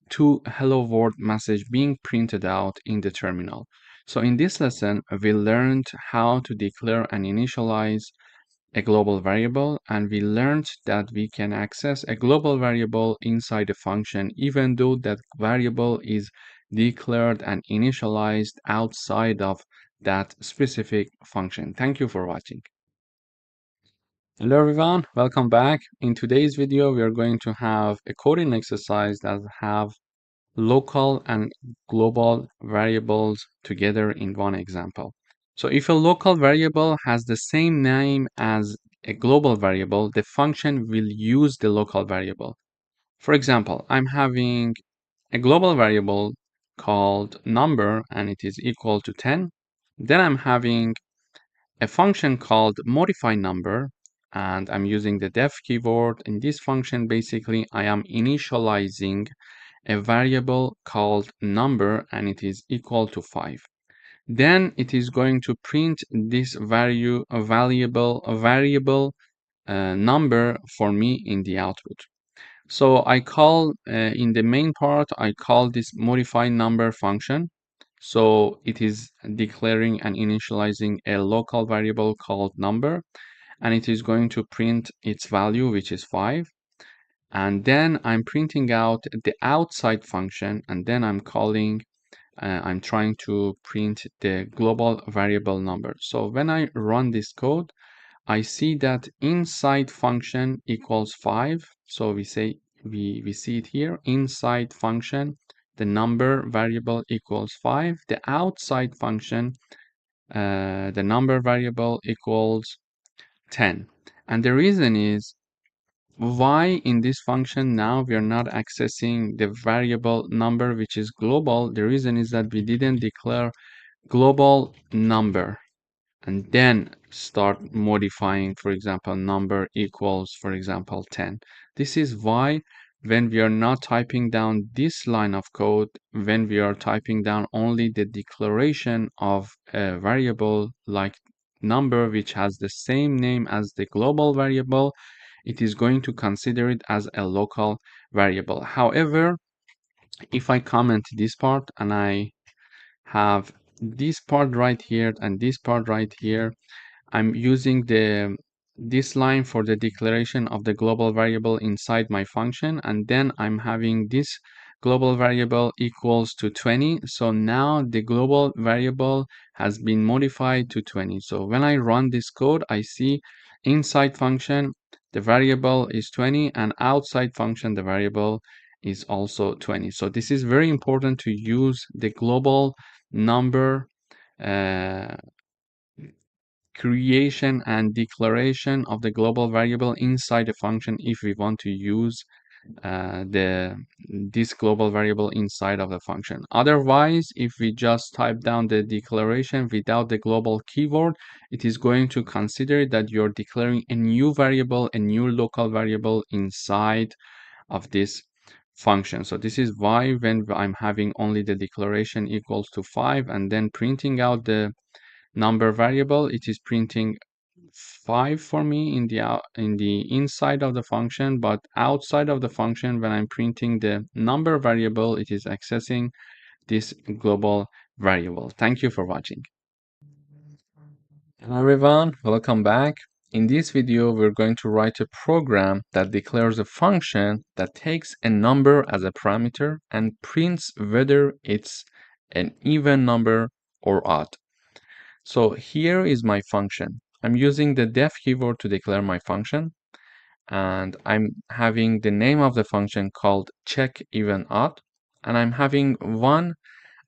[SPEAKER 1] two hello world message being printed out in the terminal. So in this lesson, we learned how to declare and initialize a global variable, and we learned that we can access a global variable inside a function even though that variable is declared and initialized outside of that specific function. Thank you for watching. Hello everyone, welcome back. In today's video we are going to have a coding exercise that have local and global variables together in one example. So if a local variable has the same name as a global variable, the function will use the local variable. For example, I'm having a global variable called number and it is equal to 10. Then I'm having a function called modify number and I'm using the def keyword. In this function, basically, I am initializing a variable called number and it is equal to 5. Then it is going to print this variable number for me in the output. So I call in the main part, I call this modify number function. So it is declaring and initializing a local variable called number, and it is going to print its value, which is 5. And then I'm printing out the outside function, and then I'm trying to print the global variable number. So when I run this code, I see that inside function equals 5. So we see it here, inside function, the number variable equals 5. The outside function, the number variable equals 10. And the reason is why in this function now we are not accessing the variable number which is global. The reason is that we didn't declare global number and then start modifying, for example, number equals, for example, 10. This is why when we are not typing down this line of code, when we are typing down only the declaration of a variable like number which has the same name as the global variable, it is going to consider it as a local variable. However, if I comment this part and I have this part right here and this part right here, I'm using this line for the declaration of the global variable inside my function, and then I'm having this global variable equals to 20. So now the global variable has been modified to 20. So when I run this code, I see inside function the variable is 20, and outside function the variable is also 20. So this is very important to use the global number uh, creation and declaration of the global variable inside the function if we want to use this global variable inside of the function. Otherwise, if we just type down the declaration without the global keyword, it is going to consider that you're declaring a new variable, a new local variable inside of this function. So this is why when I'm having only the declaration equals to 5 and then printing out the number variable, it is printing 5 for me in the inside of the function, but outside of the function, when I'm printing the number variable, it is accessing this global variable. Thank you for watching. Hello everyone, welcome back. In this video, we're going to write a program that declares a function that takes a number as a parameter and prints whether it's an even number or odd. So here is my function. I'm using the def keyword to declare my function, and I'm having the name of the function called check even odd, and I'm having one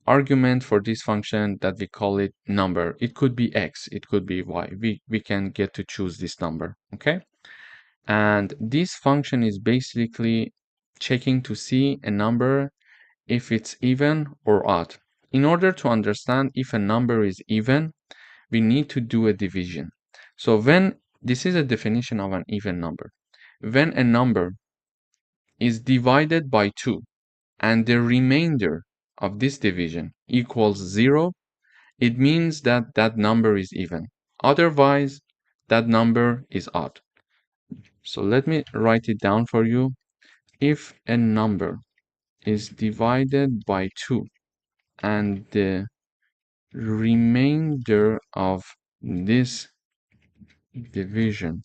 [SPEAKER 1] argument for this function that we call it number. It could be x, it could be y. We can get to choose this number, okay? And this function is basically checking to see a number if it's even or odd. In order to understand if a number is even, we need to do a division. So when this is a definition of an even number, when a number is divided by 2 and the remainder of this division equals 0, it means that that number is even. Otherwise, that number is odd. So let me write it down for you. If a number is divided by 2 and the remainder of this division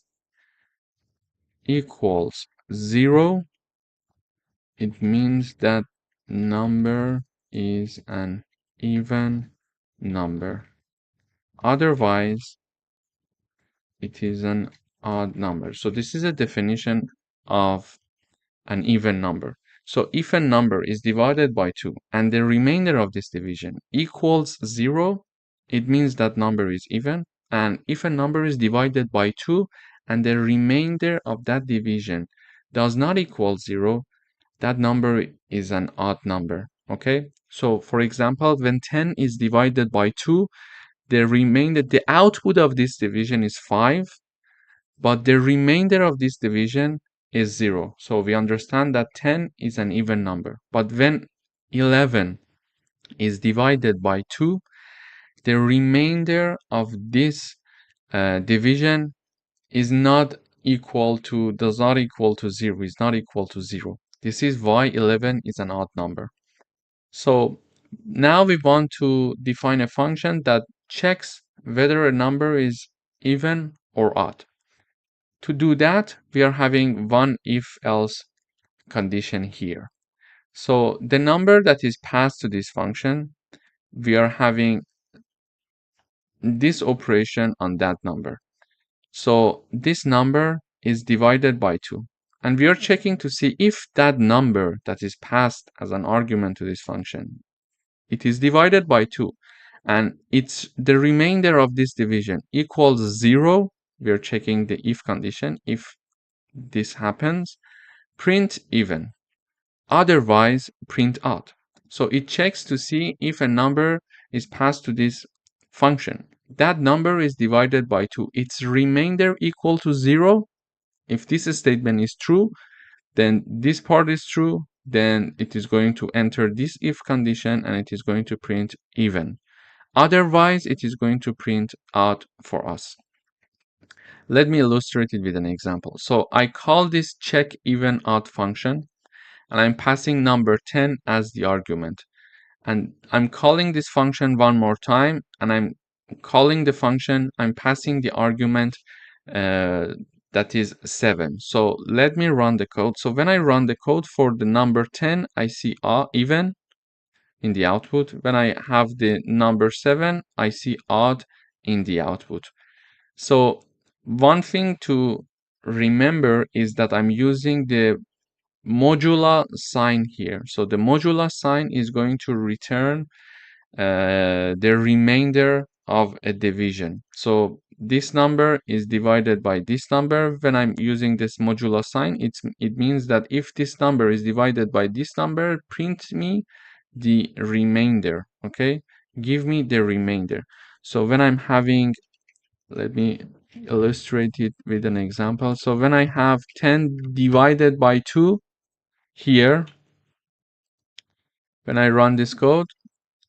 [SPEAKER 1] equals 0, it means that number is an even number. Otherwise, it is an odd number. So this is a definition of an even number. So if a number is divided by 2 and the remainder of this division equals 0, it means that number is even. And if a number is divided by 2 and the remainder of that division does not equal 0, that number is an odd number. Okay? So for example, when 10 is divided by 2, the output of this division is 5, but the remainder of this division is 0. So we understand that 10 is an even number. But when 11 is divided by 2, the remainder of this division is not equal to, does not equal to 0, is not equal to 0. This is why 11 is an odd number. So now we want to define a function that checks whether a number is even or odd. To do that, we are having one if-else condition here. So the number that is passed to this function, we are having this operation on that number. So this number is divided by 2. And we are checking to see if that number that is passed as an argument to this function, it is divided by 2. And it's the remainder of this division equals 0. We are checking the if condition. If this happens, print even. Otherwise, print odd. So it checks to see if a number is passed to this function. That number is divided by 2. Its remainder equal to 0. If this statement is true, then this part is true. Then it is going to enter this if condition and it is going to print even. Otherwise, it is going to print odd for us. Let me illustrate it with an example. So I call this check even odd function, and I'm passing number 10 as the argument. And I'm calling this function one more time, and I'm calling the function, I'm passing the argument that is 7. So let me run the code. So when I run the code for the number 10, I see even in the output. When I have the number 7, I see odd in the output. So one thing to remember is that I'm using the modular sign here. So the modular sign is going to return the remainder of a division. So this number is divided by this number. When I'm using this modular sign, it means that if this number is divided by this number, print me the remainder. Okay, give me the remainder. So when I'm having, let me illustrate it with an example. So when I have 10 divided by 2 here, when I run this code,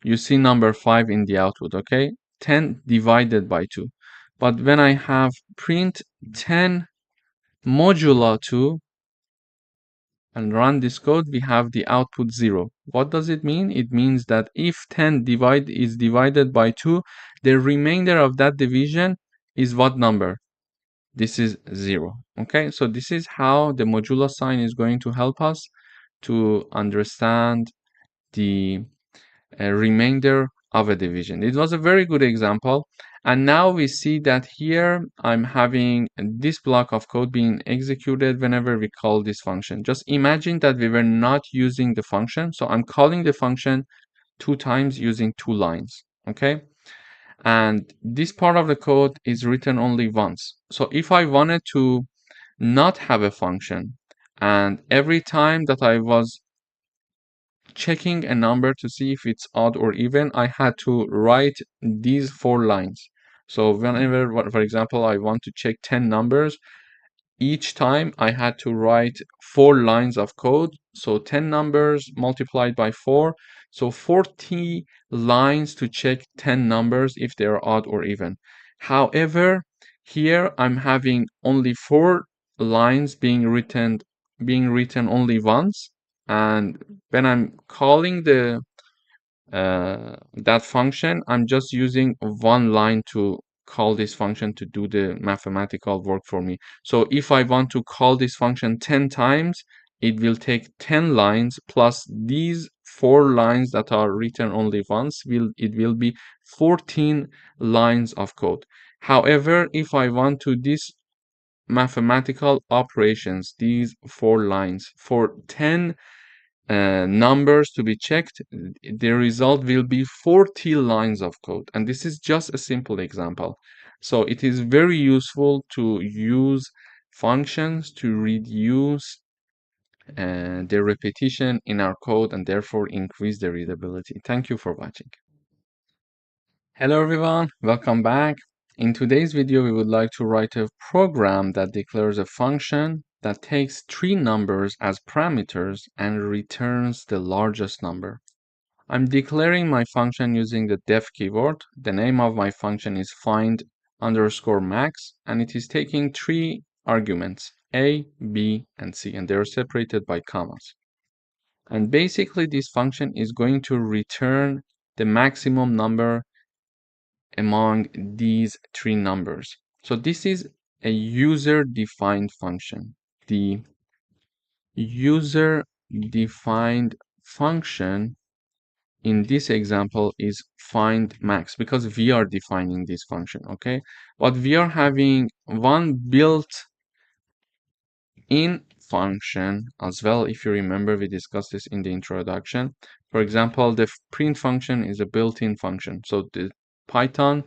[SPEAKER 1] you see number 5 in the output, okay? 10 divided by 2. But when I have print 10 modulo 2 and run this code, we have the output 0. What does it mean? It means that if 10 is divided by 2, the remainder of that division is what number? This is 0. Okay, so this is how the modulo sign is going to help us to understand the remainder of a division. It was a very good example. And now we see that here I'm having this block of code being executed whenever we call this function. Just imagine that we were not using the function. So I'm calling the function 2 times using 2 lines. Okay. And this part of the code is written only once. So if I wanted to not have a function, and every time that I was checking a number to see if it's odd or even, I had to write these 4 lines. So whenever, for example, I want to check 10 numbers, each time I had to write 4 lines of code. So 10 numbers multiplied by 4. So 40 lines to check 10 numbers if they are odd or even. However, here I'm having only 4 lines being written only once. And when I'm calling that function, I'm just using 1 line to call this function to do the mathematical work for me. So if I want to call this function 10 times, it will take 10 lines plus these 4 lines that are written only once. It will be 14 lines of code. However, if I want to this mathematical operations, these 4 lines for 10 numbers to be checked, the result will be 40 lines of code. And this is just a simple example. So it is very useful to use functions to reduce the repetition in our code and therefore increase the readability. Thank you for watching. Hello everyone, welcome back. In today's video, we would like to write a program that declares a function that takes 3 numbers as parameters and returns the largest number. I'm declaring my function using the def keyword. The name of my function is find_max, and it is taking 3 arguments, a, b, and c, and they're separated by commas. And basically, this function is going to return the maximum number among these 3 numbers. So this is a user-defined function. The user-defined function in this example is find max because we are defining this function, okay? But we are having one built-in function as well. If you remember, we discussed this in the introduction. For example, the print function is a built-in function. So the Python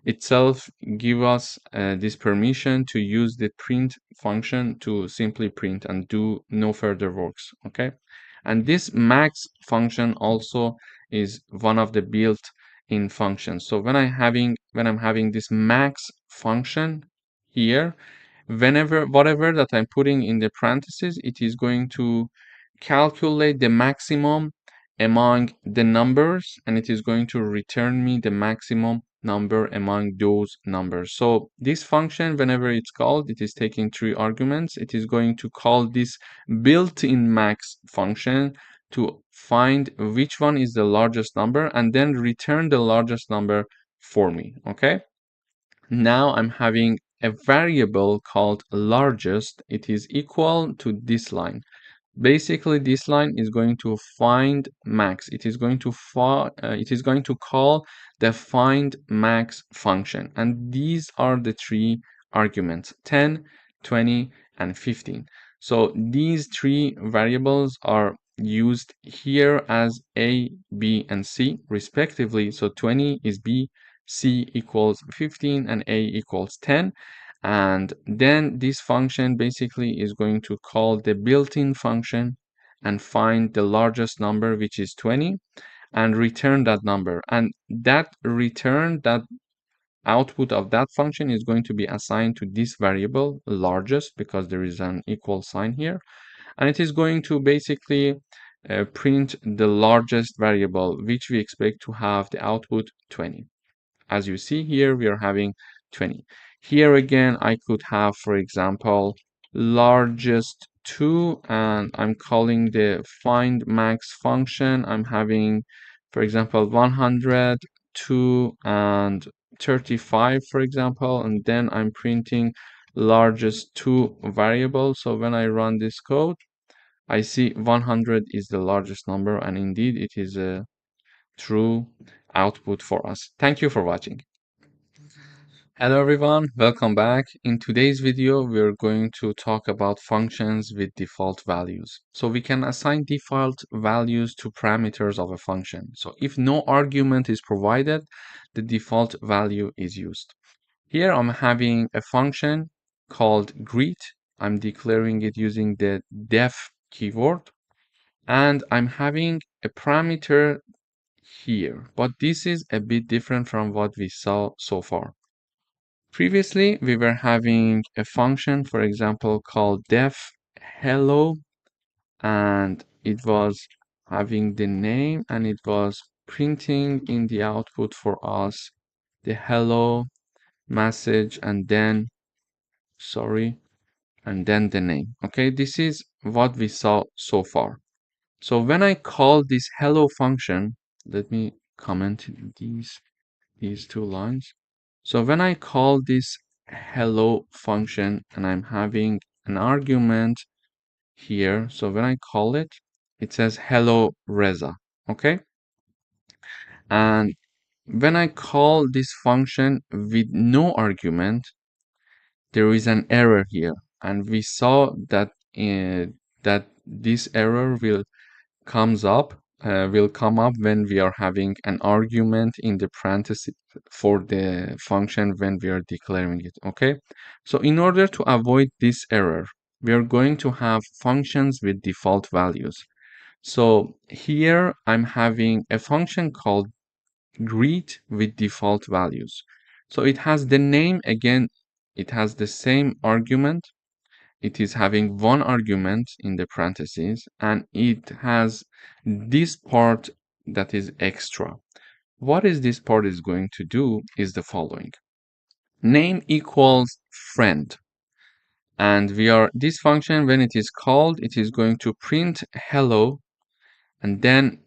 [SPEAKER 1] itself give us this permission to use the print function to simply print and do no further works, okay? And this max function also is one of the built-in functions. So when I'm having this max function here, whatever that I'm putting in the parentheses, it is going to calculate the maximum among the numbers, and it is going to return me the maximum number among those numbers. So this function, whenever it's called, it is taking 3 arguments. It is going to call this built-in max function to find which one is the largest number and then return the largest number for me, okay? Now I'm having a variable called largest. It is equal to this line. Basically, this line is going to find max. It is going to call the find max function, and these are the three arguments: 10, 20, and 15. So these three variables are used here as A, B, and C respectively. So 20 is B, C equals 15, and A equals 10. And then this function basically is going to call the built-in function and find the largest number, which is 20, and return that number. And that output of that function is going to be assigned to this variable largest, because there is an equal sign here. And it is going to basically print the largest variable, which we expect to have the output 20. As you see here, we are having 20. Here again, I could have, for example, largest 2, and I'm calling the find max function. I'm having, for example, 100, 2, and 35, for example, and then I'm printing largest 2 variable. So when I run this code, I see 100 is the largest number, and indeed it is a true output for us. Thank you for watching. Hello everyone, welcome back. In today's video, we're going to talk about functions with default values. So we can assign default values to parameters of a function. So if no argument is provided, the default value is used. Here I'm having a function called greet. I'm declaring it using the def keyword, and I'm having a parameter here, but this is a bit different from what we saw so far. Previously, we were having a function, for example, called def hello, and it was having the name, and it was printing in the output for us the hello message, and then, and then the name. Okay, this is what we saw so far. So when I call this hello function, let me comment these two lines. So when I call this hello function and I'm having an argument here, so when I call it, it says hello Reza, okay? And when I call this function with no argument, there is an error here, and we saw that that this error will come up when we are having an argument in the parentheses for the function when we are declaring it, okay? So in order to avoid this error, we are going to have functions with default values. So here I'm having a function called greet with default values. So it has the name again, it has the same argument. It is having one argument in the parentheses, and it has this part that is extra. What is this part is going to do is the following. Name equals friend. And this function, when it is called, it is going to print hello and then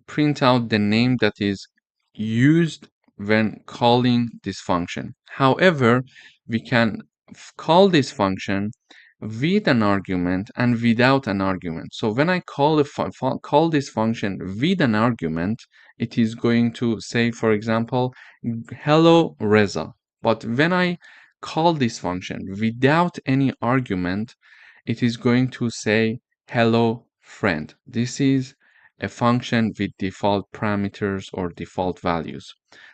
[SPEAKER 1] print out the name that is used when calling this function. However, we can call this function with an argument and without an argument. So when I call this function with an argument, it is going to say, for example, hello Reza. But when I call this function without any argument, it is going to say hello friend. This is a function with default parameters or default values.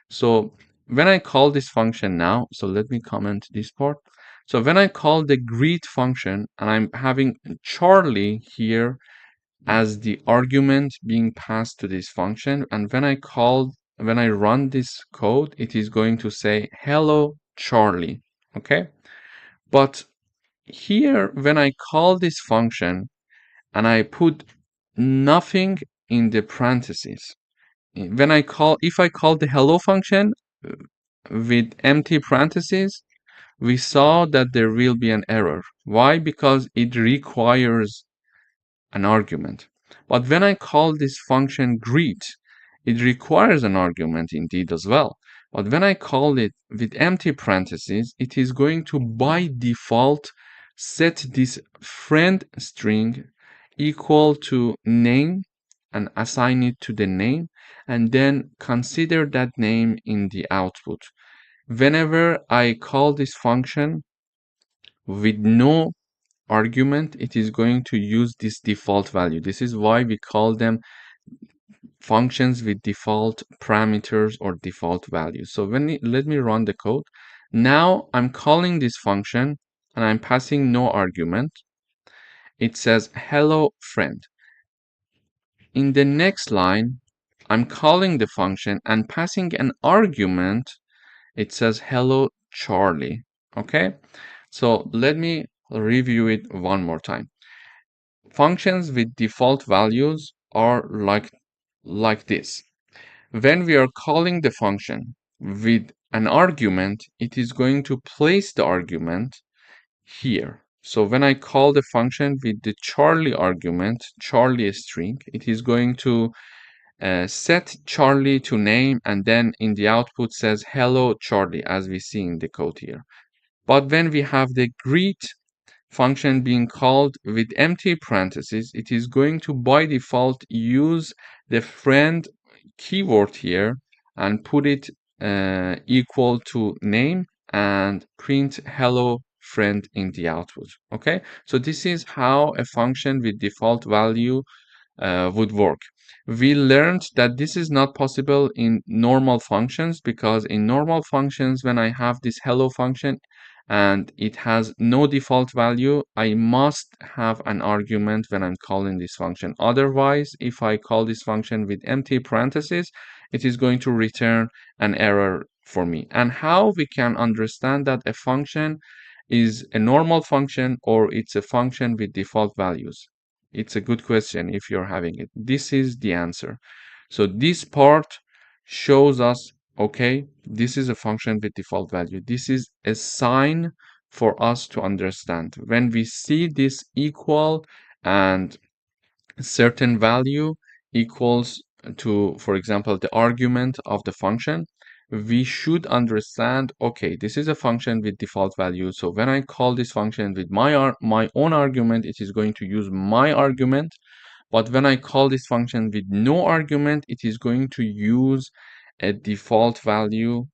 [SPEAKER 1] So when I call this function now, so let me comment this part. So when I call the greet function, and I'm having Charlie here as the argument being passed to this function, and when I run this code, it is going to say hello Charlie, okay? But here, when I call this function and I put nothing in the parentheses, if I call the hello function with empty parentheses, we saw that there will be an error. Why? Because it requires an argument. But when I call this function greet, it requires an argument indeed as well. But when I call it with empty parentheses, it is going to by default set this friend string equal to name and assign it to the name, and then consider that name in the output. Whenever I call this function with no argument, it is going to use this default value. This is why we call them functions with default parameters or default values. So let me run the code. Now I'm calling this function and I'm passing no argument. It says hello friend. In the next line, I'm calling the function and passing an argument. It says hello Charlie. Okay, so let me review it one more time. Functions with default values are like this. When we are calling the function with an argument, it is going to place the argument here. So when I call the function with the Charlie argument, Charlie string, it is going to set Charlie to name, and then in the output says hello Charlie, as we see in the code here. But when we have the greet function being called with empty parentheses, it is going to by default use the friend keyword here and put it equal to name and print hello friend in the output. Okay, so this is how a function with default value would work. We learned that this is not possible in normal functions, because in normal functions, when I have this hello function and it has no default value, I must have an argument when I'm calling this function. Otherwise, if I call this function with empty parentheses, it is going to return an error for me. And how we can understand that a function is a normal function or it's a function with default values? It's a good question if you're having it. This is the answer. So this part shows us, okay, this is a function with default value. This is a sign for us to understand. When we see this equal and certain value equals to, for example, the argument of the function, we should understand, okay, this is a function with default value. So when I call this function with my own argument, it is going to use my argument. But when I call this function with no argument, it is going to use a default value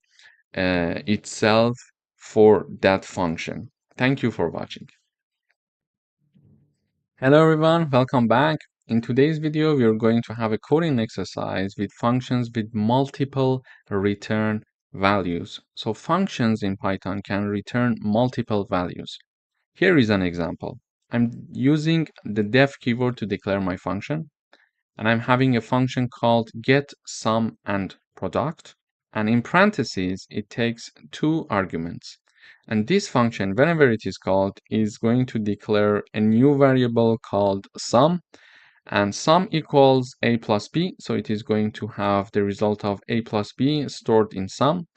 [SPEAKER 1] itself for that function. Thank you for watching. Hello everyone, welcome back. In today's video, we are going to have a coding exercise with functions with multiple return values. So functions in Python can return multiple values. Here is an example. I'm using the def keyword to declare my function, and I'm having a function called get sum and product. And in parentheses, it takes two arguments. And this function, whenever it is called, is going to declare a new variable called sum. And sum equals a plus b. So it is going to have the result of a plus b stored in sum.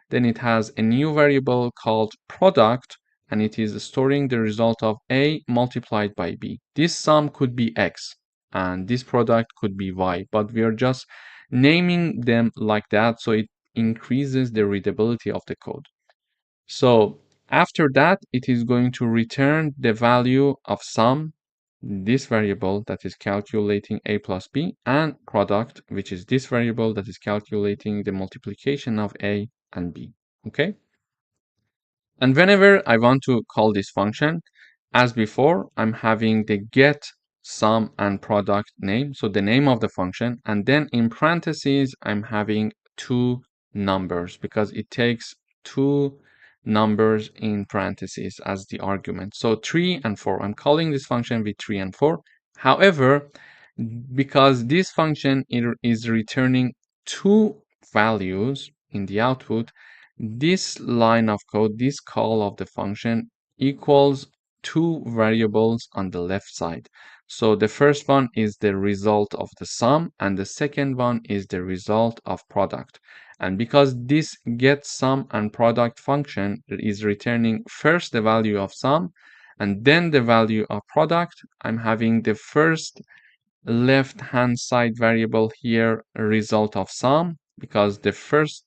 [SPEAKER 1] Then it has a new variable called product, and it is storing the result of a multiplied by b. This sum could be x, and this product could be y, but we are just naming them like that so it increases the readability of the code. So after that, it is going to return the value of sum, this variable that is calculating a plus b, and product, which is this variable that is calculating the multiplication of a and b. Okay? And whenever I want to call this function, as before, I'm having the get sum and product name, so the name of the function, and then in parentheses, I'm having two numbers because it takes two numbers in parentheses as the argument. So 3 and 4. I'm calling this function with 3 and 4. However, because this function is returning two values in the output, this line of code, this call of the function equals two variables on the left side. So the first one is the result of the sum, and the second one is the result of product. And because this get sum and product function is returning first the value of sum and then the value of product, I'm having the first left-hand side variable here, result of sum, because the first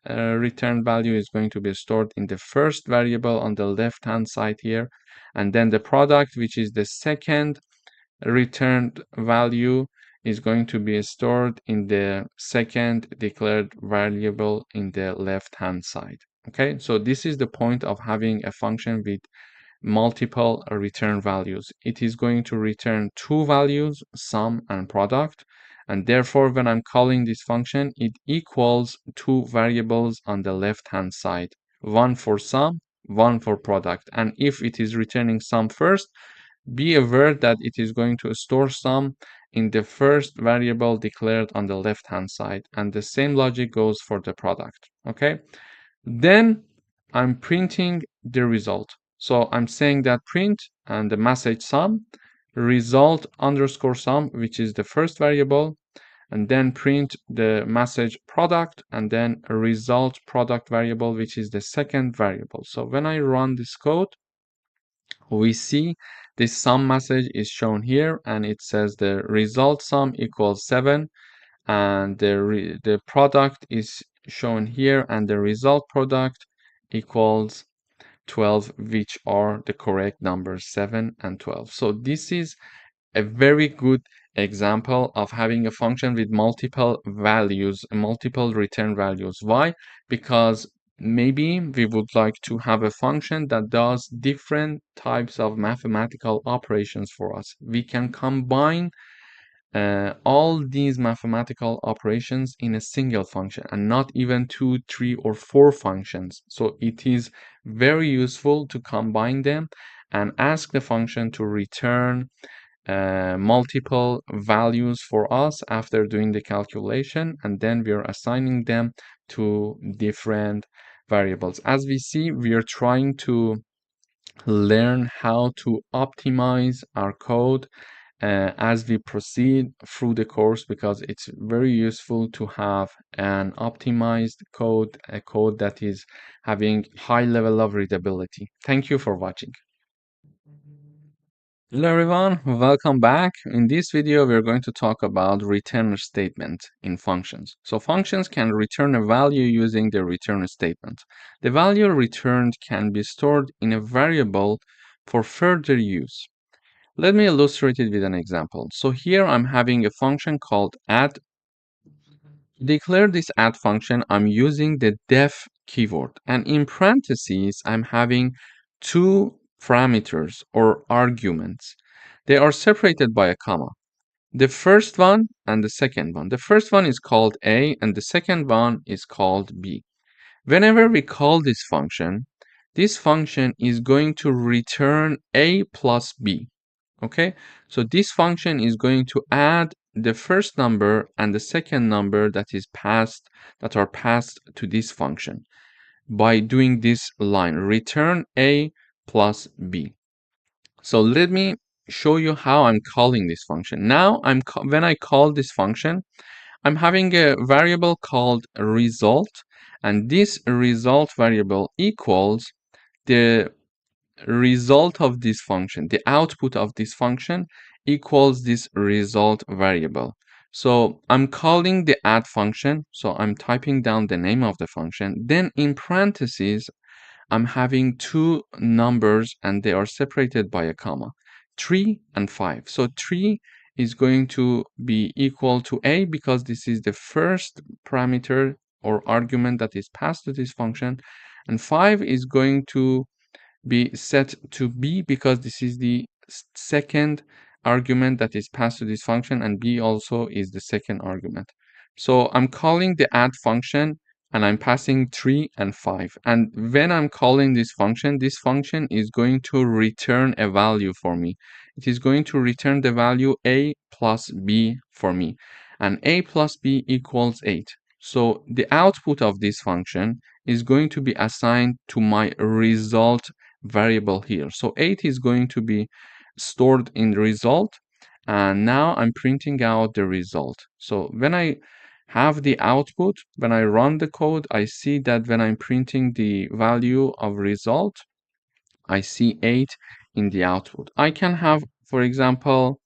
[SPEAKER 1] return value is going to be stored in the first variable on the left-hand side here, and then the product, which is the second returned value, is going to be stored in the second declared variable in the left-hand side. Okay, so this is the point of having a function with multiple return values. It is going to return two values, sum and product, and therefore when I'm calling this function, it equals two variables on the left-hand side, one for sum, one for product. And if it is returning sum first, be aware that it is going to store sum in the first variable declared on the left-hand side, and the same logic goes for the product. Okay, then I'm printing the result. So I'm saying that print and the message sum, result underscore sum, which is the first variable, and then print the message product, and then a result product variable, which is the second variable. So when I run this code, we see this sum message is shown here, and it says the result sum equals 7, and the product is shown here, and the result product equals 12, which are the correct numbers, 7 and 12. So this is a very good example of having a function with multiple values, multiple return values. Why? Because maybe we would like to have a function that does different types of mathematical operations for us. We can combine all these mathematical operations in a single function and not even 2, 3, or 4 functions. So it is very useful to combine them and ask the function to return multiple values for us after doing the calculation, and then we are assigning them to different variables. As we see, we are trying to learn how to optimize our code as we proceed through the course, because it's very useful to have an optimized code, a code that is having high level of readability. Thank you for watching. Hello everyone, welcome back. In this video, we're going to talk about return statement in functions. So functions can return a value using the return statement. The value returned can be stored in a variable for further use. Let me illustrate it with an example. So here I'm having a function called add. To declare this add function, I'm using the def keyword, and in parentheses, I'm having two parameters or arguments. They are separated by a comma. The first one and the second one. The first one is called A and the second one is called B. Whenever we call this function is going to return A plus B. Okay, so this function is going to add the first number and the second number that are passed to this function by doing this line, return A plus B. So let me show you how I'm calling this function. Now when I call this function, I'm having a variable called result, and this result variable equals the result of this function, the output of this function equals this result variable. So I'm calling the add function, so I'm typing down the name of the function, then in parentheses I'm having two numbers and they are separated by a comma, 3 and 5. So 3 is going to be equal to A because this is the first parameter or argument that is passed to this function, and 5 is going to be set to B because this is the second argument that is passed to this function, and B also is the second argument. So I'm calling the add function and I'm passing 3 and 5. And when I'm calling this function is going to return a value for me. It is going to return the value A plus B for me. And A plus B equals 8. So the output of this function is going to be assigned to my result variable here. So 8 is going to be stored in the result, and now I'm printing out the result. So when I have the output, when I run the code, I see that when I'm printing the value of result, I see 8 in the output. I can have, for example,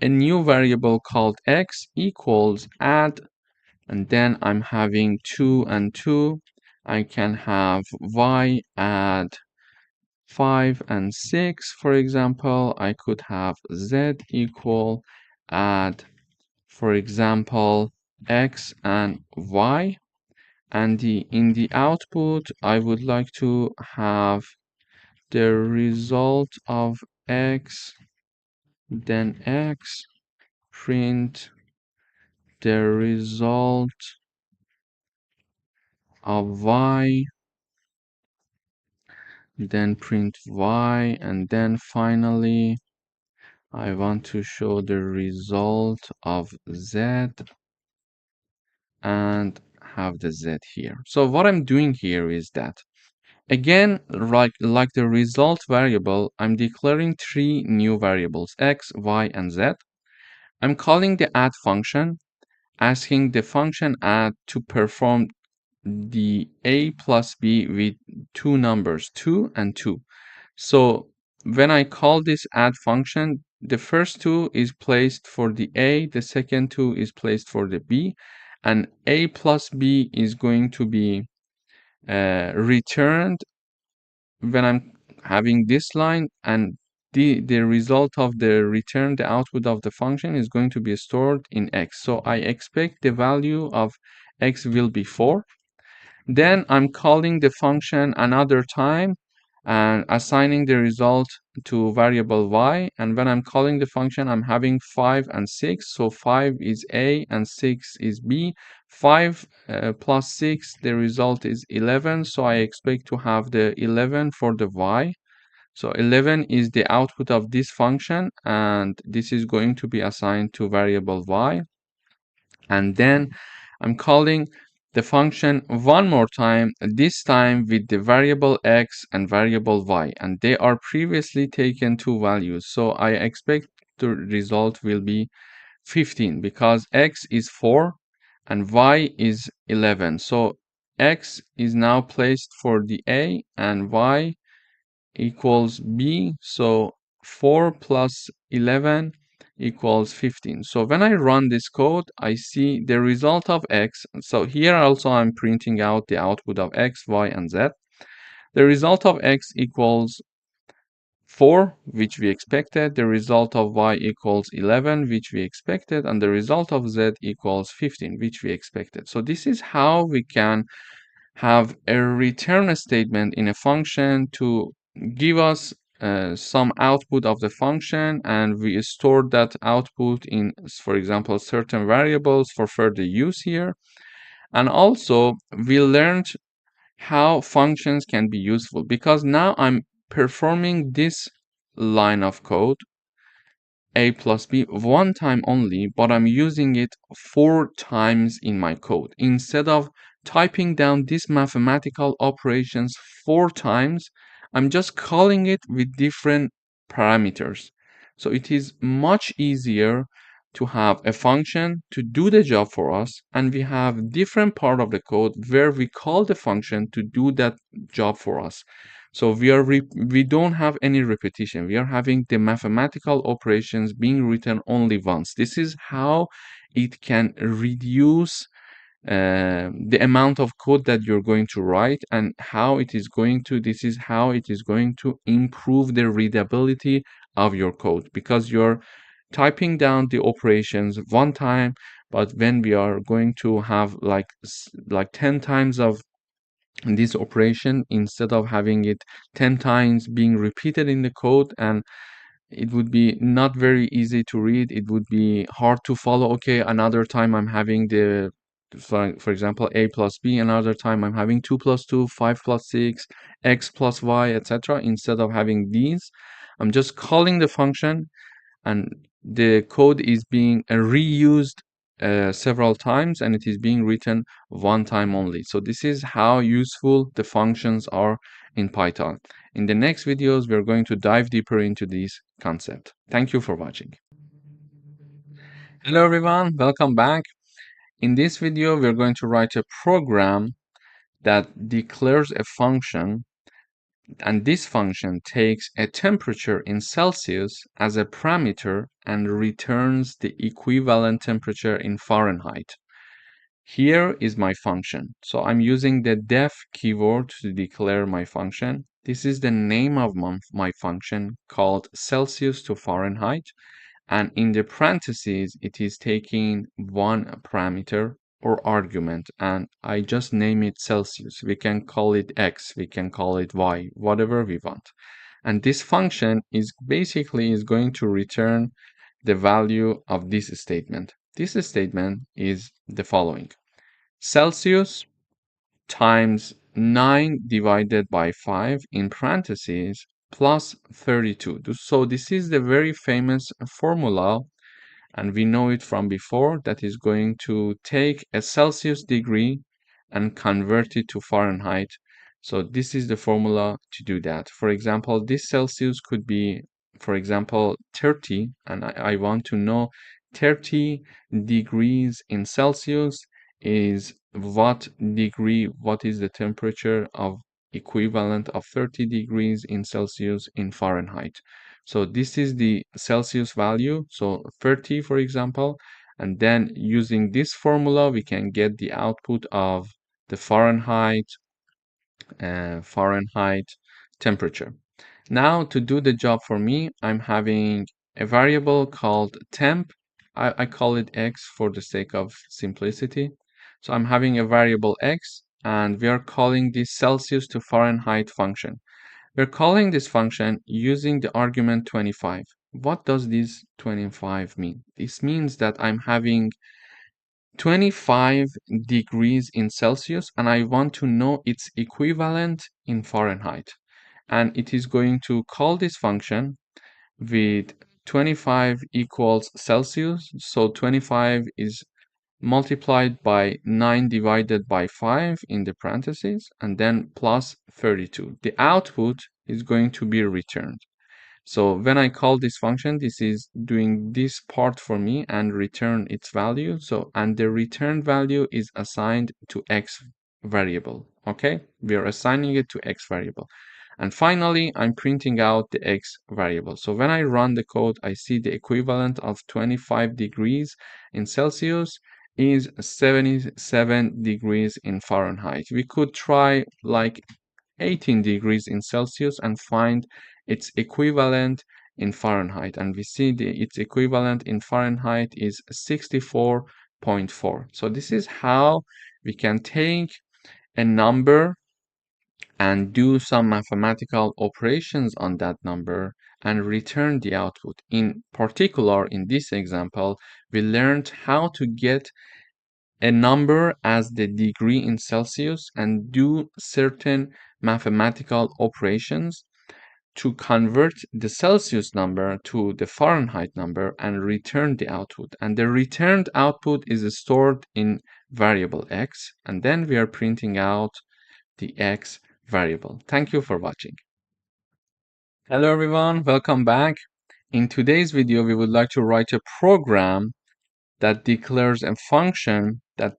[SPEAKER 1] a new variable called x equals add, and then I'm having 2 and 2. I can have y add 5 and 6, for example. I could have z equal add, for example, x and y. And in the output, I would like to have the result of x, then x, print the result of y, then print y, and then finally I want to show the result of z and have the z here. So what I'm doing here is that, again, like the result variable, I'm declaring 3 new variables, x, y, and z. I'm calling the add function, asking the function add to perform the a plus b with 2 numbers, 2 and 2. So when I call this add function, the first 2 is placed for the a, the second 2 is placed for the b, and a plus b is going to be returned when I'm having this line, and the result of the return, the output of the function is going to be stored in x. So I expect the value of x will be 4. Then I'm calling the function another time and assigning the result to variable y. And when I'm calling the function, I'm having 5 and 6. So 5 is a and 6 is b. 5 plus 6, the result is 11. So I expect to have the 11 for the y. So 11 is the output of this function, and this is going to be assigned to variable y. And then I'm calling the function one more time, this time with the variable x and variable y, and they are previously taken 2 values. So I expect the result will be 15 because x is 4 and y is 11. So x is now placed for the a and y equals b. So 4 plus 11 equals 15. So when I run this code, I see the result of x. So here also I'm printing out the output of x, y, and z. The result of x equals 4, which we expected. The result of y equals 11, which we expected. And the result of z equals 15, which we expected. So this is how we can have a return statement in a function to give us some output of the function, and we store that output in, for example, certain variables for further use here. And also we learned how functions can be useful, because now I'm performing this line of code a plus b one time only, but I'm using it 4 times in my code. Instead of typing down these mathematical operations 4 times, I'm just calling it with different parameters. So it is much easier to have a function to do the job for us, and we have different part of the code where we call the function to do that job for us. So we don't have any repetition. We are having the mathematical operations being written only once. This is how it can reduce the amount of code that you're going to write, and this is how it is going to improve the readability of your code, because you're typing down the operations one time, but when we are going to have like 10 times of this operation, instead of having it 10 times being repeated in the code, and it would be not very easy to read, it would be hard to follow. Okay, another time I'm having for example, a plus b, another time I'm having 2 plus 2, 5 plus 6, x plus y, etc. Instead of having these, I'm just calling the function, and the code is being reused several times, and it is being written one time only. So this is how useful the functions are in Python. In the next videos, we're going to dive deeper into this concept. Thank you for watching. Hello everyone, welcome back. In this video, we're going to write a program that declares a function And this function takes a temperature in Celsius as a parameter and returns the equivalent temperature in Fahrenheit. Here is my function. So I'm using the def keyword to declare my function. This is the name of my function called Celsius to Fahrenheit. And in the parentheses, it is taking one parameter or argument, and I just name it Celsius. We can call it X, we can call it Y, whatever we want. And this function is basically is going to return the value of this statement. This statement is the following. Celsius times 9 divided by 5 in parentheses plus 32. So this is the very famous formula, and we know it from before, that is going to take a Celsius degree and convert it to Fahrenheit. So this is the formula to do that. For example, this Celsius could be, for example, 30, and I want to know 30 degrees in Celsius is what is the temperature of equivalent of 30 degrees in Celsius in Fahrenheit. So this is the Celsius value, so 30 for example, and then using this formula we can get the output of the Fahrenheit temperature. Now to do the job for me, I'm having a variable called temp. I call it X for the sake of simplicity. So I'm having a variable X, and we are calling this Celsius to Fahrenheit function. We're calling this function using the argument 25. What does this 25 mean? This means that I'm having 25 degrees in Celsius and I want to know its equivalent in Fahrenheit. And it is going to call this function with 25 equals Celsius. So 25 is multiplied by 9 divided by 5 in the parentheses, and then plus 32. The output is going to be returned. So when I call this function, this is doing this part for me and return its value. So, and the return value is assigned to X variable. Okay, we are assigning it to X variable. And finally, I'm printing out the X variable. So when I run the code, I see the equivalent of 25 degrees in Celsius is 77 degrees in Fahrenheit. We could try like 18 degrees in Celsius and find its equivalent in Fahrenheit. And we see its equivalent in Fahrenheit is 64.4. So this is how we can take a number and do some mathematical operations on that number and return the output. In particular, in this example, we learned how to get a number as the degree in Celsius and do certain mathematical operations to convert the Celsius number to the Fahrenheit number and return the output. And the returned output is stored in variable X, and then we are printing out the X variable. Thank you for watching. Hello everyone, welcome back. In today's video, we would like to write a program that declares a function that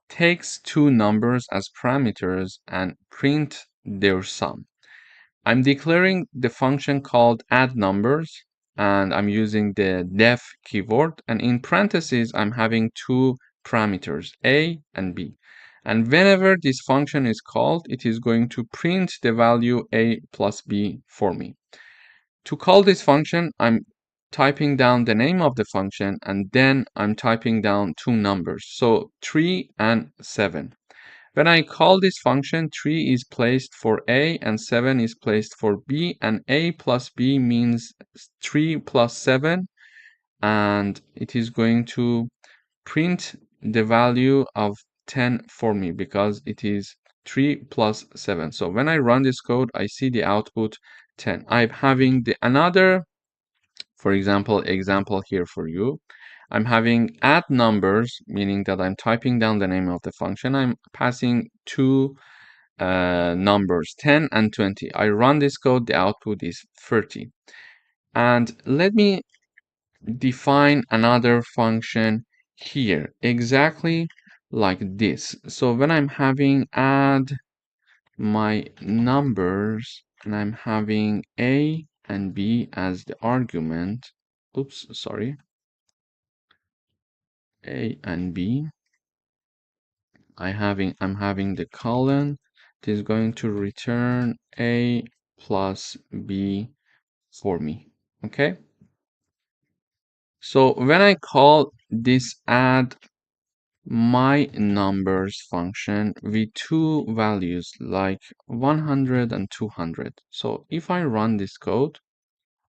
[SPEAKER 1] takes two numbers as parameters and print their sum. I'm declaring the function called add numbers, and I'm using the def keyword, and in parentheses I'm having two parameters, a and b. And whenever this function is called, it is going to print the value a plus b for me. To call this function, I'm typing down the name of the function, and then I'm typing down two numbers, so 3 and 7. When I call this function, 3 is placed for A and 7 is placed for B, and A plus B means 3 plus 7, and it is going to print the value of 10 for me because it is 3 plus 7. So when I run this code, I see the output 10. I'm having the another, for example here for you. I'm having add numbers, meaning that I'm typing down the name of the function. I'm passing two numbers, 10 and 20. I run this code, the output is 30. And let me define another function here, exactly like this. So when I'm having add my numbers, and I'm having A and B as the argument. Oops, sorry. A and B. I'm having the colon. It is going to return A plus B for me. Okay. So when I call this add my numbers function with two values like 100 and 200. So if I run this code,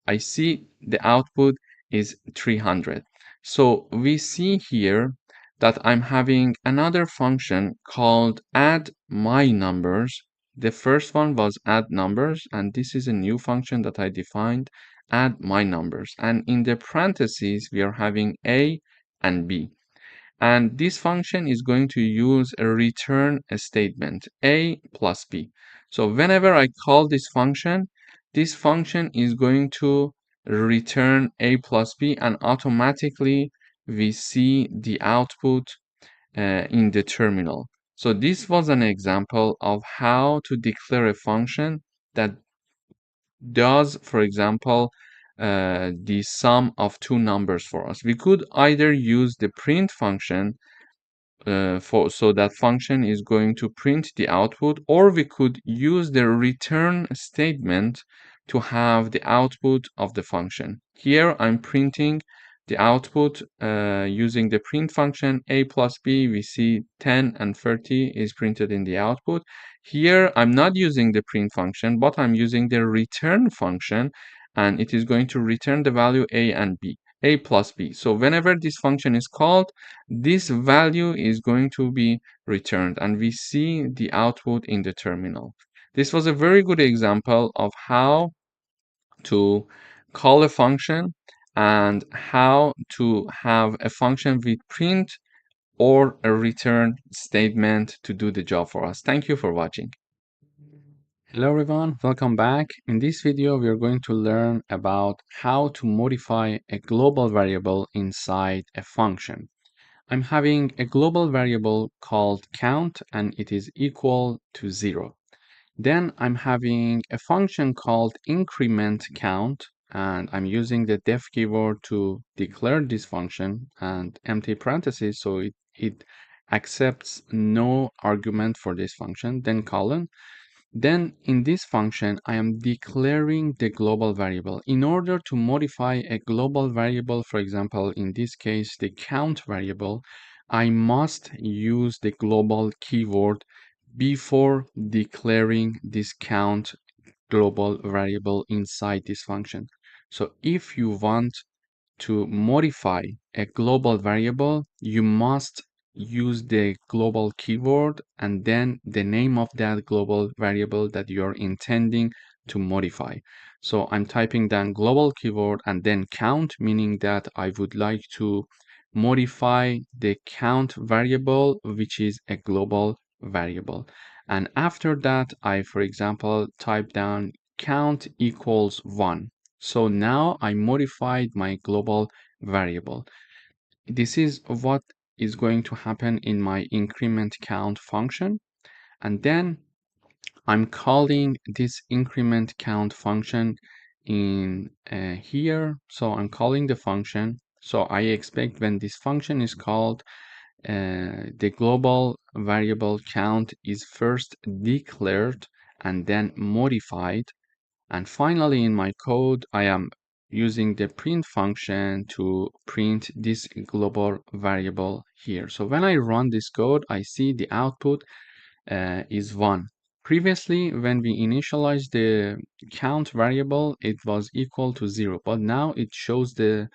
[SPEAKER 1] I see the output is 300. So we see here that I'm having another function called add my numbers. The first one was add numbers, and this is a new function that I defined, add my numbers. And in the parentheses, we are having A and B. And this function is going to use a return statement, A plus B. So whenever I call this function is going to return A plus B, and automatically we see the output in the terminal. So this was an example of how to declare a function that does, for example, the sum of two numbers for us. We could either use the print function so that function is going to print the output, or we could use the return statement to have the output of the function. Here I'm printing the output using the print function A plus B. We see 10 and 30 is printed in the output. Here I'm not using the print function, but I'm using the return function, and it is going to return the value A and B, A plus B. So whenever this function is called, this value is going to be returned, and we see the output in the terminal. This was a very good example of how to call a function and how to have a function with print or a return statement to do the job for us. Thank you for watching. Hello everyone, welcome back. In this video, we are going to learn about how to modify a global variable inside a function. I'm having a global variable called count, and it is equal to 0. Then I'm having a function called increment count, and I'm using the def keyword to declare this function and empty parentheses, so it accepts no argument for this function, then colon. Then in this function, I am declaring the global variable. In order to modify a global variable, for example, in this case, the count variable, I must use the global keyword before declaring this count global variable inside this function. So if you want to modify a global variable, you must use the global keyword and then the name of that global variable that you're intending to modify. So I'm typing down global keyword and then count, meaning that I would like to modify the count variable, which is a global variable. And after that, I, for example, type down count equals 1. So now I modified my global variable. This is what is going to happen in my increment count function. And then I'm calling this increment count function in here. So I'm calling the function. So I expect when this function is called, the global variable count is first declared and then modified. And finally, in my code, I am using the print function to print this global variable here. So when I run this code, I see the output is 1. Previously, when we initialized the count variable, it was equal to 0, but now it shows the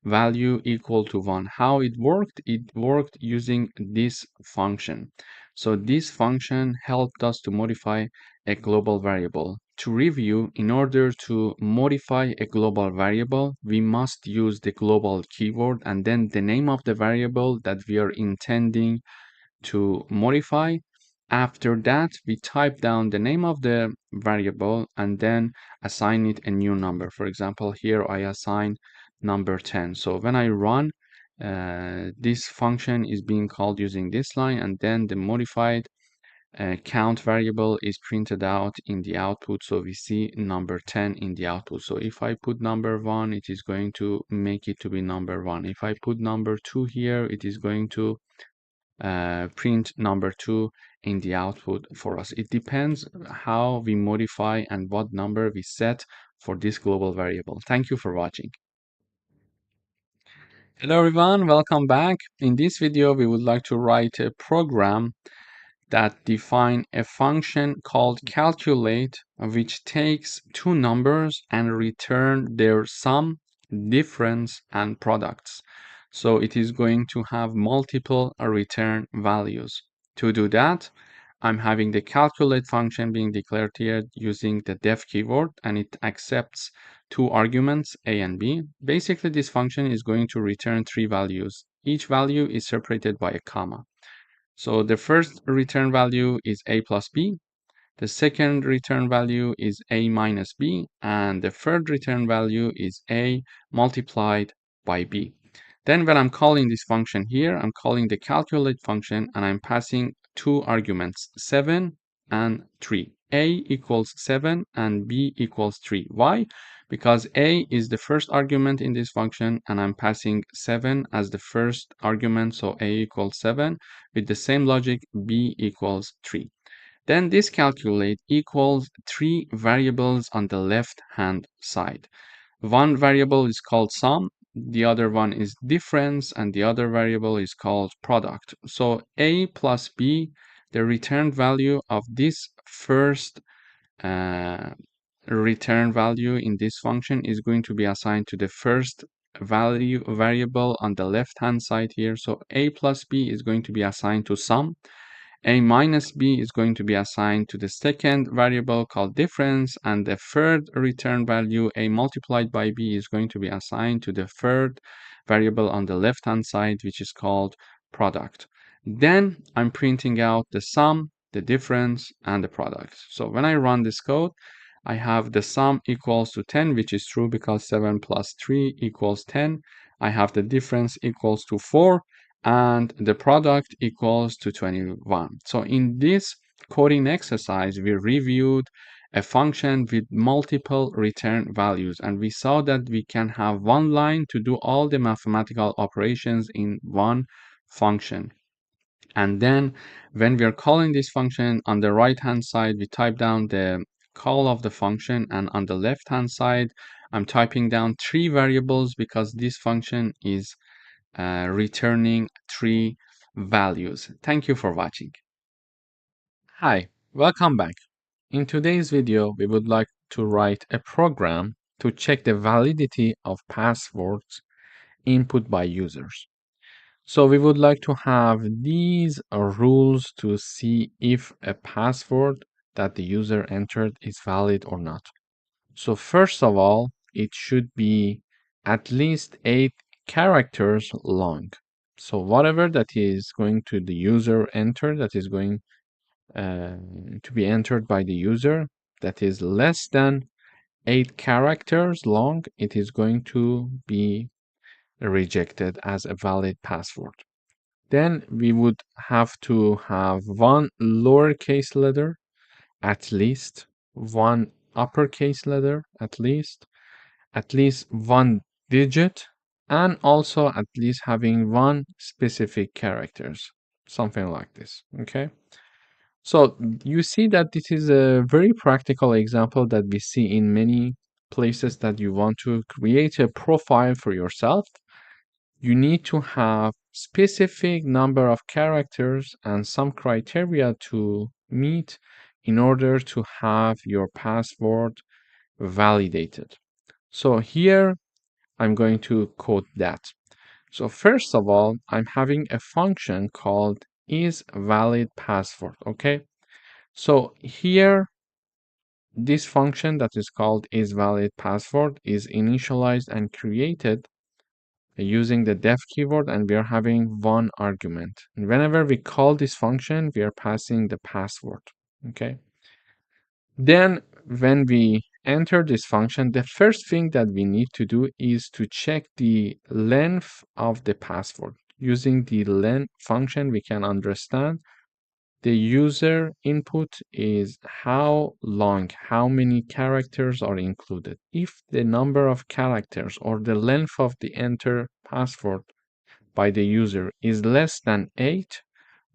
[SPEAKER 1] value equal to 1. How it worked? It worked using this function. So this function helped us to modify a global variable. To review, in order to modify a global variable, we must use the global keyword and then the name of the variable that we are intending to modify. After that, we type down the name of the variable and then assign it a new number. For example, here I assign number 10. So when I run, this function is being called using this line, and then the modified count variable is printed out in the output. So we see number 10 in the output. So if I put number 1, it is going to make it to be number 1. If I put number 2 here, it is going to print number 2 in the output for us. It depends how we modify and what number we set for this global variable. Thank you for watching. Hello everyone, welcome back. In this video, we would like to write a program that define a function called calculate, which takes two numbers and return their sum, difference, and products. So it is going to have multiple return values. To do that, I'm having the calculate function being declared here using the def keyword, and it accepts two arguments, a and b. Basically, this function is going to return three values. Each value is separated by a comma. So the first return value is a plus b, the second return value is a minus b, and the third return value is a multiplied by b. Then when I'm calling this function here, I'm calling the calculate function and I'm passing two arguments, 7 and 3. A equals 7 and b equals 3. Why? Because a is the first argument in this function and I'm passing 7 as the first argument, so a equals 7. With the same logic, b equals 3. Then this calculate equals three variables on the left hand side. One variable is called sum, the other one is difference, and the other variable is called product. So a plus b, the return value of this first return value in this function is going to be assigned to the first variable on the left hand side here. So a plus b is going to be assigned to sum. A minus b is going to be assigned to the second variable called difference, and the third return value, a multiplied by b, is going to be assigned to the third variable on the left hand side, which is called product. Then I'm printing out the sum, the difference, and the product. So when I run this code, I have the sum equals to 10, which is true because 7 plus 3 equals 10. I have the difference equals to 4, and the product equals to 21. So in this coding exercise, we reviewed a function with multiple return values, and we saw that we can have one line to do all the mathematical operations in one function. And then when we are calling this function, on the right hand side, we type down the call of the function, and on the left hand side, I'm typing down three variables because this function is returning three values. Thank you for watching. Hi, welcome back. In today's video, we would like to write a program to check the validity of passwords input by users. So we would like to have these rules to see if a password that the user entered is valid or not. So first of all, it should be at least 8 characters long. So whatever that is going to the user enter, that is going to be entered by the user, that is less than 8 characters long, it is going to be rejected as a valid password. Then we would have to have one lowercase letter, at least one uppercase letter, at least one digit, and also at least having one specific characters, something like this. Okay, so you see that this is a very practical example that we see in many places that you want to create a profile for yourself. You need to have specific number of characters and some criteria to meet in order to have your password validated. So here I'm going to code that. So first of all, I'm having a function called isValidPassword. Okay, so here this function that is called isValidPassword is initialized and created using the def keyword, and we are having one argument. And whenever we call this function, we are passing the password. Okay, then when we enter this function, the first thing that we need to do is to check the length of the password. Using the length function, we can understand The user input is how long, how many characters are included. If the number of characters or the length of the enter password by the user is less than 8,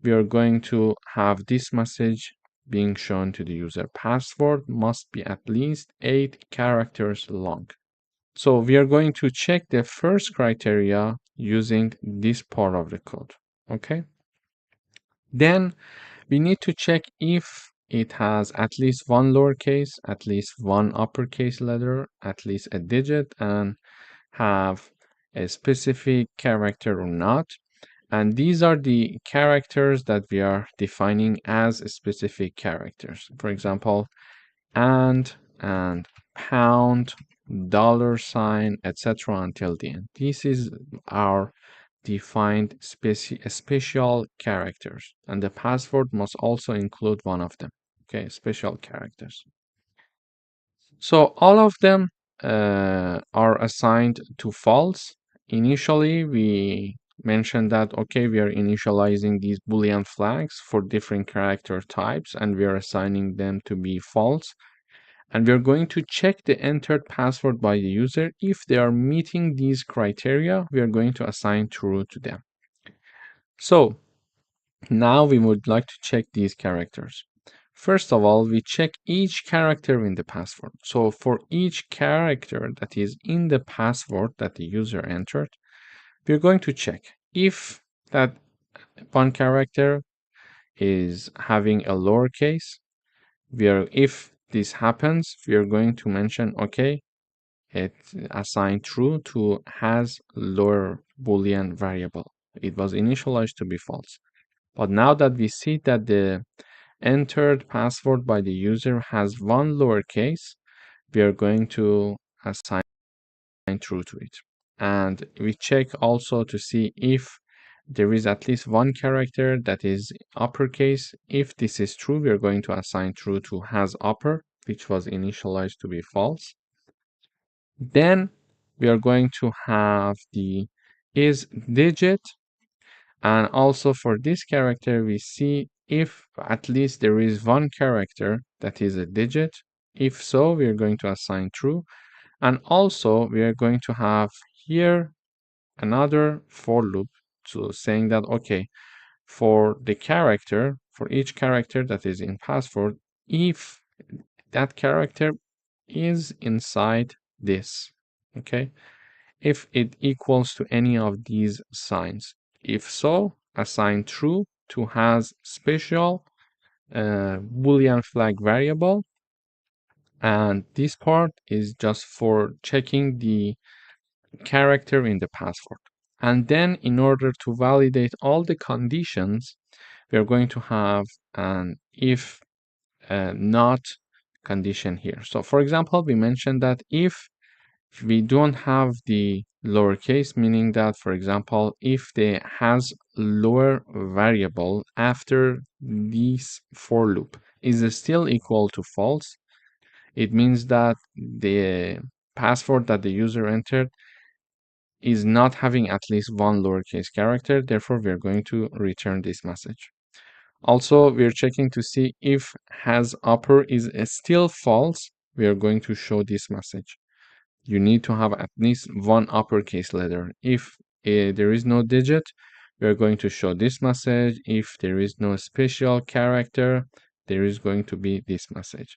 [SPEAKER 1] we are going to have this message being shown to the user. Password must be at least 8 characters long. So we are going to check the first criteria using this part of the code. Okay. Then we need to check if it has at least one lowercase, at least one uppercase letter, at least a digit, and have a specific character or not. And these are the characters that we are defining as specific characters. For example, and pound, dollar sign, etc. until the end. This is our defined special characters, and the password must also include one of them. Okay, special characters. So all of them are assigned to false. Initially, we mentioned that, okay, we are initializing these Boolean flags for different character types, and we are assigning them to be false. And we're going to check the entered password by the user. If they are meeting these criteria, we are going to assign true to them. So now we would like to check these characters. First of all, we check each character in the password. So for each character that is in the password that the user entered, we're going to check if that one character is having a lowercase. If this happens, we are going to mention, okay, it assigned true to has lower Boolean variable. It was initialized to be false. But now that we see that the entered password by the user has one lowercase, we are going to assign true to it. And we check also to see if there is at least one character that is uppercase. If this is true, we are going to assign true to has upper, which was initialized to be false. Then we are going to have the is digit. And also for this character, we see if at least there is one character that is a digit. If so, we are going to assign true. And also we are going to have here another for loop. So saying that, okay, for the character, for each character that is in password, if that character is inside this, okay, if it equals to any of these signs. If so, assign true to has special Boolean flag variable. And this part is just for checking the character in the password. And then in order to validate all the conditions, we are going to have an if not condition here. So for example, we mentioned that if we don't have the lowercase, meaning that, for example, if the has lower variable after this for loop is still equal to false, it means that the password that the user entered is not having at least one lowercase character. Therefore, we are going to return this message. Also, we are checking to see if has upper is still false. We are going to show this message. You need to have at least one uppercase letter. If there is no digit, we are going to show this message. If there is no special character, there is going to be this message.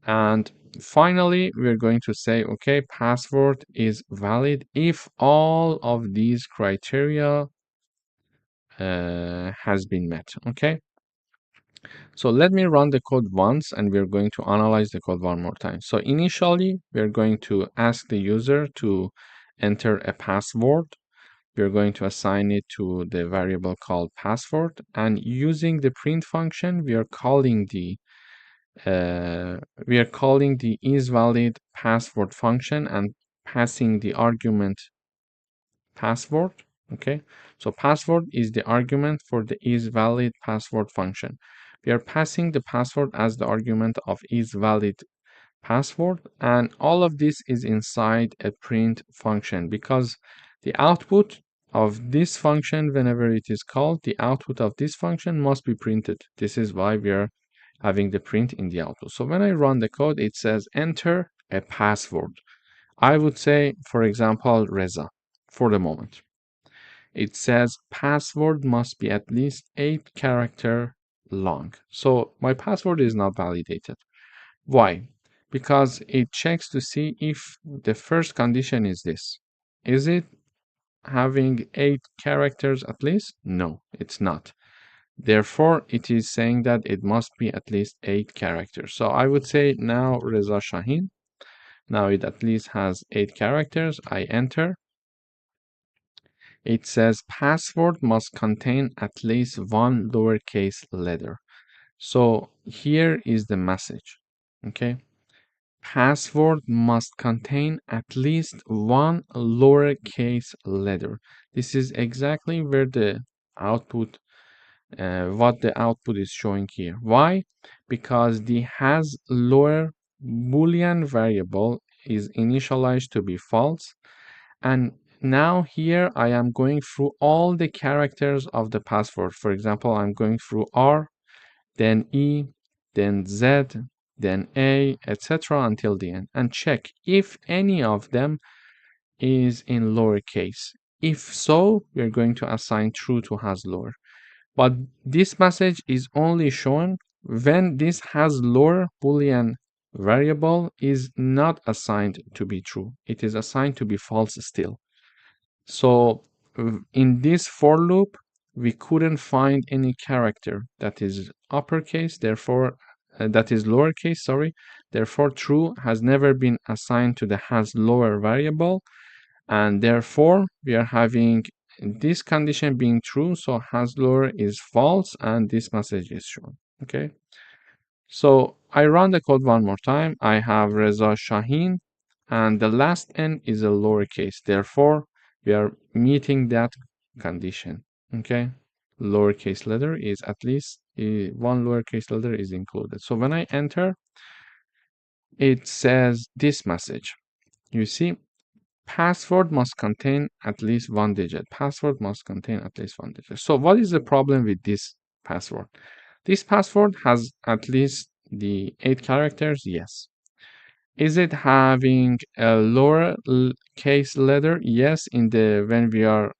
[SPEAKER 1] And finally, we're going to say, okay, password is valid if all of these criteria has been met. Okay. So let me run the code once and we're going to analyze the code one more time. So initially, we're going to ask the user to enter a password. We're going to assign it to the variable called password. And using the print function, we are calling the isValid password function and passing the argument password. Okay, so password is the argument for the isValid password function. We are passing the password as the argument of isValid password, and all of this is inside a print function because the output of this function, whenever it is called, the output of this function must be printed. This is why we are having the print in the output. So when I run the code, it says enter a password. I would say, for example, Reza, for the moment. It says password must be at least 8-character long. So my password is not validated. Why? Because it checks to see if the first condition is this. Is it having 8 characters at least? No, it's not. Therefore, it is saying that it must be at least 8 characters. So I would say now Reza Shahin. Now it at least has 8 characters. I enter. It says password must contain at least one lowercase letter. So here is the message. Okay. Password must contain at least one lowercase letter. This is exactly where the output, what the output is showing here. Why? Because the has lower Boolean variable is initialized to be false. And now here I am going through all the characters of the password. For example, I'm going through R, then E, then Z, then A, etc. until the end, and check if any of them is in lowercase. If so, we're going to assign true to has lower. But this message is only shown when this has lower Boolean variable is not assigned to be true. It is assigned to be false still. So in this for loop, we couldn't find any character that is uppercase, therefore that is lowercase, sorry. Therefore, true has never been assigned to the has lower variable, and therefore we are having this condition being true, so has lower is false, and this message is shown. Okay. So I run the code one more time. I have Reza Shahin, and the last n is a lowercase. Therefore, we are meeting that condition. Okay, lowercase letter is at least one lowercase letter is included. So when I enter, it says this message. You see, password must contain at least one digit. Password must contain at least one digit. So what is the problem with this password? This password has at least the 8 characters, yes. Is it having a lower case letter? Yes, in the when we are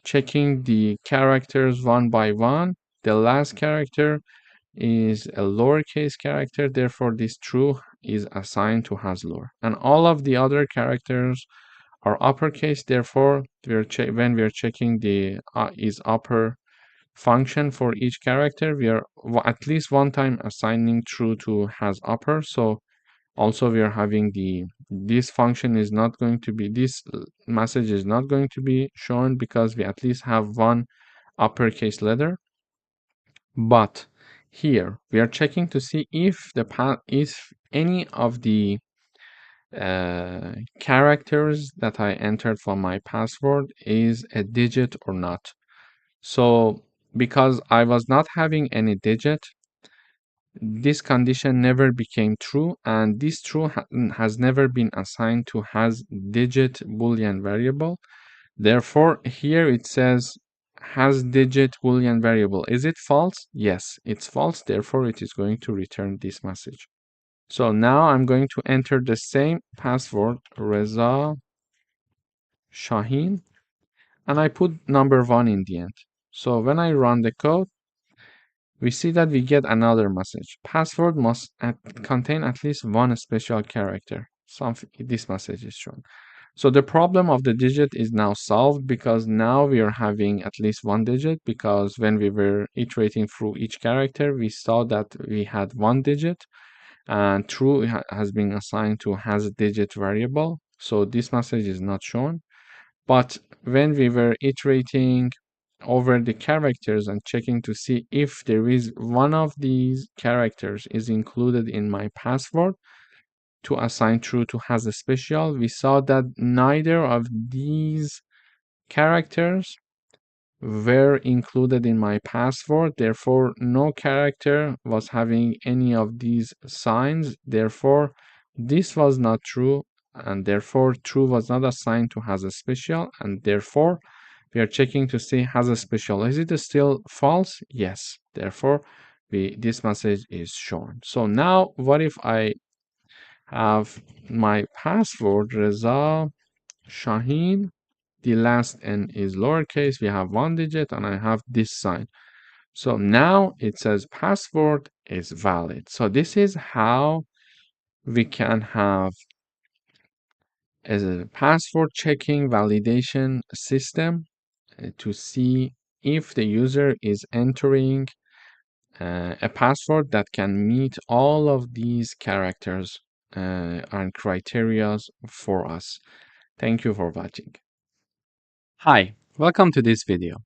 [SPEAKER 1] checking the characters one by one, the last character is a lowercase character, therefore this true is assigned to has lower. And all of the other characters are uppercase, therefore when we are checking the is upper function for each character, we are at least one time assigning true to has upper. So also we are having this function is not going to be, this message is not going to be shown because we at least have one uppercase letter. But here we are checking to see if any of the characters that I entered for my password is a digit or not. So because I was not having any digit, this condition never became true, and this true has never been assigned to has digit Boolean variable. Therefore, here it says has digit Boolean variable. Is it false? Yes, it's false. Therefore, it is going to return this message. So now I'm going to enter the same password, Reza Shahin, and I put number 1 in the end. So when I run the code, we see that we get another message. Password must contain at least one special character. This message is shown. So the problem of the digit is now solved because now we are having at least one digit, because when we were iterating through each character, we saw that we had one digit, and true has been assigned to has a digit variable. So this message is not shown. But when we were iterating over the characters and checking to see if there is one of these characters is included in my password to assign true to has a special, we saw that neither of these characters were included in my password. Therefore, no character was having any of these signs. Therefore, this was not true, and therefore true was not assigned to has a special, and therefore We are checking to see has a special. Is it still false? Yes. Therefore, this message is shown. So now what if I have my password Reza Shaheen? The last n is lowercase. We have one digit and I have this sign. So now it says password is valid. So this is how we can have a password checking validation system to see if the user is entering a password that can meet all of these characters and criterias for us. Thank you for watching. Hi, welcome to this video.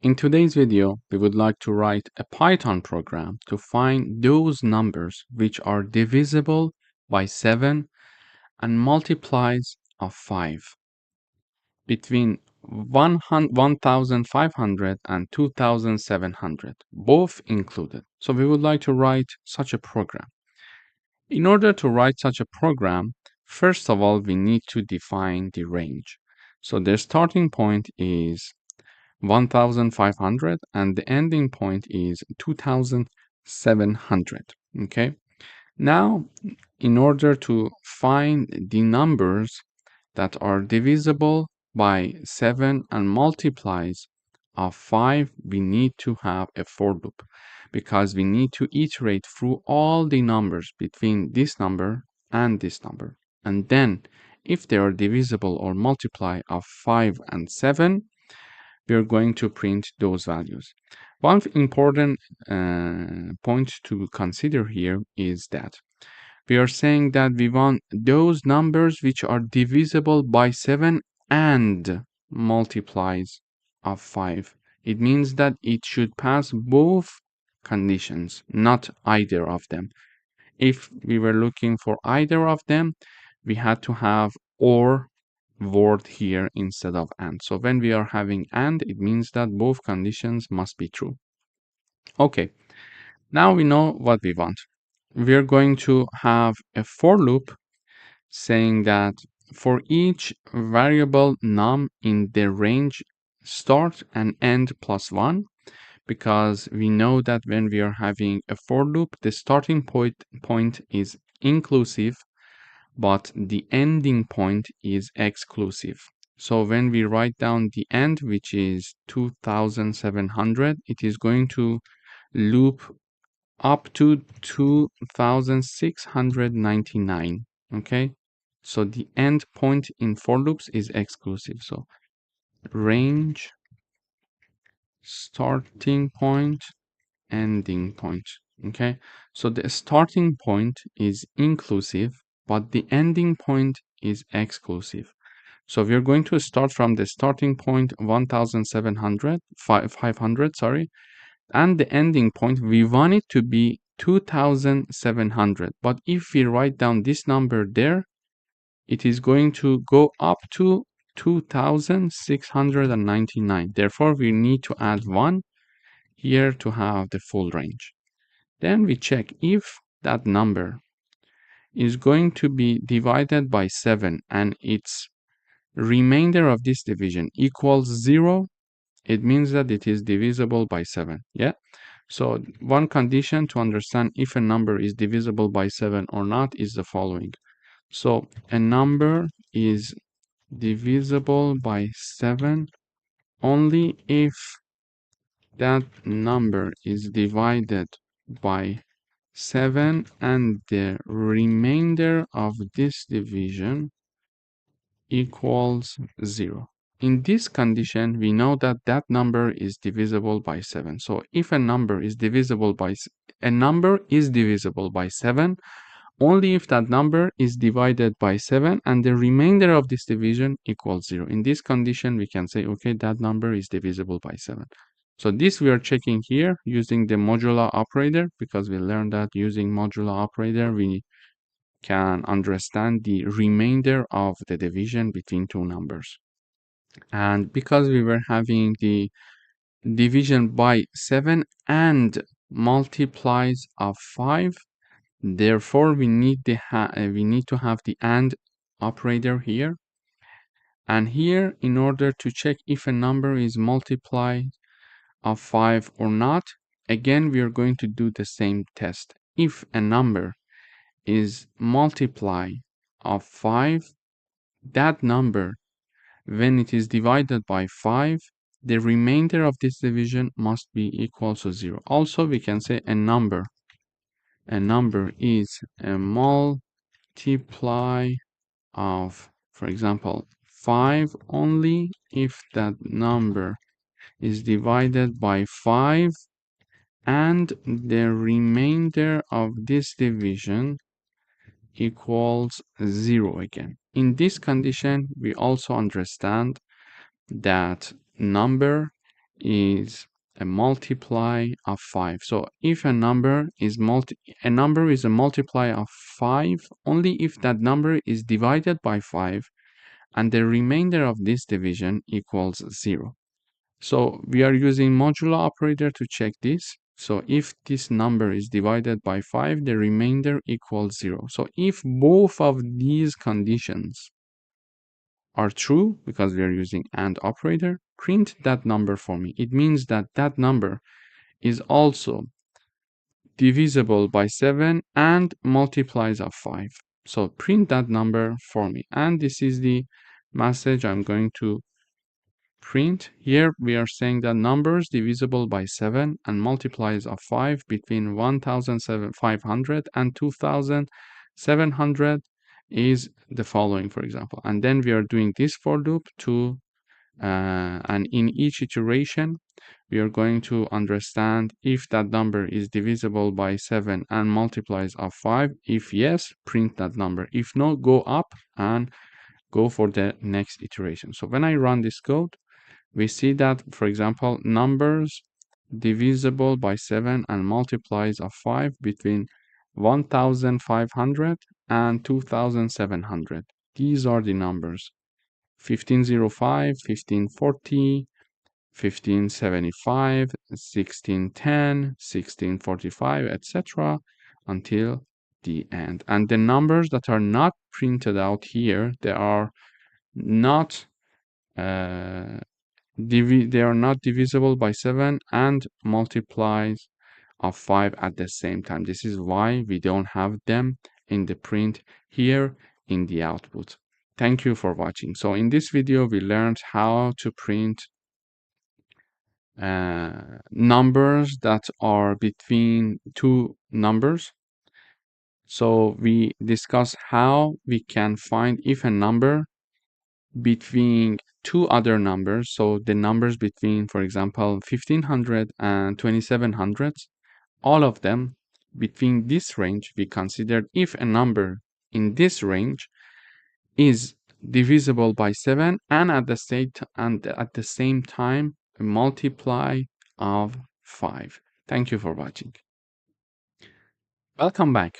[SPEAKER 1] In today's video, we would like to write a Python program to find those numbers which are divisible by 7 and multiplies of 5 between 1,500 and 2,700, both included. So we would like to write such a program. In order to write such a program, first of all, we need to define the range. So the starting point is 1,500 and the ending point is 2,700. Okay. Now, in order to find the numbers that are divisible by 7 and multiplies of 5, we need to have a for loop because we need to iterate through all the numbers between this number and this number. And then if they are divisible or multiply of 5 and 7, we are going to print those values. One important point to consider here is that we are saying that we want those numbers which are divisible by 7 and multiplies of 5. It means that it should pass both conditions, not either of them. If we were looking for either of them, we had to have or word here instead of and. So when we are having and, it means that both conditions must be true. Okay, now we know what we want. We're going to have a for loop saying that for each variable num in the range start and end plus 1, because we know that when we are having a for loop, the starting point is inclusive, but the ending point is exclusive. So when we write down the end, which is 2,700, it is going to loop up to 2,699. Okay, so the end point in for loops is exclusive. So range, starting point, ending point. Okay, so the starting point is inclusive, but the ending point is exclusive. So we're going to start from the starting point 1,700, 500, sorry, and the ending point, we want it to be 2,700. But if we write down this number there, it is going to go up to 2,699. Therefore, we need to add 1 here to have the full range. Then we check if that number is going to be divided by 7 and its remainder of this division equals 0, it means that it is divisible by 7. Yeah. So one condition to understand if a number is divisible by 7 or not is the following. So a number is divisible by 7 only if that number is divided by 7 and the remainder of this division equals 0. In this condition, we know that that number is divisible by 7. So if a number is divisible by 7 only if that number is divided by 7 and the remainder of this division equals 0. In this condition, we can say, okay, that number is divisible by 7. So this we are checking here using the modular operator, because we learned that using modular operator, we can understand the remainder of the division between two numbers. And because we were having the division by 7 and multiplies of 5, therefore we need to have the AND operator here. And here, in order to check if a number is multiply of 5 or not, again, we are going to do the same test. If a number is multiply of 5, that number, when it is divided by 5, the remainder of this division must be equal to 0. Also, we can say a number is a multiply of, for example, 5 only if that number is divided by 5 and the remainder of this division equals 0 again. In this condition, we also understand that number is a multiply of 5. So if a number is a multiply of 5 only if that number is divided by 5 and the remainder of this division equals 0. So we are using modulo operator to check this. So if this number is divided by 5, the remainder equals 0. So if both of these conditions are true, because we are using AND operator, print that number for me. It means that that number is also divisible by 7 and multiplies of 5. So print that number for me. And this is the message I'm going to print. Here we are saying that numbers divisible by 7 and multiplies of 5 between 1,500 and 2,700 is the following, for example. And then we are doing this for loop to and in each iteration we are going to understand if that number is divisible by 7 and multiplies of 5. If yes, print that number. If no, go up and go for the next iteration. So when I run this code, we see that, for example, numbers divisible by 7 and multiplies of 5 between 1,500 and 2,700. These are the numbers: 1505, 1540, 1575, 1610, 1645, etc. until the end. And the numbers that are not printed out here, they are not they are not divisible by 7 and multiplies of 5 at the same time. This is why we don't have them in the print here in the output. Thank you for watching. So in this video, we learned how to print numbers that are between two numbers. So we discussed how we can find if a number between two other numbers, so the numbers between, for example, 1500 and 2700, all of them between this range, we considered if a number in this range is divisible by 7 and at the same time a multiply of 5. Thank you for watching. Welcome back.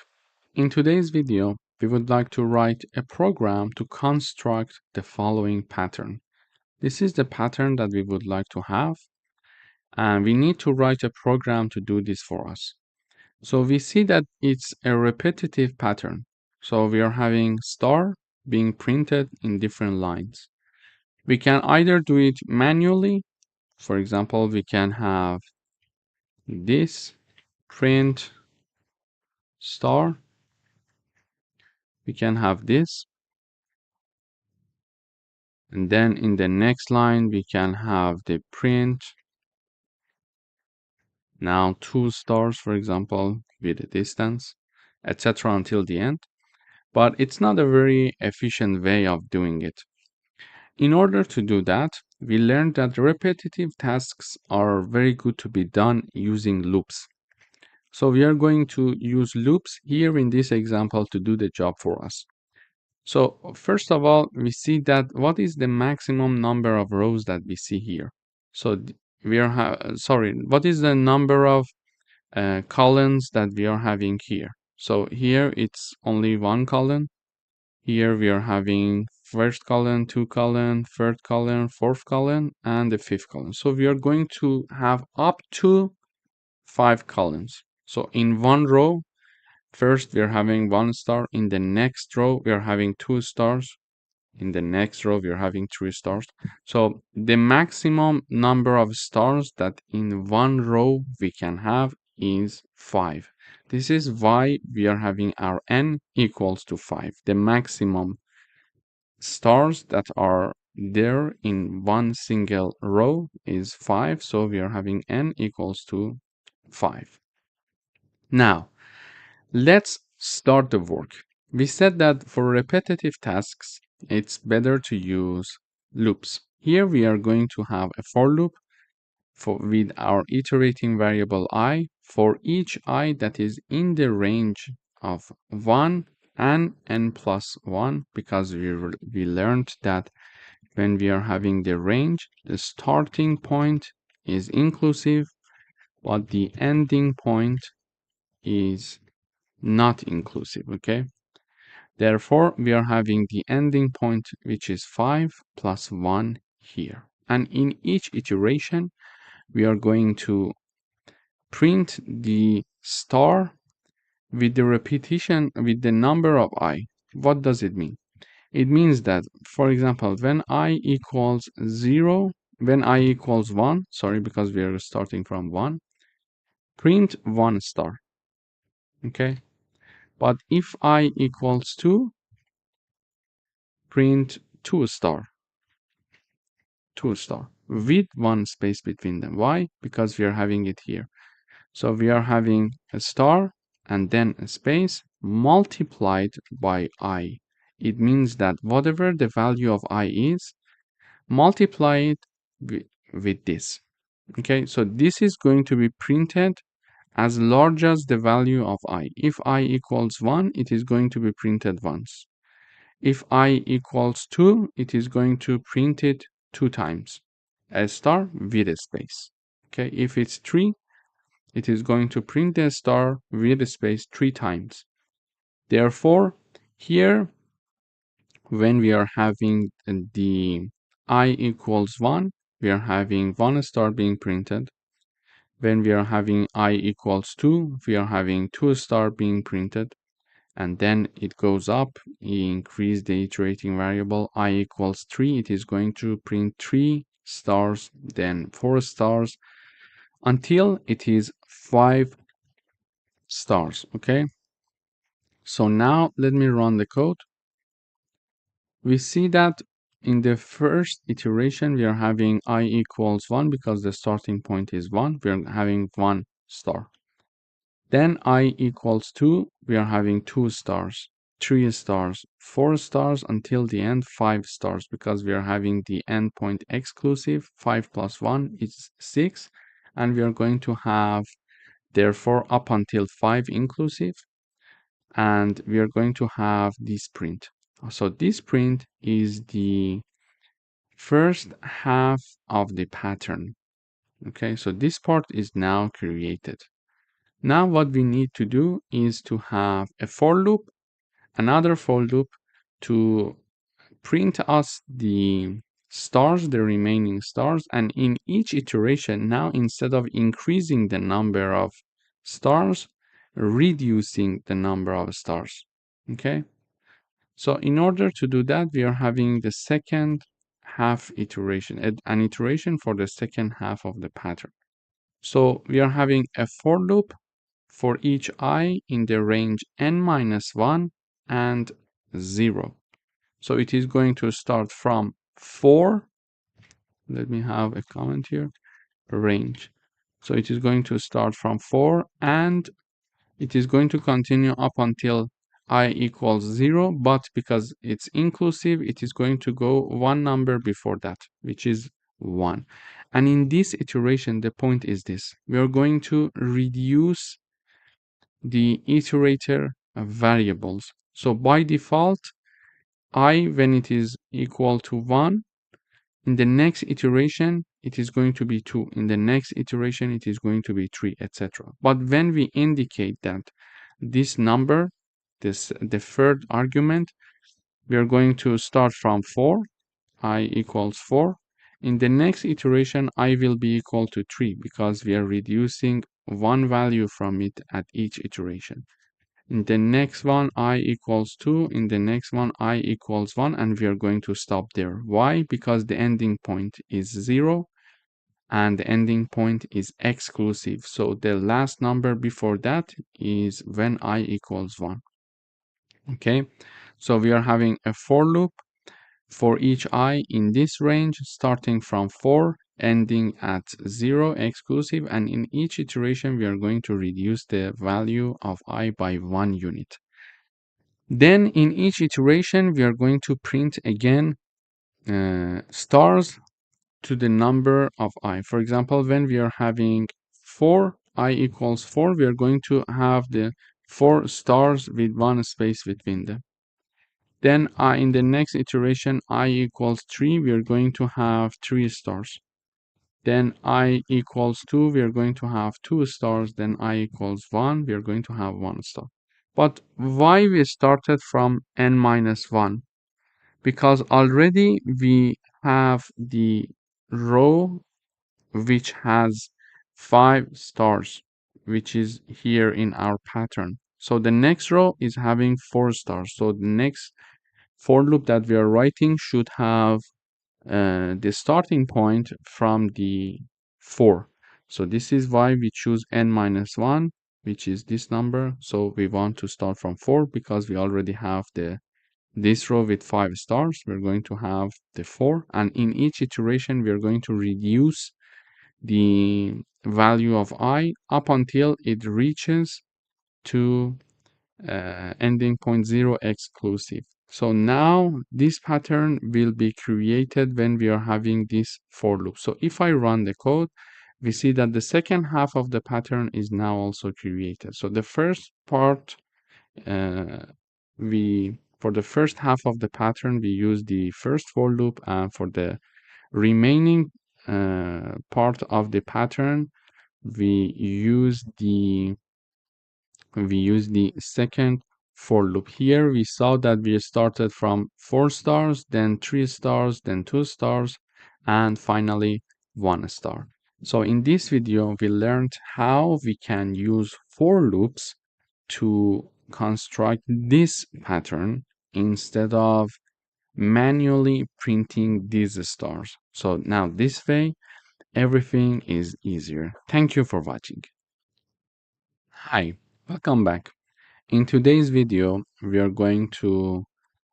[SPEAKER 1] In today's video, we would like to write a program to construct the following pattern. This is the pattern that we would like to have, and we need to write a program to do this for us. So we see that it's a repetitive pattern. So we are having star being printed in different lines. We can either do it manually. For example, we can have this print star. We can have this. And then in the next line, we can have the print. Now 2 stars, for example, with a distance, etc. until the end. But it's not a very efficient way of doing it. In order to do that, we learned that repetitive tasks are very good to be done using loops. So we are going to use loops here in this example to do the job for us. So first of all, we see that what is the maximum number of rows that we see here. So we are what is the number of columns that we are having here. So here it's only one column. Here we are having first column, 2 column, third column, fourth column, and the fifth column. So we are going to have up to 5 columns. So in one row, first we are having 1 star. In the next row, we are having 2 stars. In the next row, we are having 3 stars. So the maximum number of stars that in one row we can have is 5. This is why we are having our n equals to 5. The maximum stars that are there in one single row is 5. So we are having n equals to 5. Now, let's start the work. We said that for repetitive tasks, it's better to use loops. Here we are going to have a for loop with our iterating variable I for each I that is in the range of 1 and n plus 1, because we learned that when we are having the range, the starting point is inclusive, but the ending point is not inclusive, okay? Therefore, we are having the ending point, which is 5 plus 1 here. And in each iteration, we are going to print the star with the repetition, with the number of I. What does it mean? It means that, for example, when I equals 0, when I equals 1, sorry, because we are starting from 1, print 1 star, okay? But if I equals 2, print 2 star, 2 star, with 1 space between them. Why? Because we are having it here. So we are having a star and then a space multiplied by I. It means that whatever the value of I is, multiply it with this. Okay, so this is going to be printed as large as the value of I. If I equals 1, it is going to be printed once. If I equals 2, it is going to print it 2 times. A star with a space. Okay, if it's 3, it is going to print the star with a space 3 times. Therefore, here, when we are having the I equals 1, we are having 1 star being printed. When we are having I equals 2, we are having 2 star being printed. And then it goes up, you increase the iterating variable, I equals 3, it is going to print 3 stars, then 4 stars, until it is 5 stars, okay? So now let me run the code. We see that in the first iteration, we are having I equals 1 because the starting point is 1. We are having 1 star. Then I equals 2. We are having 2 stars, 3 stars, 4 stars, until the end 5 stars, because we are having the endpoint exclusive. 5 plus 1 is 6. And we are going to have, therefore, up until 5 inclusive. And we are going to have this print. So this print is the first half of the pattern. Okay, so this part is now created. Now what we need to do is to have a for loop, another for loop to print us the stars, the remaining stars, and in each iteration, now instead of increasing the number of stars, reducing the number of stars. Okay, so in order to do that, we are having the second half iteration, an iteration for the second half of the pattern. So we are having a for loop for each I in the range n minus 1 and 0. So it is going to start from 4. Let me have a comment here. Range. So it is going to start from 4 and it is going to continue up until I equals 0, but because it's inclusive, it is going to go one number before that, which is 1. And in this iteration, the point is this. We are going to reduce the iterator variables. So by default, I, when it is equal to 1, in the next iteration, it is going to be 2. In the next iteration, it is going to be 3, etc. But when we indicate that this number, the third argument, we are going to start from 4, I equals 4. In the next iteration, I will be equal to 3 because we are reducing one value from it at each iteration. In the next one, I equals 2. In the next one, I equals 1. And we are going to stop there. Why? Because the ending point is 0 and the ending point is exclusive. So the last number before that is when I equals 1. Okay, so we are having a for loop for each I in this range, starting from 4, ending at 0 exclusive, and in each iteration we are going to reduce the value of I by 1 unit. Then in each iteration we are going to print again stars to the number of I. For example, when we are having 4, I equals 4, we are going to have the 4 stars with 1 space between them. Then in the next iteration, I equals 3, we are going to have 3 stars. Then I equals 2, we are going to have 2 stars. Then I equals 1, we are going to have 1 star. But why we started from n minus 1? Because already we have the row which has 5 stars, which is here in our pattern. So the next row is having 4 stars. So the next for loop that we are writing should have the starting point from the 4. So this is why we choose n minus 1, which is this number. So we want to start from 4 because we already have this row with 5 stars. We're going to have the 4, and in each iteration we are going to reduce the value of I up until it reaches to ending point 0 exclusive. So now this pattern will be created when we are having this for loop. So if I run the code, we see that the second half of the pattern is now also created. So the first part, for the first half of the pattern, we use the first for loop, and for the remaining part of the pattern, we use the second for loop. Here we saw that we started from 4 stars, then 3 stars, then 2 stars, and finally 1 star. So in this video, we learned how we can use for loops to construct this pattern instead of manually printing these stars. So now this way, everything is easier. Thank you for watching. Hi, welcome back. In today's video, we are going to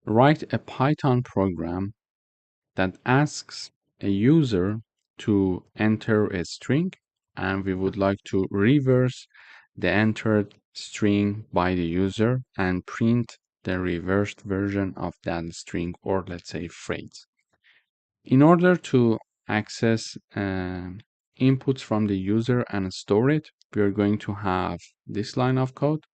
[SPEAKER 1] write a Python program that asks a user to enter a string, and we would like to reverse the entered string by the user and print the reversed version of that string, or let's say phrase. In order to access inputs from the user and store it, we are going to have this line of code.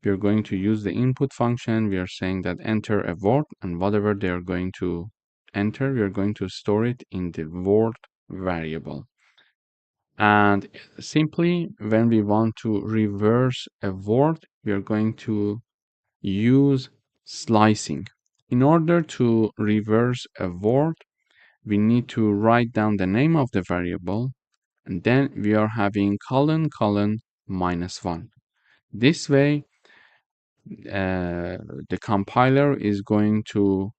[SPEAKER 1] We are going to use the input function. We are saying that enter a word, and whatever they are going to enter, we are going to store it in the word variable. And simply, when we want to reverse a word, we are going to use slicing. In order to reverse a word, we need to write down the name of the variable, and then we are having colon -1. This way, the compiler is going to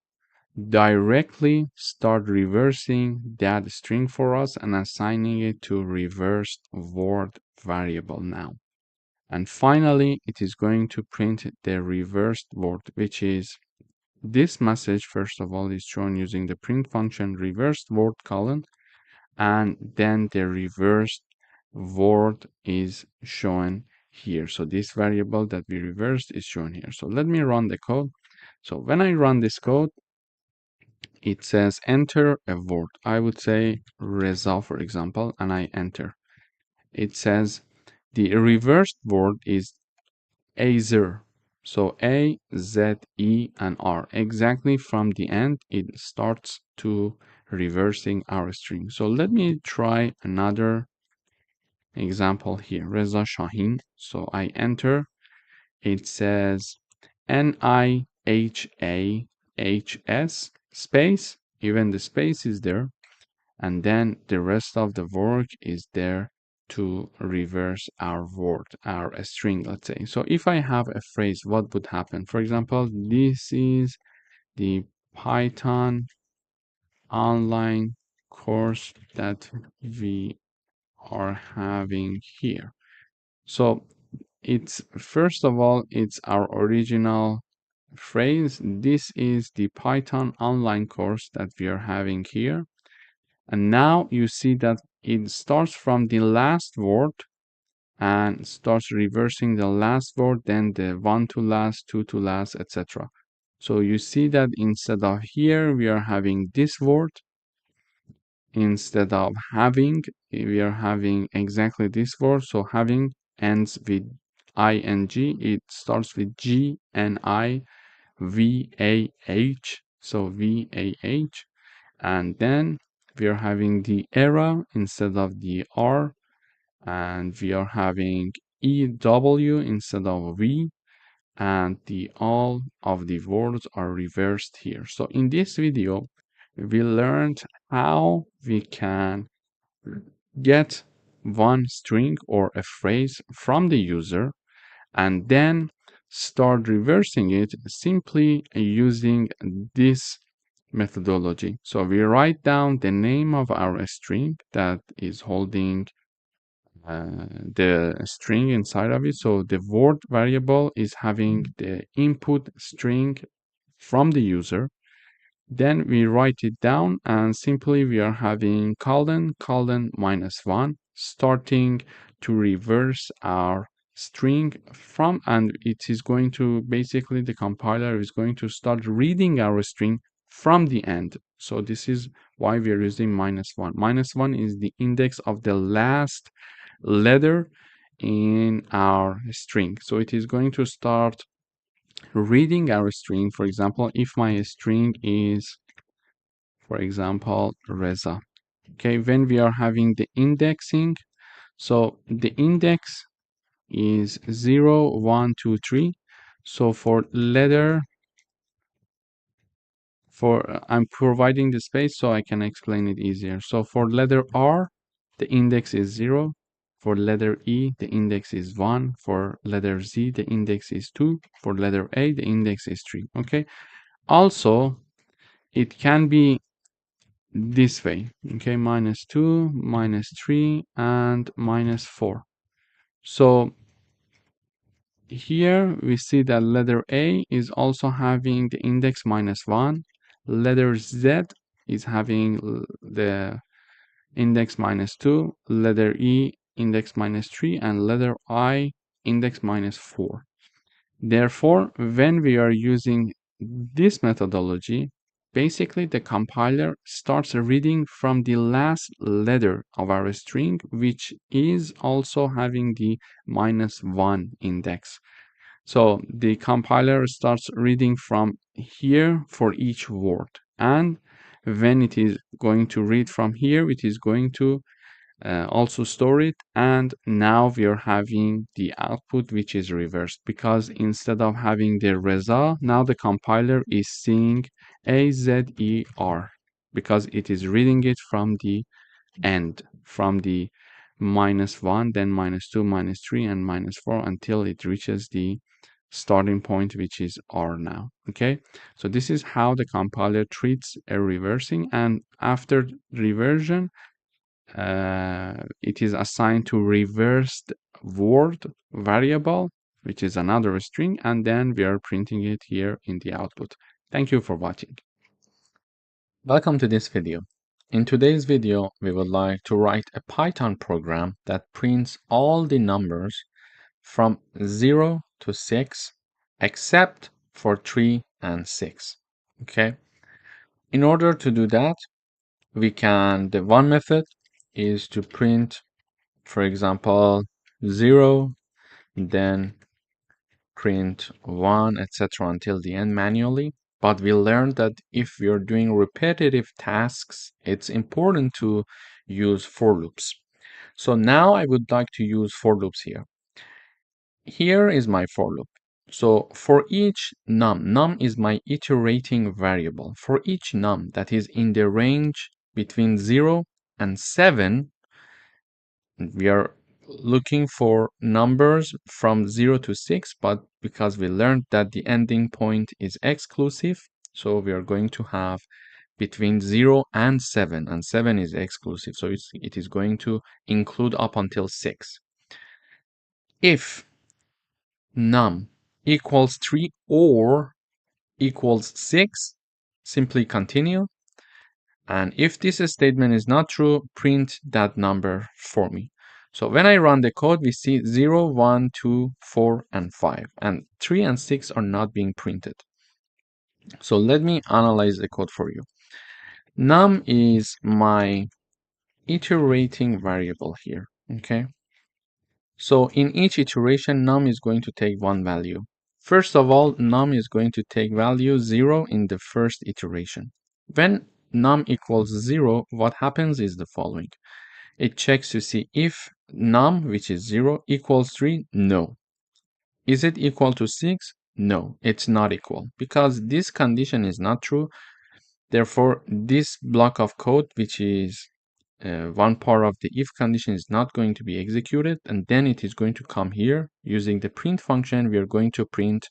[SPEAKER 1] directly start reversing that string for us and assigning it to reversed word variable now. And finally, it is going to print the reversed word, which is this message. First of all, is shown using the print function reversed word colon, and then the reversed word is shown here. So this variable that we reversed is shown here. So let me run the code. So when I run this code, it says enter a word. I would say Reza, for example, and I enter. It says the reversed word is Azer. So A, Z, E, and R. Exactly from the end, it starts to reversing our string. So let me try another example here. Reza Shahin. So I enter. It says NIHAHS space. Even the space is there. And then the rest of the work is there to reverse our word, our string, let's say. So if I have a phrase, what would happen? For example, this is the Python online course that we are having here. So it's first of all, it's our original phrase. This is the Python online course that we are having here. And now you see that it starts from the last word and starts reversing the last word, then the one to last, two to last, etc. So you see that instead of here, we are having this word. Instead of having, we are having exactly this word. So having ends with ing. It starts with G, N, I, V, A, H. So V, A, H. And then we are having the era instead of the R. And we are having EW instead of V. And all of the words are reversed here. So in this video, we learned how we can get one string or a phrase from the user and then start reversing it simply using this methodology. So we write down the name of our string that is holding the string inside of it. So the word variable is having the input string from the user. Then we write it down and simply we are having colon -1 starting to reverse our string from, and it is going to basically the compiler is going to start reading our string from the end. So this is why we are using -1. -1 is the index of the last letter in our string. So it is going to start reading our string. For example, if my string is, for example, Reza. Okay, when we are having the indexing, so the index is 0, 1, 2, 3. So for letter, I'm providing the space so I can explain it easier. So for letter R, the index is 0. For letter E, the index is 1. For letter Z, the index is 2. For letter A, the index is 3. Okay. Also, it can be this way. Okay, -2, -3, and -4. So here we see that letter A is also having the index -1. Letter Z is having the index -2. Letter E index -3, and letter I index -4. Therefore, when we are using this methodology, basically the compiler starts reading from the last letter of our string, which is also having the -1 index. So the compiler starts reading from here for each word. And when it is going to read from here, it is going to also store it, and now we are having the output which is reversed, because instead of having the Reza, now the compiler is seeing AZER because it is reading it from the end, from the -1, then -2, -3, and -4 until it reaches the starting point, which is R now. Okay, so this is how the compiler treats a reversing, and after reversion, it is assigned to reversed word variable, which is another string, and then we are printing it here in the output. Thank you for watching. Welcome to this video. In today's video, we would like to write a Python program that prints all the numbers from 0 to 6, except for 3 and 6. Okay. In order to do that, the one method is to print, for example, 0, then print 1, etc. until the end manually. But we learned that if we are doing repetitive tasks, it's important to use for loops. So now I would like to use for loops here. Here is my for loop. So for each num is my iterating variable. For each num that is in the range between 0 and 7, we are looking for numbers from 0 to 6, but because we learned that the ending point is exclusive, so we are going to have between 0 and 7, and 7 is exclusive, so it is going to include up until 6. If num equals 3 or equals 6, simply continue. And if this statement is not true, print that number for me. So when I run the code, we see 0, 1, 2, 4, and 5. And 3 and 6 are not being printed. So let me analyze the code for you. Num is my iterating variable here, okay? So in each iteration, num is going to take one value. First of all, num is going to take value 0 in the first iteration. When num equals 0, what happens is the following. It checks to see if num, which is 0, equals 3. No. Is it equal to 6? No, it's not equal, because this condition is not true. Therefore, this block of code, which is one part of the if condition, is not going to be executed, and then it is going to come here. Using the print function, we are going to print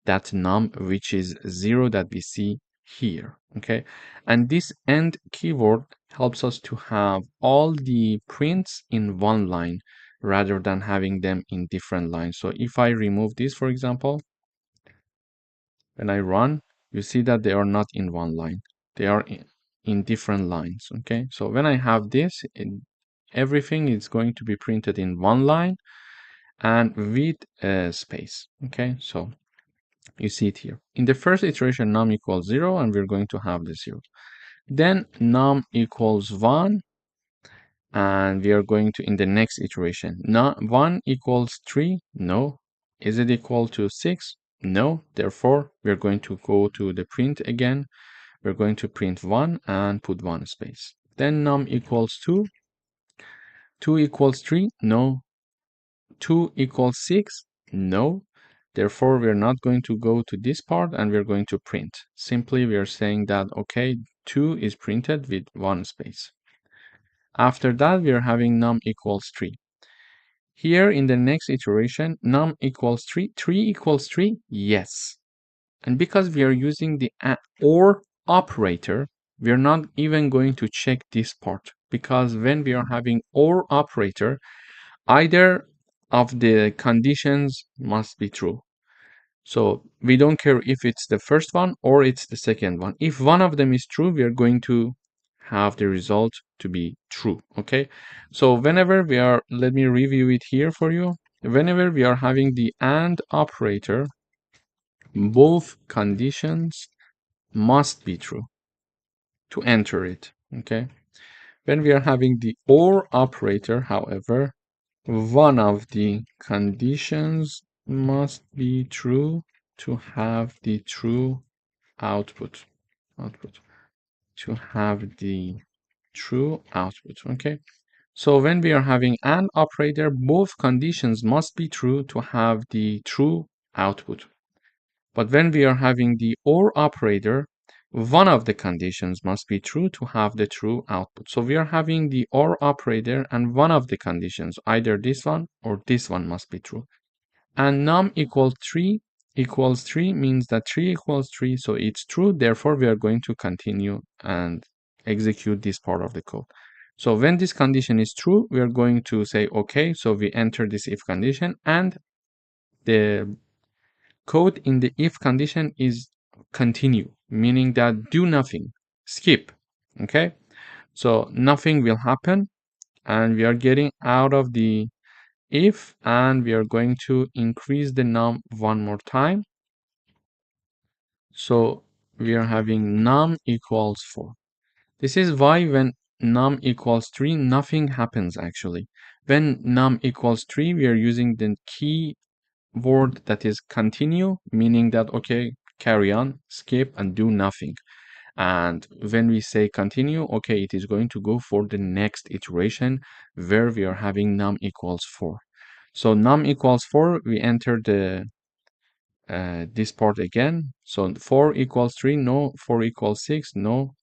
[SPEAKER 1] that num, which is 0, that we see here, okay? And this end keyword helps us to have all the prints in one line rather than having them in different lines. So if I remove this, for example, when I run, you see that they are not in one line. They are in different lines, okay? So when I have this, everything is going to be printed in one line and with a space, okay? So you see it here. In the first iteration, num equals 0, and we're going to have the 0. Then num equals 1, and we are going to, in the next iteration, 1 equals 3. No. Is it equal to 6? No. Therefore, we're going to go to the print again. We're going to print 1 and put 1 space. Then num equals 2. 2 equals 3? No. 2 equals 6? No. Therefore, we're not going to go to this part and we're going to print. Simply, we are saying that, okay, 2 is printed with 1 space. After that, we are having num equals 3. Here in the next iteration, num equals 3. 3 equals 3? Yes. And because we are using the OR operator, we are not even going to check this part, because when we are having OR operator, either of the conditions must be true. So we don't care if it's the first one or it's the second one. If one of them is true, we are going to have the result to be true, okay? So whenever we are, let me review it here for you. Whenever we are having the AND operator, both conditions must be true to enter it, okay? When we are having the OR operator, however, one of the conditions must be true to have the true output. To have the true output, okay? So when we are having AND operator, both conditions must be true to have the true output. But when we are having the OR operator, one of the conditions must be true to have the true output. So we are having the OR operator, and one of the conditions, either this one or this one, must be true. And num equals 3 means that 3 equals 3, so it's true. Therefore, we are going to continue and execute this part of the code. So when this condition is true, we are going to say, okay, so we enter this if condition, and the code in the if condition is continue, meaning that do nothing, skip, okay? So nothing will happen, and we are getting out of the if, and we are going to increase the num one more time. So we are having num equals 4. This is why when num equals 3, nothing happens actually. When num equals 3, we are using the key word that is continue, meaning that, okay, carry on, skip, and do nothing. And when we say continue, okay, it is going to go for the next iteration where we are having num equals 4. So num equals 4, we enter the this part again. So 4 equals 3, no. 4 equals 6, no.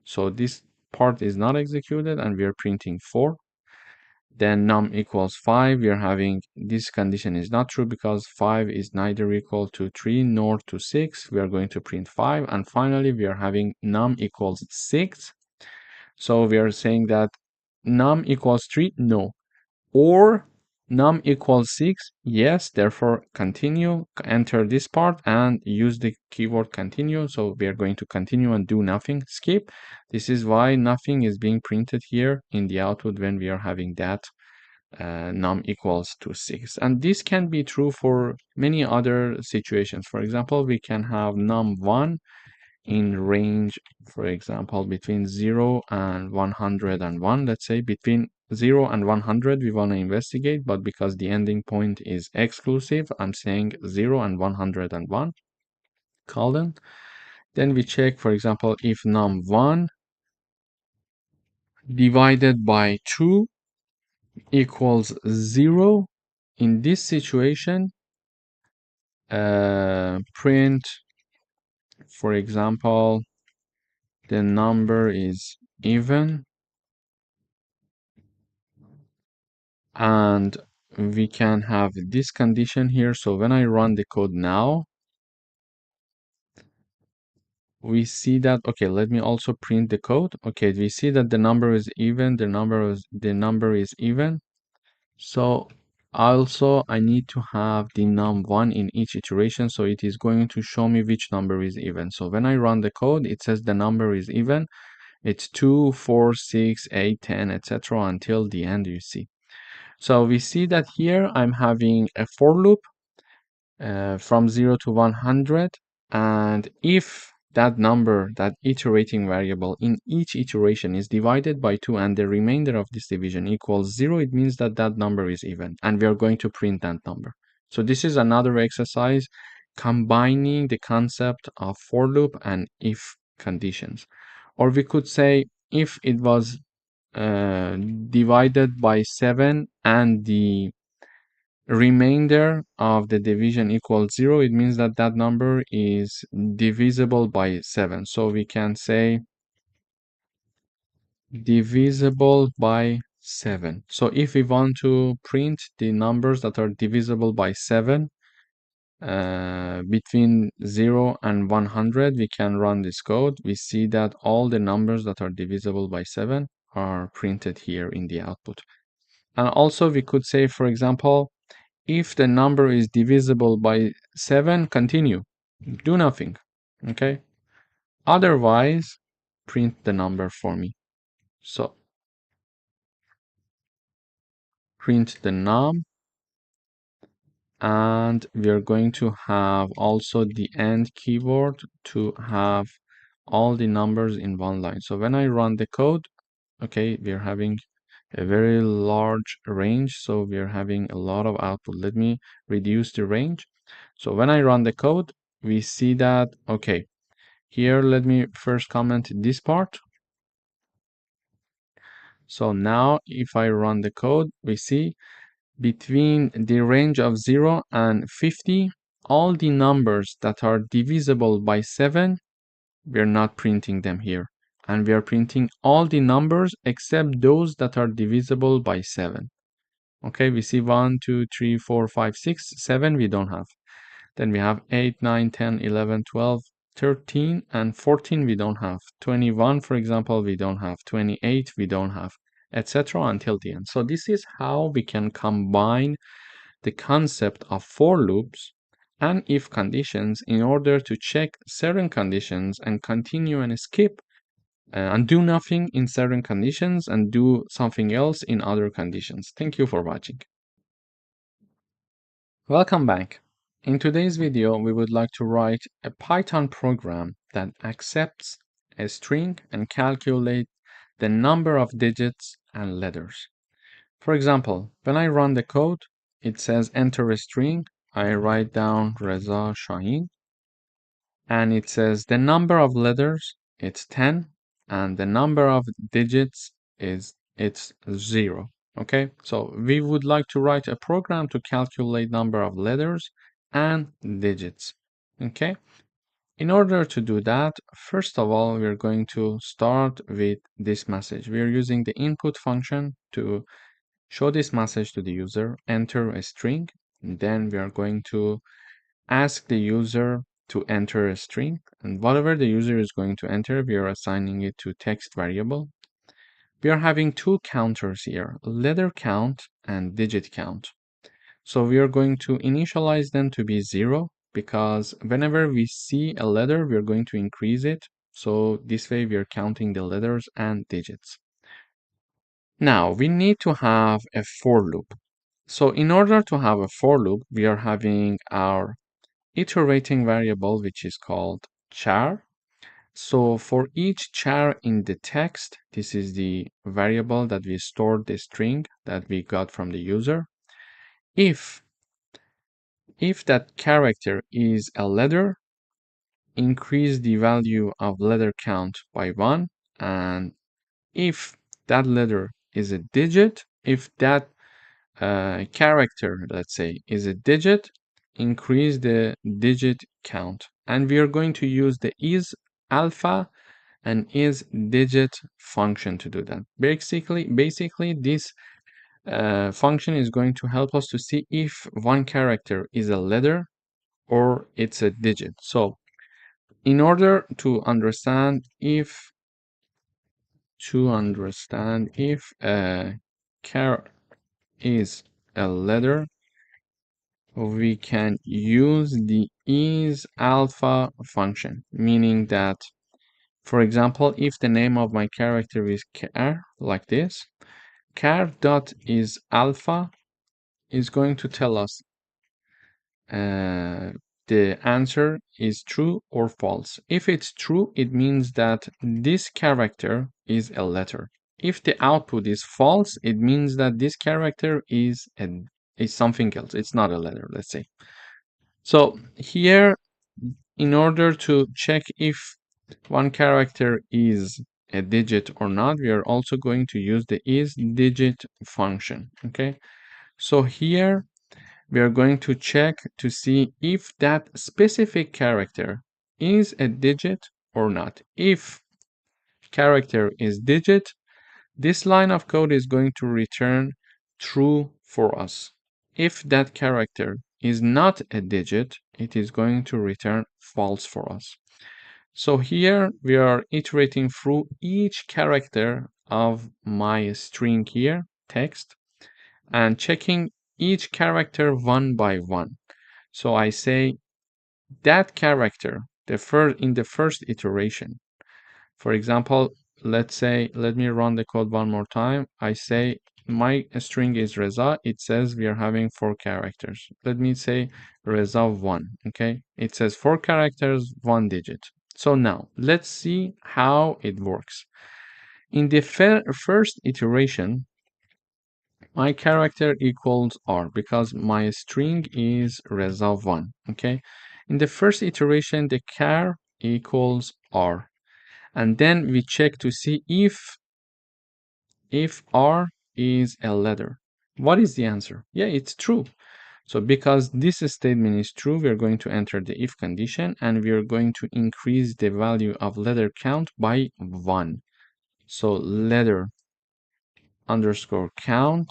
[SPEAKER 1] So this part is not executed, and we are printing 4. Then num equals 5. We are having this condition is not true because 5 is neither equal to 3 nor to 6. We are going to print 5. And finally, we are having num equals 6. So we are saying that num equals 3, no. Or num equals 6, yes. Therefore, continue, enter this part and use the keyword continue. So we are going to continue and do nothing, skip. This is why nothing is being printed here in the output when we are having that num equals to 6. And this can be true for many other situations. For example, we can have num1 in range, for example, between 0 and 101. Let's say between 0 and 100 we want to investigate, but because the ending point is exclusive, I'm saying 0 and 101 colon. Then we check, for example, if num1 divided by 2 equals 0. In this situation, print, for example, the number is even, and we can have this condition here. So when I run the code now, we see that, okay, let me also print the code. Okay, we see that the number is even, the number is even. So also I need to have the num1 in each iteration, so it is going to show me which number is even. So when I run the code, it says the number is even. It's 2, 4, 6, 8, 10, etc. until the end, you see. So we see that here I'm having a for loop from 0 to 100, and if that number, that iterating variable in each iteration is divided by 2 and the remainder of this division equals 0, it means that that number is even, and we are going to print that number. So this is another exercise combining the concept of for loop and if conditions. Or we could say if it was divided by 7 and the remainder of the division equals 0, it means that that number is divisible by 7. So we can say divisible by 7. So if we want to print the numbers that are divisible by 7 between 0 and 100, we can run this code. We see that all the numbers that are divisible by 7 are printed here in the output. And also we could say, for example, if the number is divisible by 7, continue, do nothing, okay? Otherwise, print the number for me. So print the num, and we are going to have also the end keyword to have all the numbers in one line. So when I run the code, okay, we are having a very large range, so we are having a lot of output. Let me reduce the range. So when I run the code, we see that, okay, here let me first comment this part. So now if I run the code, we see between the range of 0 and 50, all the numbers that are divisible by 7, we're not printing them here. And we are printing all the numbers except those that are divisible by 7. Okay, we see 1, 2, 3, 4, 5, 6, 7 we don't have. Then we have 8, 9, 10, 11, 12, 13, and 14 we don't have. 21, for example, we don't have. 28 we don't have, etc. until the end. So this is how we can combine the concept of for loops and if conditions in order to check certain conditions and continue and skip and do nothing in certain conditions and do something else in other conditions. Thank you for watching. Welcome back. In today's video, we would like to write a Python program that accepts a string and calculate the number of digits and letters. For example, when I run the code, it says enter a string. I write down Reza Shahin, and it says the number of letters, it's 10, and the number of digits it's 0. Okay, so we would like to write a program to calculate number of letters and digits. Okay, in order to do that, first of all, we're going to start with this message. We're using the input function to show this message to the user, enter a string, and then we are going to ask the user to enter a string, and whatever the user is going to enter, we are assigning it to text variable. We are having two counters here, letter count and digit count. So we are going to initialize them to be 0 because whenever we see a letter, we are going to increase it. So this way we are counting the letters and digits. Now we need to have a for loop. So in order to have a for loop, we are having our iterating variable, which is called char. So for each char in the text, this is the variable that we stored the string that we got from the user. If that character is a letter, increase the value of letter count by 1. And if that letter is a digit, if that character, let's say, is a digit, increase the digit count. And we are going to use the is alpha and is digit function to do that. Basically this function is going to help us to see if one character is a letter or it's a digit. So in order to understand if a char is a letter, we can use the is alpha function, meaning that, for example, if the name of my character is char, like this, char.isAlpha is going to tell us the answer is true or false. If it's true, it means that this character is a letter. If the output is false, it means that this character is something else. It's not a letter, let's say. So here, in order to check if one character is a digit or not, we are also going to use the isDigit function. Okay, so here we are going to check to see if that specific character is a digit or not. If character is digit, this line of code is going to return true for us. If that character is not a digit, it is going to return false for us. So here we are iterating through each character of my string here, text, and checking each character one by one. So I say that character, in the first iteration. For example, let's say, let me run the code one more time. I say my string is Reza. It says we are having 4 characters. Let me say Reza 1. Okay, it says 4 characters, 1 digit. So now let's see how it works. In the first iteration, my character equals R because my string is Reza 1. Okay, in the first iteration, the char equals R. And then we check to see if R is a letter. What is the answer? Yeah, it's true. So because this statement is true, we are going to enter the if condition and we are going to increase the value of letter count by 1. So letter underscore count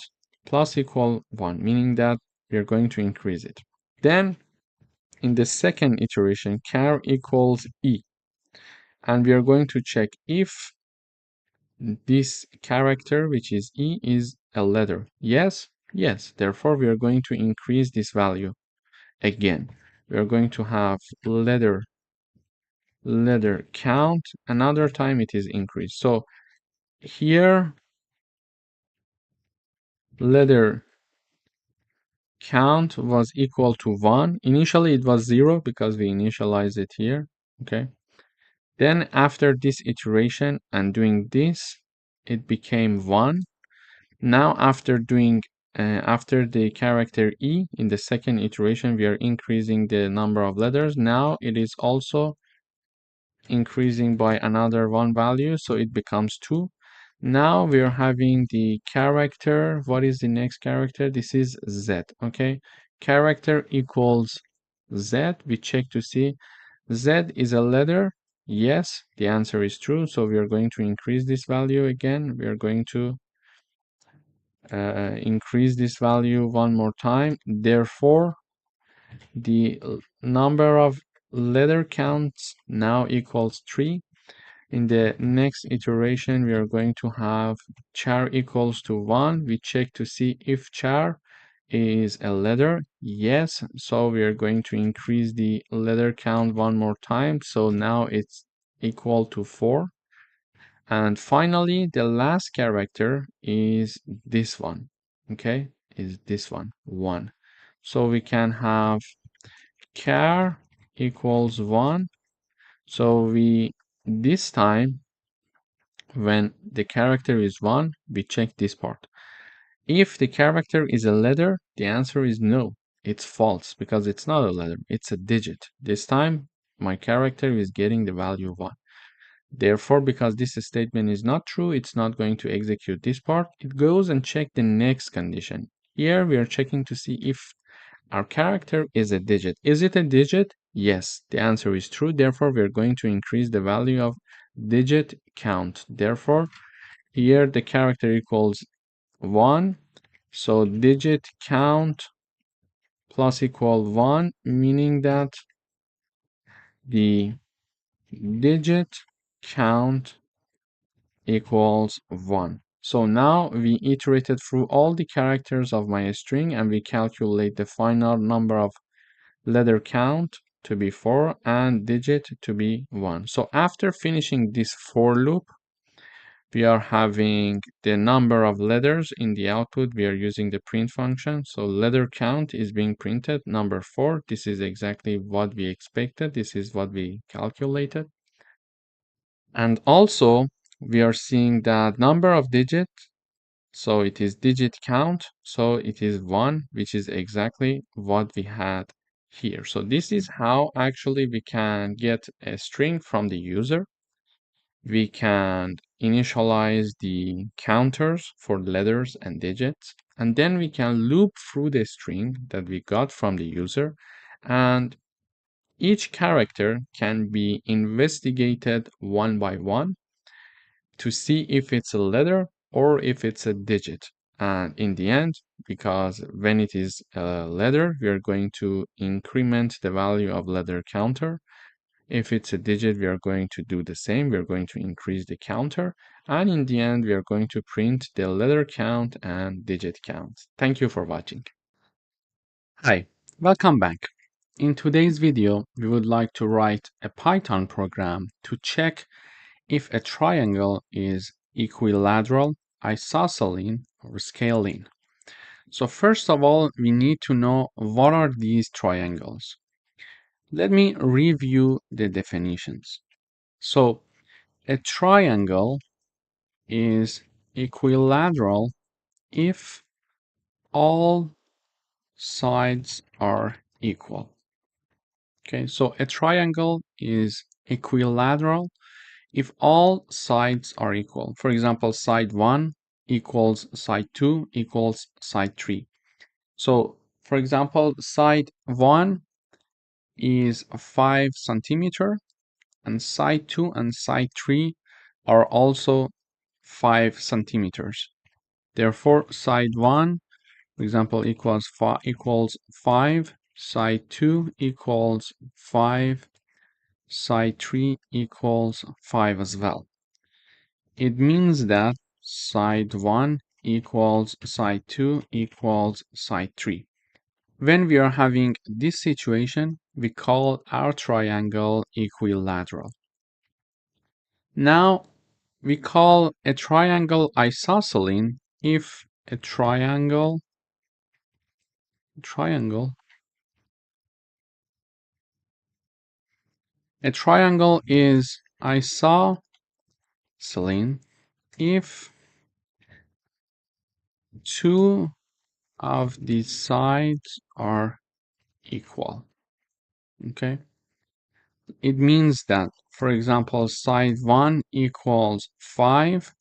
[SPEAKER 1] plus equal 1, meaning that we are going to increase it. Then in the second iteration, char equals E. And we are going to check if this character, which is E, is a letter. Yes, yes. Therefore, we are going to increase this value again. We are going to have letter count. Another time it is increased. So here, letter count was equal to 1. Initially, it was 0 because we initialized it here. Okay. Then after this iteration and doing this, it became 1. Now after the character E in the second iteration, we are increasing the number of letters. Now it is also increasing by another 1 value, so it becomes 2. Now we are having the character. What is the next character? This is Z. Okay, character equals Z. We check to see Z is a letter. Yes, the answer is true. So we are going to increase this value again. We are going to increase this value one more time. Therefore, the number of letter counts now equals 3. In the next iteration, we are going to have char equals to 1. We check to see if char is a letter. Yes, so we are going to increase the letter count one more time. So now it's equal to 4. And finally, the last character is this one, okay? Is this one, 1. So we can have char equals 1. So this time, when the character is 1, we check this part. If the character is a letter, the answer is no. It's false because it's not a letter, it's a digit. This time, my character is getting the value 1. Therefore, because this statement is not true, it's not going to execute this part. It goes and check the next condition. Here, we are checking to see if our character is a digit. Is it a digit? Yes, the answer is true. Therefore, we are going to increase the value of digit count. Therefore, here the character equals 1. So digit count plus equal 1, meaning that the digit count equals 1. So now we iterated through all the characters of my string and we calculate the final number of letter count to be 4 and digit to be 1. So after finishing this for loop, we are having the number of letters in the output. We are using the print function. So letter count is being printed, number 4. This is exactly what we expected. This is what we calculated. And also, we are seeing that number of digits. So it is digit count. So it is 1, which is exactly what we had here. So this is how actually we can get a string from the user. We can initialize the counters for letters and digits, and then we can loop through the string that we got from the user, and each character can be investigated one by one to see if it's a letter or if it's a digit. And in the end, because when it is a letter, we are going to increment the value of letter counter. If it's a digit, we are going to do the same. We are going to increase the counter. And in the end, we are going to print the letter count and digit count. Thank you for watching. Hi, welcome back. In today's video, we would like to write a Python program to check if a triangle is equilateral, isosceles, or scalene. So first of all, we need to know what are these triangles. Let me review the definitions. So a triangle is equilateral if all sides are equal. Okay, so a triangle is equilateral if all sides are equal. For example, side 1 equals side 2 equals side 3. So, for example, side 1 is 5 centimeter and side 2 and side 3 are also 5 centimeters. Therefore, side 1, for example, equals 5, side 2 equals 5, side 3 equals 5 as well. It means that side 1 equals side 2 equals side 3. When we are having this situation, we call our triangle equilateral. Now, we call a triangle isosceles if a triangle is isosceles if two of the sides are equal. Okay, it means that, for example, side 1 equals 5,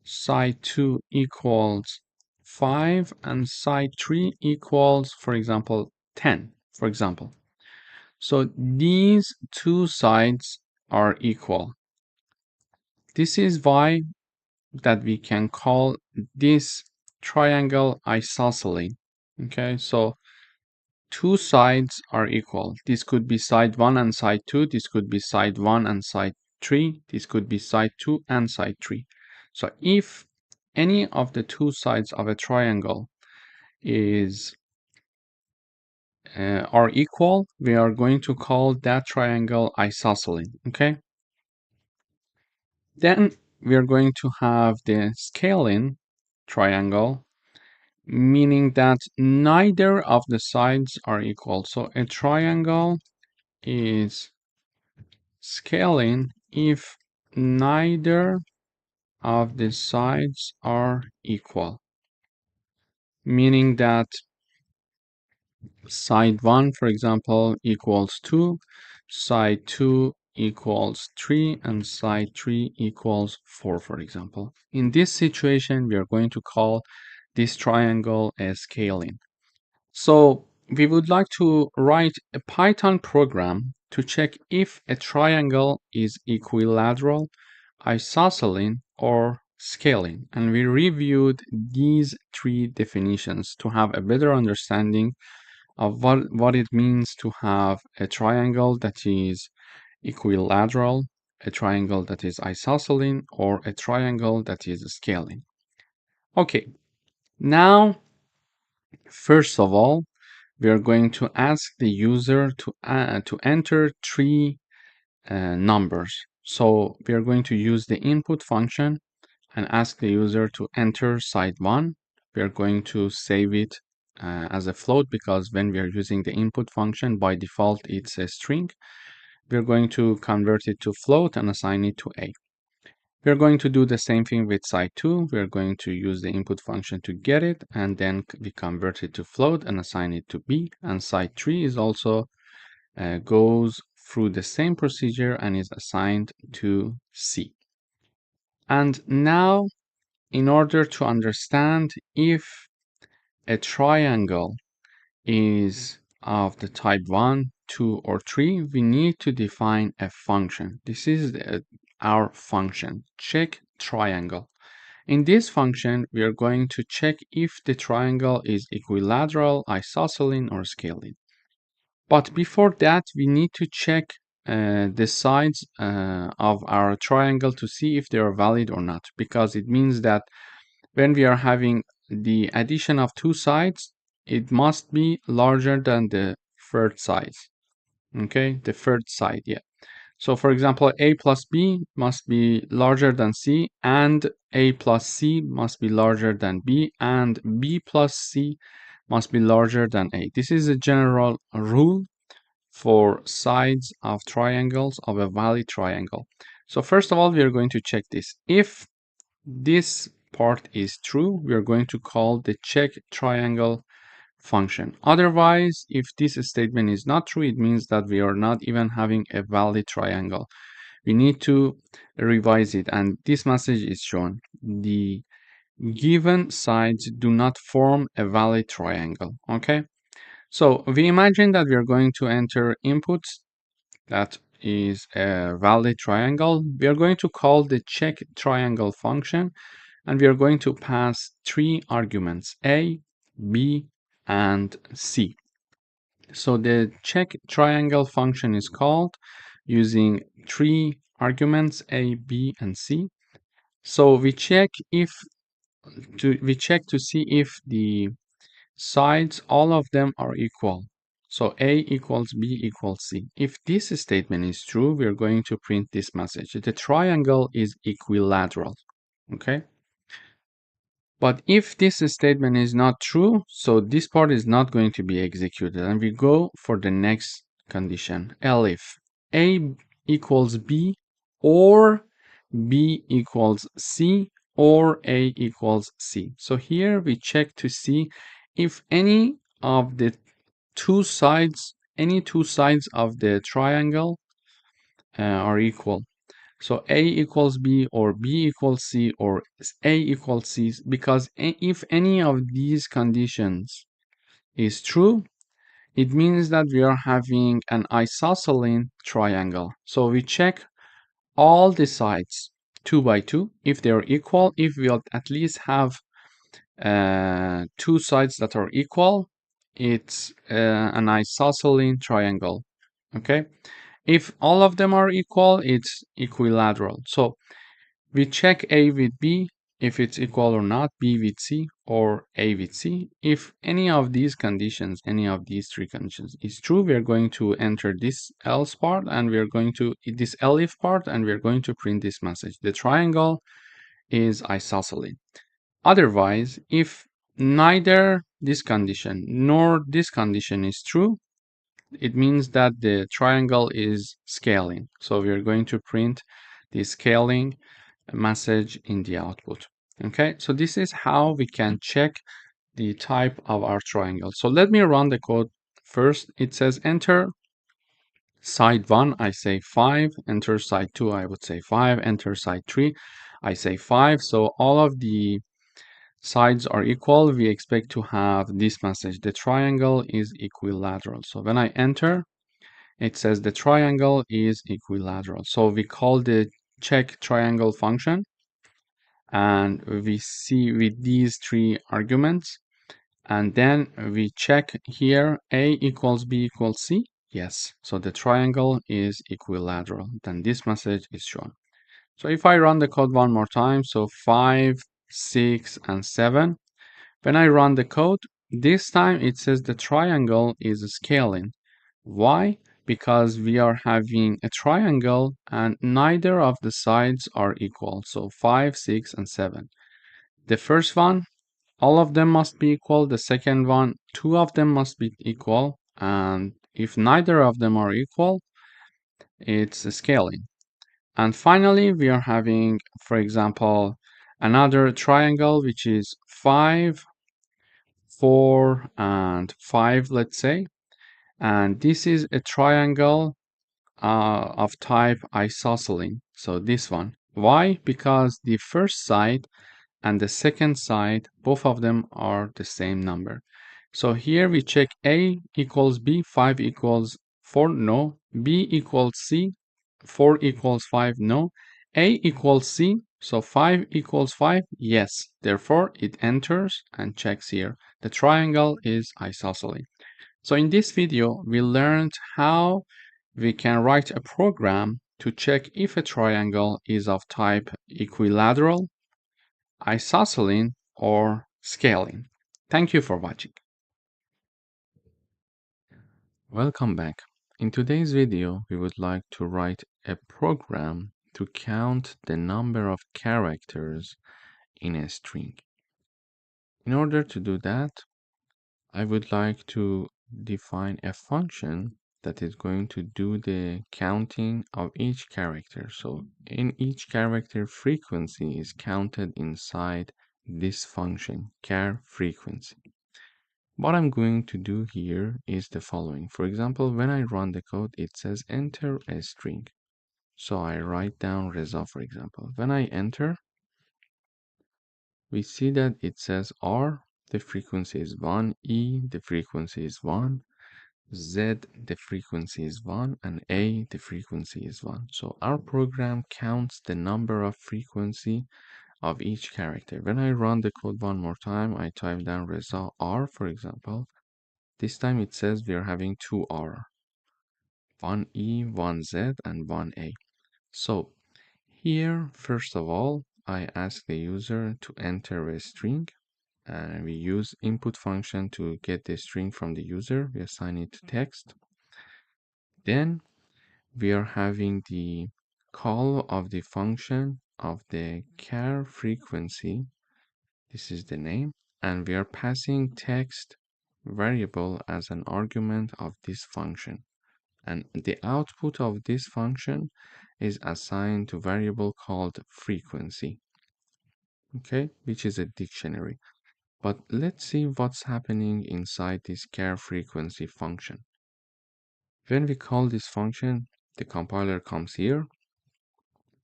[SPEAKER 1] side 2 equals 5, and side 3 equals, for example, 10, for example. So these two sides are equal. This is why that we can call this triangle isosceles. Okay, so two sides are equal. This could be side 1 and side 2. This could be side 1 and side 3. This could be side 2 and side 3. So if any of the two sides of a triangle is are equal, we are going to call that triangle isosceles. Okay. Then we are going to have the scaling triangle, meaning that neither of the sides are equal. So a triangle is scaling if neither of the sides are equal, meaning that side 1, for example, equals 2, side 2 equals 3, and side 3 equals 4, for example. In this situation, we are going to call this triangle a scaling. So we would like to write a Python program to check if a triangle is equilateral, isosceles, or scaling. And we reviewed these three definitions to have a better understanding of what it means to have a triangle that is equilateral, a triangle that is isosceles, or a triangle that is scaling. Okay, now, first of all, we are going to ask the user to enter three numbers. So we are going to use the input function and ask the user to enter side 1. We are going to save it as a float because when we are using the input function, by default, it's a string. We're going to convert it to float and assign it to a. We're going to do the same thing with side 2. We're going to use the input function to get it, and then we convert it to float and assign it to b. And side 3 is also goes through the same procedure and is assigned to c. And now, in order to understand if a triangle is of the type 1, 2, or 3, we need to define a function. This is our function, check triangle. In this function, we are going to check if the triangle is equilateral, isosceles, or scaling. But before that, we need to check the sides of our triangle to see if they are valid or not, because it means that when we are having the addition of two sides, it must be larger than the third side. Okay, the third side, yeah. So for example, a plus b must be larger than c, and a plus c must be larger than b, and b plus c must be larger than a. This is a general rule for sides of triangles of a valid triangle. So first of all, we are going to check this. If this part is true, we are going to call the check triangle function. Otherwise, if this statement is not true, it means that we are not even having a valid triangle. We need to revise it, and this message is shown. The given sides do not form a valid triangle. Okay, so we imagine that we are going to enter inputs that is a valid triangle. We are going to call the check triangle function, and we are going to pass three arguments, a, b, and c. So the check triangle function is called using three arguments, a, b, and c. So we check to see if the sides, all of them are equal. So a equals b equals c. If this statement is true, we are going to print this message. The triangle is equilateral. Okay. But if this statement is not true, so this part is not going to be executed. And we go for the next condition. Elif a equals b, or b equals c, or a equals c. So here we check to see if any of the two sides of the triangle are equal. So a equals b, or b equals c, or a equals c, because if any of these conditions is true, it means that we are having an isosceles triangle. So we check all the sides 2 by 2 if they are equal. If we at least have two sides that are equal, it's an isosceles triangle. Okay, if all of them are equal, it's equilateral. So we check A with B if it's equal or not, B with C or A with C. If any of these conditions, any of these three conditions is true, we are going to enter this else part and we are going to this elif part and we are going to print this message. The triangle is isosceles. Otherwise, if neither this condition nor this condition is true, it means that the triangle is scaling. So we are going to print the scaling message in the output. Okay, so this is how we can check the type of our triangle. So let me run the code first. It says enter side 1, I say 5, enter side 2, I would say 5, enter side 3, I say 5. So all of the sides are equal. We expect to have this message. The triangle is equilateral. So when I enter, it says the triangle is equilateral. So we call the check triangle function and we see with these three arguments, and then we check here A equals B equals C. Yes, so the triangle is equilateral. Then this message is shown. So if I run the code one more time, so 5, 6, and 7, when I run the code, this time it says the triangle is scaling. Why? Because we are having a triangle and neither of the sides are equal. So 5, 6, and 7. The first one, all of them must be equal. The second one, two of them must be equal. And if neither of them are equal, it's scaling. And finally, we are having, for example, another triangle, which is 5, 4, and 5, let's say. And this is a triangle of type isosceles. So this one. Why? Because the first side and the second side, both of them are the same number. So here we check A equals B, 5 equals 4, no. B equals C, 4 equals 5, no. A equals C, so 5 equals 5, yes. Therefore, it enters and checks here. The triangle is isosceles. So in this video, we learned how we can write a program to check if a triangle is of type equilateral, isosceles, or scaling. Thank you for watching. Welcome back. In today's video, we would like to write a program to count the number of characters in a string. In order to do that, I would like to define a function that is going to do the counting of each character. So in each character, frequency is counted inside this function, char frequency. What I'm going to do here is the following. For example, when I run the code, it says enter a string. So I write down Reza, for example. When I enter, we see that it says R, the frequency is 1, E, the frequency is 1, Z, the frequency is 1, and A, the frequency is 1. So our program counts the number of frequency of each character. When I run the code one more time, I type down Reza R, for example. This time it says we are having two R, one E, one Z, and one A. So here, first of all, I ask the user to enter a string. And we use input function to get the string from the user. We assign it to text. Then we are having the call of the function of the char frequency. This is the name. And we are passing text variable as an argument of this function. And the output of this function is assigned to variable called frequency, okay, which is a dictionary. But let's see what's happening inside this char frequency function. When we call this function, the compiler comes here.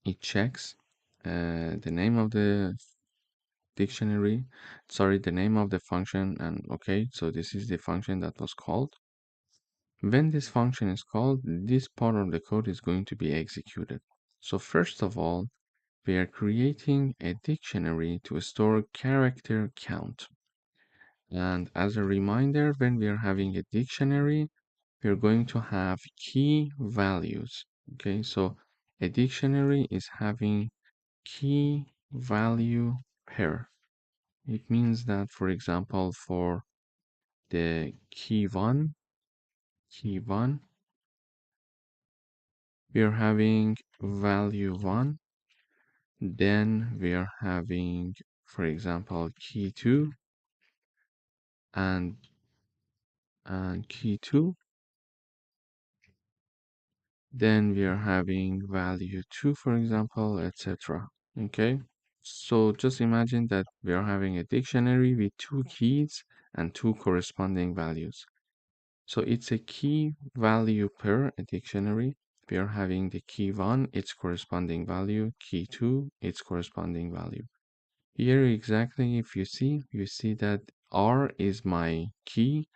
[SPEAKER 1] It checks the name of the dictionary, the name of the function, and okay, so this is the function that was called. When this function is called, this part of the code is going to be executed. So first of all, we are creating a dictionary to store character count. And as a reminder, when we are having a dictionary, we're going to have key values. Okay, so a dictionary is having key value pair. It means that, for example, for the key one, we are having value one. Then we are having, for example, key two and key two. Then we are having value two, for example, etc. Okay. So just imagine that we are having a dictionary with two keys and two corresponding values. So it's a key value pair, a dictionary. We are having the key one, its corresponding value, key two, its corresponding value. Here exactly, if you see that R is my key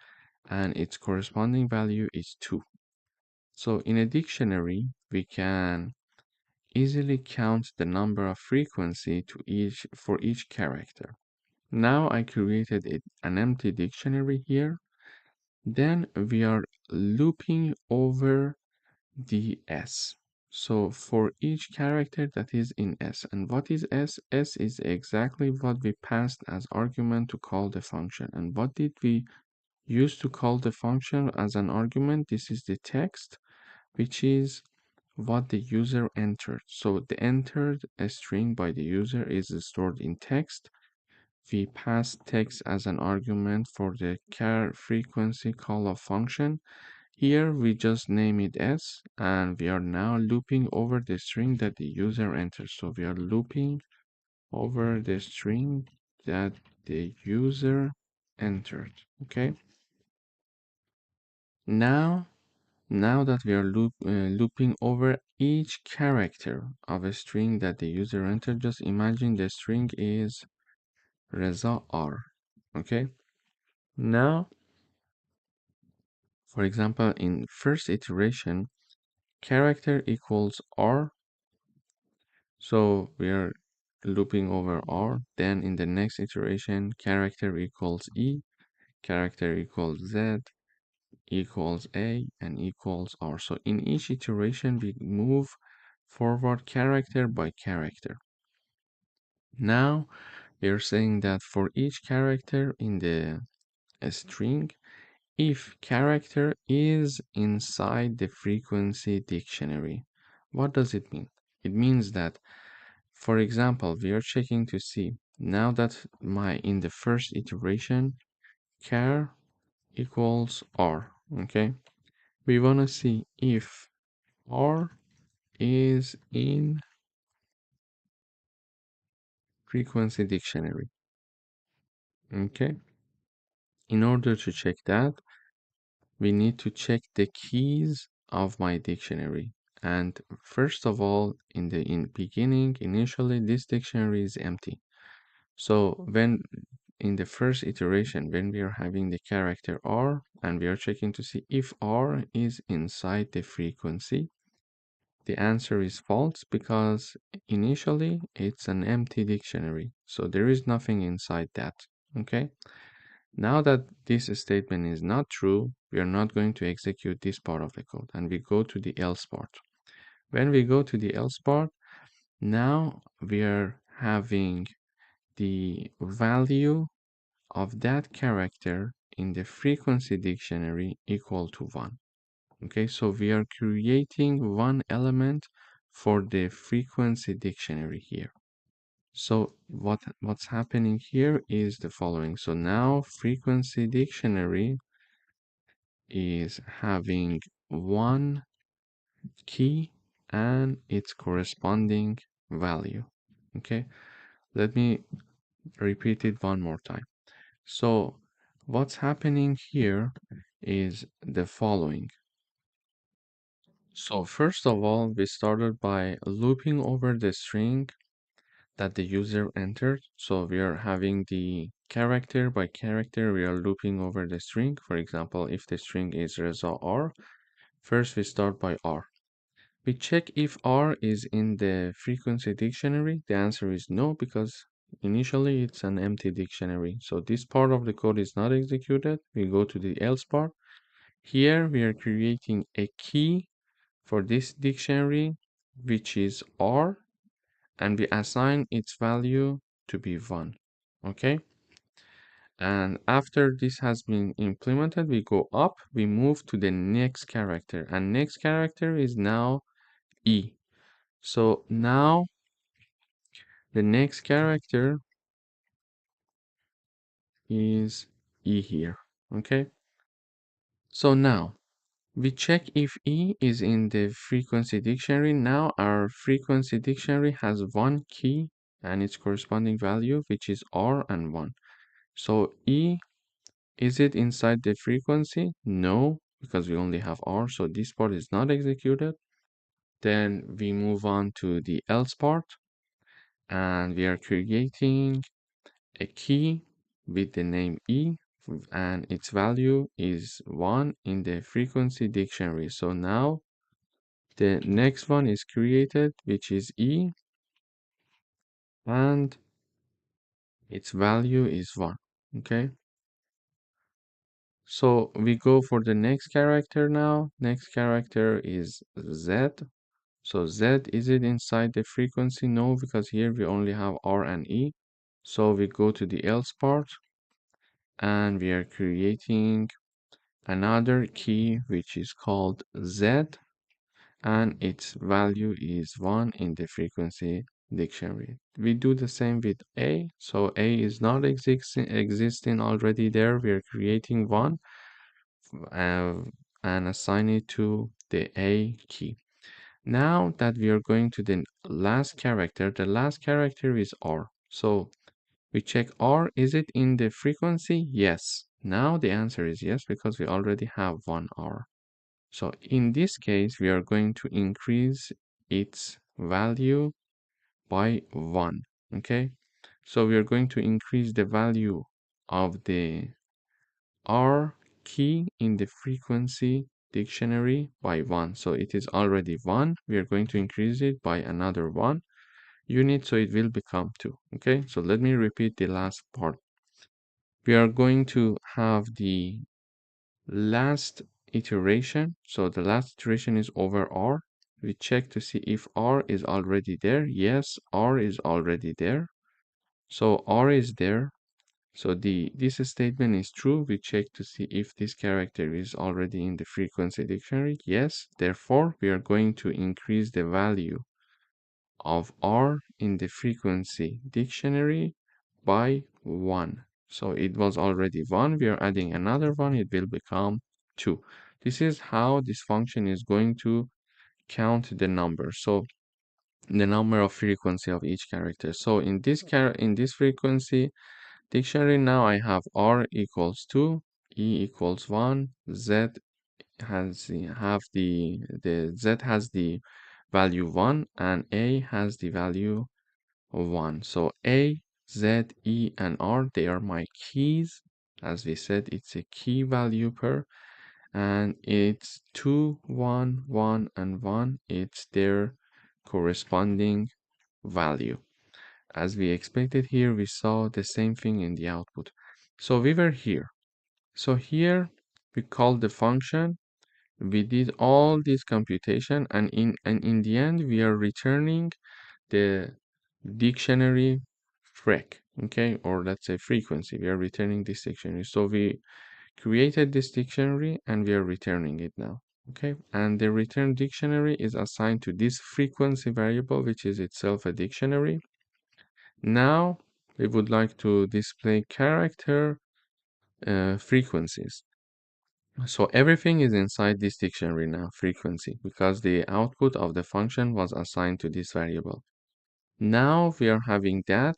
[SPEAKER 1] and its corresponding value is 2. So in a dictionary, we can easily count the number of frequency for each character. Now I created an empty dictionary here. Then we are looping over the S. So for each character that is in S. And what is S? S is exactly what we passed as argument to call the function. And what did we use to call the function as an argument? This is the text, which is what the user entered. So the entered string by the user is stored in text. We pass text as an argument for the char frequency call of function. Here we just name it s, and we are now looping over the string that the user enters. So we are looping over the string that the user entered. Okay. Now that we are looping over each character of a string that the user entered, just imagine the string is Reza R. Okay. Now, for example, in first iteration, character equals R. So we are looping over R. Then in the next iteration, character equals E, character equals Z, equals A, and equals R. So in each iteration, we move forward character by character. Now we are saying that for each character in the string, if character is inside the frequency dictionary, what does it mean? It means that, for example, we are checking to see now that in the first iteration, char equals R, okay? We want to see if R is in frequency dictionary, okay? In order to check that, we need to check the keys of my dictionary. And first of all, in beginning, initially, this dictionary is empty. So when in the first iteration, when we are having the character R and we are checking to see if R is inside the frequency, the answer is false because initially it's an empty dictionary. So there is nothing inside that. Okay. Now that this statement is not true, we are not going to execute this part of the code and we go to the else part. When we go to the else part, now we are having the value of that character in the frequency dictionary equal to 1. Okay, so we are creating one element for the frequency dictionary here. So what's happening here is the following. So now frequency dictionary is having one key and its corresponding value. Okay, let me repeat it one more time. So what's happening here is the following. So first of all, we started by looping over the string that the user entered. So we are having the character by character, we are looping over the string. For example, if the string is Reza R, first we start by R. We check if R is in the frequency dictionary. The answer is no, because initially it's an empty dictionary. So this part of the code is not executed. We go to the else part. Here we are creating a key for this dictionary, which is R, and we assign its value to be 1. Okay? And after this has been implemented, we go up, we move to the next character, and next character is now E. So now the next character is E here. Okay? So now we check if E is in the frequency dictionary. Now our frequency dictionary has one key and its corresponding value, which is R and 1. So E, is it inside the frequency? No, because we only have R, so this part is not executed. Then we move on to the else part, and we are creating a key with the name E, and its value is 1 in the frequency dictionary. So now the next one is created, which is E, and its value is 1. Okay, so we go for the next character now. Next character is Z. So Z, is it inside the frequency? No, because here we only have R and E. So we go to the else part, and we are creating another key which is called Z, and its value is 1 in the frequency dictionary. We do the same with A. So A is not existing already there. We are creating one uh, and assign it to the A key. Now that we are going to the last character, the last character is R. So we check R, is it in the frequency? Yes. Now the answer is yes, because we already have one R. So in this case, we are going to increase its value by 1. Okay. So we are going to increase the value of the R key in the frequency dictionary by 1. So it is already 1. We are going to increase it by another 1 unit, so it will become 2. Okay, so let me repeat the last part. We are going to have the last iteration. So the last iteration is over R. We check to see if R is already there. Yes, R is already there. So R is there. So this statement is true. We check to see if this character is already in the frequency dictionary. Yes, therefore we are going to increase the value of R in the frequency dictionary by 1. So it was already 1. We are adding another one. It will become 2. This is how this function is going to count the number. So the number of frequency of each character. So in this frequency dictionary, now I have R equals 2, E equals 1, Z has the Z has the value 1, and A has the value 1. So A, Z, E, and R, they are my keys. As we said, it's a key value pair, and it's 2, 1, 1, and 1. It's their corresponding value. As we expected here, we saw the same thing in the output. So we were here. So here we called the function. We did all this computation, and in the end, we are returning the dictionary frec, okay, or let's say frequency. We are returning this dictionary. So we created this dictionary and we are returning it now, okay, and the return dictionary is assigned to this frequency variable, which is itself a dictionary. Now we would like to display character frequencies. So everything is inside this dictionary now, frequency, because the output of the function was assigned to this variable. Now we are having that.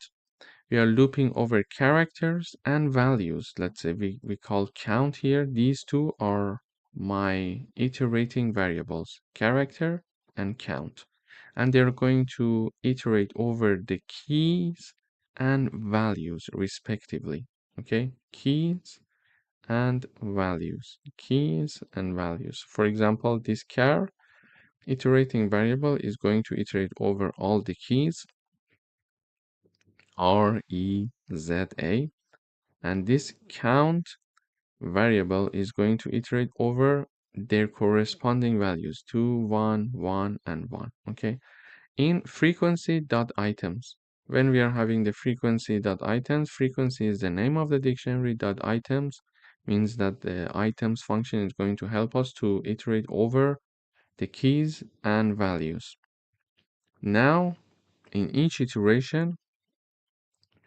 [SPEAKER 1] We are looping over characters and values. Let's say we call count here. These two are my iterating variables, character and count. And they're going to iterate over the keys and values respectively. Okay, keys and values, keys and values. For example, this char, iterating variable is going to iterate over all the keys, R, E, Z, A, and this count variable is going to iterate over their corresponding values 2, 1, 1, and 1. Okay. In frequency.items, when we are having the frequency.items, frequency is the name of the dictionary. .items means that the items function is going to help us to iterate over the keys and values. Now, in each iteration,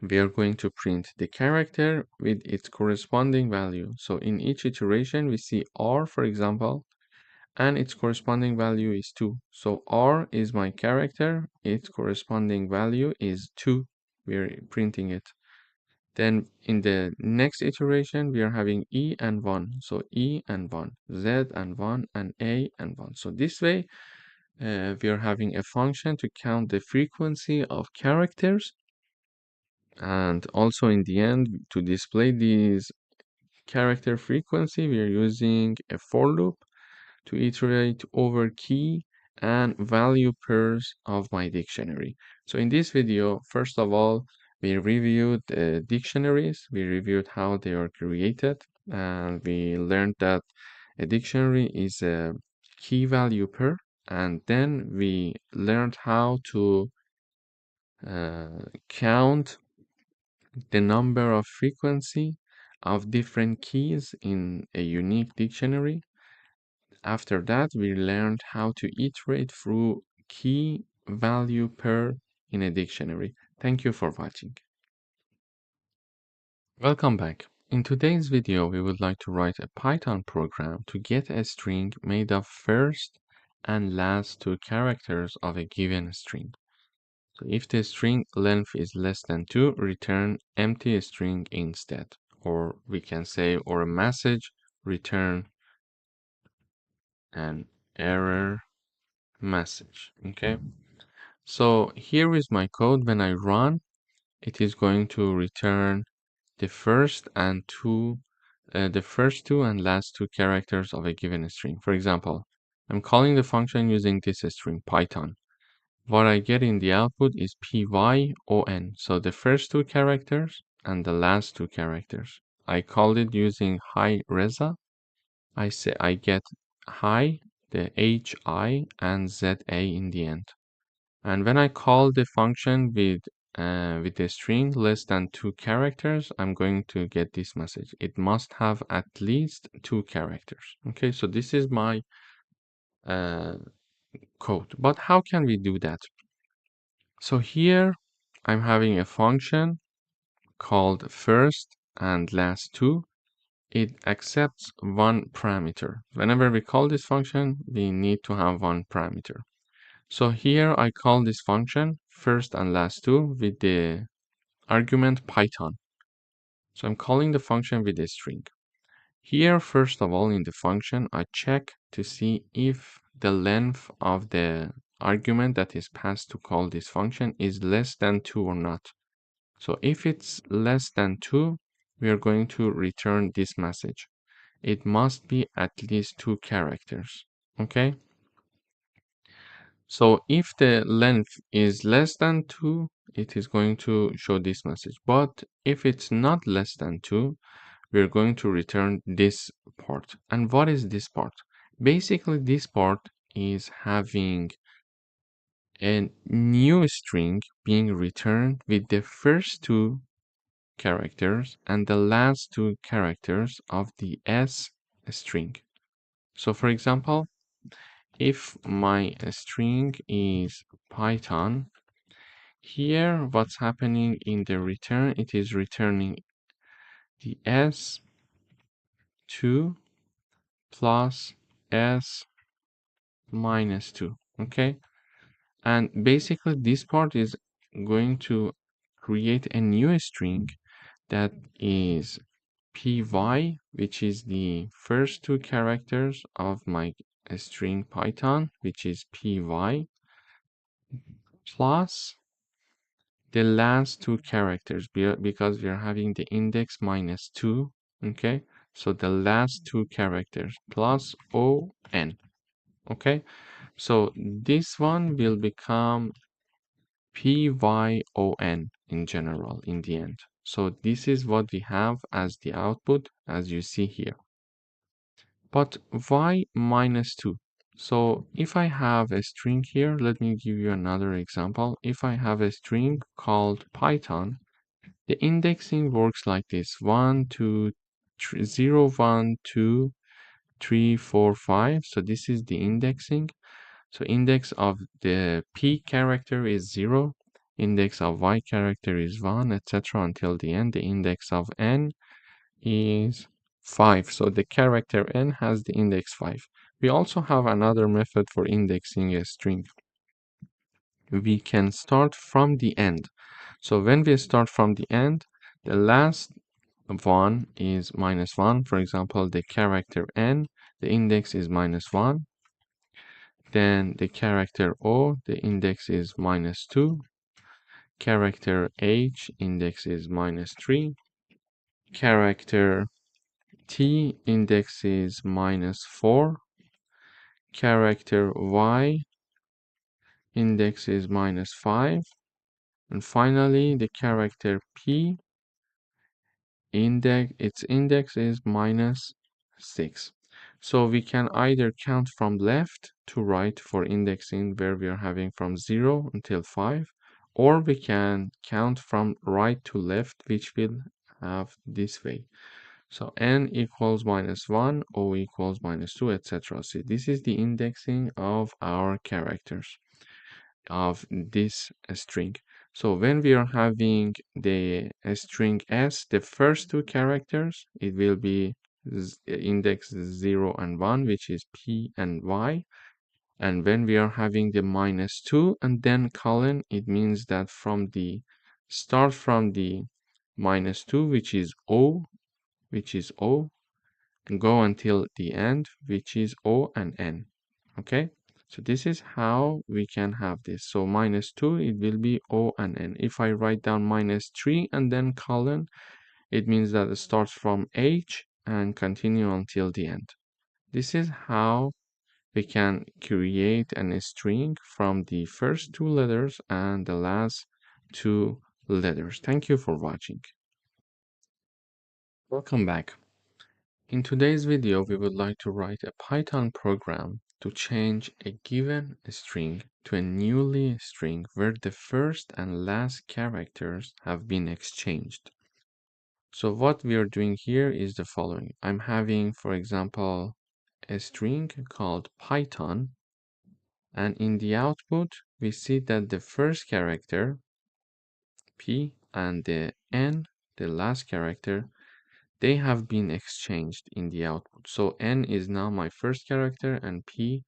[SPEAKER 1] we are going to print the character with its corresponding value. So in each iteration, we see R, for example, and its corresponding value is 2. So R is my character, its corresponding value is 2. We're printing it. Then in the next iteration, we are having E and 1. So E and 1, Z and 1, and A and 1. So this way, we are having a function to count the frequency of characters. And also in the end, to display these character frequency, we are using a for loop to iterate over key and value pairs of my dictionary. So in this video, first of all, we reviewed dictionaries, we reviewed how they are created, and we learned that a dictionary is a key value pair, and then we learned how to count the number of frequency of different keys in a unique dictionary. After that, we learned how to iterate through key value pair in a dictionary. Thank you for watching. Welcome back. In today's video, we would like to write a Python program to get a string made of first and last two characters of a given string. So if the string length is less than 2, return empty string instead. Or we can say, or a message, return an error message. Okay. So here is my code. When I run, it is going to return the first two and last two characters of a given string. For example, I'm calling the function using this string Python. What I get in the output is PYON. So the first two characters and the last two characters. I called it using hi Reza. I say I get hi, the HI and ZA in the end. And when I call the function with the string less than 2 characters, I'm going to get this message. It must have at least 2 characters. Okay, so this is my code. But how can we do that? So here I'm having a function called first and last two. It accepts one parameter. Whenever we call this function, we need to have one parameter. So here I call this function first and last two with the argument Python. So I'm calling the function with a string. Here, first of all, in the function, I check to see if the length of the argument that is passed to call this function is less than 2 or not. So if it's less than 2, we are going to return this message. It must be at least 2 characters. Okay? So if the length is less than 2, it is going to show this message. But if it's not less than 2, we're going to return this part. And what is this part? Basically, this part is having a new string being returned with the first two characters and the last two characters of the S string. So for example, if my string is Python, here what's happening in the return, it is returning the S2 plus S minus 2, okay? And basically this part is going to create a new string that is py, which is the first two characters of my string Python, which is py, plus the last two characters, because we are having the index minus 2, okay? So the last two characters plus on, okay? So this one will become PYON in general in the end. So this is what we have as the output, as you see here. But why -2? So if I have a string here, let me give you another example. If I have a string called Python, the indexing works like this: 1, 2, 3, 0, 1, 2, 3, 4, 5. So this is the indexing. So index of the P character is 0, index of Y character is 1, etc. until the end. The index of N is 5. So the character N has the index 5. We also have another method for indexing a string. We can start from the end. So when we start from the end, the last one is -1. For example, the character N, the index is -1. Then the character O, the index is -2. Character H, index is -3. Character T, index is -4. Character Y, index is -5. And finally, the character P, its index is -6. So we can either count from left to right for indexing where we are having from 0 until 5, or we can count from right to left, which will have this way. So n equals -1, o equals -2, etc. See, this is the indexing of our characters of this string. So when we are having the string s, the first two characters, it will be index 0 and 1, which is p and y. And when we are having the -2 and then colon, it means that start from the -2, which is o, and go until the end, which is o and n. Okay? So this is how we can have this. So -2, it will be O and N. If I write down -3 and then colon, it means that it starts from H and continue until the end. This is how we can create a string from the first two letters and the last two letters. Thank you for watching. Welcome back. In today's video, we would like to write a Python program to change a given string to a newly string where the first and last characters have been exchanged. So what we are doing here is the following. I'm having, for example, a string called Python, and in the output, we see that the first character, P, and the N, the last character, they have been exchanged in the output. So N is now my first character and P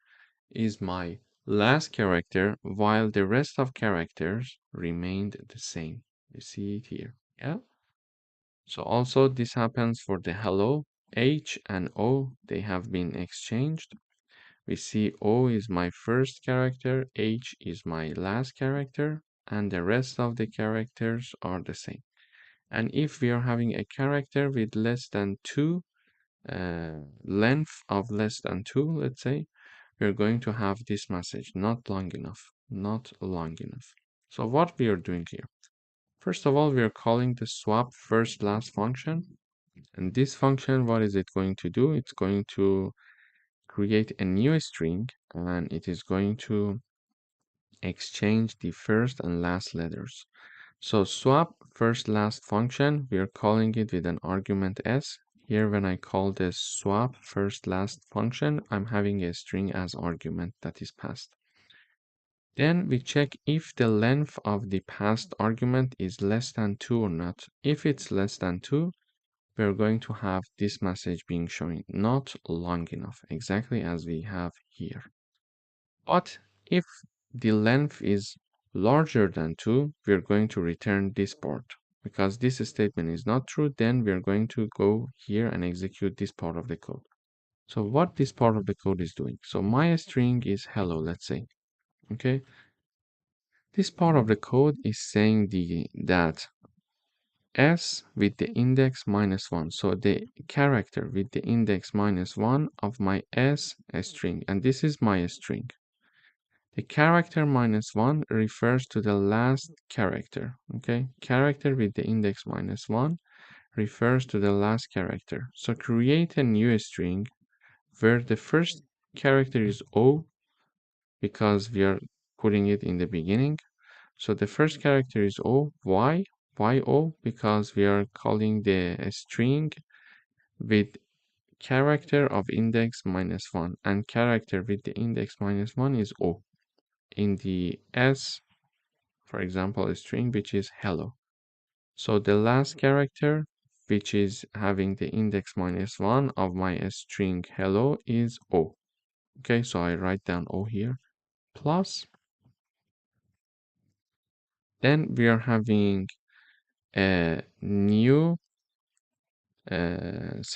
[SPEAKER 1] is my last character, while the rest of characters remained the same. You see it here. Yeah. So also this happens for the hello. H and O, they have been exchanged. We see O is my first character, H is my last character, and the rest of the characters are the same. And if we are having a character with less than 2, length of less than 2, let's say, we're going to have this message, not long enough, not long enough. So what we are doing here? First of all, we are calling the swap first last function. And this function, what is it going to do? It's going to create a new string, and it is going to exchange the first and last letters. So swap first last function, we are calling it with an argument s. Here when I call this swap first last function, I'm having a string as argument that is passed. Then we check if the length of the passed argument is less than 2 or not. If it's less than 2, we're going to have this message being shown, not long enough, exactly as we have here. But if the length is larger than 2, we're going to return this part. Because this statement is not true, then we're going to go here and execute this part of the code. So what this part of the code is doing? So my string is hello, let's say. Okay. This part of the code is saying that s with the index -1. So the character with the index -1 of my s string, and this is my string. The character -1 refers to the last character, okay? Character with the index -1 refers to the last character. So create a new string where the first character is O because we are putting it in the beginning. So the first character is O. Why? Why O? Because we are calling the string with character of index -1, and character with the index -1 is O. In the S, for example, a string which is hello. So the last character, which is having the index -1 of my string hello, is O. Okay, so I write down O here, plus, then we are having a new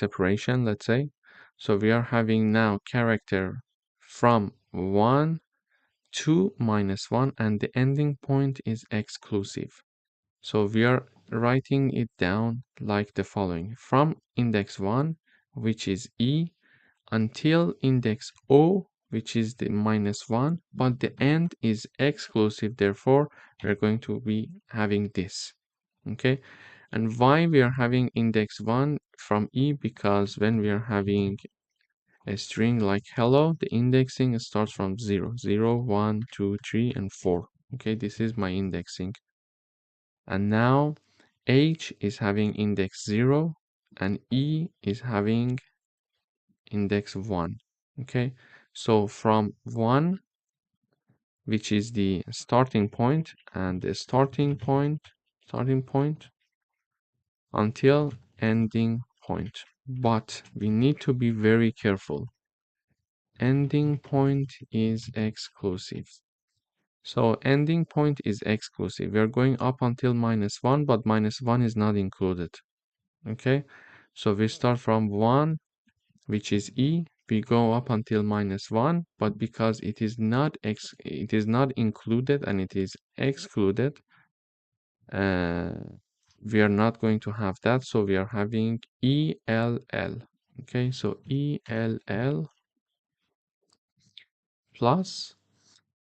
[SPEAKER 1] separation, let's say. So we are having now character from 1 to -1, and the ending point is exclusive. So we are writing it down like the following: from index 1, which is E, until index O, which is the -1, but the end is exclusive. Therefore, we're going to be having this. Okay. And why we are having index 1 from E? Because when we are having a string like hello, the indexing starts from 0, 0, 1, 2, 3, and 4. Okay, this is my indexing. And now H is having index 0 and E is having index 1. Okay, so from 1, which is the starting point, and the starting point until ending point. But we need to be very careful. Ending point is exclusive. So ending point is exclusive. We are going up until -1, but -1 is not included. Okay, so we start from 1, which is E. We go up until -1, but because it is not included and it is excluded, we are not going to have that. So we are having ELL. Okay, so ELL plus,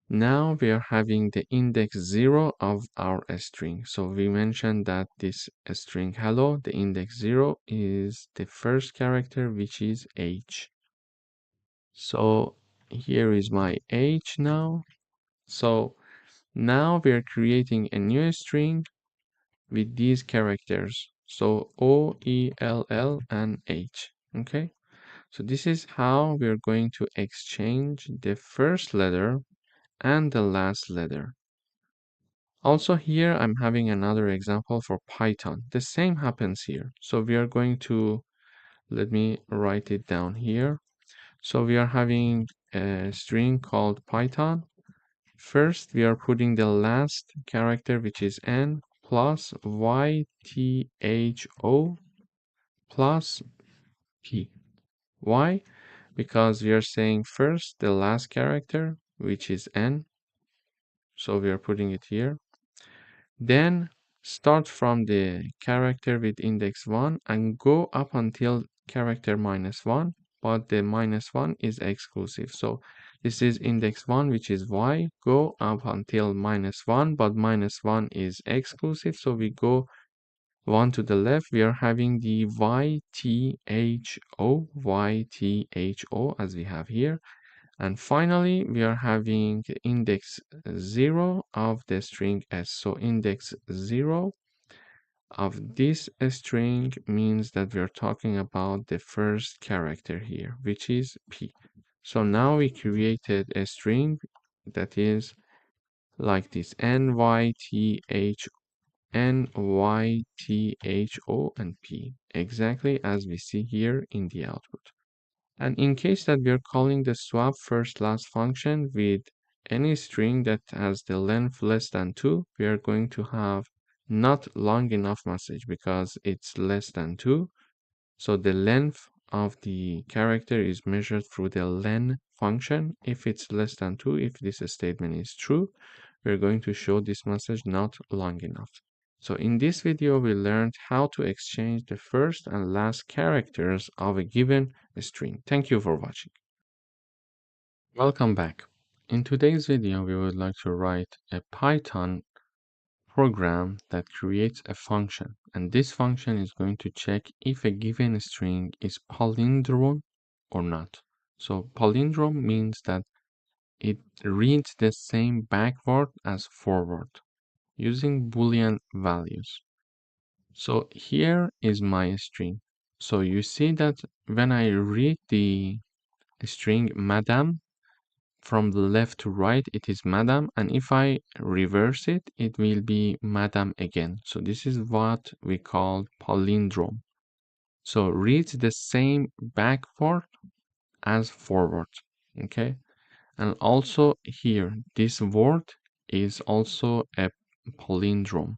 [SPEAKER 1] now we are having the index 0 of our string. So we mentioned that this string hello, the index 0 is the first character, which is H. So here is my H now. So now we are creating a new string with these characters. So O, E, L, L, and H. Okay. So this is how we are going to exchange the first letter and the last letter. Also here, I'm having another example for Python. The same happens here. So we are going to, let me write it down here. So we are having a string called Python. First, we are putting the last character, which is N, plus YTHO plus P. Why? Because we are saying first the last character, which is N. So we are putting it here. Then start from the character with index 1 and go up until character -1, but the -1 is exclusive. So this is index 1, which is Y. Go up until -1, but -1 is exclusive. So we go 1 to the left. We are having the YTHO as we have here. And finally, we are having index 0 of the string S. So index 0 of this string means that we are talking about the first character here, which is P. So now we created a string that is like this: NYTHO and P, exactly as we see here in the output. And in case that we are calling the swap first last function with any string that has the length less than 2, we are going to have not long enough message because it's less than 2. So the length of the character is measured through the len function. If it's less than 2, if this statement is true, we're going to show this message not long enough. So in this video, we learned how to exchange the first and last characters of a given string. Thank you for watching. Welcome back. In today's video, we would like to write a Python program that creates a function, and this function is going to check if a given string is palindrome or not. So palindrome means that it reads the same backward as forward using Boolean values. So here is my string. So you see that when I read the string madam, from the left to right, it is madam, and if I reverse it, it will be madam again. So this is what we call palindrome. So reads the same backward as forward, okay? And also here, this word is also a palindrome.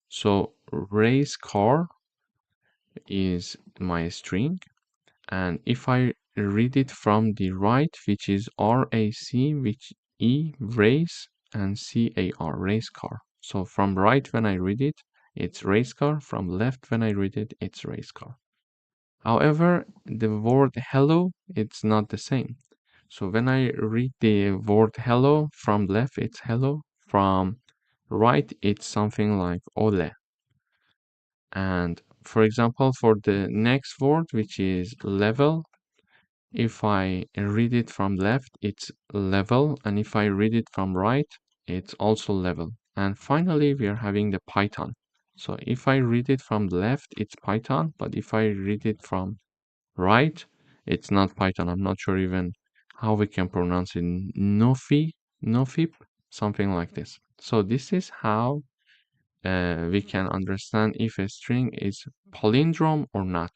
[SPEAKER 1] So race car is my string, and if I read it from the right, which is RAC, which E, race, and CAR, race car. So from right when I read it, it's race car. From left when I read it, it's race car. However, the word hello, it's not the same. So when I read the word hello, from left, it's hello. From right, it's something like ole. And for example, for the next word, which is level, if I read it from left, it's level, and if I read it from right, it's also level. And finally, we are having the Python. So if I read it from left, it's Python, but if I read it from right, it's not Python. I'm not sure even how we can pronounce it. Nofip, something like this. So this is how we can understand if a string is palindrome or not.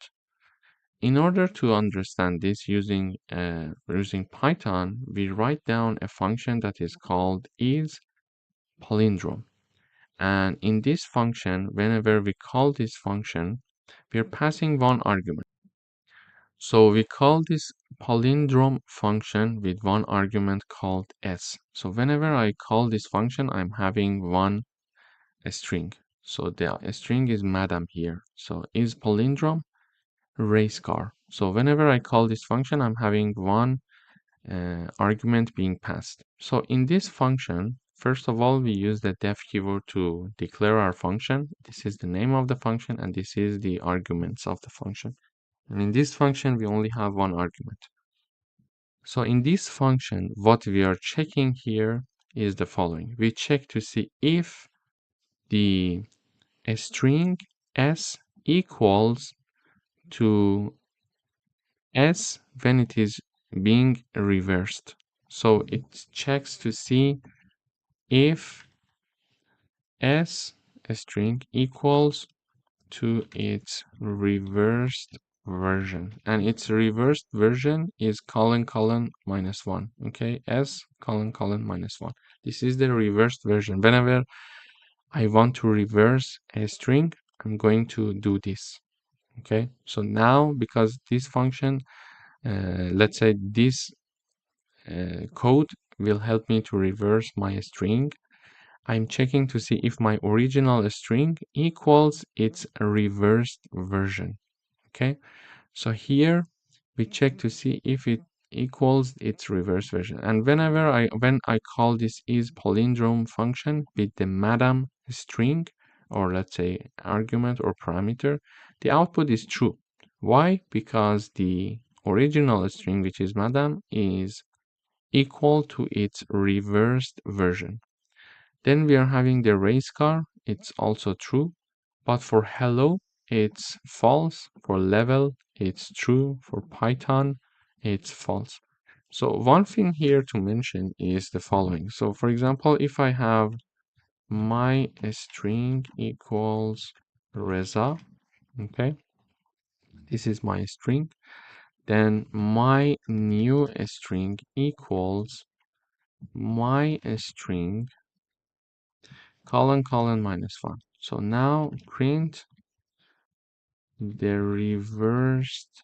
[SPEAKER 1] In order to understand this using Python, we write down a function that is called isPalindrome. And in this function, whenever we call this function, we are passing one argument. So we call this palindrome function with one argument called s. So whenever I call this function, I'm having one string. So the string is madam here. So isPalindrome race car. So whenever I call this function, I'm having one argument being passed. So in this function, first of all, we use the def keyword to declare our function. This is the name of the function, and this is the arguments of the function. And in this function, we only have one argument. So in this function, what we are checking here is the following. We check to see if the string s equals to s when it is being reversed. So it checks to see if s string equals to its reversed version, and its reversed version is colon minus 1. Okay, s colon minus 1. This is the reversed version. Whenever I want to reverse a string, I'm going to do this. Okay, so now because this function, let's say this code will help me to reverse my string, I'm checking to see if my original string equals its reversed version. Okay, so here we check to see if it equals its reverse version. And when I call this isPalindrome function with the madam string, or let's say argument or parameter, the output is true. Why? Because the original string, which is madam, is equal to its reversed version. Then we are having the race car, it's also true, but for hello, it's false. For level, it's true. For Python, it's false. So one thing here to mention is the following. So for example, if I have my string equals Reza, okay, this is my string, then my new string equals my string colon minus 1. So now print the reversed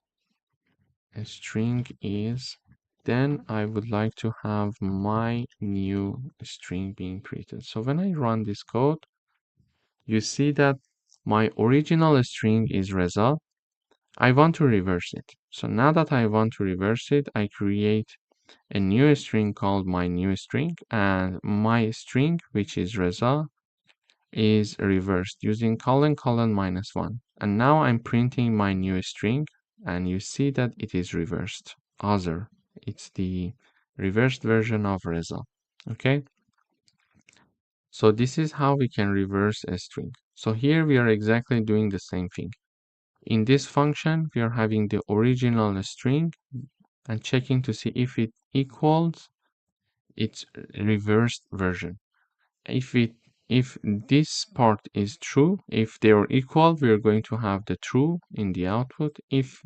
[SPEAKER 1] string is, then I would like to have my new string being printed. So when I run this code, you see that my original string is Reza. I want to reverse it. So now that I want to reverse it, I create a new string called my new string, and my string, which is Reza, is reversed using colon colon minus 1. And now I'm printing my new string, and you see that it is reversed. Other. It's the reversed version of Reza. Okay? So this is how we can reverse a string. So here we are exactly doing the same thing. In this function, we are having the original string and checking to see if it equals its reversed version. If this part is true, if they are equal, we are going to have the true in the output. If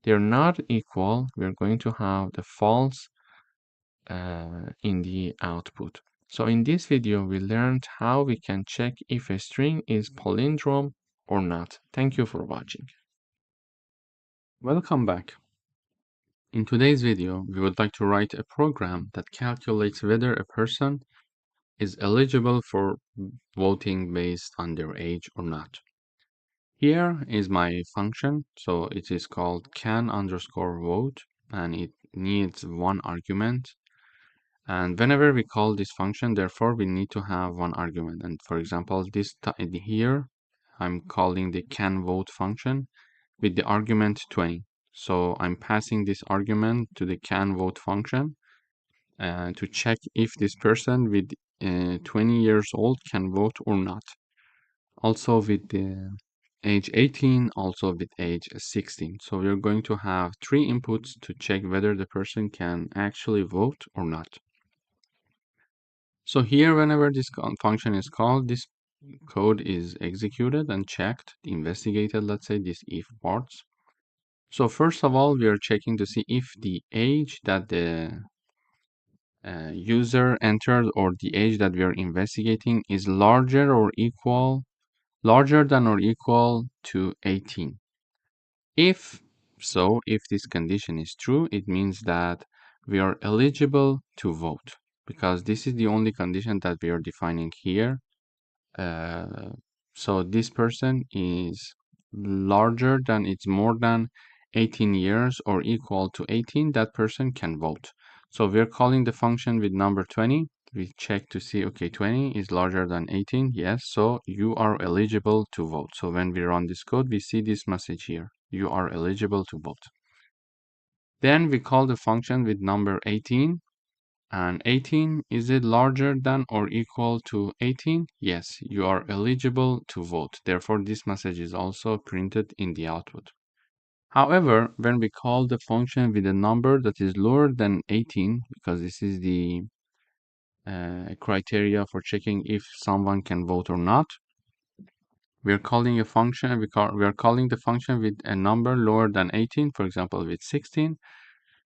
[SPEAKER 1] they're not equal, we are going to have the false in the output. So in this video, we learned how we can check if a string is palindrome or not. Thank you for watching. Welcome back. In today's video, we would like to write a program that calculates whether a person is eligible for voting based on their age or not. Here is my function. So it is called can underscore vote, and it needs one argument. And whenever we call this function, therefore, we need to have one argument. And for example, here, I'm calling the can vote function with the argument 20. So I'm passing this argument to the can vote function to check if this person with 20 years old can vote or not. Also with the age 18, also with age 16. So we're going to have three inputs to check whether the person can actually vote or not. So here, whenever this function is called, this code is executed and checked, investigated, let's say, these if parts. So first of all, we are checking to see if the age that the user entered or the age that we are investigating is larger than or equal to 18. If so, if this condition is true, it means that we are eligible to vote, because this is the only condition that we are defining here. So this person is larger than, it's more than 18 years or equal to 18, that person can vote. So we're calling the function with number 20. We check to see, okay, 20 is larger than 18. Yes, so you are eligible to vote. So when we run this code, we see this message here. You are eligible to vote. Then we call the function with number 18. And 18, is it larger than or equal to 18? Yes, you are eligible to vote. Therefore, this message is also printed in the output. However, when we call the function with a number that is lower than 18, because this is the criteria for checking if someone can vote or not, we are calling a function, we are calling the function with a number lower than 18, for example, with 16.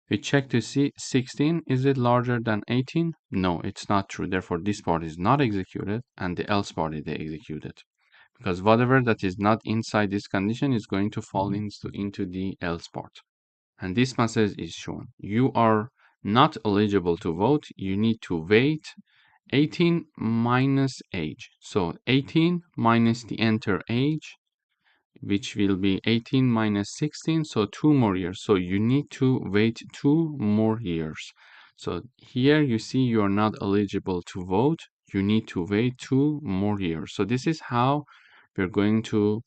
[SPEAKER 1] We check to see 16, is it larger than 18? No, it's not true. Therefore, this part is not executed and the else part is executed. Because whatever that is not inside this condition is going to fall into the else part. And this message is shown. You are not eligible to vote. You need to wait 18 minus age. So 18 minus the enter age, which will be 18 minus 16, so 2 more years. So you need to wait 2 more years. So here you see you are not eligible to vote. You need to wait 2 more years. So this is how we're going to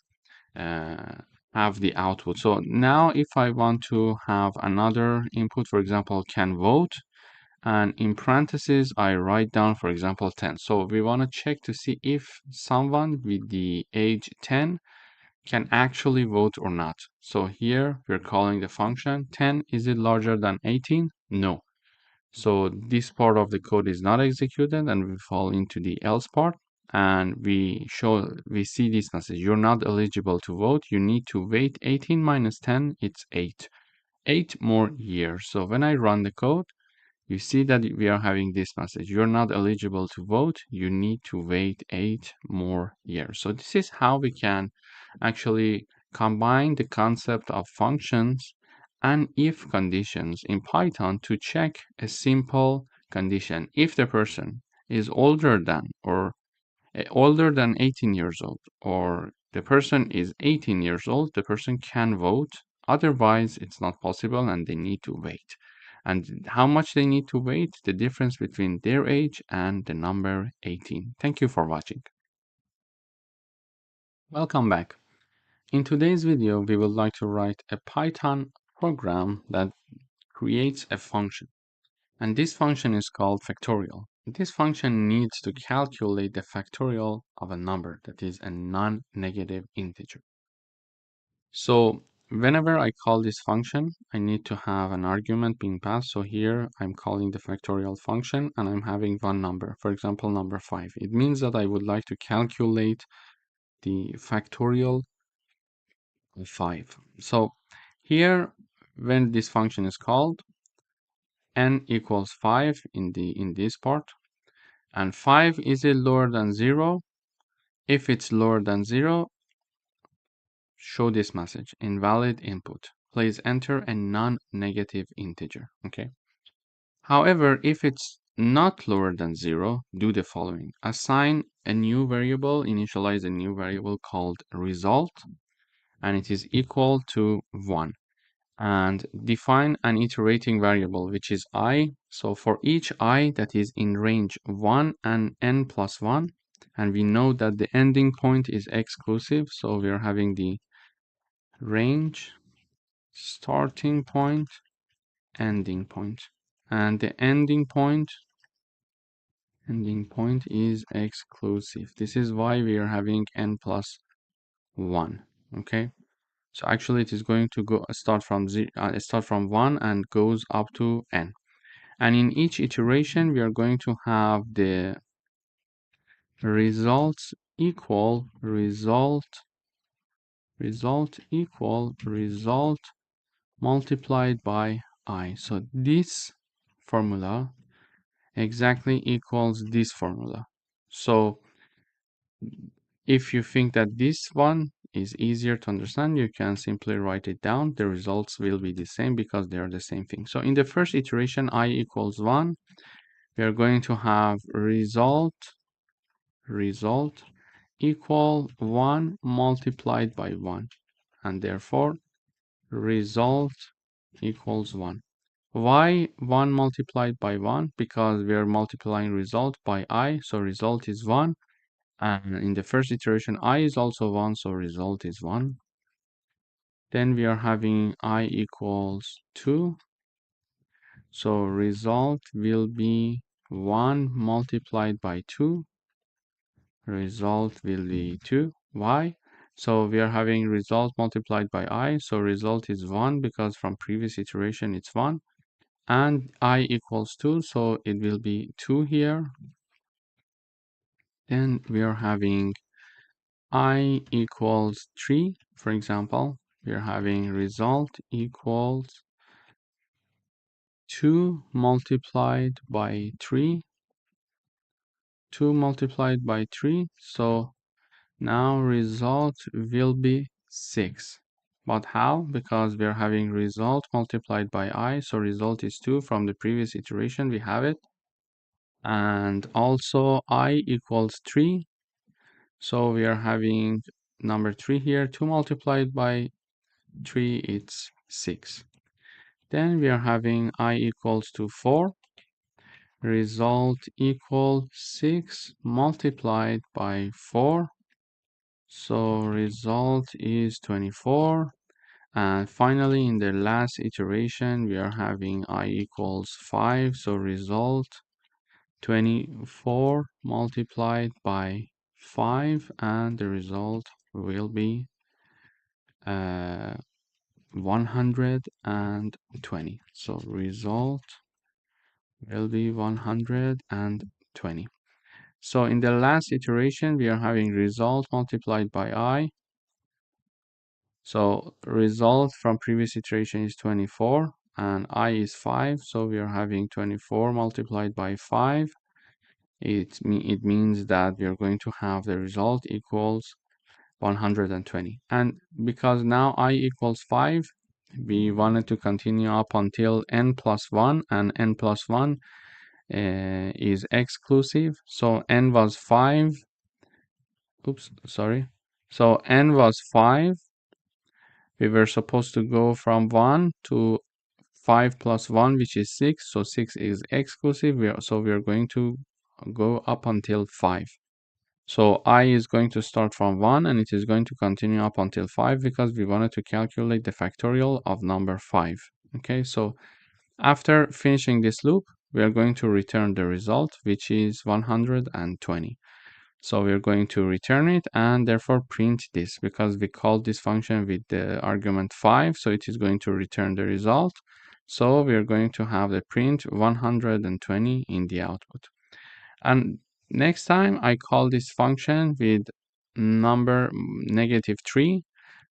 [SPEAKER 1] have the output. So now if I want to have another input, for example, can vote, and in parentheses, I write down, for example, 10. So we want to check to see if someone with the age 10 can actually vote or not. So here we're calling the function 10. Is it larger than 18? No. So this part of the code is not executed and we fall into the else part, and we see this message. You're not eligible to vote. You need to wait 18 minus 10. It's 8. 8 more years. So when I run the code, you see that we are having this message. You're not eligible to vote. You need to wait 8 more years. So this is how we can actually combine the concept of functions and if conditions in Python to check a simple condition. If the person is older than 18 years old, or the person is 18 years old, the person can vote. Otherwise, it's not possible and they need to wait. and how much they need to wait, the difference between their age and the number 18. Thank you for watching. Welcome back. In today's video, we would like to write a Python program that creates a function. And this function is called factorial. This function needs to calculate the factorial of a number that is a non-negative integer. So whenever I call this function, I need to have an argument being passed. So here I'm calling the factorial function and I'm having one number, for example, number 5. It means that I would like to calculate the factorial of 5. So here, when this function is called, n equals 5 in this part, and 5 is it lower than 0? If it's lower than 0, show this message, invalid input. Please enter a non-negative integer, okay? However, if it's not lower than 0, do the following. Assign a new variable, initialize a new variable called result, and it is equal to 1. And define an iterating variable, which is I. So for each I that is in range 1 and n plus 1, and we know that the ending point is exclusive, so we are having the range, starting point, ending point. And the ending point is exclusive. This is why we are having n plus 1, okay? So actually it is going to go start from 1 and goes up to n. And in each iteration, we are going to have the results equal result multiplied by I. So this formula exactly equals this formula. So if you think that this one is easier to understand, you can simply write it down. The results will be the same because they are the same thing. So in the first iteration, I equals 1, we are going to have result equal 1 multiplied by 1, and therefore result equals 1. Why 1 multiplied by 1? Because we are multiplying result by I, so result is 1. And in the first iteration, I is also 1, so result is 1. Then we are having I equals 2. So result will be 1 multiplied by 2. Result will be 2. Why? So we are having result multiplied by I. So result is 1 because from previous iteration it's 1. And I equals 2. So it will be 2 here. Then we are having I equals 3, for example. We are having result equals 2 multiplied by 3. 2 multiplied by 3. So now result will be 6. But how? Because we are having result multiplied by I. So result is 2 from the previous iteration. We have it. And also I equals 3. So we are having number 3 here. 2 multiplied by 3, it's 6. Then we are having I equals to 4. Result equals 6 multiplied by 4. So result is 24. And finally, in the last iteration, we are having I equals 5. So result 24 multiplied by 5, and the result will be 120. So result will be 120. So in the last iteration, we are having result multiplied by I. So result from previous iteration is 24 and I is 5. So we are having 24 multiplied by 5. It means that we are going to have the result equals 120. And because now I equals 5, we wanted to continue up until n plus 1, and n plus 1 is exclusive. So n was 5. Oops, sorry. So n was 5. We were supposed to go from 1 to 5 plus 1, which is 6. So 6 is exclusive. So we are going to go up until 5. So I is going to start from 1 and it is going to continue up until 5 because we wanted to calculate the factorial of number 5. Okay, so after finishing this loop, we are going to return the result, which is 120. So we're going to return it and therefore print this because we called this function with the argument 5, so it is going to return the result. So we're going to have the print 120 in the output. And next time I call this function with number -3.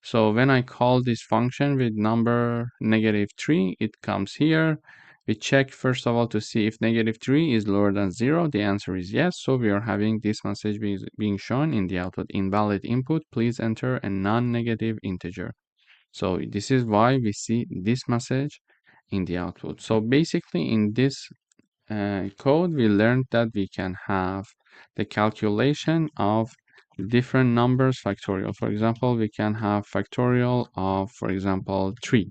[SPEAKER 1] So when I call this function with number -3, it comes here. We check first of all to see if -3 is lower than 0. The answer is yes. So we are having this message being shown in the output. Invalid input. Please enter a non-negative integer. So this is why we see this message in the output. So basically in this code, we learned that we can have the calculation of different numbers factorial. For example, we can have factorial of, for example, 3.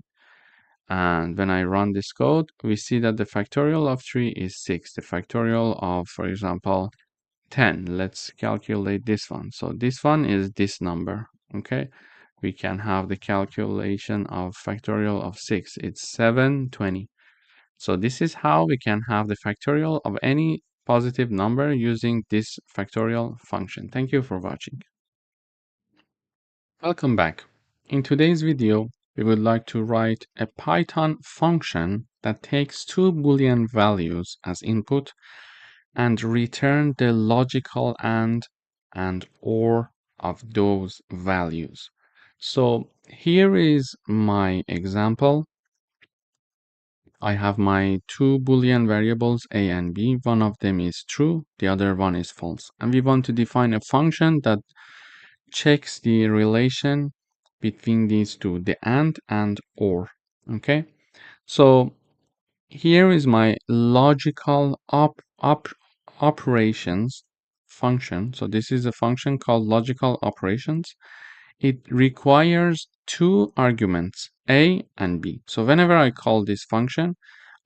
[SPEAKER 1] And when I run this code, we see that the factorial of 3 is 6. The factorial of, for example, 10. Let's calculate this one. So this one is this number, okay? We can have the calculation of factorial of 6. It's 720. So this is how we can have the factorial of any positive number using this factorial function. Thank you for watching. Welcome back. In today's video, we would like to write a Python function that takes two Boolean values as input and return the logical and or of those values. So here is my example. I have my two Boolean variables a and b. One of them is true, the other one is false. And we want to define a function that checks the relation between these two, the and or. Okay, so here is my logical operations function. So this is a function called logical operations. It requires two arguments, a and b. So whenever I call this function,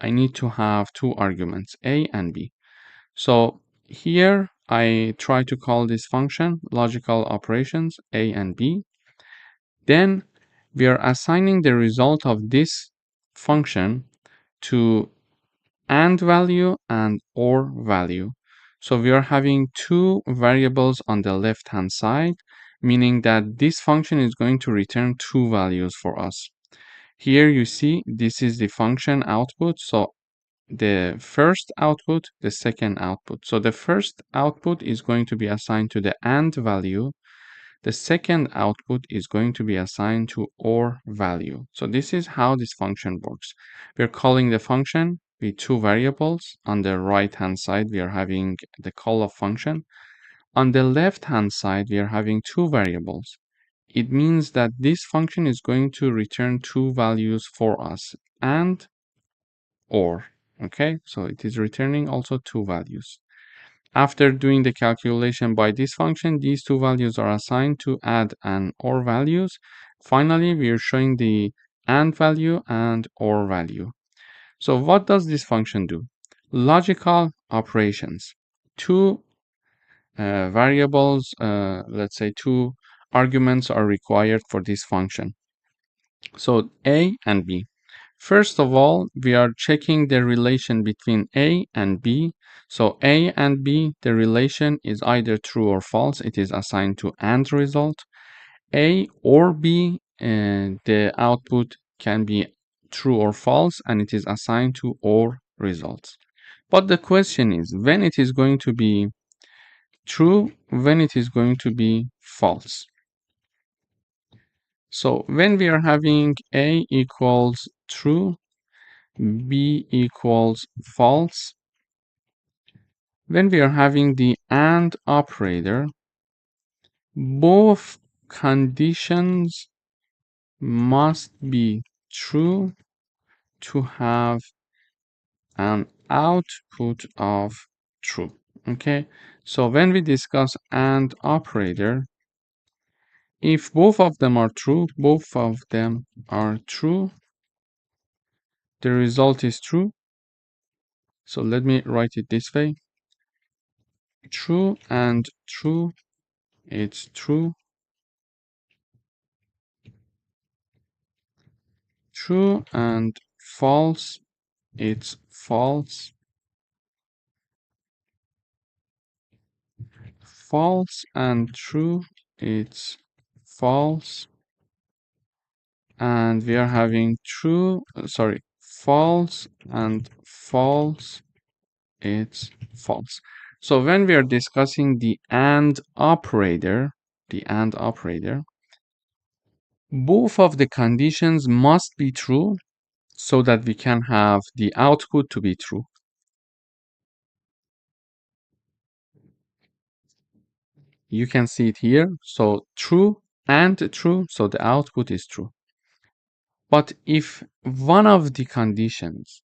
[SPEAKER 1] I need to have two arguments, a and b. So here I try to call this function logical operations, a and b. Then we are assigning the result of this function to and value and or value. So we are having two variables on the left hand side, meaning that this function is going to return two values for us. Here you see this is the function output. So the first output, the second output. So the first output is going to be assigned to the and value. The second output is going to be assigned to or value. So this is how this function works. We're calling the function with two variables. On the right hand side, we are having the call of function. On the left hand side, we are having two variables. It means that this function is going to return two values for us, and or. Okay, so it is returning also two values. After doing the calculation by this function, these two values are assigned to add and or values. Finally, we are showing the and value and or value. So what does this function do? Logical operations. Two variables, let's say two arguments are required for this function. So a and b. First of all, we are checking the relation between a and b. So a and b, the relation is either true or false. It is assigned to and result. A or b, the output can be true or false, and it is assigned to or results. But the question is when it is going to be true, when it is going to be false. So when we are having a equals true, b equals false, when we are having the AND operator, both conditions must be true to have an output of true. Okay, so when we discuss AND operator, if both of them are true, the result is true. So let me write it this way. True and true, it's true. True and false, it's false. False and true, it's false. And we are having false and false, it's false. So when we are discussing the AND operator, both of the conditions must be true so that we can have the output to be true. You can see it here. So true and true, so the output is true. But if one of the conditions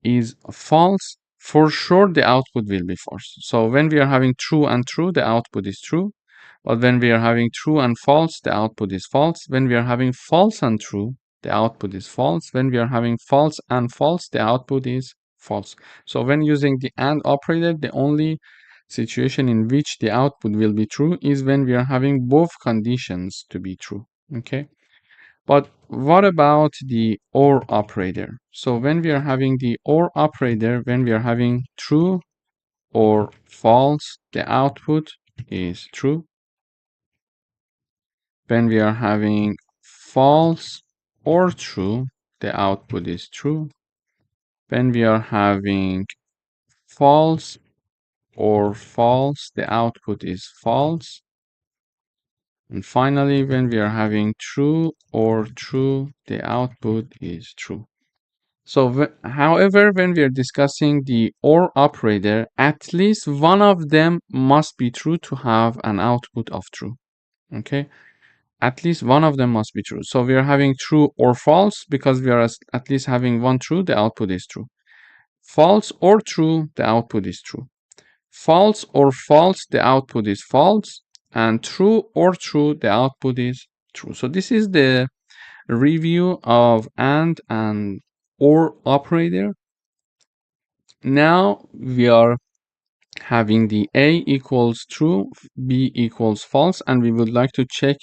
[SPEAKER 1] is false, for sure the output will be false. So when we are having true and true, the output is true. But when we are having true and false, the output is false. When we are having false and true, the output is false. When we are having false and false, the output is false. So when using the AND operator, the only situation in which the output will be true is when we are having both conditions to be true. Okay. But what about the OR operator? So when we are having the OR operator, when we are having true or false, the output is true. When we are having false or true, the output is true. When we are having false or false, the output is false. And finally, when we are having true or true, the output is true. So, however, when we are discussing the OR operator, at least one of them must be true to have an output of true. Okay, at least one of them must be true. So we are having true or false because we are at least having one true, the output is true. False or true, the output is true. False or false, the output is false. And true or true, the output is true. So this is the review of AND and OR operator. Now we are having the A equals true, B equals false, and we would like to check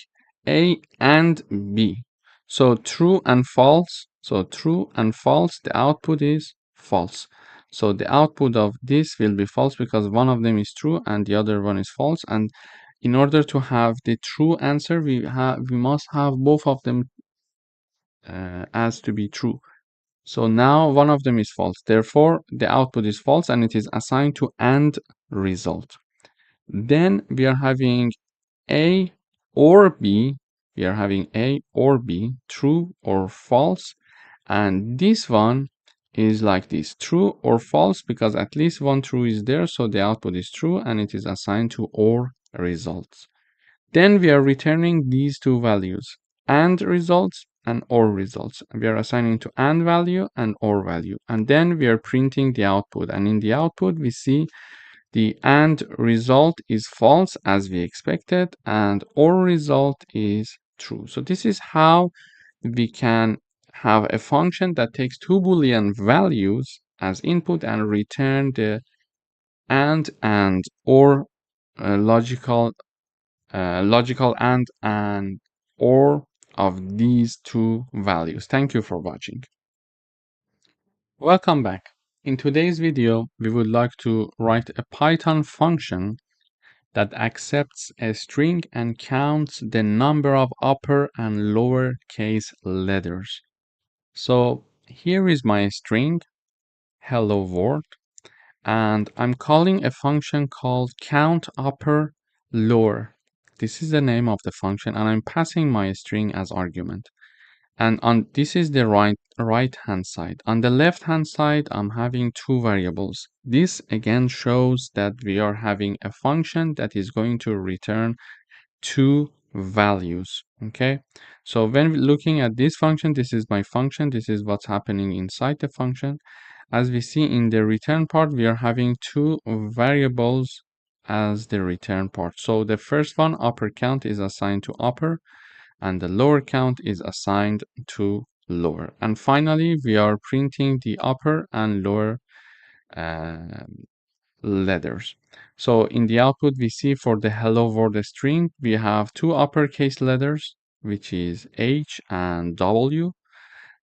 [SPEAKER 1] A and B. So true and false. So true and false, the output is false. So the output of this will be false because one of them is true and the other one is false. And in order to have the true answer, we must have both of them as to be true. So now one of them is false. Therefore, the output is false and it is assigned to AND result. Then we are having A or B. We are having A or B, true or false. And this one is like this, true or false, because at least one true is there. So the output is true and it is assigned to OR results. Then we are returning these two values, AND results and OR results. We are assigning to AND value and OR value. And then we are printing the output. And in the output, we see the AND result is false as we expected, and OR result is true. So this is how we can have a function that takes two Boolean values as input and return the AND and OR logical and OR of these two values. Thank you for watching. Welcome back. In today's video, we would like to write a Python function that accepts a string and counts the number of upper and lower case letters. So here is my string, hello world, and I'm calling a function called count upper lower. This is the name of the function, and I'm passing my string as argument. And this is the right hand side. On the left hand side, I'm having two variables. This again shows that we are having a function that is going to return two values. Okay, so when looking at this function, this is my function, this is what's happening inside the function. As we see in the return part, we are having two variables as the return part. So the first one, upper count, is assigned to upper, and the lower count is assigned to lower. And finally, we are printing the upper and lower letters. So in the output, we see for the hello world string, we have two uppercase letters, which is H and W.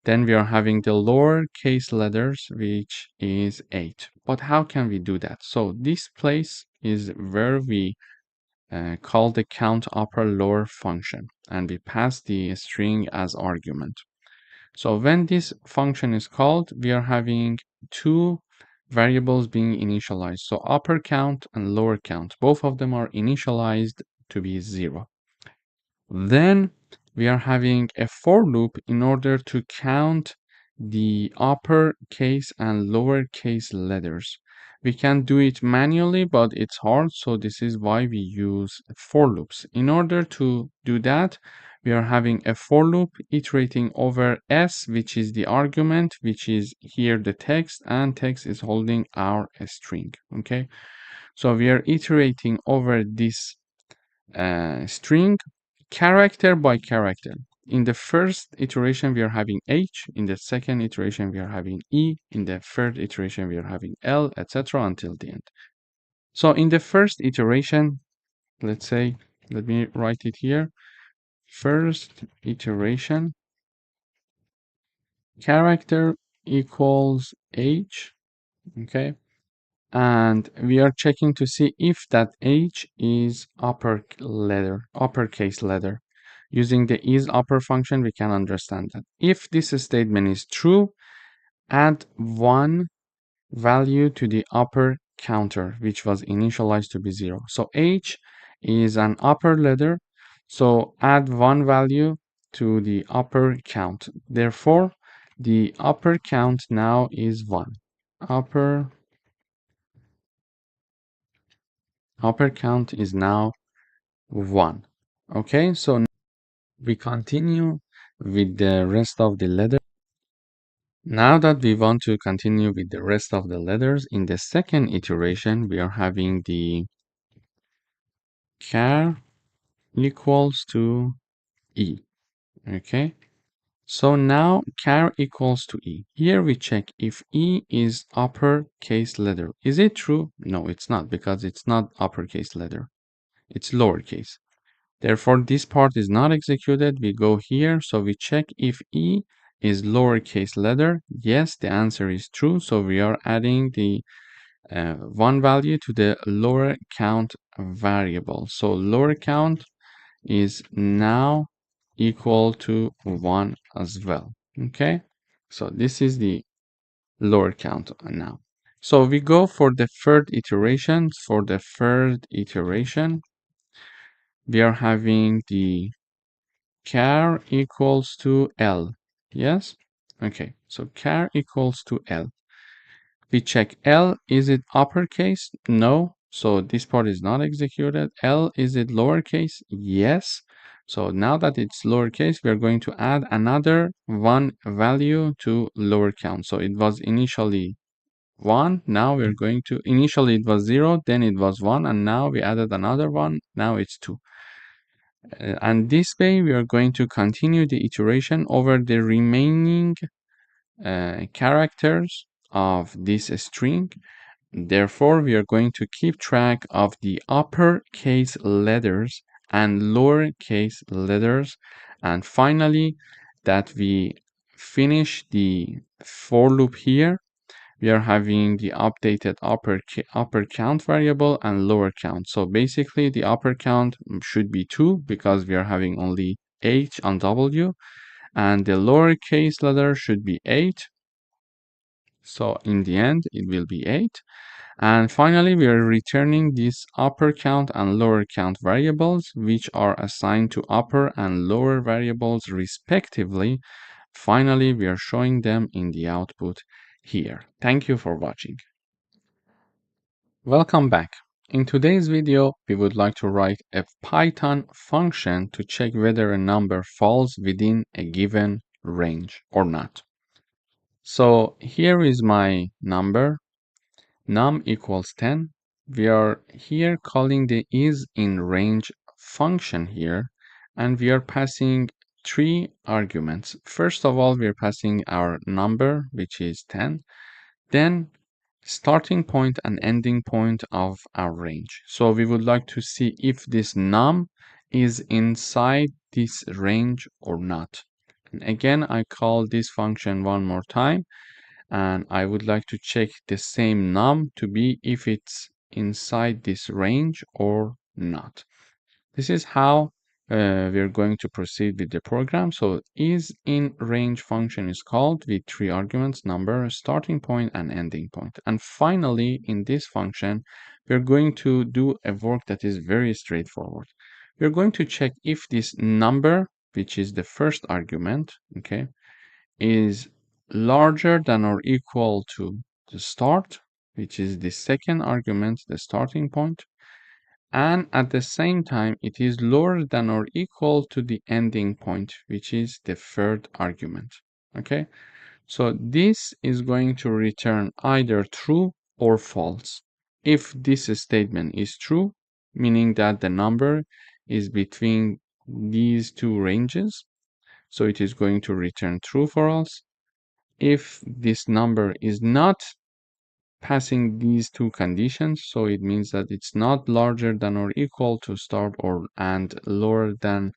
[SPEAKER 1] Then we are having the lowercase letters, which is 8. But how can we do that? So this place is where we call the count upper lower function, and we pass the string as argument. So when this function is called, we are having two variables being initialized. So upper count and lower count, both of them are initialized to be 0. Then we are having a for loop in order to count the uppercase and lowercase letters. We can do it manually, but it's hard, so this is why we use for loops. In order to do that, we are having a for loop iterating over s, which is the argument, which is here the text, and text is holding our string. Okay, so we are iterating over this string character by character. In the first iteration, we are having H. In the second iteration, we are having E. In the third iteration, we are having L, etc. until the end. So in the first iteration, let's say, let me write it here. First iteration, character equals H, okay? And we are checking to see if that H is uppercase letter. Using the isUpper function, we can understand that. If this statement is true, add one value to the upper counter, which was initialized to be 0. So H is an upper letter, so add one value to the upper count. Therefore, the upper count now is 1. Upper count is now 1. Okay, so we continue with the rest of the letters. Now that we want to continue with the rest of the letters, in the second iteration, we are having the char equals to E. Okay, so now char equals to E. Here we check if E is uppercase letter. Is it true? No, it's not, because it's not uppercase letter. It's lowercase. Therefore, this part is not executed. We go here, so we check if E is lowercase letter. Yes, the answer is true. So we are adding the one value to the lower count variable. So lower count is now equal to 1 as well. Okay, so this is the lower count now. So we go for the third iteration. For the third iteration, we are having the char equals to L. Yes? Okay, so char equals to L. We check L, is it uppercase? No, so this part is not executed. L, is it lowercase? Yes. So now that it's lowercase, we're going to add another one value to lower count. So it was initially 1, now we're going to, initially it was 0, then it was 1, and now we added another one, now it's 2. And this way we are going to continue the iteration over the remaining characters of this string. Therefore, we are going to keep track of the uppercase letters and lowercase letters. And finally, that we finish the for loop here, we are having the updated upper count variable and lower count. So basically the upper count should be 2 because we are having only H on W, and the lowercase letter should be 8. So in the end, it will be 8. And finally, we are returning these upper count and lower count variables, which are assigned to upper and lower variables respectively. Finally, we are showing them in the output here. Thank you for watching. Welcome back. In today's video, we would like to write a Python function to check whether a number falls within a given range or not. So here is my number, num equals 10. We are here calling the isInRange function here, and we are passing three arguments. First of all, we're passing our number, which is 10, then starting point and ending point of our range. So we would like to see if this num is inside this range or not. And again, I call this function one more time, and I would like to check the same num to be if it's inside this range or not. This is how we're going to proceed with the program. So is in range function is called with three arguments, number, starting point, and ending point. And finally, in this function, we're going to do a work that is very straightforward. We're going to check if this number, which is the first argument, okay, is larger than or equal to the start, which is the second argument, the starting point, and at the same time it is lower than or equal to the ending point, which is the third argument. Okay, so this is going to return either true or false. If this statement is true, meaning that the number is between these two ranges, so it is going to return true for us. If this number is not passing these two conditions, so it means that it's not larger than or equal to start or and lower than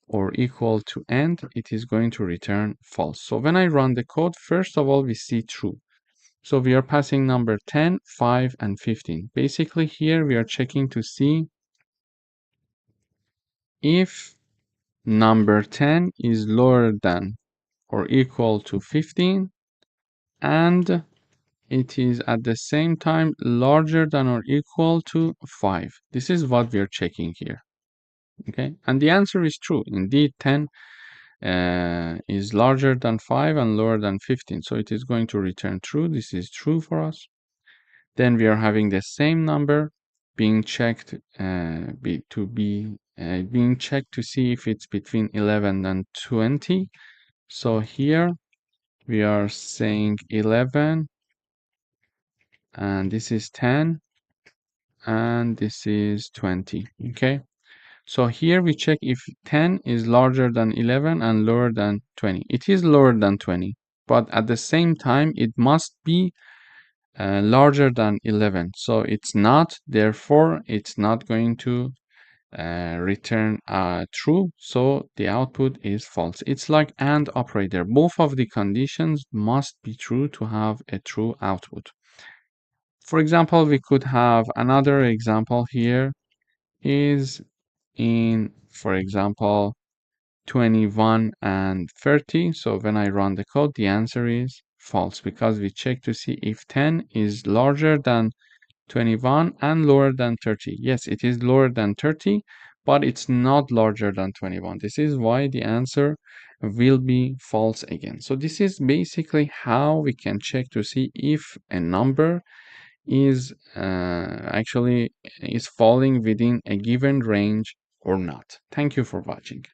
[SPEAKER 1] or equal to end, it is going to return false. So when I run the code, first of all, we see true. So we are passing number 10, 5, and 15. Basically here we are checking to see if number 10 is lower than or equal to 15 and it is at the same time larger than or equal to 5. This is what we are checking here. Okay, and the answer is true. Indeed, 10 is larger than 5 and lower than 15. So it is going to return true. This is true for us. Then we are having the same number being checked being checked to see if it's between 11 and 20. So here we are saying 11 and this is 10 and this is 20. Okay, so here we check if 10 is larger than 11 and lower than 20. It is lower than 20, but at the same time it must be larger than 11. So it's not, therefore it's not going to return true, so the output is false. It's like AND operator. Both of the conditions must be true to have a true output. For example, we could have another example here is in, for example, 21 and 30. So when I run the code, the answer is false because we check to see if 10 is larger than 21 and lower than 30. Yes, it is lower than 30, but it's not larger than 21. This is why the answer will be false again. So this is basically how we can check to see if a number is actually is falling within a given range or not. Thank you for watching.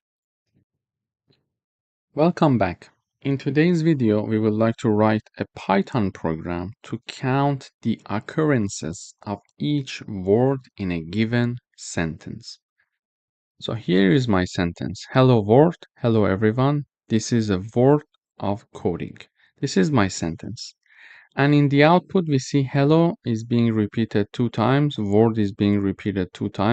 [SPEAKER 1] Welcome back. In today's video, we would like to write a Python program to count the occurrences of each word in a given sentence. So here is my sentence. Hello world, hello everyone. This is a word of coding. This is my sentence. And in the output, we see hello is being repeated 2 times, word is being repeated 2 times.